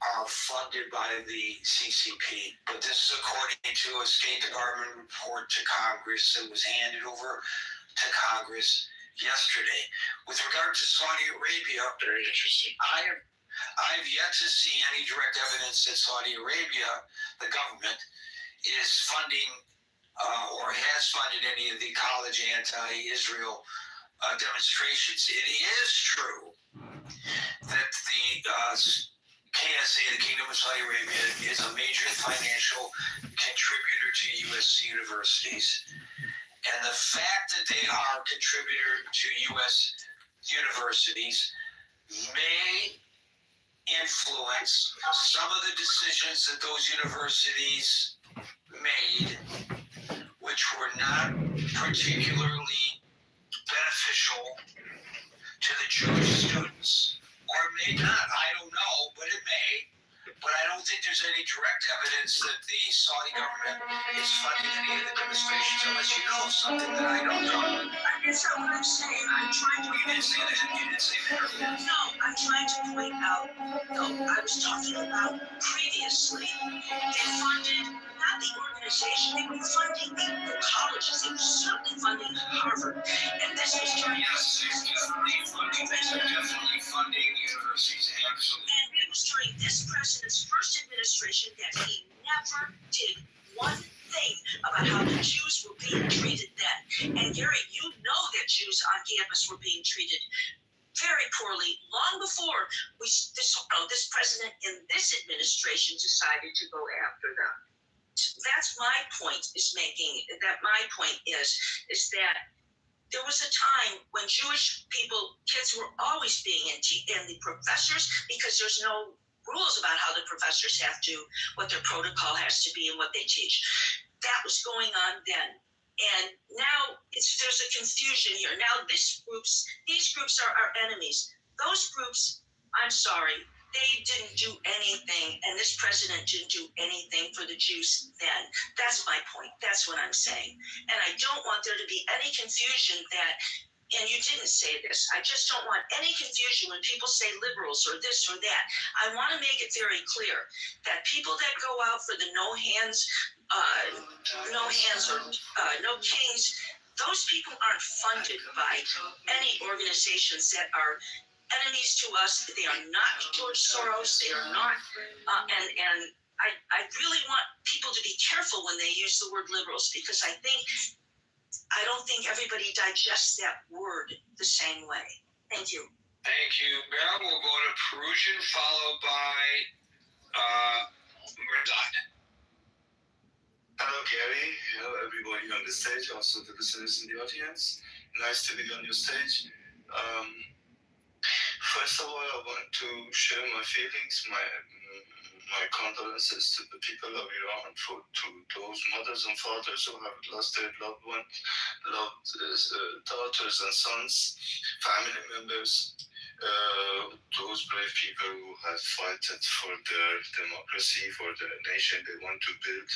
are funded by the CCP, but this is according to a State Department report to Congress that was handed over to Congress yesterday. With regard to Saudi Arabia, very interesting. I've yet to see any direct evidence that Saudi Arabia, the government, is funding or has funded any of the college anti-Israel demonstrations. It is true that the KSA, the Kingdom of Saudi Arabia, is a major financial contributor to U.S. universities. And the fact that they are a contributor to U.S. universities may influence some of the decisions that those universities made, which were not particularly beneficial to the Jewish students. Or it may not, I don't know, but it may. But I don't think there's any direct evidence that the Saudi government is funding any of the demonstrations, unless you know something that I don't know. That's not what I'm saying. I'm trying to. You didn't say that. You didn't say that earlier. No, I'm trying to point out. No, I was talking about previously. They funded not the organization. They were funding the colleges. They were certainly funding Harvard. And this was during. Yes, definitely funding universities. Absolutely. And it was during this president's first administration that he never did one thing about how the Jews were being treated then. And Gary, you know that Jews on campus were being treated very poorly long before this president in this administration decided to go after them. That's my point is my point is that there was a time when Jewish kids were always being and the professors, because there's no rules about how the professors have to, what their protocol has to be and what they teach. That was going on then. And now there's a confusion here. Now these groups are our enemies. Those groups, I'm sorry, they didn't do anything, and this president didn't do anything for the Jews then. That's my point. That's what I'm saying. And I don't want there to be any confusion that, and you didn't say this, I just don't want any confusion when people say liberals or this or that. I want to make it very clear that people that go out for the no hands or no kings, those people aren't funded by any organizations that are enemies to us. They are not George Soros. They are not, and I really want people to be careful when they use the word liberals, because I don't think everybody digests that word the same way. Thank you. Thank you, Beryl. We'll go to Perusian, followed by Murdoch. Hello, Gary. Hello, everybody on the stage, also the listeners in the audience. Nice to be on your stage. First of all, I want to share my feelings, my condolences to the people of Iran, to those mothers and fathers who have lost their loved daughters and sons, family members, those brave people who have fought for their democracy, for the nation they want to build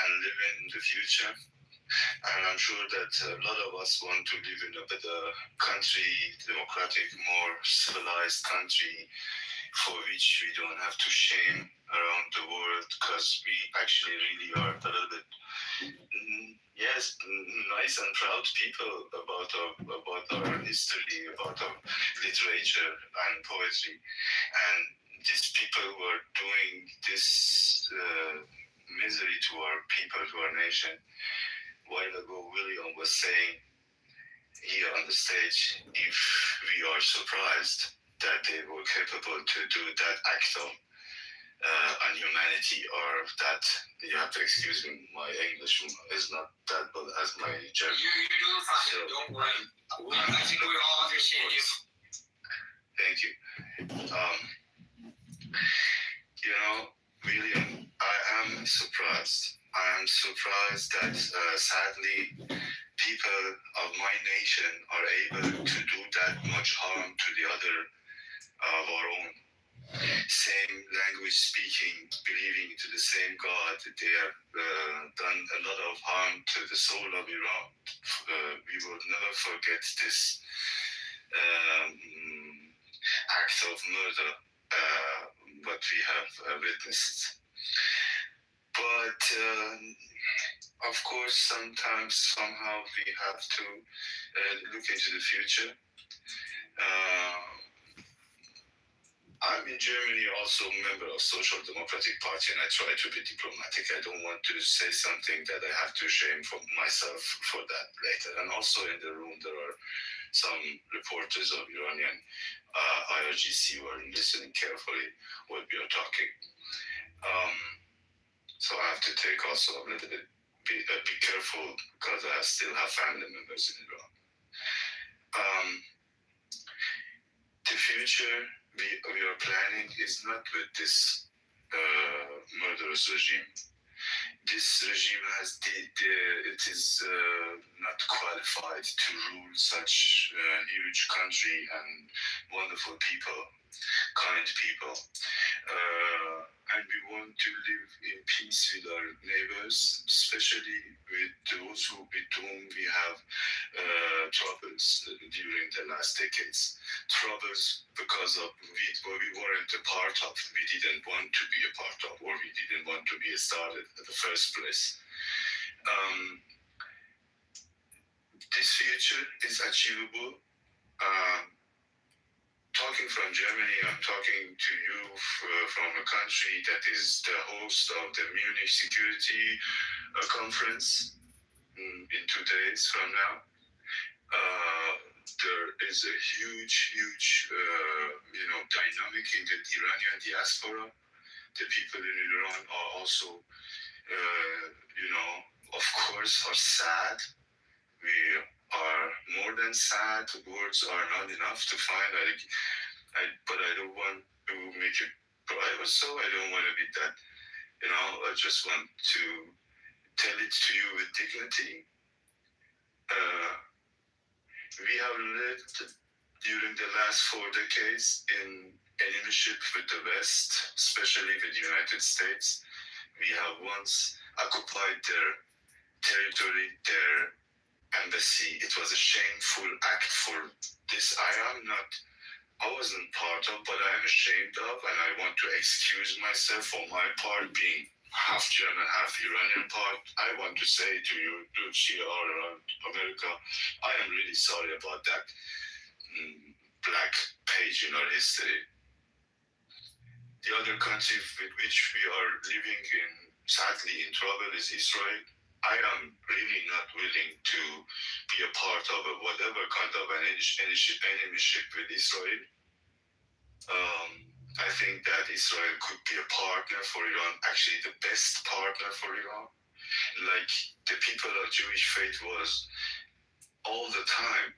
and live in the future. And I'm sure that a lot of us want to live in a better country, democratic, more civilized country, for which we don't have to shame around the world, because we actually really are a little bit, nice and proud people about our history, about our literature and poetry. And these people who are doing this misery to our people, to our nation. A while ago, William was saying here on the stage, if we are surprised that they were capable to do that act of unhumanity, or that, you have to excuse me, my English is not that good as my German. You're doing fine, so, don't worry. I think we all understand you. Thank you. William, I am surprised. I am surprised that sadly people of my nation are able to do that much harm to the other of our own. Same language speaking, believing to the same God. They have done a lot of harm to the soul of Iran. We will never forget this act of murder, what we have witnessed. But of course, sometimes, somehow, we have to look into the future. I'm in Germany, also a member of Social Democratic Party, and I try to be diplomatic. I don't want to say something that I have to shame for myself for that later. And also in the room, there are some reporters of Iranian IRGC who are listening carefully what we are talking. So I have to take also a little bit, be careful, because I still have family members in Iran. The future we are planning is not with this murderous regime. This regime it is not qualified to rule such a huge country and wonderful people, kind people. And we want to live in peace with our neighbors, especially with those with whom we have troubles during the last decades. Troubles because of what we weren't a part of, we didn't want to be a part of, or we didn't want to be started in the first place. This future is achievable. Talking from Germany, I'm talking to you from a country that is the host of the Munich Security a conference in 2 days from now. There is a huge dynamic in the Iranian diaspora. The people in Iran are also, of course, are sad. We are more than sad. Words are not enough to find. But I don't want to make it private, so I don't want to be that. I just want to tell it to you with dignity. We have lived during the last 4 decades in enemyship with the West, especially with the United States. We have once occupied their territory, their embassy. It was a shameful act for this. I wasn't part of, but I am ashamed of, and I want to excuse myself for my part being half German, half Iranian part. I want to say to you, those here are around America, I am really sorry about that black page in our history. The other country with which we are living in, sadly, in trouble is Israel. I am really not willing to be a part of whatever kind of an enemyship with Israel. I think that Israel could be a partner for Iran, actually the best partner for Iran. Like the people of Jewish faith was all the time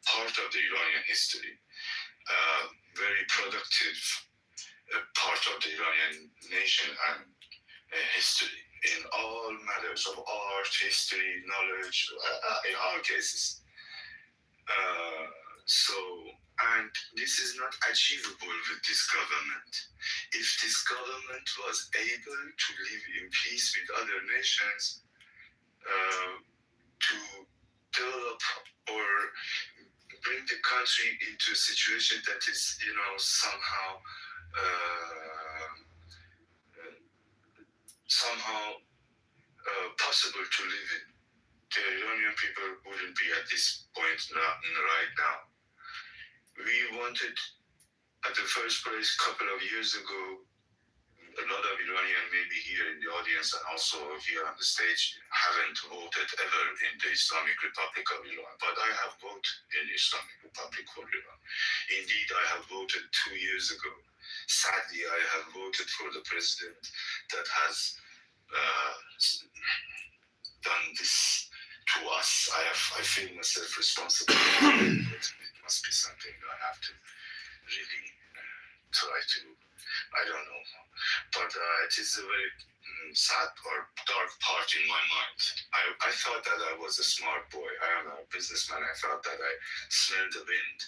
part of the Iranian history, very productive part of the Iranian nation and history in all matters of art, history, knowledge, in all cases. And this is not achievable with this government. If this government was able to live in peace with other nations, to develop or bring the country into a situation that is, somehow possible to live in, the Iranian people wouldn't be at this point right now. We wanted, at the first place, a couple of years ago, a lot of Iranians maybe here in the audience and also here on the stage haven't voted ever in the Islamic Republic of Iran, but I have voted in the Islamic Republic of Iran. Indeed, I have voted 2 years ago. Sadly, I have voted for the president that has done this to us. I feel myself responsible. It must be something I have to really try to, I don't know. But it is a very sad or dark part in my mind. I thought that I was a smart boy. I am a businessman. I thought that I smelled the wind,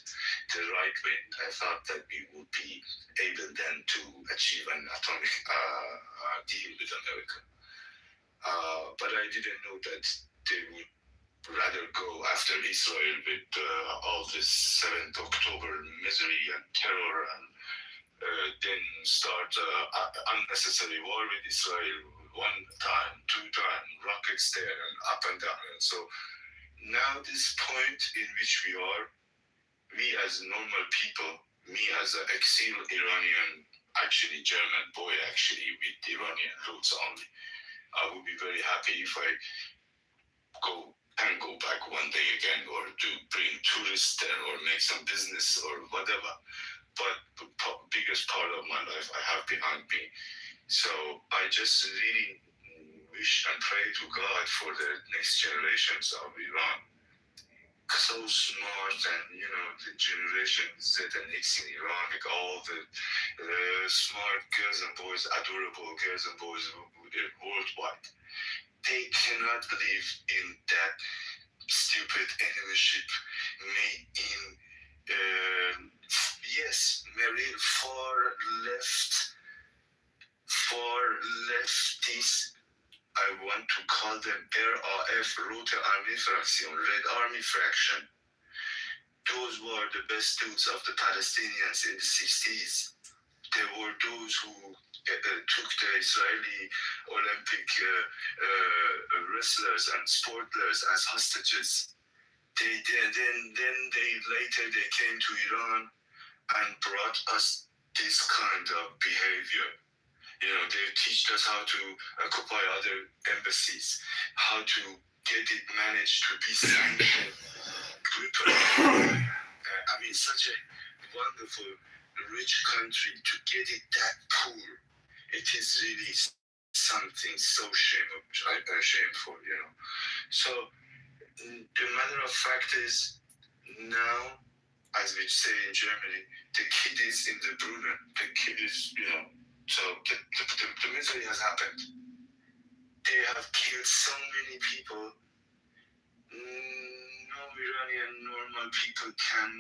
the right wind. I thought that we would be able then to achieve an atomic deal with America. But I didn't know that they would rather go after Israel with all this 7th October misery and terror and then start unnecessary war with Israel 1 time, 2 times, rockets there and up and down. And so now this point in which we are, we as normal people, me as an exiled Iranian, actually German boy, actually with Iranian roots only, I would be very happy if I can go back one day again or to bring tourists there or make some business or whatever. But the biggest part of my life I have behind me. So I just really wish and pray to God for the next generations of Iran. So smart, and the generation Z and X in Iran, like all the smart girls and boys, adorable girls and boys worldwide. They cannot live in that stupid enemyship made in yes, very far leftists. I want to call them RAF, Rote Army Fraction, Red Army Fraction. Those were the best dudes of the Palestinians in the 60s. They were those who took the Israeli Olympic wrestlers and sportlers as hostages. Later they came to Iran and brought us this kind of behavior. They teach us how to occupy other embassies, how to get it managed to be sanctioned. Such a wonderful, rich country, to get it that poor, it is really something so shameful. So the matter of fact is, now, as we say in Germany, the kid is in the Brunnen. The kid is, so the misery has happened. They have killed so many people. No Iranian normal people can,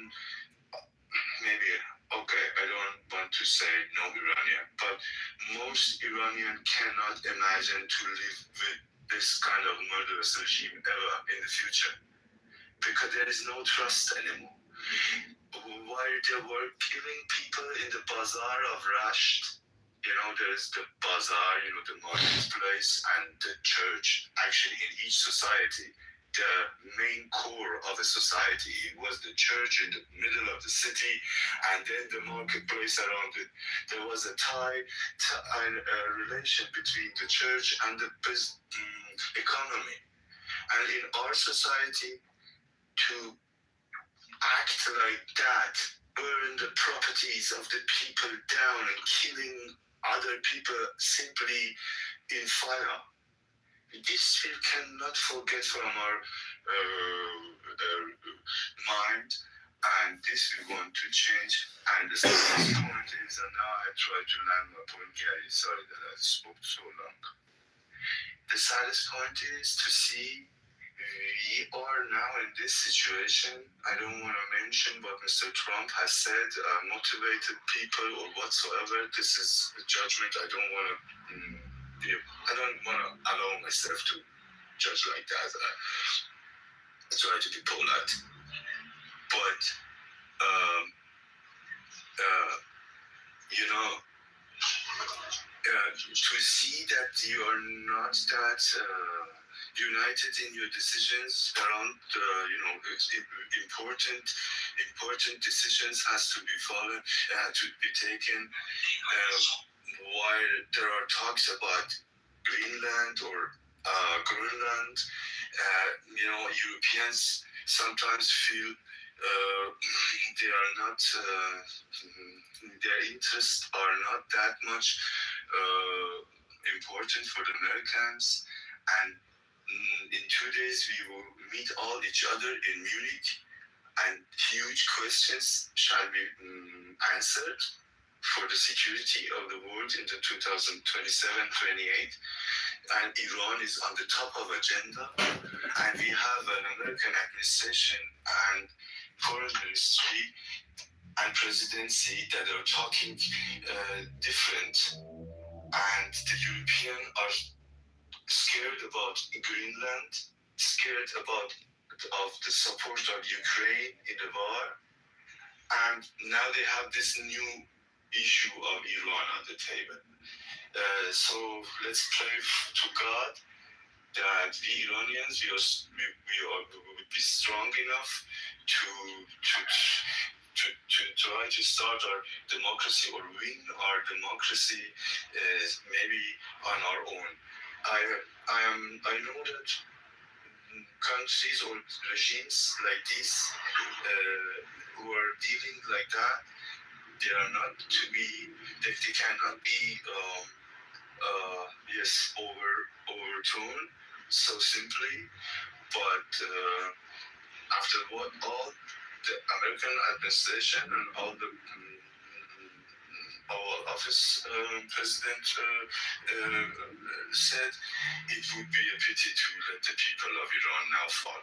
maybe, okay, I don't want to say no Iranian, but most Iranian cannot imagine to live with this kind of murderous regime ever in the future, because there is no trust anymore. While they were killing people in the bazaar of Rasht, there's the bazaar, the marketplace, and the church. Actually, in each society, the main core of a society was the church in the middle of the city, and then the marketplace around it. There was a relation between the church and the economy. And in our society, to act like that, burn the properties of the people down and killing other people simply in fire. This we cannot forget from our mind, and this we want to change. And the saddest point is, and now I try to land my point, Gary, sorry that I spoke so long. The saddest point is to see we are now in this situation. I don't want to mention what Mr. Trump has said, motivated people or whatsoever. This is a judgment. I don't want to allow myself to judge like that. I try to be polite. But, to see that you are not that united in your decisions around, important decisions has to be followed, to be taken. While there are talks about Greenland or Greenland, Europeans sometimes feel they are not, their interests are not that much important for the Americans. And in 2 days we will meet all each other in Munich, and huge questions shall be answered for the security of the world in the 2027-28. And Iran is on the top of agenda, and we have an American administration and foreign ministry and presidency that are talking different, and the Europeans are scared about Greenland, scared about the support of Ukraine in the war, and now they have this new issue of Iran on the table. So let's pray to God that we Iranians we would be strong enough to try to start our democracy or win our democracy, maybe on our own. I know that countries or regimes like this who are dealing like that, they are not to be, they cannot be overthrown so simply. But after what all the American administration and all the Oval Office president said, it would be a pity to let the people of Iran now fall.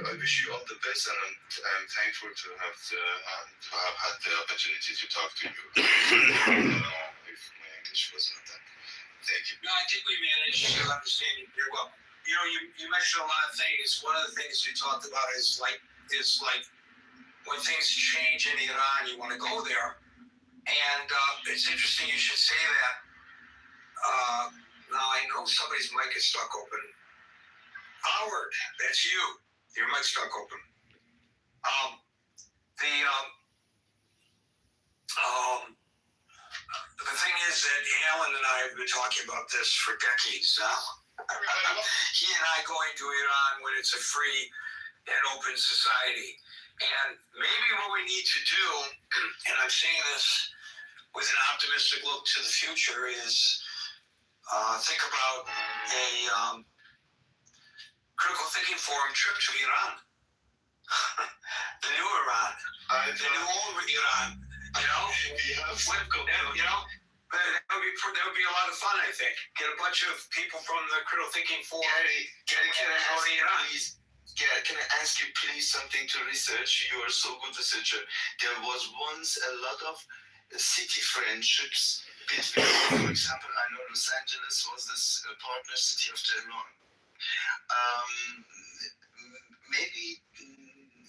I wish you all the best, and I'm thankful to have had the opportunity to talk to you. If my English wasn't that. Thank you. No, I think we managed to understand you very well. You mentioned a lot of things. One of the things you talked about is like when things change in Iran, you want to go there. And it's interesting you should say that. Now I know somebody's mic is stuck open. Howard, that's you. Your mic's stuck open. The thing is been talking about this for decades now. He and I going to Iran when it's a free and open society. And maybe what we need to do, and I'm saying this with an optimistic look to the future, is think about a critical thinking forum trip to Iran. The new Iran. The new old Iran. You know? You know? That would be a lot of fun, I think. Get a bunch of people from the critical thinking forum. Can I ask you please something to research? You are so good researcher. There was once a lot of city friendships between, for example, I know Los Angeles was this partner city of Tehran. Maybe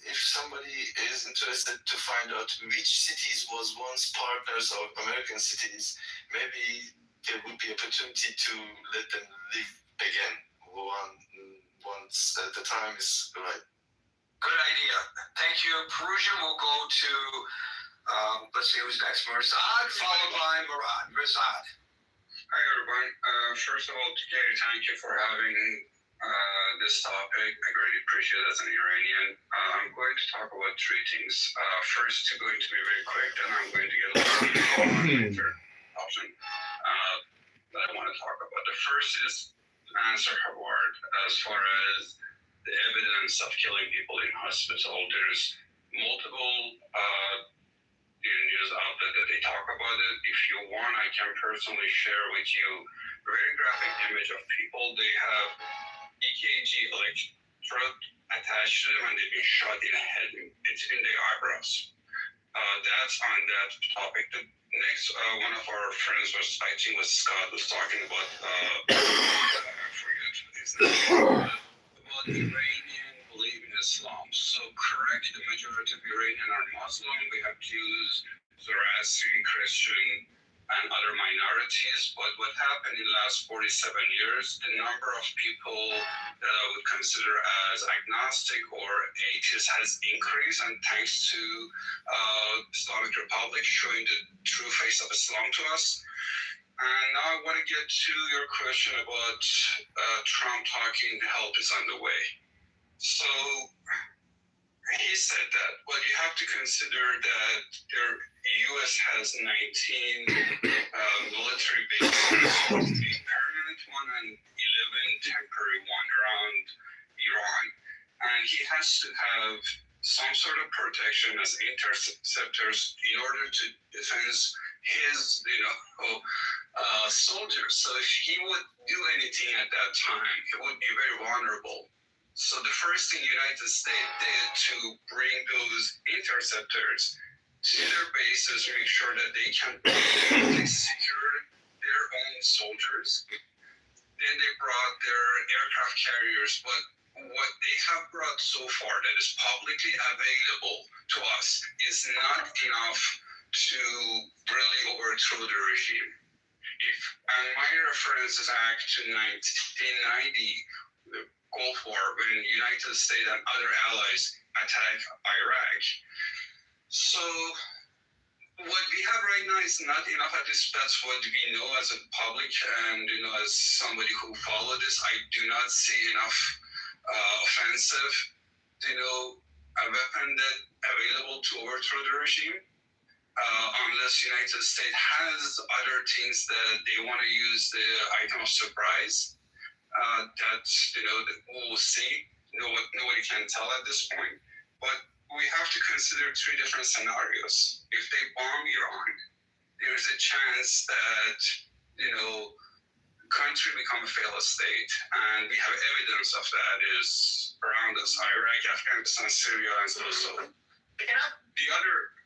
if somebody is interested to find out which cities was once partners of American cities, maybe there would be opportunity to let them live again once the time is right. Good idea. Thank you. Perugia will go to, let's see who's next. Mirzad, followed by Murad. Mirzad. Hi, everyone. First of all, Gary, thank you for having this topic. I greatly appreciate it as an Iranian. I'm going to talk about three things. First, it's going to be very quick, and I'm going to get a lot of option that I want to talk about. The first is answer Howard as far as the evidence of killing people in hospital. There's multiple news outlet that they talk about it. If you want, I can personally share with you a very graphic image of people. They have EKG electrode attached to them and they've been shot in the head. It's in their eyebrows. That's on that topic. The next, one of our friends was, I think was Scott, was talking about, I forget his name, about Iranian believe in Islam. So correct, the majority of Iranian are Muslim. We have Jews, Zoroastrian, Christian, and other minorities. But what happened in the last 47 years, the number of people that I would consider as agnostic or atheist has increased, and thanks to Islamic Republic showing the true face of Islam to us. And now I want to get to your question about Trump talking help is on the way. So he said that, but you have to consider that the U.S. has 19 military bases, a permanent one and 11 temporary one around Iran. And he has to have some sort of protection as interceptors in order to defend his, soldiers. So if he would do anything at that time, he would be very vulnerable. So the first thing the United States did to bring those interceptors to their bases, make sure that they can secure their own soldiers. Then they brought their aircraft carriers, but what they have brought so far that is publicly available to us is not enough to really overthrow the regime. And my reference is back to 1990, the Gulf War, when the United States and other allies attacked Iraq. So what we have right now is not enough. At least that's what we know as a public, and as somebody who followed this, I do not see enough offensive, a weapon that available to overthrow the regime. Unless the United States has other things that they want to use the item of surprise, that's, that we'll see. Nobody can tell at this point. But we have to consider three different scenarios. If they bomb Iran, there's a chance that, country become a failed state. And we have evidence of that is around us, Iraq, Afghanistan, Syria, and so on. The other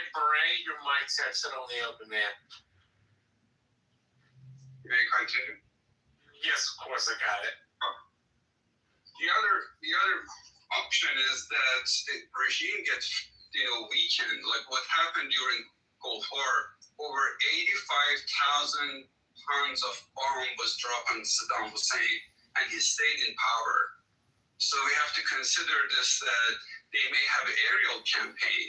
Beret, your mic's set on the open, man. May I continue? Yes, of course, I got it. The other option is that the regime gets, weakened. Like what happened during Gulf War, over 85,000 tons of bomb was dropped on Saddam Hussein, and he stayed in power. So we have to consider this, that they may have an aerial campaign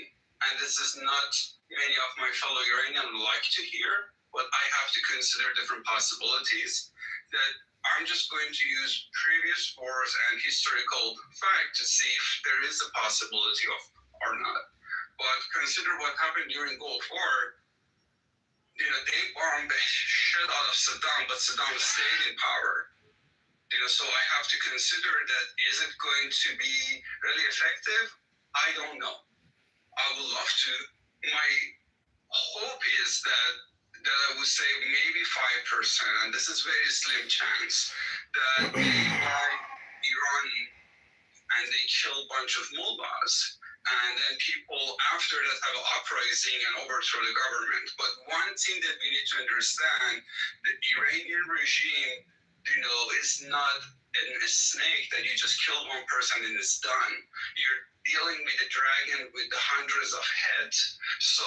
and this is not many of my fellow Iranians like to hear, but I have to consider different possibilities, that I'm just going to use previous wars and historical fact to see if there is a possibility of or not. But consider what happened during Gulf War. They bombed the shit out of Saddam, but Saddam stayed in power. So I have to consider that, is it going to be really effective? I don't know. I would love to. My hope is that I would say maybe 5%, and this is very slim chance, that they buy Iran and they kill a bunch of mullahs. And then people after that have an uprising and overthrow the government. But one thing that we need to understand, the Iranian regime, is not a snake that you just kill one person and it's done. You're dealing with a dragon with the hundreds of heads. So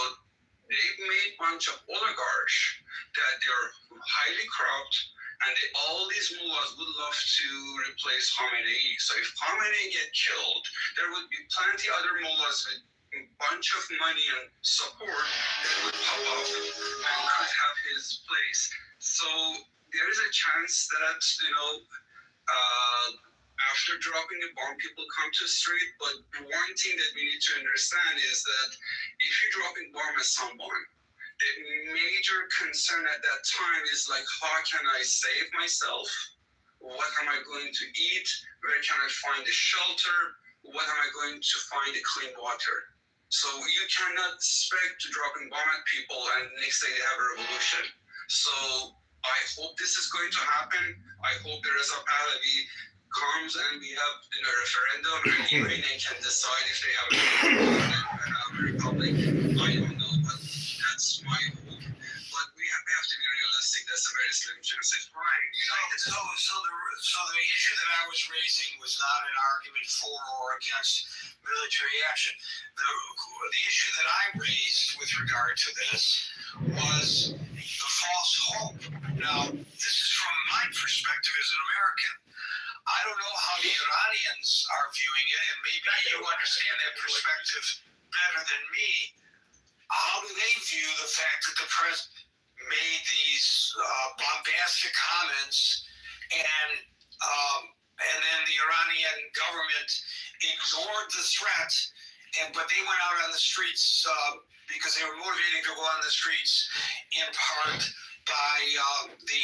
they've made a bunch of oligarchs that they're highly corrupt, and all these mullahs would love to replace Khamenei. So if Khamenei get killed, there would be plenty other mullahs with a bunch of money and support that would pop up and could have his place. So there is a chance that, after dropping a bomb, people come to the street. But one thing that we need to understand is that if you're dropping bomb at someone, the major concern at that time is like, how can I save myself? What am I going to eat? Where can I find a shelter? What am I going to find a clean water? So you cannot expect to dropping bomb at people and next day they have a revolution. So I hope this is going to happen. I hope there is a Pahlavi comes and we have a referendum and Iranian can decide if they have a republic. I don't know, but that's my hope. But we have to be realistic. That's a very slim chance. Right. So the issue that I was raising was not an argument for or against military action. The issue that I raised with regard to this was the false hope. Now, this is from my perspective as an American. I don't know how the Iranians are viewing it, and maybe you understand that perspective better than me. How do they view the fact that the president made these bombastic comments, and then the Iranian government ignored the threat, but they went out on the streets because they were motivated to go on the streets in part by the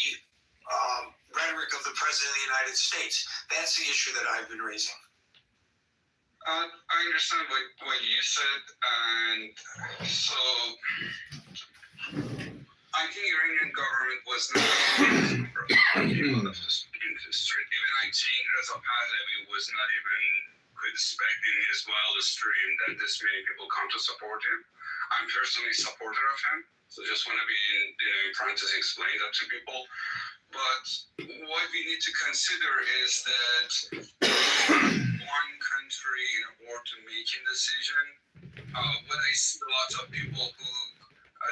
rhetoric of the President of the United States. That's the issue that I've been raising. I understand what you said, and so I think Iranian government was not in the street. Even I think Reza Pahlavi was not even could expect in his wildest dream that this many people come to support him. I'm personally a supporter of him, so just want to be in parentheses explain that to people. But what we need to consider is that one country in a war to making decision. What I see a lot of people who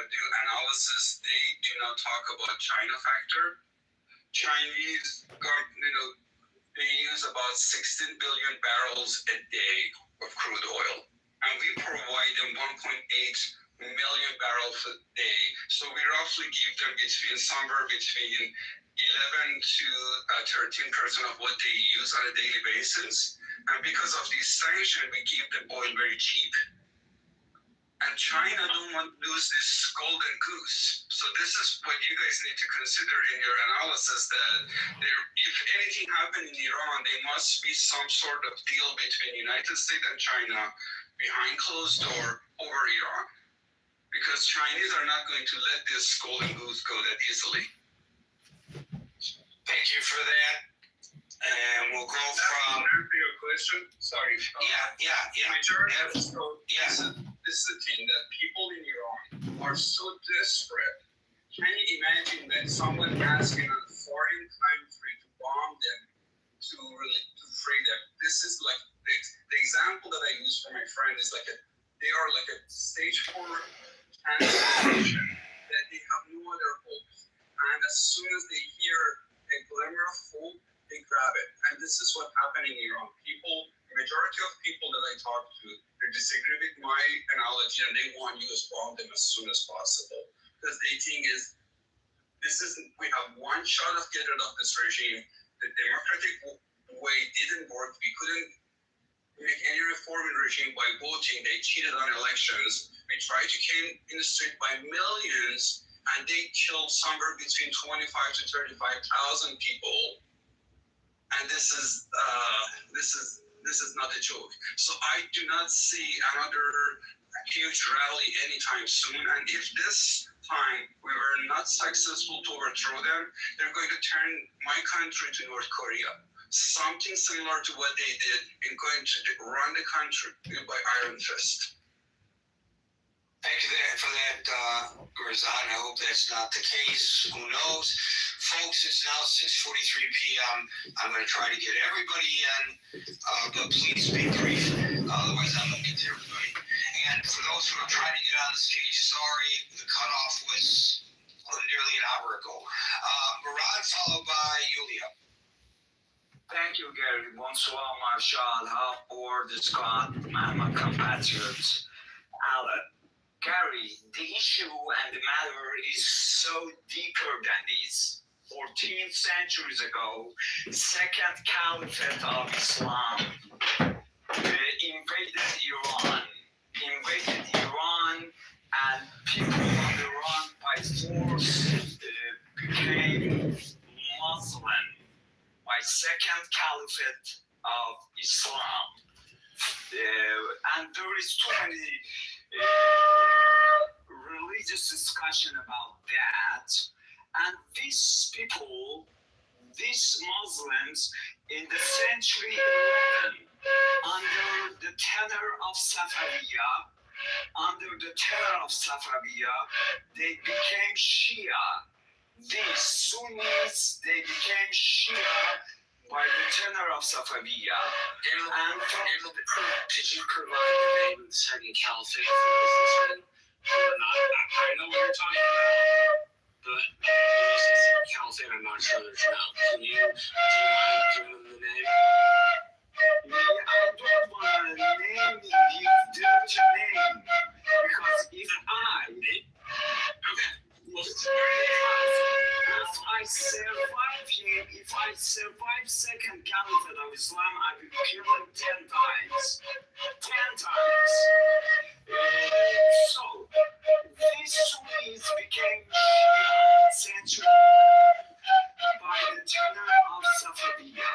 do analysis, they do not talk about China factor. Chinese government, they use about 16 billion barrels a day of crude oil, and we provide them 1.8 million barrels a day. So we roughly give them somewhere between 11 to 13% of what they use on a daily basis. And because of these sanctions, we give them oil very cheap. And China don't want to lose this golden goose. So this is what you guys need to consider in your analysis, that if anything happened in Iran, there must be some sort of deal between United States and China behind closed door over Iran. Because Chinese are not going to let this golden goose go that easily. Thank you for that. And we'll go from... your question? Sorry. Yeah. This is the thing, that people in Iran are so desperate. Can you imagine that someone asking a foreign country to bomb them to free them? This is like the example that I use for my friend is they are like a stage 4 cancer patient that they have no other hope. And as soon as they hear a glimmer of hope, they grab it. And this is what happened in Iran. People majority of people that I talk to, they disagree with my analogy and they want you to bomb them as soon as possible. Because they think we have one shot of getting rid of this regime. The democratic way didn't work. We couldn't make any reform in regime by voting. They cheated on elections. We tried to came in the street by millions, and they killed somewhere between 25 to 35,000 people. And this is not a joke. So I do not see another huge rally anytime soon. And if this time we were not successful to overthrow them, they're going to turn my country to North Korea. Something similar to what they did in going to run the country by iron fist. Thank you for that, Razan. I hope that's not the case. Who knows? Folks, it's now 6:43 p.m. I'm going to try to get everybody in, but please be brief. Otherwise, I'm going to get to everybody. And for those who are trying to get on the stage, sorry, the cutoff was nearly an hour ago. Murad, followed by Yulia. Thank you, Gary. Bonsoir, Marshal, Howard, Scott, and my compatriots. Gary, the issue and the matter is so deeper than this. 14 centuries ago, Second Caliphate of Islam invaded Iran, and people on Iran by force became Muslim by Second Caliphate of Islam. And there is too many religious discussion about that. And these people, these Muslims, in the century 11, under the tenor of Safaviya, they became Shia. These Sunnis, they became Shia by the tenor of Safaviya. Could you provide the name of the second caliphate for those listening who are not? I know what you're talking about, but when you say second caliphate, I'm not sure there's no. Do you mind giving them the name? I don't want to name his dirty name, because if I survive second caliphate of Islam, I will kill him 10 times. 10 times. So, these Sunnis became Shia century by the tenor of Safaviya.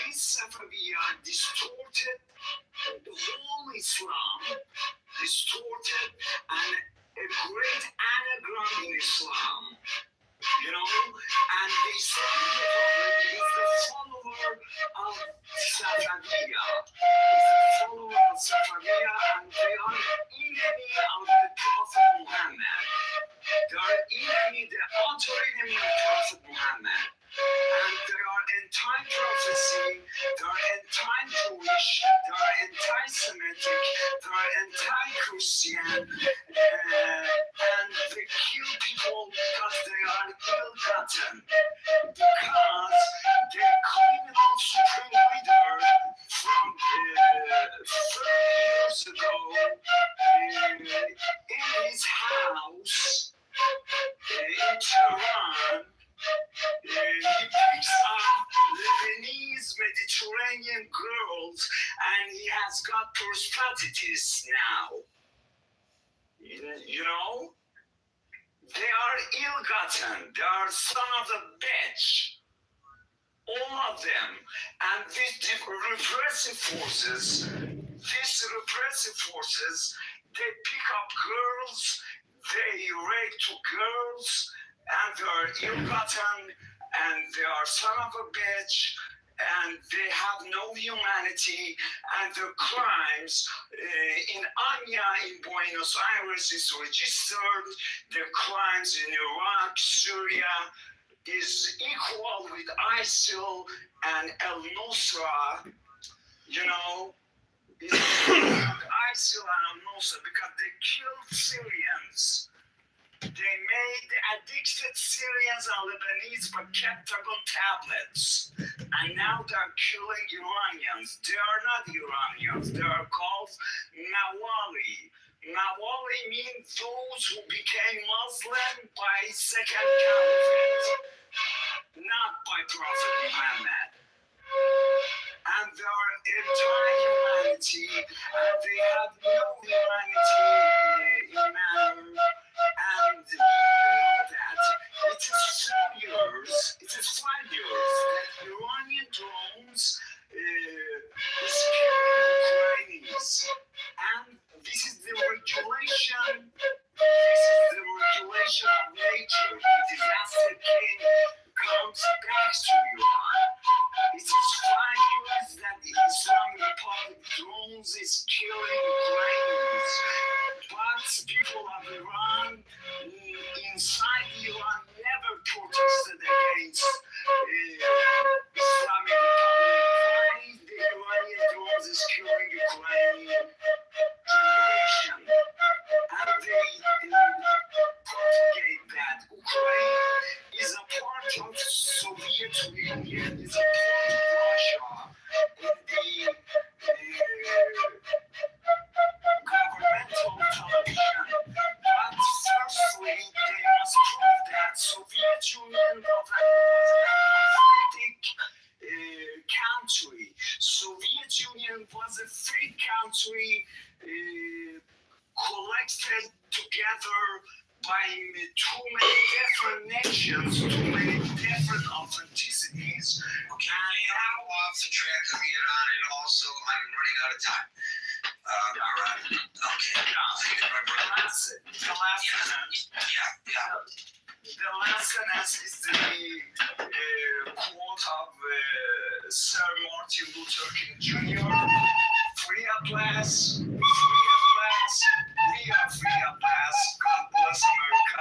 This Safaviya distorted the whole Islam, and a great anagram in Islam, and the Islamic Republic is the follower of Safaviya, and they are enemy of the Prophet Muhammad. They are the utter enemy of Prophet Muhammad. And they are anti-prophecy, they are anti-Jewish, they are anti-Semitic, they are anti-Christian, and they kill people because they are ill-gotten, because their criminal supreme leader from 30 years ago in his house in Tehran, he picks up Lebanese Mediterranean girls, and he has got prostatitis now. They are ill-gotten. They are son of a bitch. All of them. And these repressive forces, they pick up girls, they rape two girls, and they are ill-gotten, and they are son of a bitch, and they have no humanity, and their crimes in Anya in Buenos Aires is registered, their crimes in Iraq, Syria is equal with ISIL and El-Nusra, ISIL and Al-Nusra, because they killed Syrians. They made addicted Syrians and Lebanese packetable tablets. And now they're killing Iranians. They are not Iranians. They are called Nawali. Nawali means those who became Muslim by second caliphate, not by Prophet Muhammad. And they are anti-humanity, and they have no humanity in manner. And you know that it is 5 years that Iranian drones is killing Ukrainians. And this is the regulation. This is the regulation of nature. The disaster comes back to Iran. It is 5 years that the Islamic Republic drones is killing Ukrainians. But people of Iran, inside Iran, never protested against Islamic Republic. Why the Iranian drones is killing Ukrainian generation? And they propagate that Ukraine is a part of Soviet Union, is a part of Russia in the governmental television. But firstly, they must prove that Soviet Union was an authentic country. Soviet Union was a free country collected together by too many different nations, too many different authenticities. Okay, now off the track of Iran, and also I'm running out of time. All right. Okay. The lesson is the quote of Sir Martin Luther King Jr. Free at last, free at last, we are free at last. God bless America.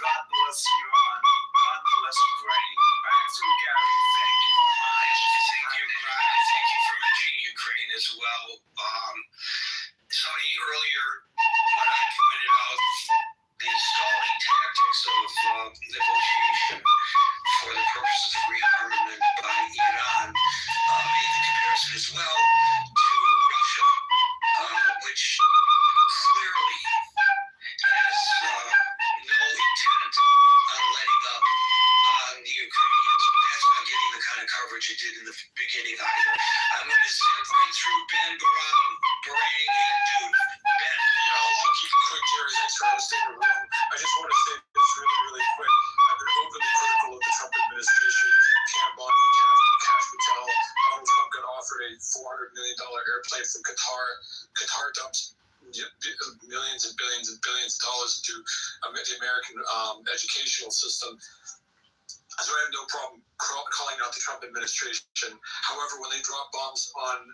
God bless Iran. God bless Ukraine. Back to Gary. Thank you very much. Thank you for mentioning Ukraine as well. Somebody earlier, when I pointed out the stalling tactics of negotiation for the purposes of rearmament by Iran, made the comparison as well to Russia, which clearly has no intent on letting up on the Ukrainians, but that's not getting the kind of coverage it did in the beginning either. I'm going to zip right through Ben, Barang, and Dude. Ben. Yeah, I'll keep it quick, Jerry. Thanks for hosting the room. I just want to say this really quick. I've been openly critical of the Trump administration. Cam Bondi, Kash Patel. Donald Trump got offered a $400 million airplane from Qatar. Qatar dumps millions and billions of dollars into the American educational system. So I have no problem calling out the Trump administration. However, when they drop bombs on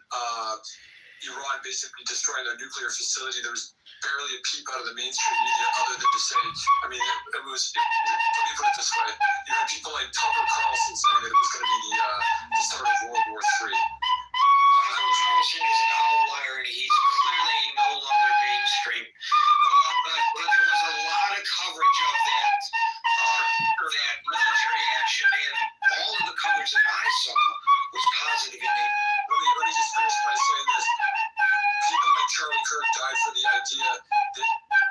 Iran, basically destroying their nuclear facility, there was barely a peep out of the mainstream media other than to say, I mean, it was, let me put it this way, you had people like Tucker Carlson saying that it was going to be the start of World War III. Tucker Carlson is an outlier, and he's clearly no longer mainstream. But there was a lot of coverage of that military action, and all of the coverage that I saw was positive in nature. Let me just finish by saying this. People like Charlie Kirk died for the idea that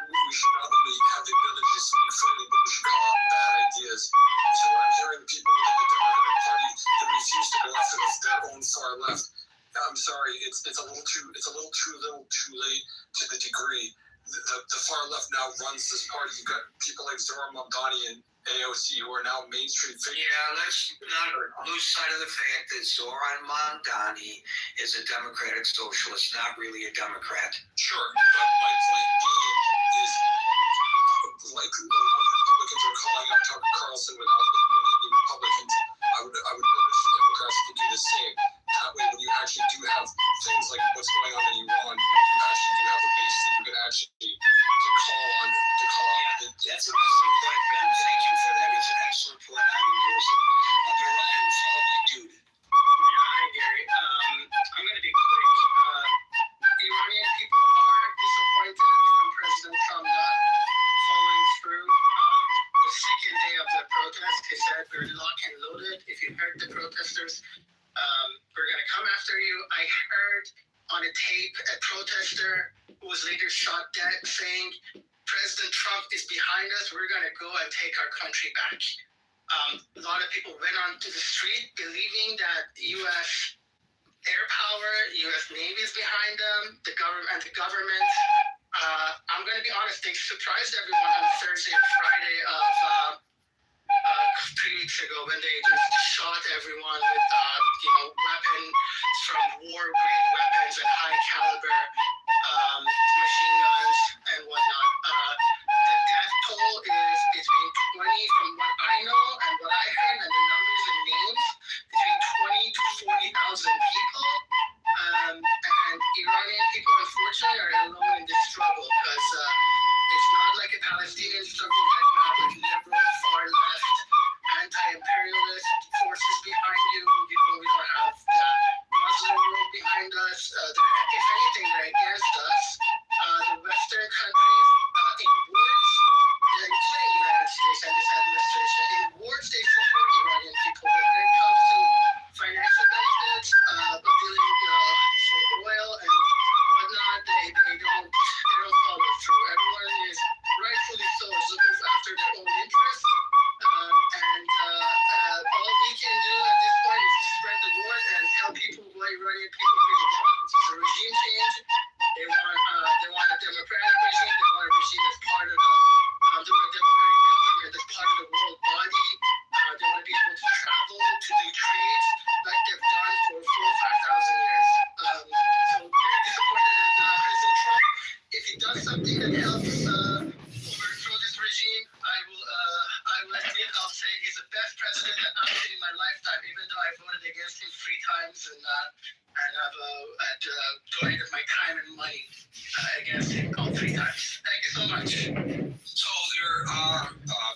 we should not only have the ability to speak freely, but we should call out bad ideas. So when I'm hearing people within the Democratic Party that refuse to go after their own far left, I'm sorry, it's a little too late to the degree. The far left now runs this party. You've got people like Zohran Mamdani and AOC who are now mainstream figures. Yeah, let's not lose sight of the fact that Zohran Mamdani is a Democratic socialist, not really a Democrat. Sure, but my point being is, like a lot of Republicans are calling out Tucker Carlson without the Republicans, I would urge Democrats to do the same. That way, when you actually do have things like what's going on in Iran, you actually do have a base that you can actually call on. That's an excellent point, Ben. Thank you for that. It's an excellent point. I endorse it. Ryan, follow my dude. Hi, Gary. I'm going to be quick. Iranian people are disappointed from President Trump not following through rape a protester who was later shot dead, saying, President Trump is behind us, we're going to go and take our country back. A lot of people went onto the street believing that U.S. air power, U.S. Navy is behind them, the government. I'm going to be honest, they surprised everyone on Thursday and Friday of 3 weeks ago when they just shot everyone with weapons from war-grade weapons and high-caliber machine guns and whatnot. The death toll is between 20, from what I know and what I heard, and the numbers and names, between 20 to 40,000 people. And Iranian people, unfortunately, are alone in this struggle because it's not like a Palestinian struggle that you have like liberal, far left, anti-imperialist forces behind you. We don't have the Muslim world behind us. If anything, they're against us. The Western countries, in words, including the United States and this administration, in words they support Iranian people, but when it comes to financial benefits, dealing for oil and whatnot, they don't follow through. Everyone is rightfully so is looking after their own interests. And all we can do at this point is to spread the word and tell people what Iranian people really want, which is a regime change. They want a democratic regime. They want a regime that's part of they want a democratic government that's part of the world body. They want to be able to travel, to do trades like they've done for 4,000 or 5,000 years. So very disappointed that President Trump, if he does something that helps overthrow this regime, I will admit, I'll say he's the best president that I've seen in my lifetime, even though I voted against him 3 times and I've donated my time and money against him all 3 times. Thank you so much. So there are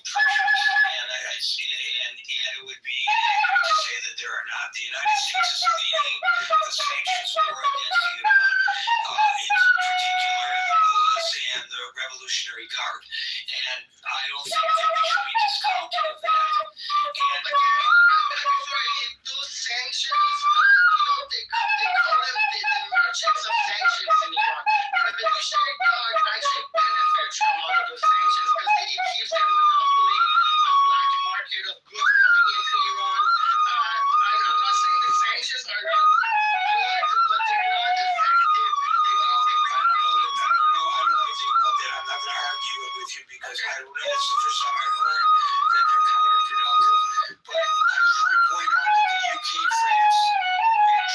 pressures, and it would be inaccurate to say that there are not. The United States is leading the sanctions war against Iran, in particular the mullahs and the Revolutionary Guard. And I don't think that we should be discounting of that. And before I leave, those sanctions, they call them the merchants of sanctions in Iran. Revolutionary Guard actually benefits from all of those sanctions because it keeps their monopoly on black market of goods coming into Iran. I'm not saying the sanctions are not good, but they're not effective. I don't know anything about that. I'm not going to argue it with you because I don't know. It's the first time I've heard that they're counterproductive. But I just want to point out that the UK, France, and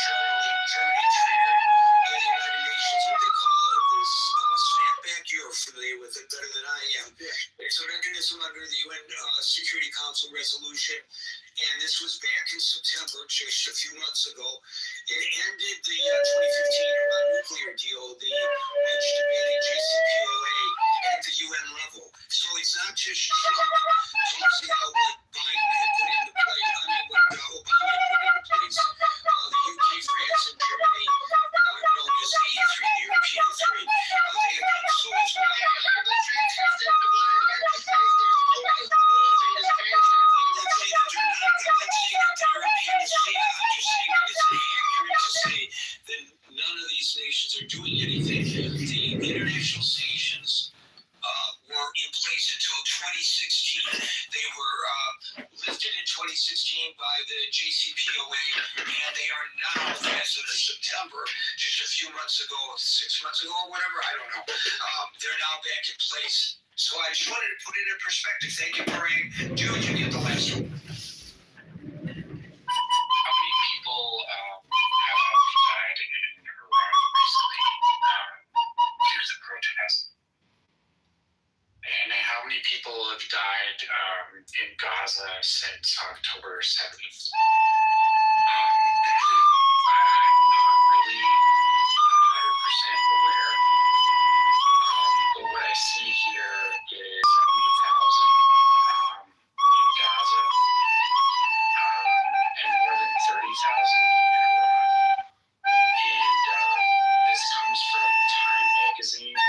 Germany triggered in the United Nations what they call this snapback. You're familiar with it better than I am. It's a mechanism under the UN Security Council resolution, and this was back in September, just a few months ago. It ended the 2015 Iran nuclear deal, the much debated JCPOA at the UN level. So it's not just Trump talking about what Biden had put into place, what Obama had put into place. The UK, France, and Germany, known as the E3, the European 3, they have done so as well. That's fantastic. What I meant to say is there's so many holes in this sanctions. I'm not saying that they're not. I'm not saying that they're a panacea. I'm just saying that it's inaccurate to say that none of these nations are doing anything. The international sanctions were in place until 2016. They were lifted in 2016 by the JCPOA, and they are now, as of September, just a few months ago, 6 months ago, or whatever, I don't know, they're now back in place. So I just wanted to put it in perspective. Thank you, Maureen. Jude, you get the last one. How many people have died in Iran recently due to the protest? And how many people have died in Gaza since October 7th? I'm not really 100% aware, but what I see here is 70,000 in Gaza, and more than 30,000 in Iran. And this comes from Time Magazine.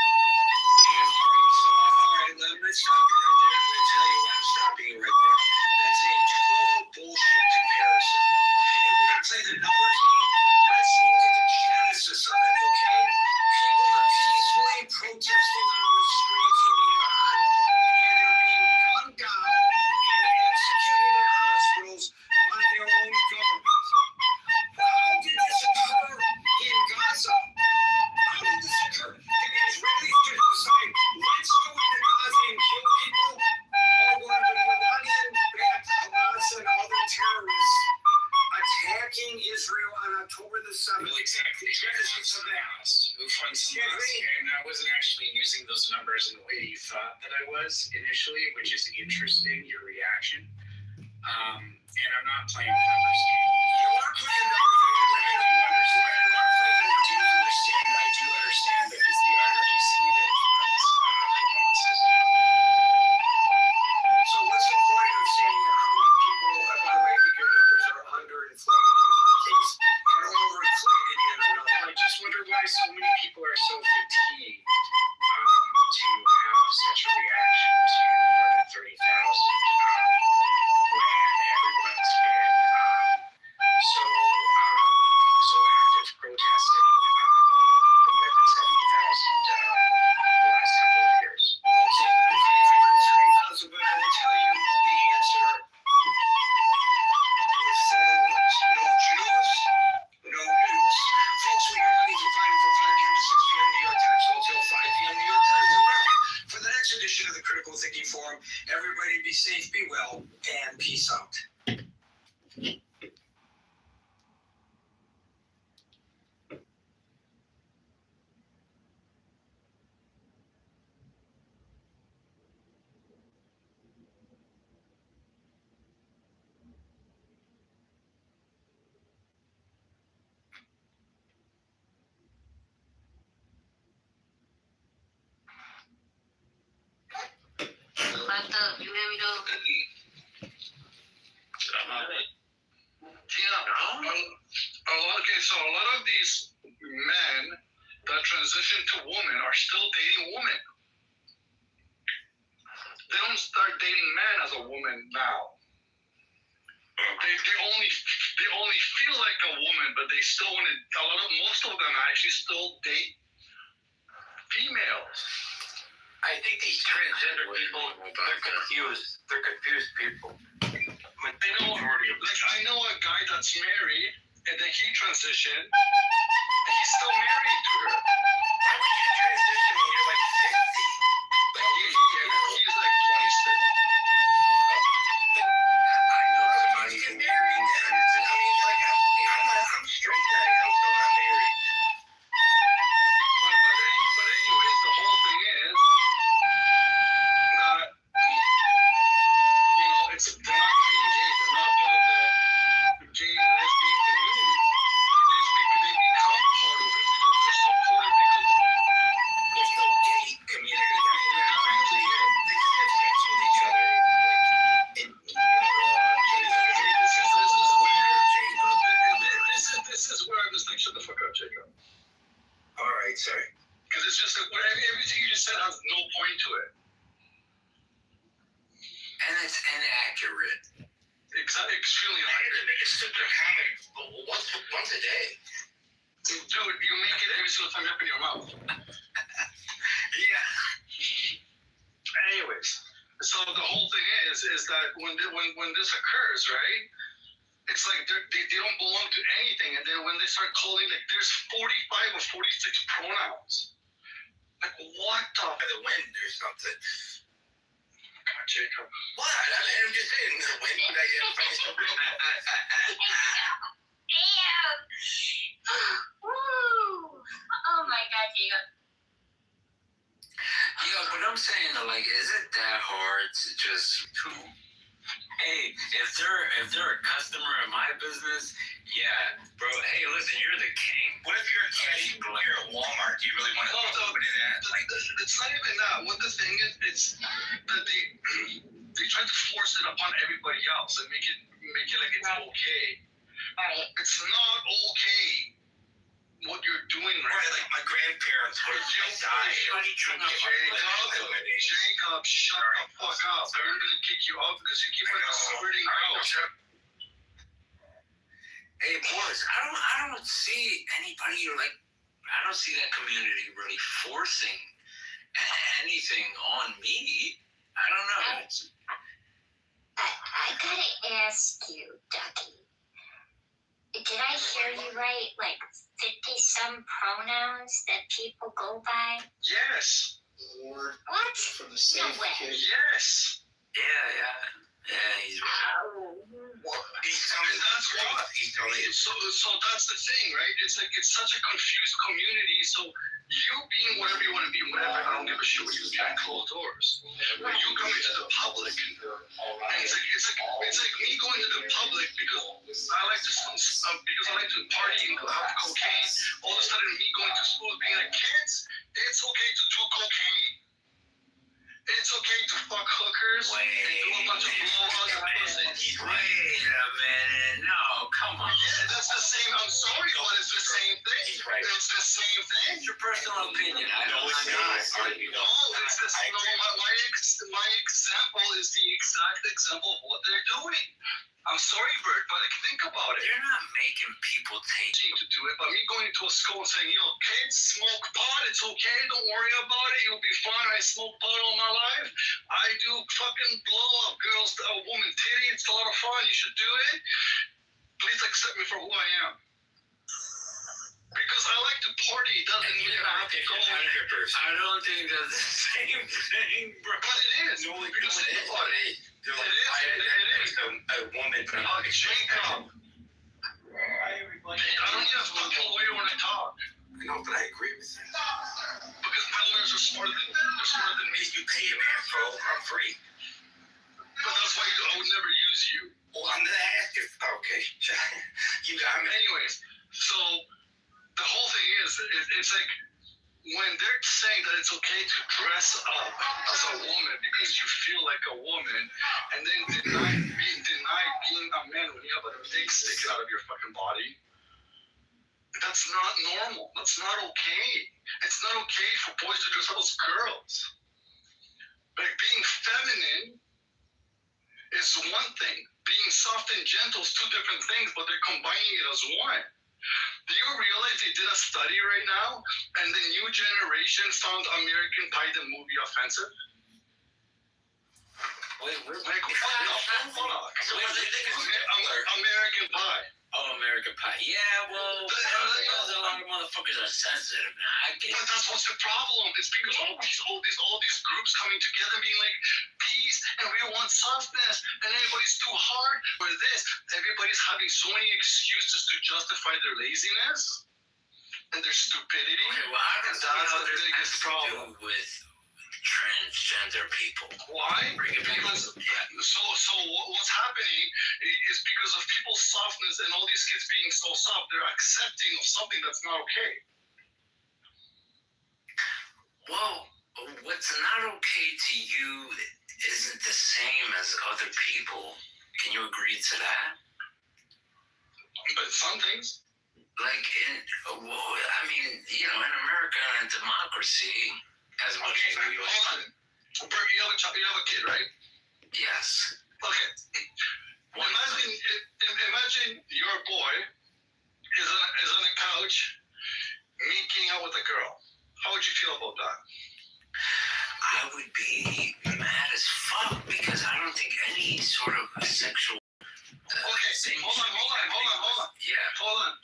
Let's stop you right there. I'm going to tell you why I'm stopping you right there. That's a total bullshit comparison. And we're going to play the numbers game. Let's look at the genesis of it, okay? And I wasn't actually using those numbers in the way you thought that I was initially, which is interesting, your reaction. And I'm not playing the numbers game. You are playing numbers game. I do understand that it's the IRGC that funds Catholicism. So what's the point of saying how many people, by the way, I think your numbers are underinflated in one case and overinflated in another? I just wonder why so many people are so fatigued to have such a reaction to more than 30,000 when everyone's been so active protesting for more than 70,000 the last couple of years. It's more than 70,000, but I will tell you the answer with 4 words. No Jews, no news. Folks, we are not even fighting from 5 p.m. to 6 p.m. New York Times, so until 5 p.m. New York Times tomorrow. For the next edition of the Critical Thinking Forum, everybody be safe, be well, and peace out. You hear me though? So a lot of these men that transition to women are still dating women. They don't start dating men as a woman now. They only feel like a woman, but they still want to. Most of them actually still date females. I think these transgender people, they're confused. They're confused people. I know a guy that's married, and then he transitioned, and he's still married to her. Why would you transition when you're like 50? He's like 26. I know somebody who's married. I mean, like, I'm straight. I'm still not married. But anyways, the whole thing is that they're not being gay. They're not part of the gay and lesbian community. They become part of it because they're supported because There's no gay community. They're not actually gay. They just have sex with each other. This is where I'm just like, shut the fuck up, Jacob. All right, sorry. Because it's just like everything you just said has no point to it. And it's inaccurate. Extremely I had to make a stupid comment once a day. Dude, you make it every single time you open your mouth. Yeah. Anyways, so the whole thing is that when this occurs, right? It's like they don't belong to anything, and then when they start calling, like there's 45 or 46 pronouns. Like what the? By the wind or something. God, Jacob. What? I'm just saying, the wind would identify something. Damn! Woo! Oh my God, Jacob. Yeah, but I'm saying, like, is it that hard to just... Hey, if they're a customer in my business, yeah, bro. Hey, listen, you're the king. What if you're a cashier at Walmart? Do you really want to talk about that? Like, it's not even that. What the thing is, it's that they try to force it upon everybody else and make it like it's okay. Right. It's not okay what you're doing right. Like my grandparents would just die. Jacob, shut the fuck up. I'm gonna kick you off because you keep squirting out. Hey, boys, I don't see anybody like. I don't see that community really forcing anything on me. I don't know. I gotta ask you, Ducky. Did I hear you right? Like 50-some pronouns that people go by? Yes. What? From the same No way. kid. Yes. Yeah, he's right. Oh, He's telling me that's why. He's telling me. So that's the thing, right? It's like it's such a confused community. So you being whatever you want to be, whatever, I don't give a shit what you do behind closed doors. But you come into the public, and it's like me going to the public because I like to party and have cocaine. All of a sudden, me going to school being like, kids, it's okay to do cocaine. It's okay to fuck hookers and do a bunch of blowouts and pussy. Wait a minute. No, come on. Yeah, that's the same. I'm sorry, but it's the same thing. He's right. It's the same thing. It's your personal opinion. No, it's not. No, it's the same. My example is the exact example of what they're doing. I'm sorry, Bert, but like, think about it. They're not making people take to do it, but me going into a school and saying, yo, kids, smoke pot, it's okay, don't worry about it, you'll be fine. I smoke pot all my life. I do fucking blow up girls, a woman titty, it's a lot of fun, you should do it. Please accept me for who I am. Because I like to party, it doesn't mean I have to go. I don't think that's the same thing, bro. But it is. No, because think about it. It is. A woman. Jacob. I don't need a fucking lawyer when I talk. I know, but I agree with you. Because my lawyers are smarter than me. You pay a man for I'm free. But that's why I would never use you. Well, I'm gonna ask you. Okay, you got me. Anyways, so the whole thing is, it's like when they're saying that it's okay to dress up as a woman because you feel like a woman, and then being denied being a man when you have a dick sticking out of your fucking body. That's not normal. That's not okay. It's not okay for boys to dress up as girls. Like being feminine is one thing. Being soft and gentle is two different things, but they're combining it as one. Do you realize they did a study right now, and the new generation found American Pie the movie offensive? Wait, hold on. American Pie. Oh, American Pie. Yeah, well, a lot of motherfuckers are sensitive now. I get But that's what's the problem. It's because all these groups coming together being like, peace, and we want softness, and everybody's too hard for this. Everybody's having so many excuses to justify their laziness and their stupidity. Okay, well, I don't that's the biggest problem. With transgender people. Why? Because so what's happening is because of people's softness and all these kids being so soft, they're accepting of something that's not okay. Well, what's not okay to you isn't the same as other people. Can you agree to that? But some things. Like, in America and democracy, as much as we hold on. Bert, you have a kid, right? Yes. Okay. Imagine your boy is on a couch making out with a girl. How would you feel about that? I would be mad as fuck because I don't think any sort of sexual. Okay, hold on. Yeah. Hold on.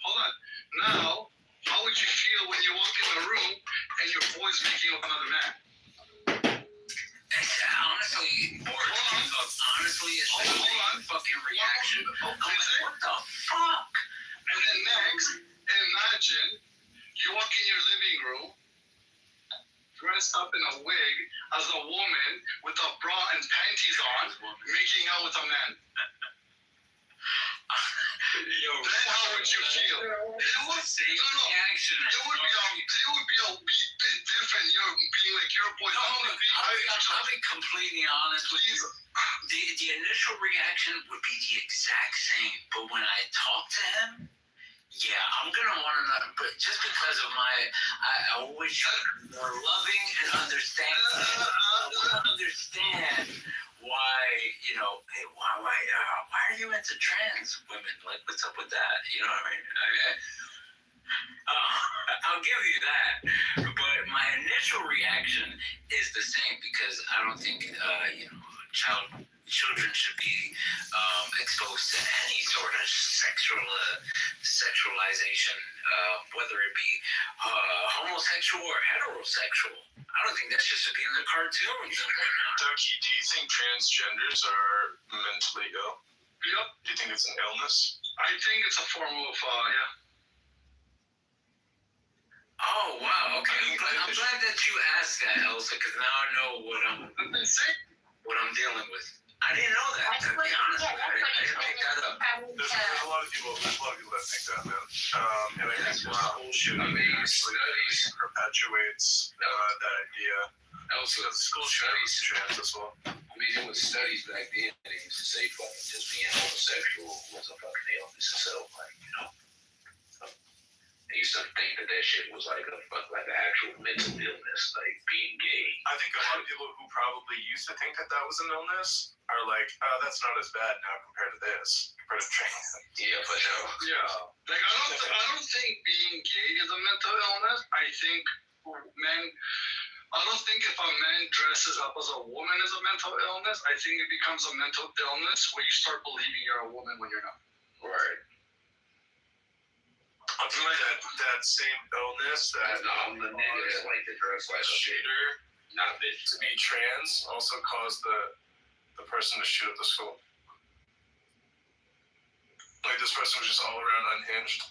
Now, how would you feel when you walk in the room and your boy's making up another man? Honestly, it's a fucking reaction. I'm like, what the fuck? And then next, imagine you walk in your living room, dressed up in a wig as a woman with a bra and panties on, making out with a man. Then how would you feel? It would be reaction. It would be a bit different. You're being like your boy. I'll be completely honest with you. The initial reaction would be the exact same, but when I talk to him, yeah, I'm gonna want to know. But just because of I always try to be more loving and understanding. I want to understand why, why are you into trans women? Like, what's up with that? You know what I mean? I'll give you that. But my initial reaction is the same because I don't think, children should be exposed to any sort of sexualization, whether it be homosexual or heterosexual. I don't think that shit should be in the cartoons and whatnot. Ducky, do you think transgenders are mentally ill? Yep. Do you think it's an illness? I think it's a form of, yeah. Oh wow! Okay, I'm glad that you asked that, Elsa, because now I know what I'm dealing with. I didn't know that. To be honest with you, I didn't pick that up. There's a lot of people that think that, man. And I think the whole shooting actually perpetuates that idea. Also, School studies trans as well. I mean, it was studies back then. They used to say fucking just being homosexual was a fucking illness itself, like, you know. They used to think that shit was like an actual mental illness, like being gay. I think a lot of people who probably used to think that was an illness are like, oh, that's not as bad now compared to this, compared to trans. Yeah, for sure. Yeah. Like, I don't think being gay is a mental illness. I think I don't think if a man dresses up as a woman is a mental illness. I think it becomes a mental illness when you start believing you're a woman when you're not. Right. I feel like that same illness that the niggas like to dress like a shooter, not to be trans, also caused the person to shoot at the school. Like, this person was just all around unhinged.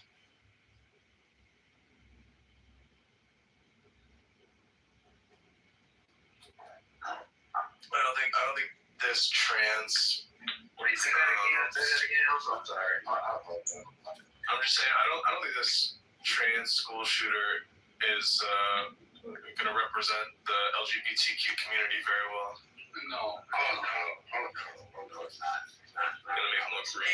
I don't think this trans. What do you say that again? Say that again. I'm sorry. I'm just saying, I don't think this trans school shooter is going to represent the LGBTQ community very well. No. Oh no, it's not. Gonna make him look but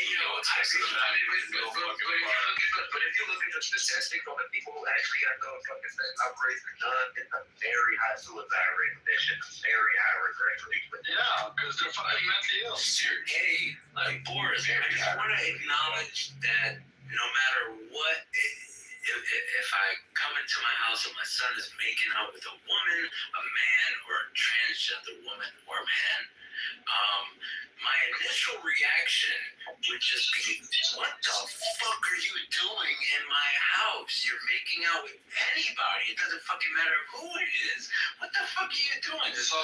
if you look at the statistics on the people who actually got those fucking outbreaks done, it's a very high suicide rate. That shit's very high regret rate. Yeah, because they're fucking mentally ill. Hey, like Boris, I just want to acknowledge that no matter what, if I come into my house and my son is making out with a woman, a man, or a transgender woman or man, my initial reaction would just be, what the fuck are you doing in my house? You're making out with anybody. It doesn't fucking matter who it is. What the fuck are you doing? So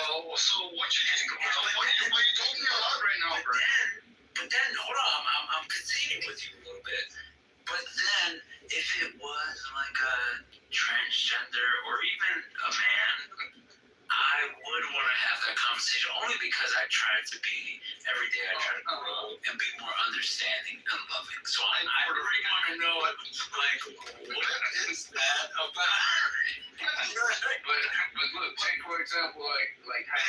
what you think about what you told me a lot right now, bro. But then, hold on, I'm conceding with you a little bit. But then, if it was like a transgender or even a man, I would want to have that conversation only because I try to be, every day I try to grow and be more understanding and loving. So I really want to know, like, what is that about? But look, take for example, like how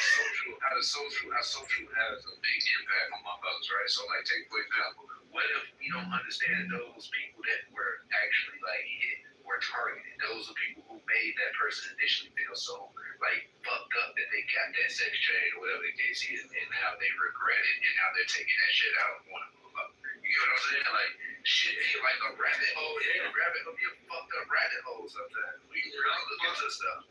social has a big impact on my folks, right? So like, take for example, what if we don't understand those people that were actually like hit or targeted? Those are people who made that person initially feel so like fucked up that they got that sex change or whatever the case is, and now they regret it, and now they're taking that shit out and want to move up. You get what I'm saying? Like shit ain't like a rabbit hole. It ain't a rabbit hole. You're fucked up rabbit hole sometimes. We really look into stuff.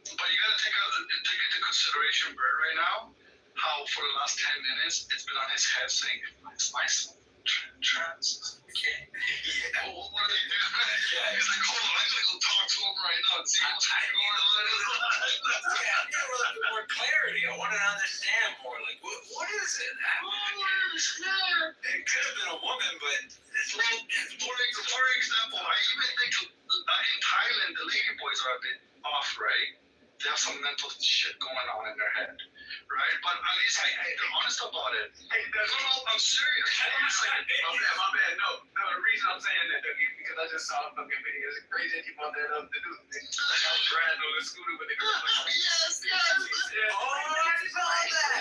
But you gotta take into consideration, Bert, right now, how for the last 10 minutes it's been on his head saying, "It's my son, trans." Okay. Yeah. Well, what are they doing? Yeah. He's like, hold on, I'm gonna go talk to him right now and see what's going on. Yeah, I need a little bit more clarity. I want to understand more. Like, what is it? It could have been a woman, but it's like, for example, I even think in Thailand the lady boys are a bit off, right? They have some mental shit going on in their head, right? But at least they're honest about it. Hey, no, I'm serious. My bad. No, the reason I'm saying that is because I just saw a fucking video. It's crazy that you brought that up. The dude, I was riding on the scooter with the girl. Yes. oh, I saw that.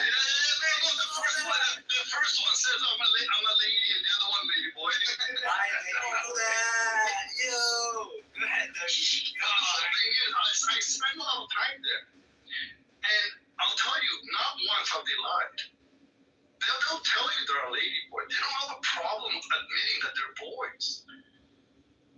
The first one says I'm a lady, and the other one lady boy. I know that. Yo. Go ahead, Dougie. The thing is, I spend a lot of time there, and I'll tell you, not once have they lied. They'll tell you they're a lady boy. They don't have a problem admitting that they're boys,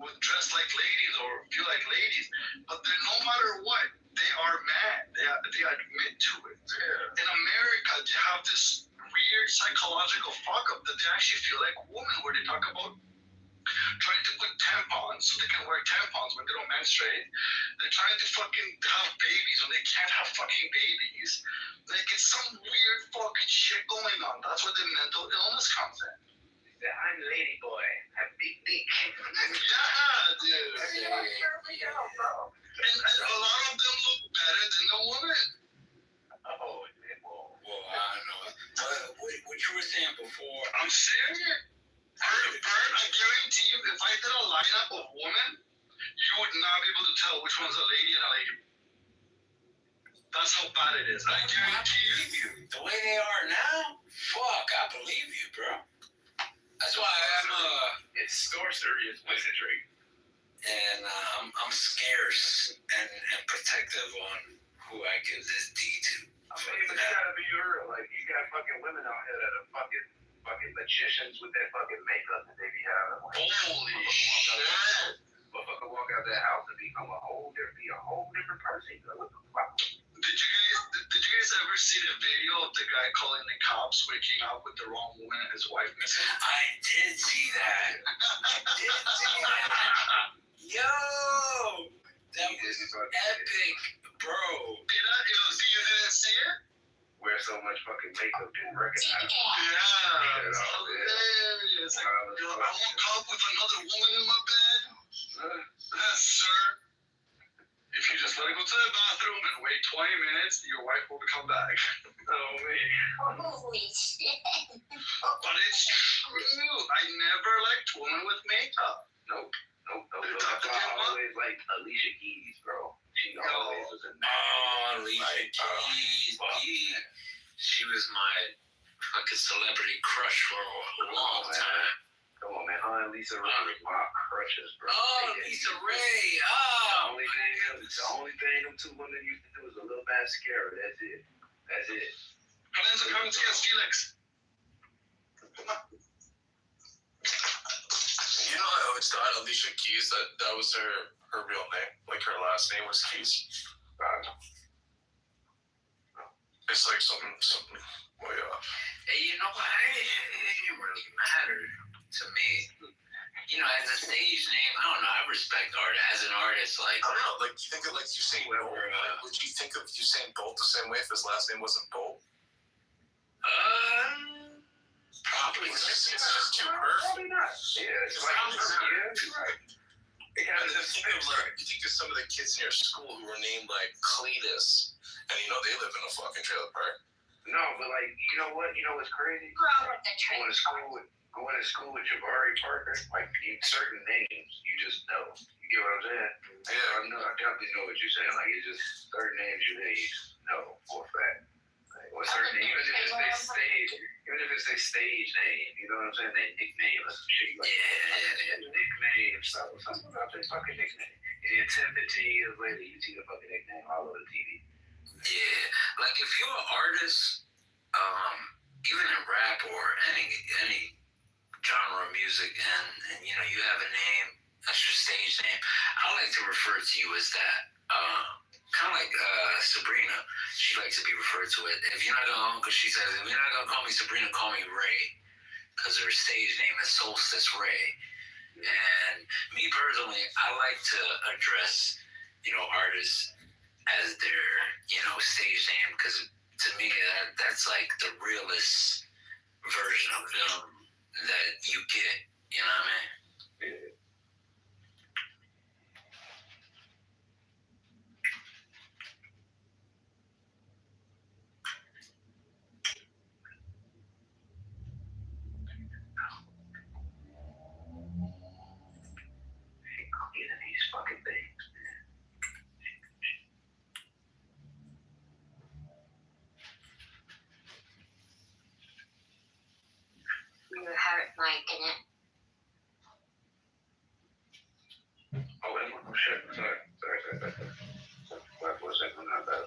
would dress like ladies or feel like ladies, but they're no matter what, they are mad. They admit to it. Yeah. In America, they have this weird psychological fuck up that they actually feel like women, where they talk about trying to put tampons so they can wear tampons when they don't menstruate. They're trying to fucking have babies when they can't have fucking babies. Like, it's some weird fucking shit going on. That's where the mental illness comes in. I'm lady boy. Have big dick. Yeah, dude. And a lot of them look better than the woman. Oh, Well, I don't know. What you were saying before. I'm saying it. Bert, I guarantee you, if I did a lineup of women, you would not be able to tell which one's a lady and a lady. That's how bad it is. I guarantee you. The way they are now, fuck, I believe you, bro. That's why it's sorcery, it's wizardry. And I'm scarce and protective on who I give this D to. I mean, but you gotta be real. Like, you got fucking women out here that are fucking magicians with that fucking makeup that they be having. Like, holy shit. Motherfucker walk out that house and become a whole different person. Like, what the fuck? Did you guys ever see the video of the guy calling the cops waking up with the wrong woman and his wife missing? I did see that. Yo! That was epic, bro. You didn't see it? Wear so much fucking makeup, didn't recognize it. Yeah, it's hilarious. Yo, I woke up with another woman in my bed. Sir, if you just let it go to the bathroom and wait 20 minutes, your wife will come back. Oh, man. Holy shit. But it's true. I never liked women with makeup. Nope. That's why I always like Alicia Keys, bro. She always was a Alicia Keys. She was my fucking celebrity crush for a long time. Come on, man. Her and Lisa Ray was my crushes, bro. Oh, Lisa Ray. The only thing them two women used to do was a little mascara. That's it. Valenza comes against Felix. You know, I always thought Alicia Keys, that was her real name. Like, her last name was Keys. It's like something way off. Hey, you know what? It didn't really matter to me. You know, as a stage name, I don't know. I respect art. As an artist, like, I don't know. Like, you think of like Usain Bolt. Would you think of Usain Bolt the same way if his last name wasn't Bolt? Probably. It's just too perfect. Probably not. Yeah, it's like, you're right. You think of some of the kids in your school who were named like Cletus, and you know they live in a fucking trailer park. No, but like, you know what? You know what's crazy? Going to school with Jabari Parker, like certain names, you just know. You get what I'm saying? Yeah, I definitely know what you're saying. Like, it's just certain names you just know for a fact. Like, or certain, even if it's their stage name, you know what I'm saying? They nickname or some shit. Like, nickname, something about their fucking nickname. And then 10, 15 years later, you see the fucking nickname all over the TV. Yeah, like if you're an artist, even in rap or any genre of music, and you know you have a name, that's your stage name. I like to refer to you as that. Kind of like Sabrina, she likes to be referred to it. If you're not gonna, because she says, if you're not gonna call me Sabrina, call me Ray, because her stage name is Solstice Ray. And me personally, I like to address, you know, artists as their, you know, stage name, because to me that's like the realest version of them that you get. You know what I mean? Yeah. Cleaning these fucking things, man. Your heart mic in it. Oh, shit. Sorry. What was it? Not that.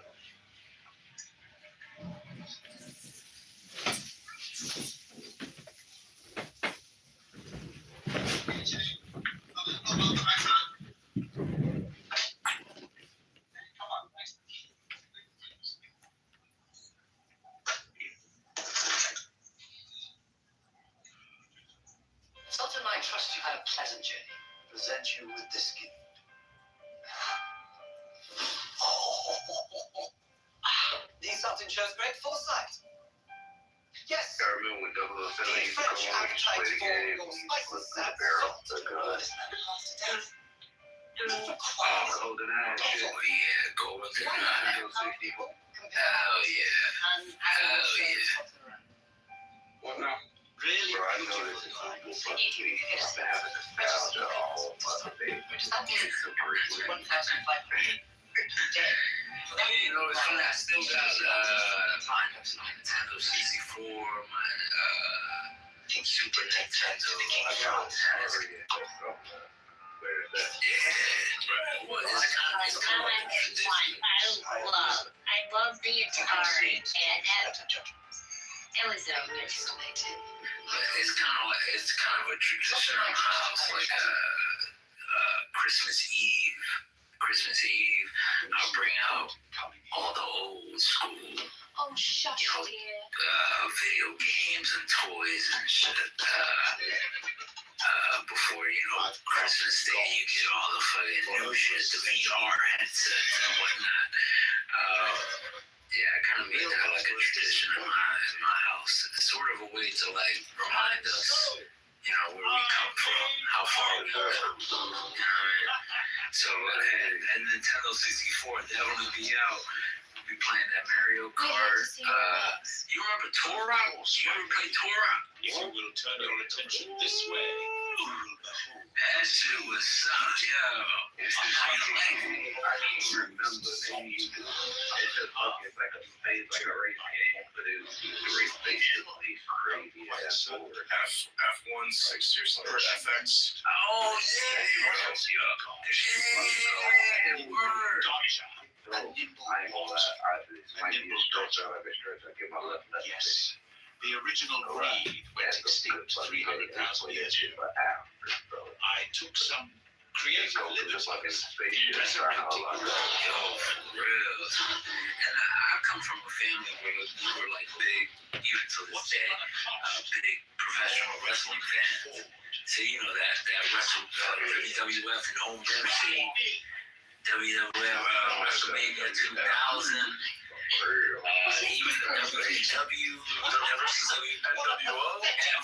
Sultan, I trust you had a pleasant journey. Present you with this gift. The Sultan shows great foresight. Yes, remember when 007 used to come on, we used to play the game, flip through the barrel, the gun. Golden Eye shit. Oh yeah, Golden Eye. Hell yeah. Hell yeah. Well, no. Really? Bro, I know this is people fucking me. I'm having nostalgia all fucking day. You know, it's funny, I still got my Nintendo 64, my Super Nintendo. I got Atari. Where is that? Yeah, well, it's kind of like a tradition. I love the Atari, and that was original. It's kind of a tradition in my house, like Christmas Eve, I'll bring out all the old school, Oh, shush, video games and toys and shit. Before, Christmas Day, you get all the fucking new shit, the VR headsets and whatnot. Yeah, I kind of made that like a tradition in my house. It's sort of a way to like remind us, where we come from, how far we come. You know what I mean? So, and Nintendo 64, that'll be out. We'll be playing that Mario Kart. You remember Turok? You ever play Turok? If you will turn your attention this way, that shit was something, yo. I don't remember. They used to. It's just fucking like a space, like a race game, but it was a race spaceship. These crazy ass forward. F1 60 or FX. Oh yeah. Yeah. Word. I ain't gonna lie. This might be a stretch. I get my left. Yes. The original breed went extinct 300,000 years ago. I took some creative liberties in resurrecting Yo, for real. And I come from a family where we were like big, even to this day, big professional wrestling fans. So that WWF No Mercy, WWF WrestleMania 2000. Even the WCW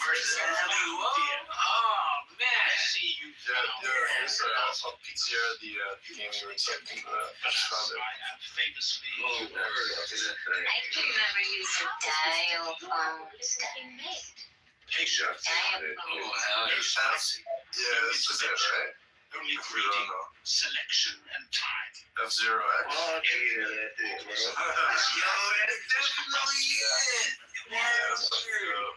versus NWO. Oh man! I see you. There is a pizza, the game you were talking about. I just found it. I have famously. I can remember using dial phones. Patience. Oh hell yeah! Yeah, this is it, right? Only reading, selection, and time. F-Zero X. Oh, yeah, that thing, bro. Yo, that's definitely it. That's true.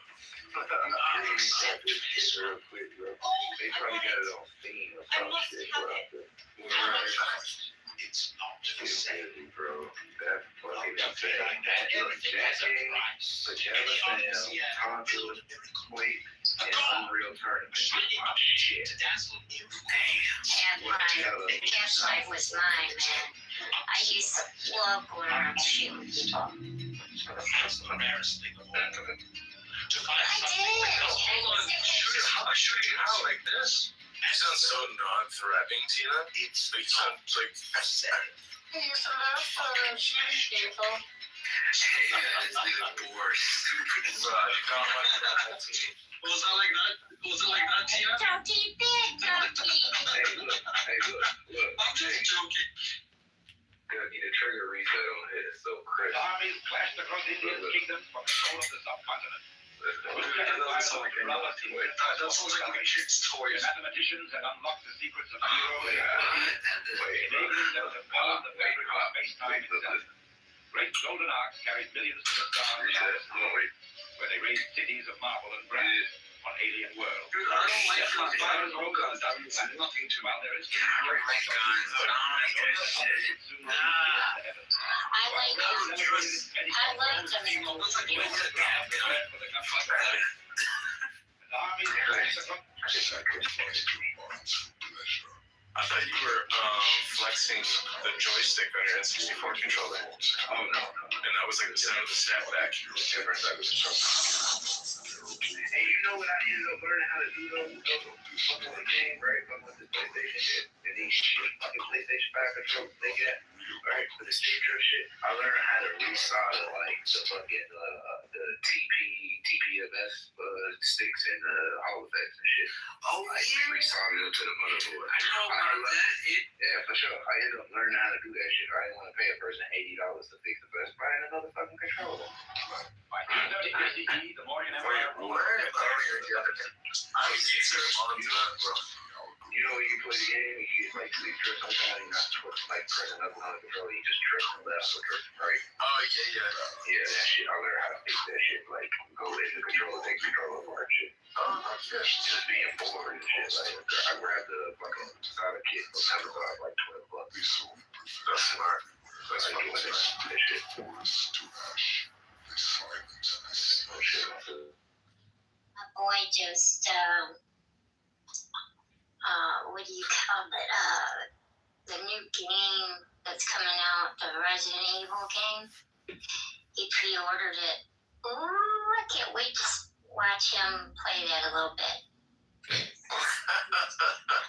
Real quick, bro. They probably got it on Steam or some shit, bro. It's not the same, bro. That fucking insane. Everything has a price. Pajama Sam, Tonto, Quake, and Unreal Tournament. Shit. And the campsite was mine, man. I used to love going around shooting people. That's the rarest thing of all. To find I something did. like this. Hold on. Shooting how like this? You sound so non-threatening, Tina. It's like you sound like. I used to love shooting people. Yeah, this nigga bore stupid. You got my team. Was it like that, Tia? Don't eat big, don't eat. Hey, look. I'm just joking. Gonna need a trigger reset on it. It's so crisp. Armies clashed across Indian kingdoms from the soul of the subcontinent. That sounds like my kid's toys. Mathematicians had unlocked the secrets of zero Wait, enabling them to power the fabric of space-time itself. Great golden arcs carried millions to the stars, where they raised cities of marble and brass on alien worlds. Dude, I don't like Fires roll guns and nothing to while there is I like guns, but I don't like that shit. I like those. I love them in the I thought you were flexing the joystick on your N64 controller. Oh no. And that was like the sound of the snapback. Hey, you know what I ended up learning how to do though? Fucking with the game, right? Fucking with this PlayStation shit. And these shit fucking PlayStation 5 controllers they get, right? For the stick drift shit. I learned how to resolder like the fucking the TPMS sticks and the Hall effects and shit. Oh, like, yeah. Resolder them to the motherboard. I know about that. Yeah, for sure. I ended up learning how to do that shit. I didn't want to pay a person $80 to fix the best. Buying another fucking controller. The morning You know when you play the game, you get like stick drift sometimes, you're not like pressing up on the controller, you just drift to the left or drift to the right. Oh, yeah. Yeah, that shit, I learned how to fix that shit. Like, go in the controller, take control apart and shit. Just being bored and shit. Like, I grabbed the fucking solder kit for $7, like $12. That's smart. That's fucking smart. That shit. Oh, shit. My boy just, what do you call it? The new game that's coming out, the Resident Evil game. He pre-ordered it. Ooh, I can't wait to watch him play that a little bit.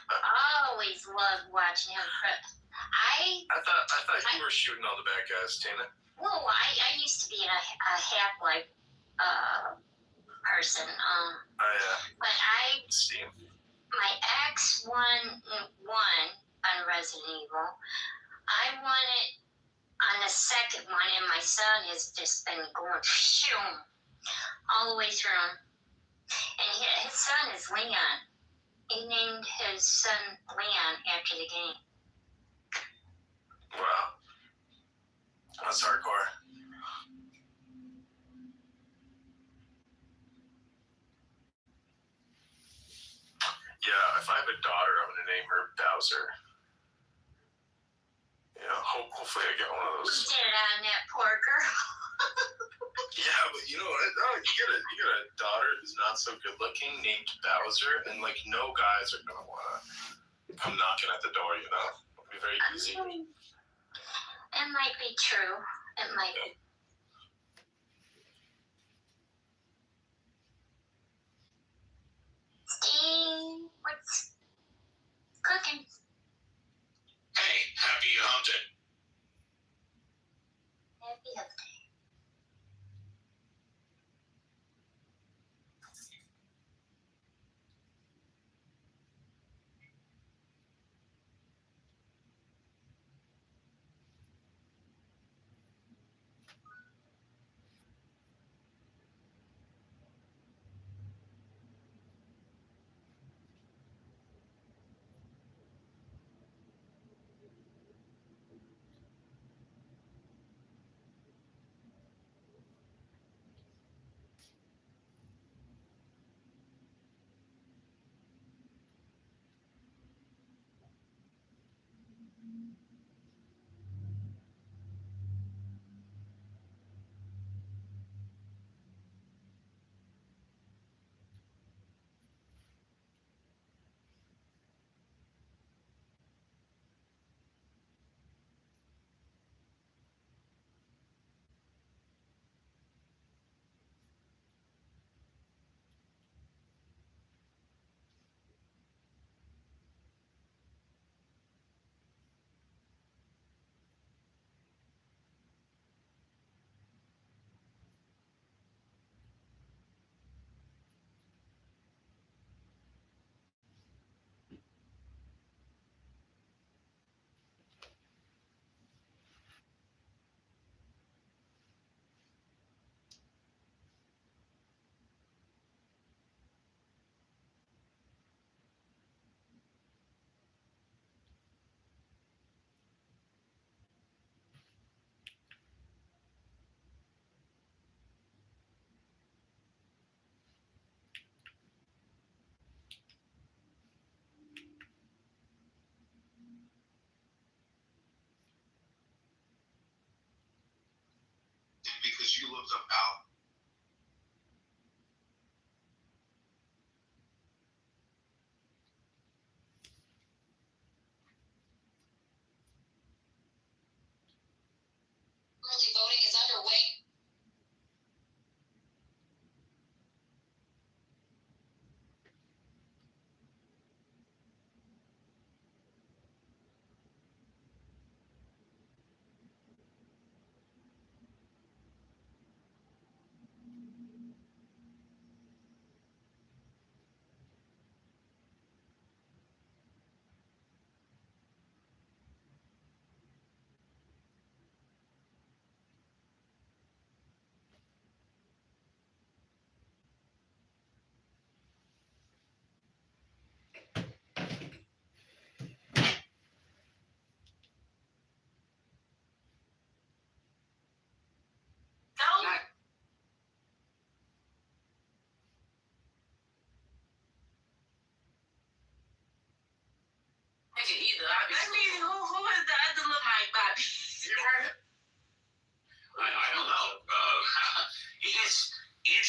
I always loved watching him. I thought you were shooting all the bad guys, Tina. Well, I used to be a Half-Life person. But Steam. My ex won on Resident Evil. I won it on the second one, and my son has just been going all the way through. And his son is Leon. He named his son Leon after the game. Wow. That's hardcore. Yeah, if I have a daughter, I'm going to name her Bowser. Yeah, hopefully I get one of those. You did it on that poor girl. Yeah, but you know what? You get a daughter who's not so good looking named Bowser, and like no guys are going to want to come knocking at the door, you know? It'll be very easy. It might be true. It might be. Steve, what's cooking? Hey, happy hunting. Happy hunting. Because you looked up out. Early voting is underway.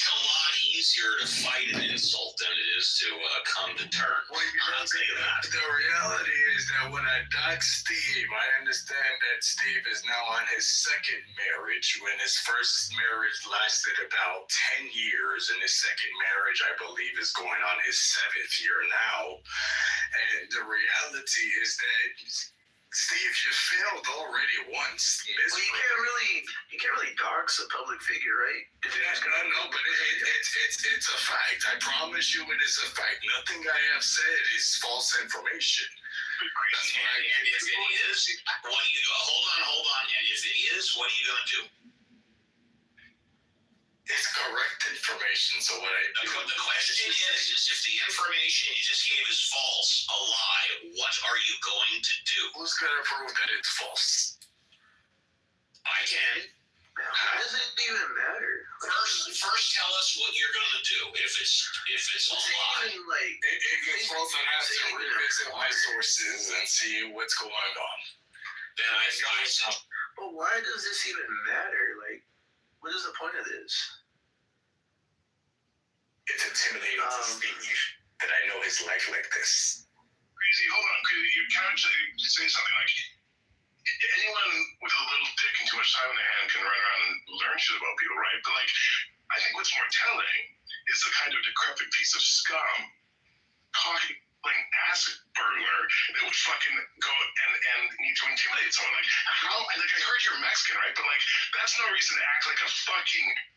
it's a lot easier to fight an insult than it is to come to terms. Well, I'll tell you that. The reality is that when I doxed Steve, I understand that Steve is now on his second marriage, when his first marriage lasted about 10 years, and his second marriage, I believe, is going on his 7th year now. And the reality is that, Steve, you failed already once. Well, you can't really dox a public figure, right? No, but it's a fact. I promise you, it is a fact. Nothing I have said is false information. That's what I and if it is, what are you? Hold on. And if it is, what are you going to do? It's correct information. So what I do? The question is if the information you just gave is false, a lie, what are you going to do? Who's going to prove that it's false? I can. How does it even matter? First tell us what you're going to do if it's a lie. If I have to revisit my sources and see what's going on. Then I said. But why does this even matter? Like, what is the point of this? It's intimidating to Steve that I know his life like this. Crazy, hold on. Could you kind of say something like, anyone with a little dick and too much time in their hand can run around and learn shit about people, right? But like, I think what's more telling is the kind of decrepit piece of scum, talking ass burglar that would fucking go and need to intimidate someone. Like, how? Like, I heard you're Mexican, right? But like, that's no reason to act like a fucking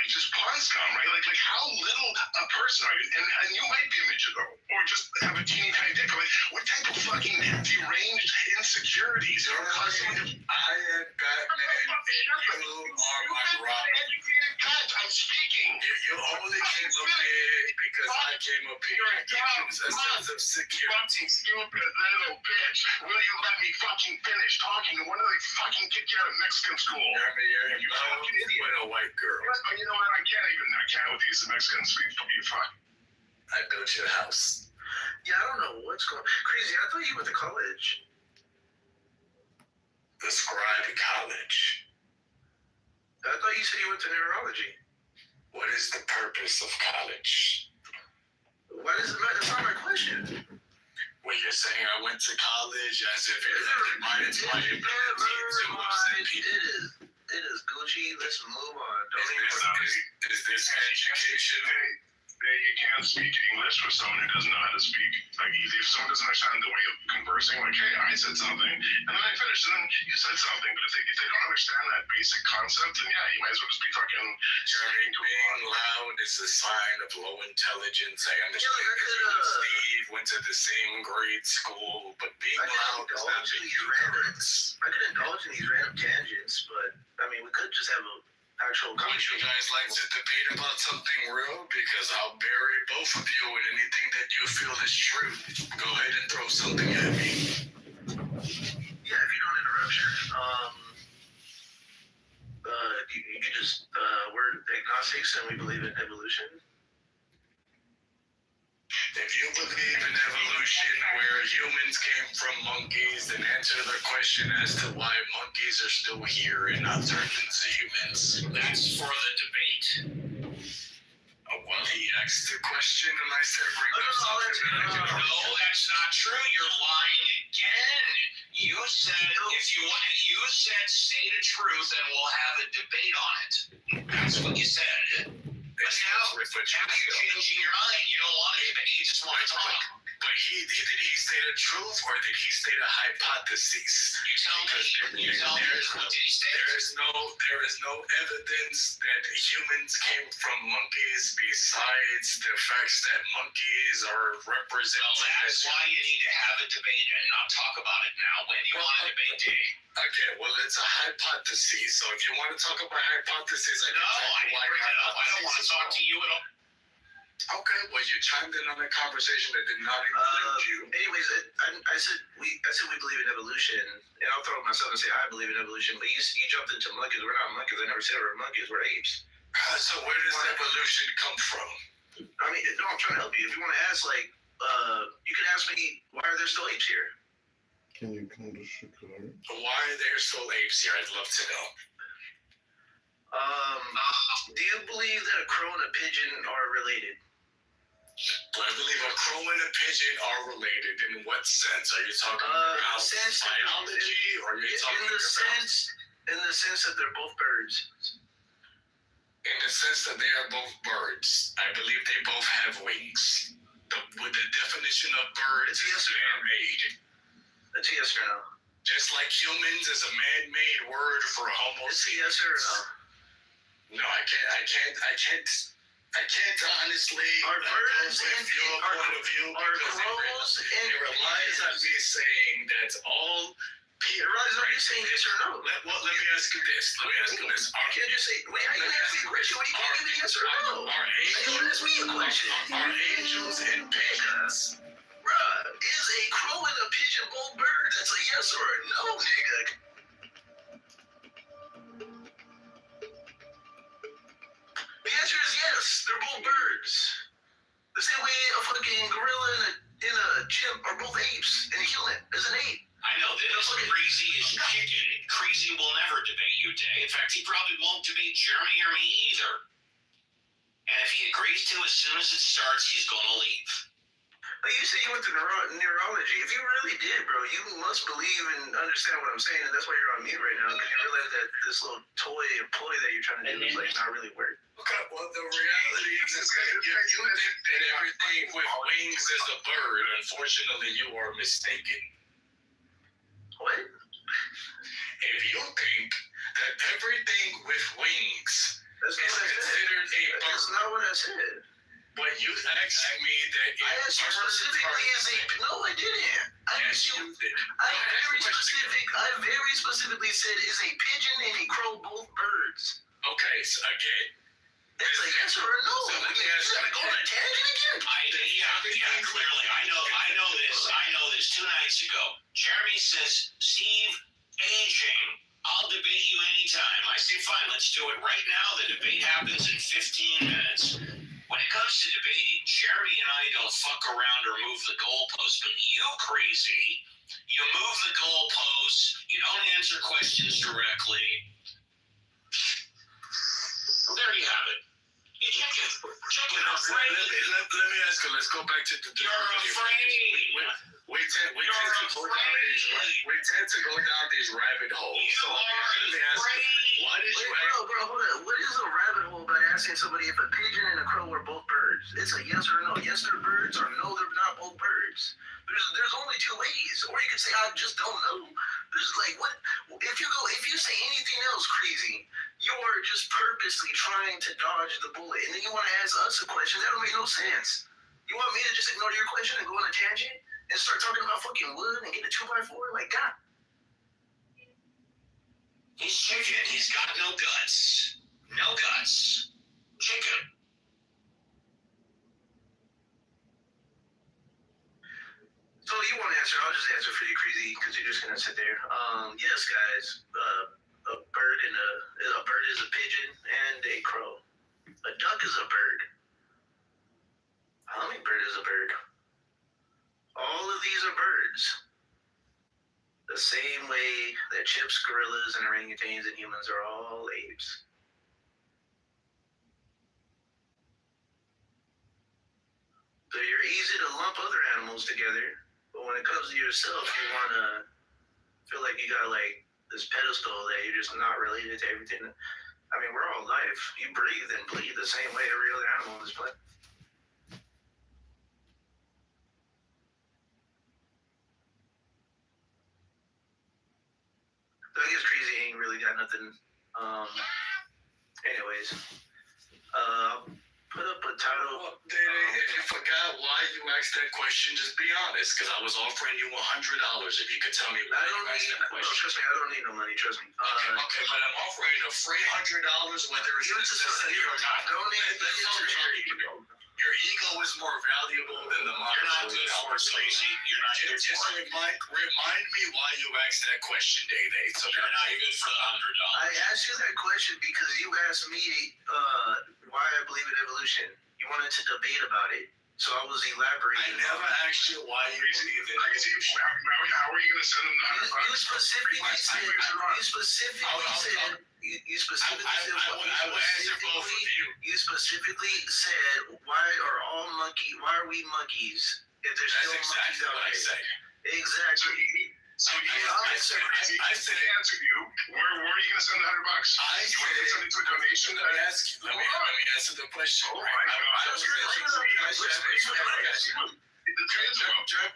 just pawn scum, right? Like how little a person are you? And you might be a midget or just have a teeny tiny dick. Like, what type of fucking deranged insecurities are causing? I am Batman, and you are my Robin. I'm speaking. You only came up here because I came up here to give you a sense of security. Fucking stupid little bitch. Will you let me fucking finish talking? When do they fucking kick you out of Mexican school? You're in love with a white girl. You know what? I can't with these Mexicans. You fuck. I built your house. Yeah, I don't know what's going on. Crazy, I thought you went to college. The Scribe College. I thought you said you went to neurology. What is the purpose of college? Why does it matter? That's not my question. Well, you're saying I went to college as if it undermines my ability to upset people. It is Gucci. Let's move on. Is this education? You can't speak English with someone who doesn't know how to speak. Like, if someone doesn't understand the way of conversing, like, hey, I said something, and then I finished, and then you said something. But if they don't understand that basic concept, then yeah, you might as well just be fucking Jeremy, being loud is a sign of low intelligence. I understand that Steve went to the same grade school, but being loud does not make you correct. I could indulge in these random tangents, but I mean, we could just have a actual conversation. Would you guys like to debate about something real? Because I'll bury both of you in anything that you feel is true. Go ahead and throw something at me. Yeah, if you don't interrupt, sure. You can just, we're agnostics and we believe in evolution. If you believe in evolution where humans came from monkeys, then answer the question as to why monkeys are still here and not turned into humans. That's for the debate. Well, he asked the question and I said, bring up something. No, that's not true. You're lying again. You said you said state a truth and we'll have a debate on it. That's what you said. But now you're changing your mind. You don't want to debate. You just want to talk. But did he state a truth or did he state a hypothesis? You tell me. What did he say? There is no evidence that humans came from monkeys besides the facts that monkeys are represented. Well, that's why you need to have a debate and not talk about it now. When do you want a debate, Dave? Okay, well, it's a hypothesis. So if you want to talk about hypotheses, I don't want to talk to you at all. Okay, well, you chimed in on a conversation that did not include you. Anyways, I said we believe in evolution, and I'll throw myself and say I believe in evolution. But you jumped into monkeys. We're not monkeys. I never said we're monkeys. We're apes. So where does evolution come from? I mean, no, I'm trying to help you. If you want to ask, like, you can ask me why are there still apes here? Can you come to Chicago? Why are there still apes here? I'd love to know. Do you believe that a crow and a pigeon are related? I believe a crow and a pigeon are related. In what sense? Are you talking about biology, or are you talking in the sense that they're both birds? In the sense that they are both birds. I believe they both have wings. With the definition of birds is man-made. That's yes or no? Just like humans is a man-made word for Homo sapiens. Yes or no? No, I can't honestly. Are birds with your point of view because it relies on me saying that all. It relies on you saying yes or no. Let me ask you this. You can't just say, wait, how you gonna ask me a question when you can't give me yes or no? You ask me a question. Are angels and pigeons? Bruh, is a crow and a pigeon both birds? That's a yes or a no, nigga. The answer is yes. They're both birds. The same way a fucking gorilla and a chimp are both apes, and a human is an ape. I know this. Crazy is chicken. Crazy will never debate you, Day. In fact, he probably won't debate Jeremy or me either. And if he agrees to as soon as it starts, he's gonna leave. Like you say you went to neurology. If you really did, bro, you must believe and understand what I'm saying, and that's why you're on mute right now, because you realize that this little ploy that you're trying to do is like not really work. Okay, well, the reality is that you think that everything with wings is a bird. Unfortunately, you are mistaken. What? If you think that everything with wings is considered a bird. That's not what I said. But you asked me that I asked you specifically as a... No, I didn't. Yes, you did. I very specifically said, is a pigeon and a crow both birds? Okay, so again. It's a yes or a no. So let me ask you go on a tangent again? Yeah, clearly. I know this 2 nights ago. Jeremy says, Steve, aging. I'll debate you anytime. I say, fine, let's do it right now. The debate happens in 15 minutes. When it comes to debating, Jeremy and I don't fuck around or move the goalposts, but you, Crazy, you move the goalposts, you don't answer questions directly. There you have it. You check it. Let me ask you, let's go back to the We tend to go down these rabbit holes. So let me ask you, why did you ask? Bro, hold on. What is a rabbit hole by asking somebody if a pigeon and a crow are both birds? It's a yes or no. Yes, they're birds, or no, they're not both birds. There's only 2 ways. Or you could say, I just don't know. There's like, what? If you say anything else crazy, you are just purposely trying to dodge the bullet. And then you want to ask us a question. That don't make no sense. You want me to just ignore your question and go on a tangent and start talking about fucking wood and get a 2x4? Like, God. He's chicken. He's got no guts. No guts. Chicken. So you won't answer. I'll just answer for you, Crazy, because you're just gonna sit there. Yes, guys. A bird is a pigeon and a crow. A duck is a bird. A hummingbird is a bird. All of these are birds. The same way that chimps, gorillas, and orangutans and humans are all apes. So you're easy to lump other animals together, but when it comes to yourself, you want to feel like you got like this pedestal that you're just not related to everything. I mean, we're all life. You breathe and bleed the same way every other animal on this planet. So I guess Crazy ain't really got nothing. Anyways, put up a title. If you forgot why you asked that question, just be honest, because I was offering you $100 if you could tell me why you asked that question. Trust me, I don't need no money. Trust me. Okay, but I'm offering a free $100, whether it's necessary or not. Your ego is more valuable than the money. You're not good for it, Crazy. You're not good for it. Remind me why you asked that question, Day. So you're not good for the $100. I asked you that question because you asked me why I believe in evolution. You wanted to debate about it. So I was elaborating. I never asked you why you believe in evolution. How are you going to send them the $100? You specifically said. I will answer both of you. You specifically said, why are we monkeys if there's That's still exactly monkeys out what I there? said. Exactly. So I said he answered you. Where are you going to send the $100? I You want to send it to a donation? Let me ask you. Let me answer the question. Oh my right? God.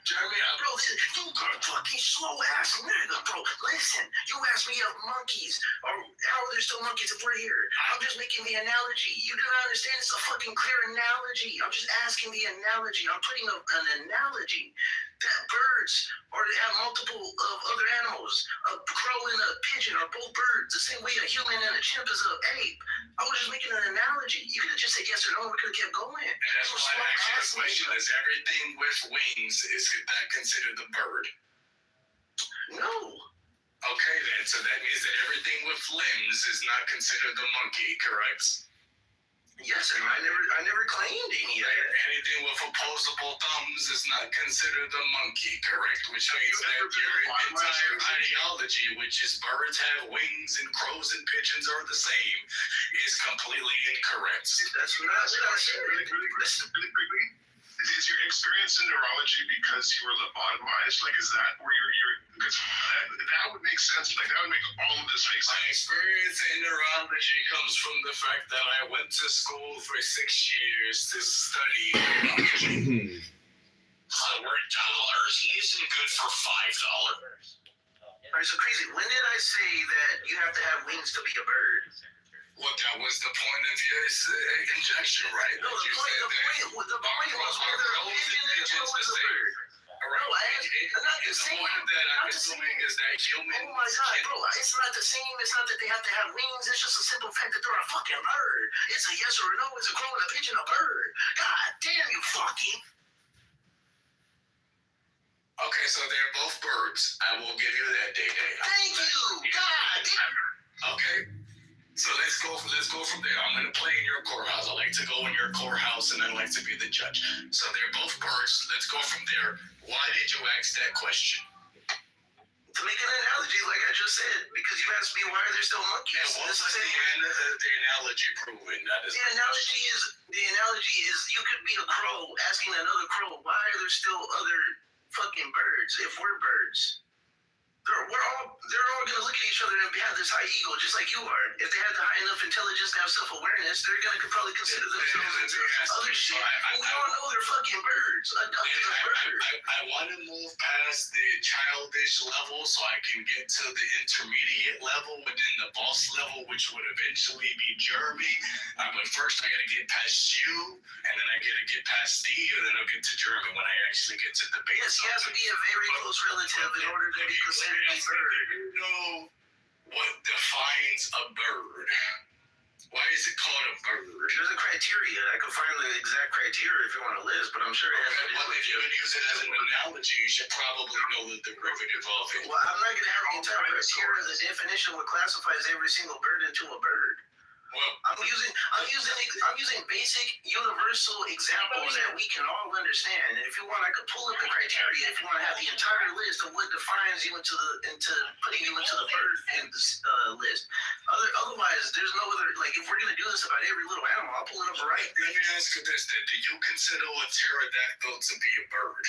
Jeremy, Bro, you fucking slow ass nigga, bro. Listen, you asked me if monkeys or how are there still monkeys if we're here? I'm just making the analogy. You do not understand. It's a fucking clear analogy. I'm just asking the analogy. I'm putting an analogy that birds or they have multiple of other animals. A crow and a pigeon are both birds. The same way a human and a chimp is an ape. I was just making an analogy. You could have just said yes or no. We could have kept going. and that's why I asked you the question: is everything with wings is that considered a bird? No. Okay, then. So that means that everything with limbs is not considered the monkey, correct? Yes, and I never claimed any of that. Anything with opposable thumbs is not considered the monkey, correct? Which means that your entire ideology, which is birds have wings and crows and pigeons are the same, is completely incorrect. That's not what I said. Really quickly. Is your experience in neurology because you were lobotomized? Like, is that where you're because that would make sense. Like, that would make all of this make sense. My experience in neurology comes from the fact that I went to school for 6 years to study neurology. So we're dollars. He isn't good for $5. All right, so crazy. When did I say that you have to have wings to be a bird? Well, that was the point of your injection, right? No, the point was whether a pigeon is a bird. Right. No, not the same. The point that I'm assuming is that humans. Oh my God, bro! It's not the same. It's not that they have to have wings. It's just a simple fact that they're a fucking bird. It's a yes or a no. It's a crow and a pigeon a bird. God damn you, fucking. Okay, so they're both birds. I will give you that, Day Day. Thank you. God damn. Okay. So let's go from there. I'm gonna play in your courthouse. I like to go in your courthouse, and I like to be the judge. So they're both birds. Let's go from there. Why did you ask that question? To make an analogy, like I just said, because you asked me why are there still monkeys. And what was the analogy proven? The analogy is you could be a crow asking another crow why are there still other fucking birds if we're birds. They're all gonna look at each other and have this high ego, just like you are. If they have the high enough intelligence to have self-awareness, they're gonna probably consider themselves other shit. We all know they're fucking birds. A duck is a bird. I want to move past the childish level so I can get to the intermediate level within the boss level, which would eventually be Jeremy. But first, I gotta get past you, and then I gotta get past Steve, and then I'll get to Jeremy when I actually get to debate. Yes, he has to be a very close relative in order to be considered a bird. You know what defines a bird? Why is it called a bird? There's a criteria. I can find the exact criteria if you want to list, but I'm sure it has to Well, if you would use it as an analogy, you should probably know the derivative of it. Well, I'm not going to have the entire criteria. The definition what classifies every single bird into a bird. Well, I'm using basic universal examples that we can all understand. And if you want, I could pull up the criteria. If you want to have the entire list of what defines you into putting you into the bird list. Otherwise, there's no other. Like if we're gonna do this about every little animal, I'll pull it up right. Let me ask you this: then, do you consider a pterodactyl to be a bird?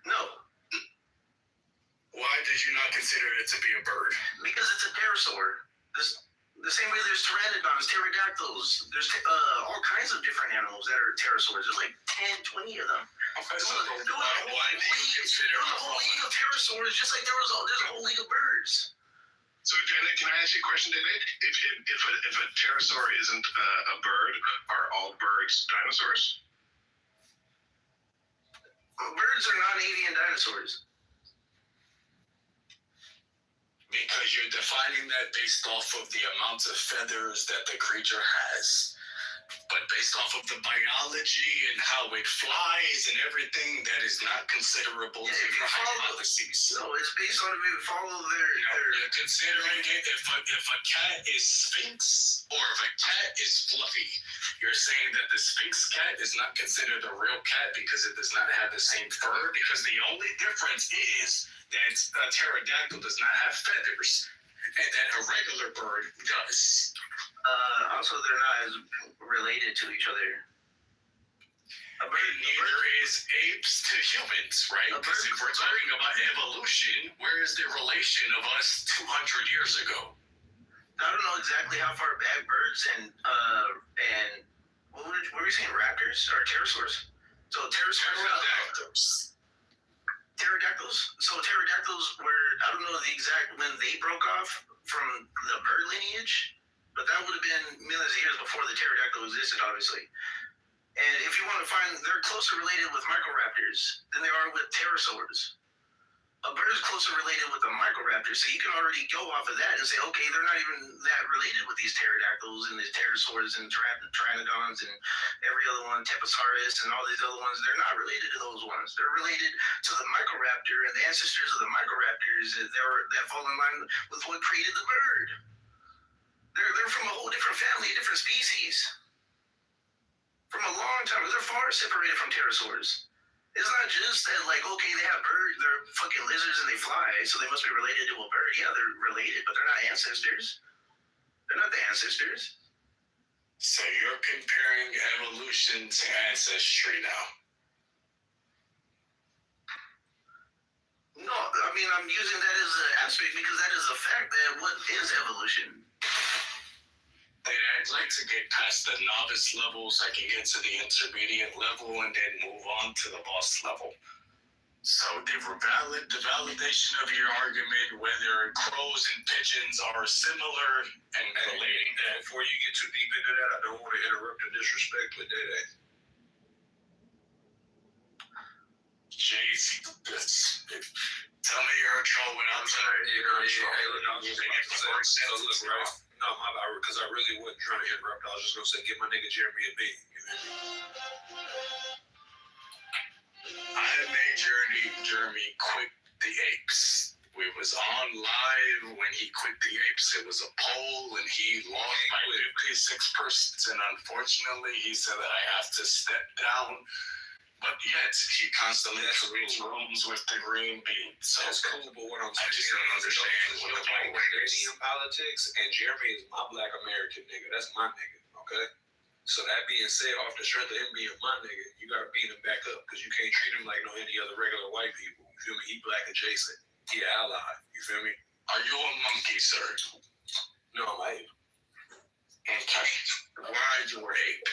No. Why did you not consider it to be a bird? Because it's a pterosaur. The same way there's pteranodons, pterodactyls, there's all kinds of different animals that are pterosaurs. There's like 10, 20 of them. Okay, so why do you consider a whole league of pterosaurs, just like there's a whole league of birds. So, Janet, can I ask you a question, David? If a pterosaur isn't a bird, are all birds dinosaurs? Birds are non-avian dinosaurs. Because you're defining that based off of the amount of feathers that the creature has. But based off of the biology and how it flies and everything, that is not considerable to your hypotheses. No, it's based on if you follow their... You're considering it if a cat is sphinx or if a cat is fluffy. You're saying that the sphinx cat is not considered a real cat because it does not have the same fur, because the only difference is that a pterodactyl does not have feathers, and that a regular bird does. Also, they're not as related to each other. Neither is apes to humans, right? Because if we're talking about evolution, where is the relation of us 200 years ago? I don't know exactly how far back birds and what were you saying, raptors or pterosaurs? So pterodactyls. So pterodactyls were, I don't know the exact when they broke off from the bird lineage, but that would have been millions of years before the pterodactyl existed, obviously. And if you want to find, they're closer related with microraptors than they are with pterosaurs. A bird is closer related with a microraptor, so you can already go off of that and say, okay, they're not even that related with these pterodactyls and these pterosaurs and pteranodons and every other one, Teposaurus and all these other ones. They're not related to those ones. They're related to the microraptor and the ancestors of the microraptors that fall in line with what created the bird. They're from a whole different family, a different species. From a long time, they're far separated from pterosaurs. It's not just that, like, okay, they have birds, they're fucking lizards and they fly, so they must be related to a bird. Yeah, they're related, but they're not ancestors. They're not the ancestors. So you're comparing evolution to ancestry now? No, I mean, I'm using that as an aspect because that is a fact that what is evolution? I'd like to get past the novice level so I can get to the intermediate level and then move on to the boss level. So the validation of your argument, whether crows and pigeons are similar and related. Before you get too deep into that, I don't want to interrupt and disrespect, but Jay-Z, tell me you're a troll when I'm sorry. No, my bad, because I really wasn't trying to interrupt. I was just gonna say, get my nigga Jeremy a beat. I made Jeremy quit the apes. We was on live when he quit the apes. It was a poll and he lost by 56%. And unfortunately, he said that I have to step down. But yet, he constantly creates rooms with the green bean. So that's cool, but what I'm saying, I just don't understand what the point is. In politics, and Jeremy is my black American nigga. That's my nigga, okay? So that being said, off the strength of him being my nigga, you gotta beat him back up, because you can't treat him like no any other regular white people. You feel me? He black adjacent. He an ally. You feel me? Are you a monkey, sir? No, I'm ape. Okay. Why are you an ape?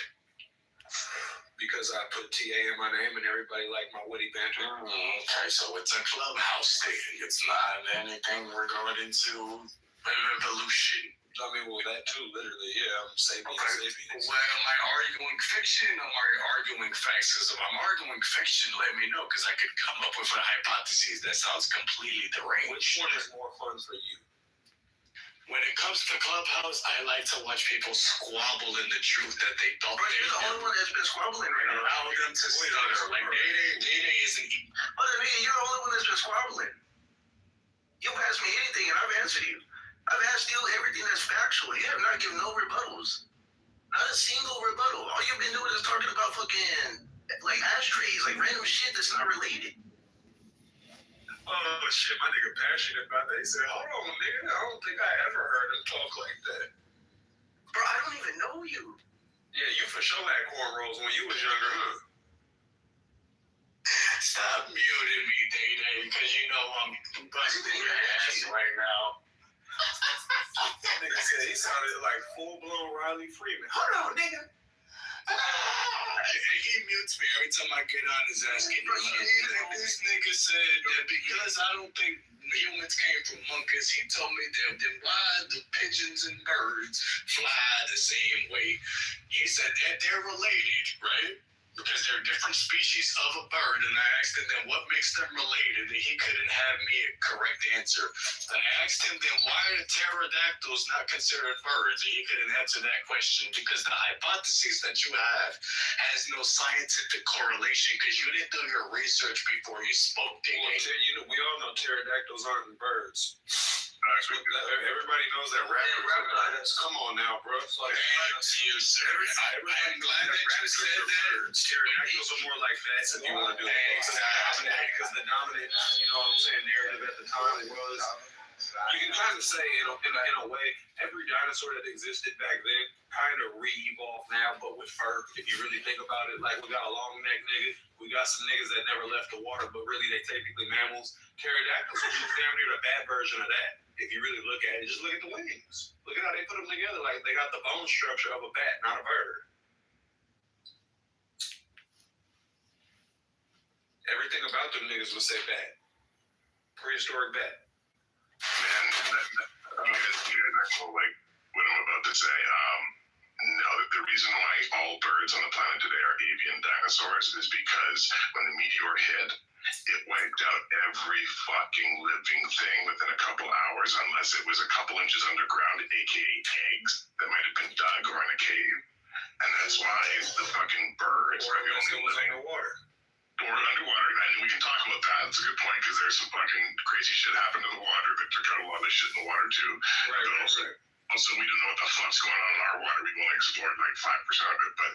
Because I put TA in my name and everybody liked my witty banter. Okay, so it's a clubhouse thing. It's not anything regarding to evolution. I mean, well, that too, literally, yeah. I'm sapiens. Well, am I arguing fiction or am I arguing facts? Because if I'm arguing fiction, let me know, because I could come up with a hypothesis that sounds completely deranged. Which one is more fun for you? When it comes to Clubhouse, I like to watch people squabble in the truth that they don't. Bro, you're the only one that's been squabbling right now. Allow them to stutter. Like, Day isn't. But I mean, you're the only one that's been squabbling. You've asked me anything and I've answered you. I've asked you everything that's factual. You have not given no rebuttals. Not a single rebuttal. All you've been doing is talking about fucking, like, ashtrays, like random shit that's not related. Oh shit, my nigga passionate about that. He said, hold on, nigga, I don't think I ever heard him talk like that. Bro, I don't even know you. Yeah, you for sure had cornrows when you was younger, huh? Stop muting me, Day, because you know I'm busting your ass right now. Nigga said he sounded like full-blown Riley Freeman. Hold on, nigga. He mutes me every time I get on his ass. This nigga said that because I don't think humans came from monkeys, he told me that then why the pigeons and birds fly the same way. He said that they're related, right? Because they're different species of a bird, and I asked him then what makes them related, and he couldn't have me a correct answer. And I asked him then why are pterodactyls not considered birds, and he couldn't answer that question because the hypothesis that you have has no scientific correlation because you didn't do your research before you spoke. Well, you know, we all know pterodactyls aren't birds. Everybody knows that rabbits. Come on now, bro. It's like, thank you, sir. I'm glad that you said that. Pterodactyls are more like bats if you want to do it. Because the dominant, you know what I'm saying, narrative at the time was, you can kind of say in a way, every every dinosaur that existed back then kind of re-evolved now, but with fur. If you really think about it, like we got a long neck nigga, we got some niggas that never left the water, but really they technically mammals. Pterodactyls is just damn near the bad version of that. If you really look at it, just look at the wings. Look at how they put them together. Like they got the bone structure of a bat, not a bird. Everything about them niggas would say bat. Prehistoric bat. Man, that's like what I'm about to say. No, the reason why all birds on the planet today are avian dinosaurs is because when the meteor hit, it wiped out every fucking living thing within a couple hours, unless it was a couple inches underground, aka eggs that might have been dug or in a cave. And that's why the fucking birds are the only living underwater. Or underwater, and we can talk about that. That's a good point, because there's some fucking crazy shit happened to the water that took out a lot of shit in the water too. Right. Also, we don't know what the fuck's going on in our water. We've only explored like 5% of it. But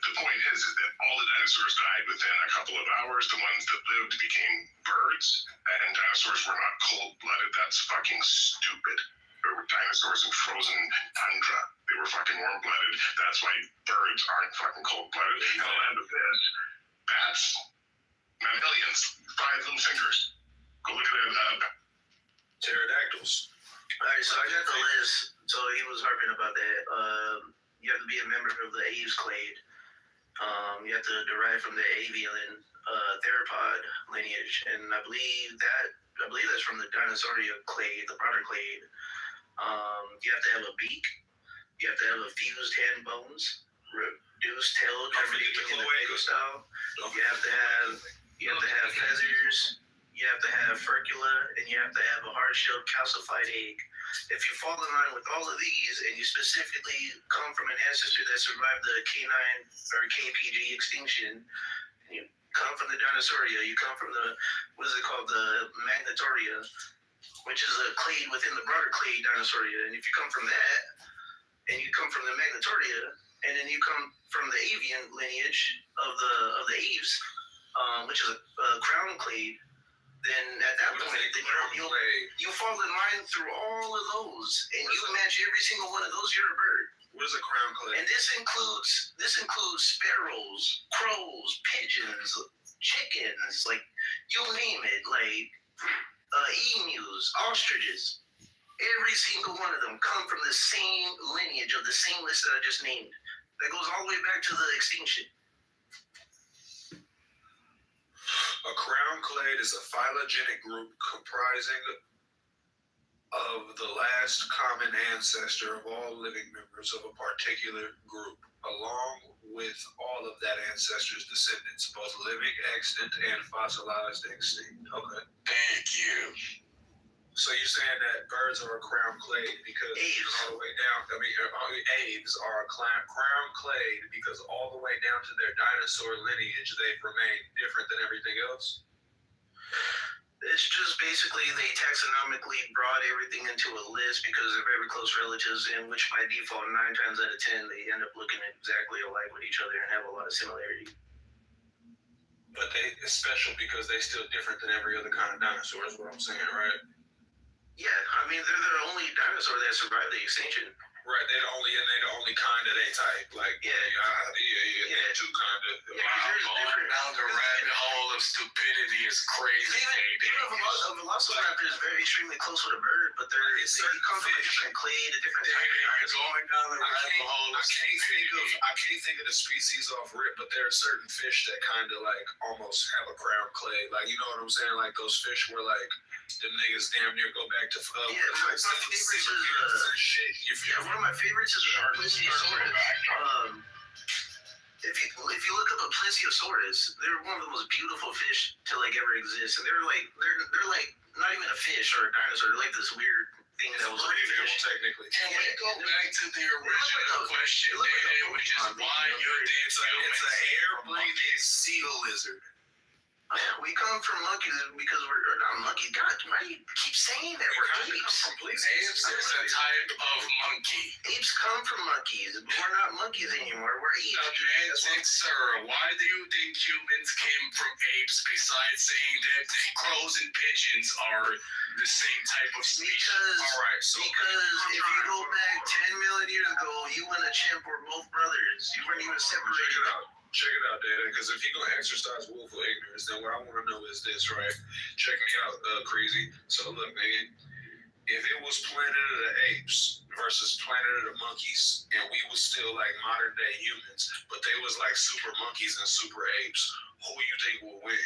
the point is that all the dinosaurs died within a couple of hours. The ones that lived became birds, and dinosaurs were not cold-blooded. That's fucking stupid. There were dinosaurs in frozen tundra. They were fucking warm-blooded. That's why birds aren't fucking cold-blooded. And I'll end with this. Bats, mammalians, 5 little fingers. Go look at that. Pterodactyls. Alright, so I got the list. So he was harping about that. You have to be a member of the Aves clade. You have to derive from the avian theropod lineage, and I believe that's from the Dinosauria clade, the broader clade. You have to have a beak. You have to have a fused hand bones, reduced tail terminating in the Fago style. You have to have feathers. You have to have furcula, and you have to have a hard-shelled calcified egg. If you fall in line with all of these, and you specifically come from an ancestor that survived the canine or KPG extinction, and you come from the Dinosauria, you come from the, the Magnetoria, which is a clade within the broader clade Dinosauria. And if you come from that, and you come from the Magnetoria, and then you come from the avian lineage of the Aves, which is a crown clade, then at that point, you fall in line through all of those, and you match every single one of those, you're a bird. What is a crown clade? And this includes sparrows, crows, pigeons, chickens, like you name it, like emus, ostriches. Every single one of them come from the same lineage of the same list that I just named. That goes all the way back to the extinction. A crown clade is a phylogenetic group comprising of the last common ancestor of all living members of a particular group, along with all of that ancestor's descendants, both living, extant, and fossilized extinct. Okay. Thank you. So you're saying that birds are a crown clade because all the way down, aves are a crown clade because all the way down to their dinosaur lineage, they've remained different than everything else? It's just basically they taxonomically brought everything into a list because they're very close relatives, in which by default 9 times out of 10 they end up looking exactly alike with each other and have a lot of similarity. But it's special because they're still different than every other kind of dinosaur is what I'm saying, right? Yeah, I mean they're the only dinosaur that survived the extinction. Right, they're the only kind of they type. Like they're two kind of. Now the rabbit hole of stupidity is crazy. A velociraptor is very extremely close with a bird, but they come from a different clade, a different type of dinosaur. Going down the rabbit hole of stupidity. I can't think of the species off rip, but there are certain fish that kind of like almost have a crown clade. Like you know what I'm saying? Like those fish were like. The niggas damn near go back to one of my favorites is a Plesiosaurus. If you look up a Plesiosaurus, they're one of the most beautiful fish to like ever exist, and they're like not even a fish or a dinosaur. They're like this weird thing that was like a fish. Technically. Can we go back to the original question, which is why you're it's an air breathing sea lizard. We come from monkeys because we're not monkeys. God, why do you keep saying that? We're apes. Apes is a type of monkey. Apes come from monkeys. We're not monkeys anymore. We're apes. Semantic, sir. Why do you think humans came from apes besides saying that crows and pigeons are the same type of species? Because if you go back 10 million years ago, you and a chimp were both brothers. You weren't even separated. Check it out, Data, because if you're going to exercise willful ignorance, then what I want to know is this, right? Check me out, Crazy. So, look, nigga, if it was Planet of the Apes versus Planet of the Monkeys, and we was still like modern day humans, but they was like super monkeys and super apes, who you think will win?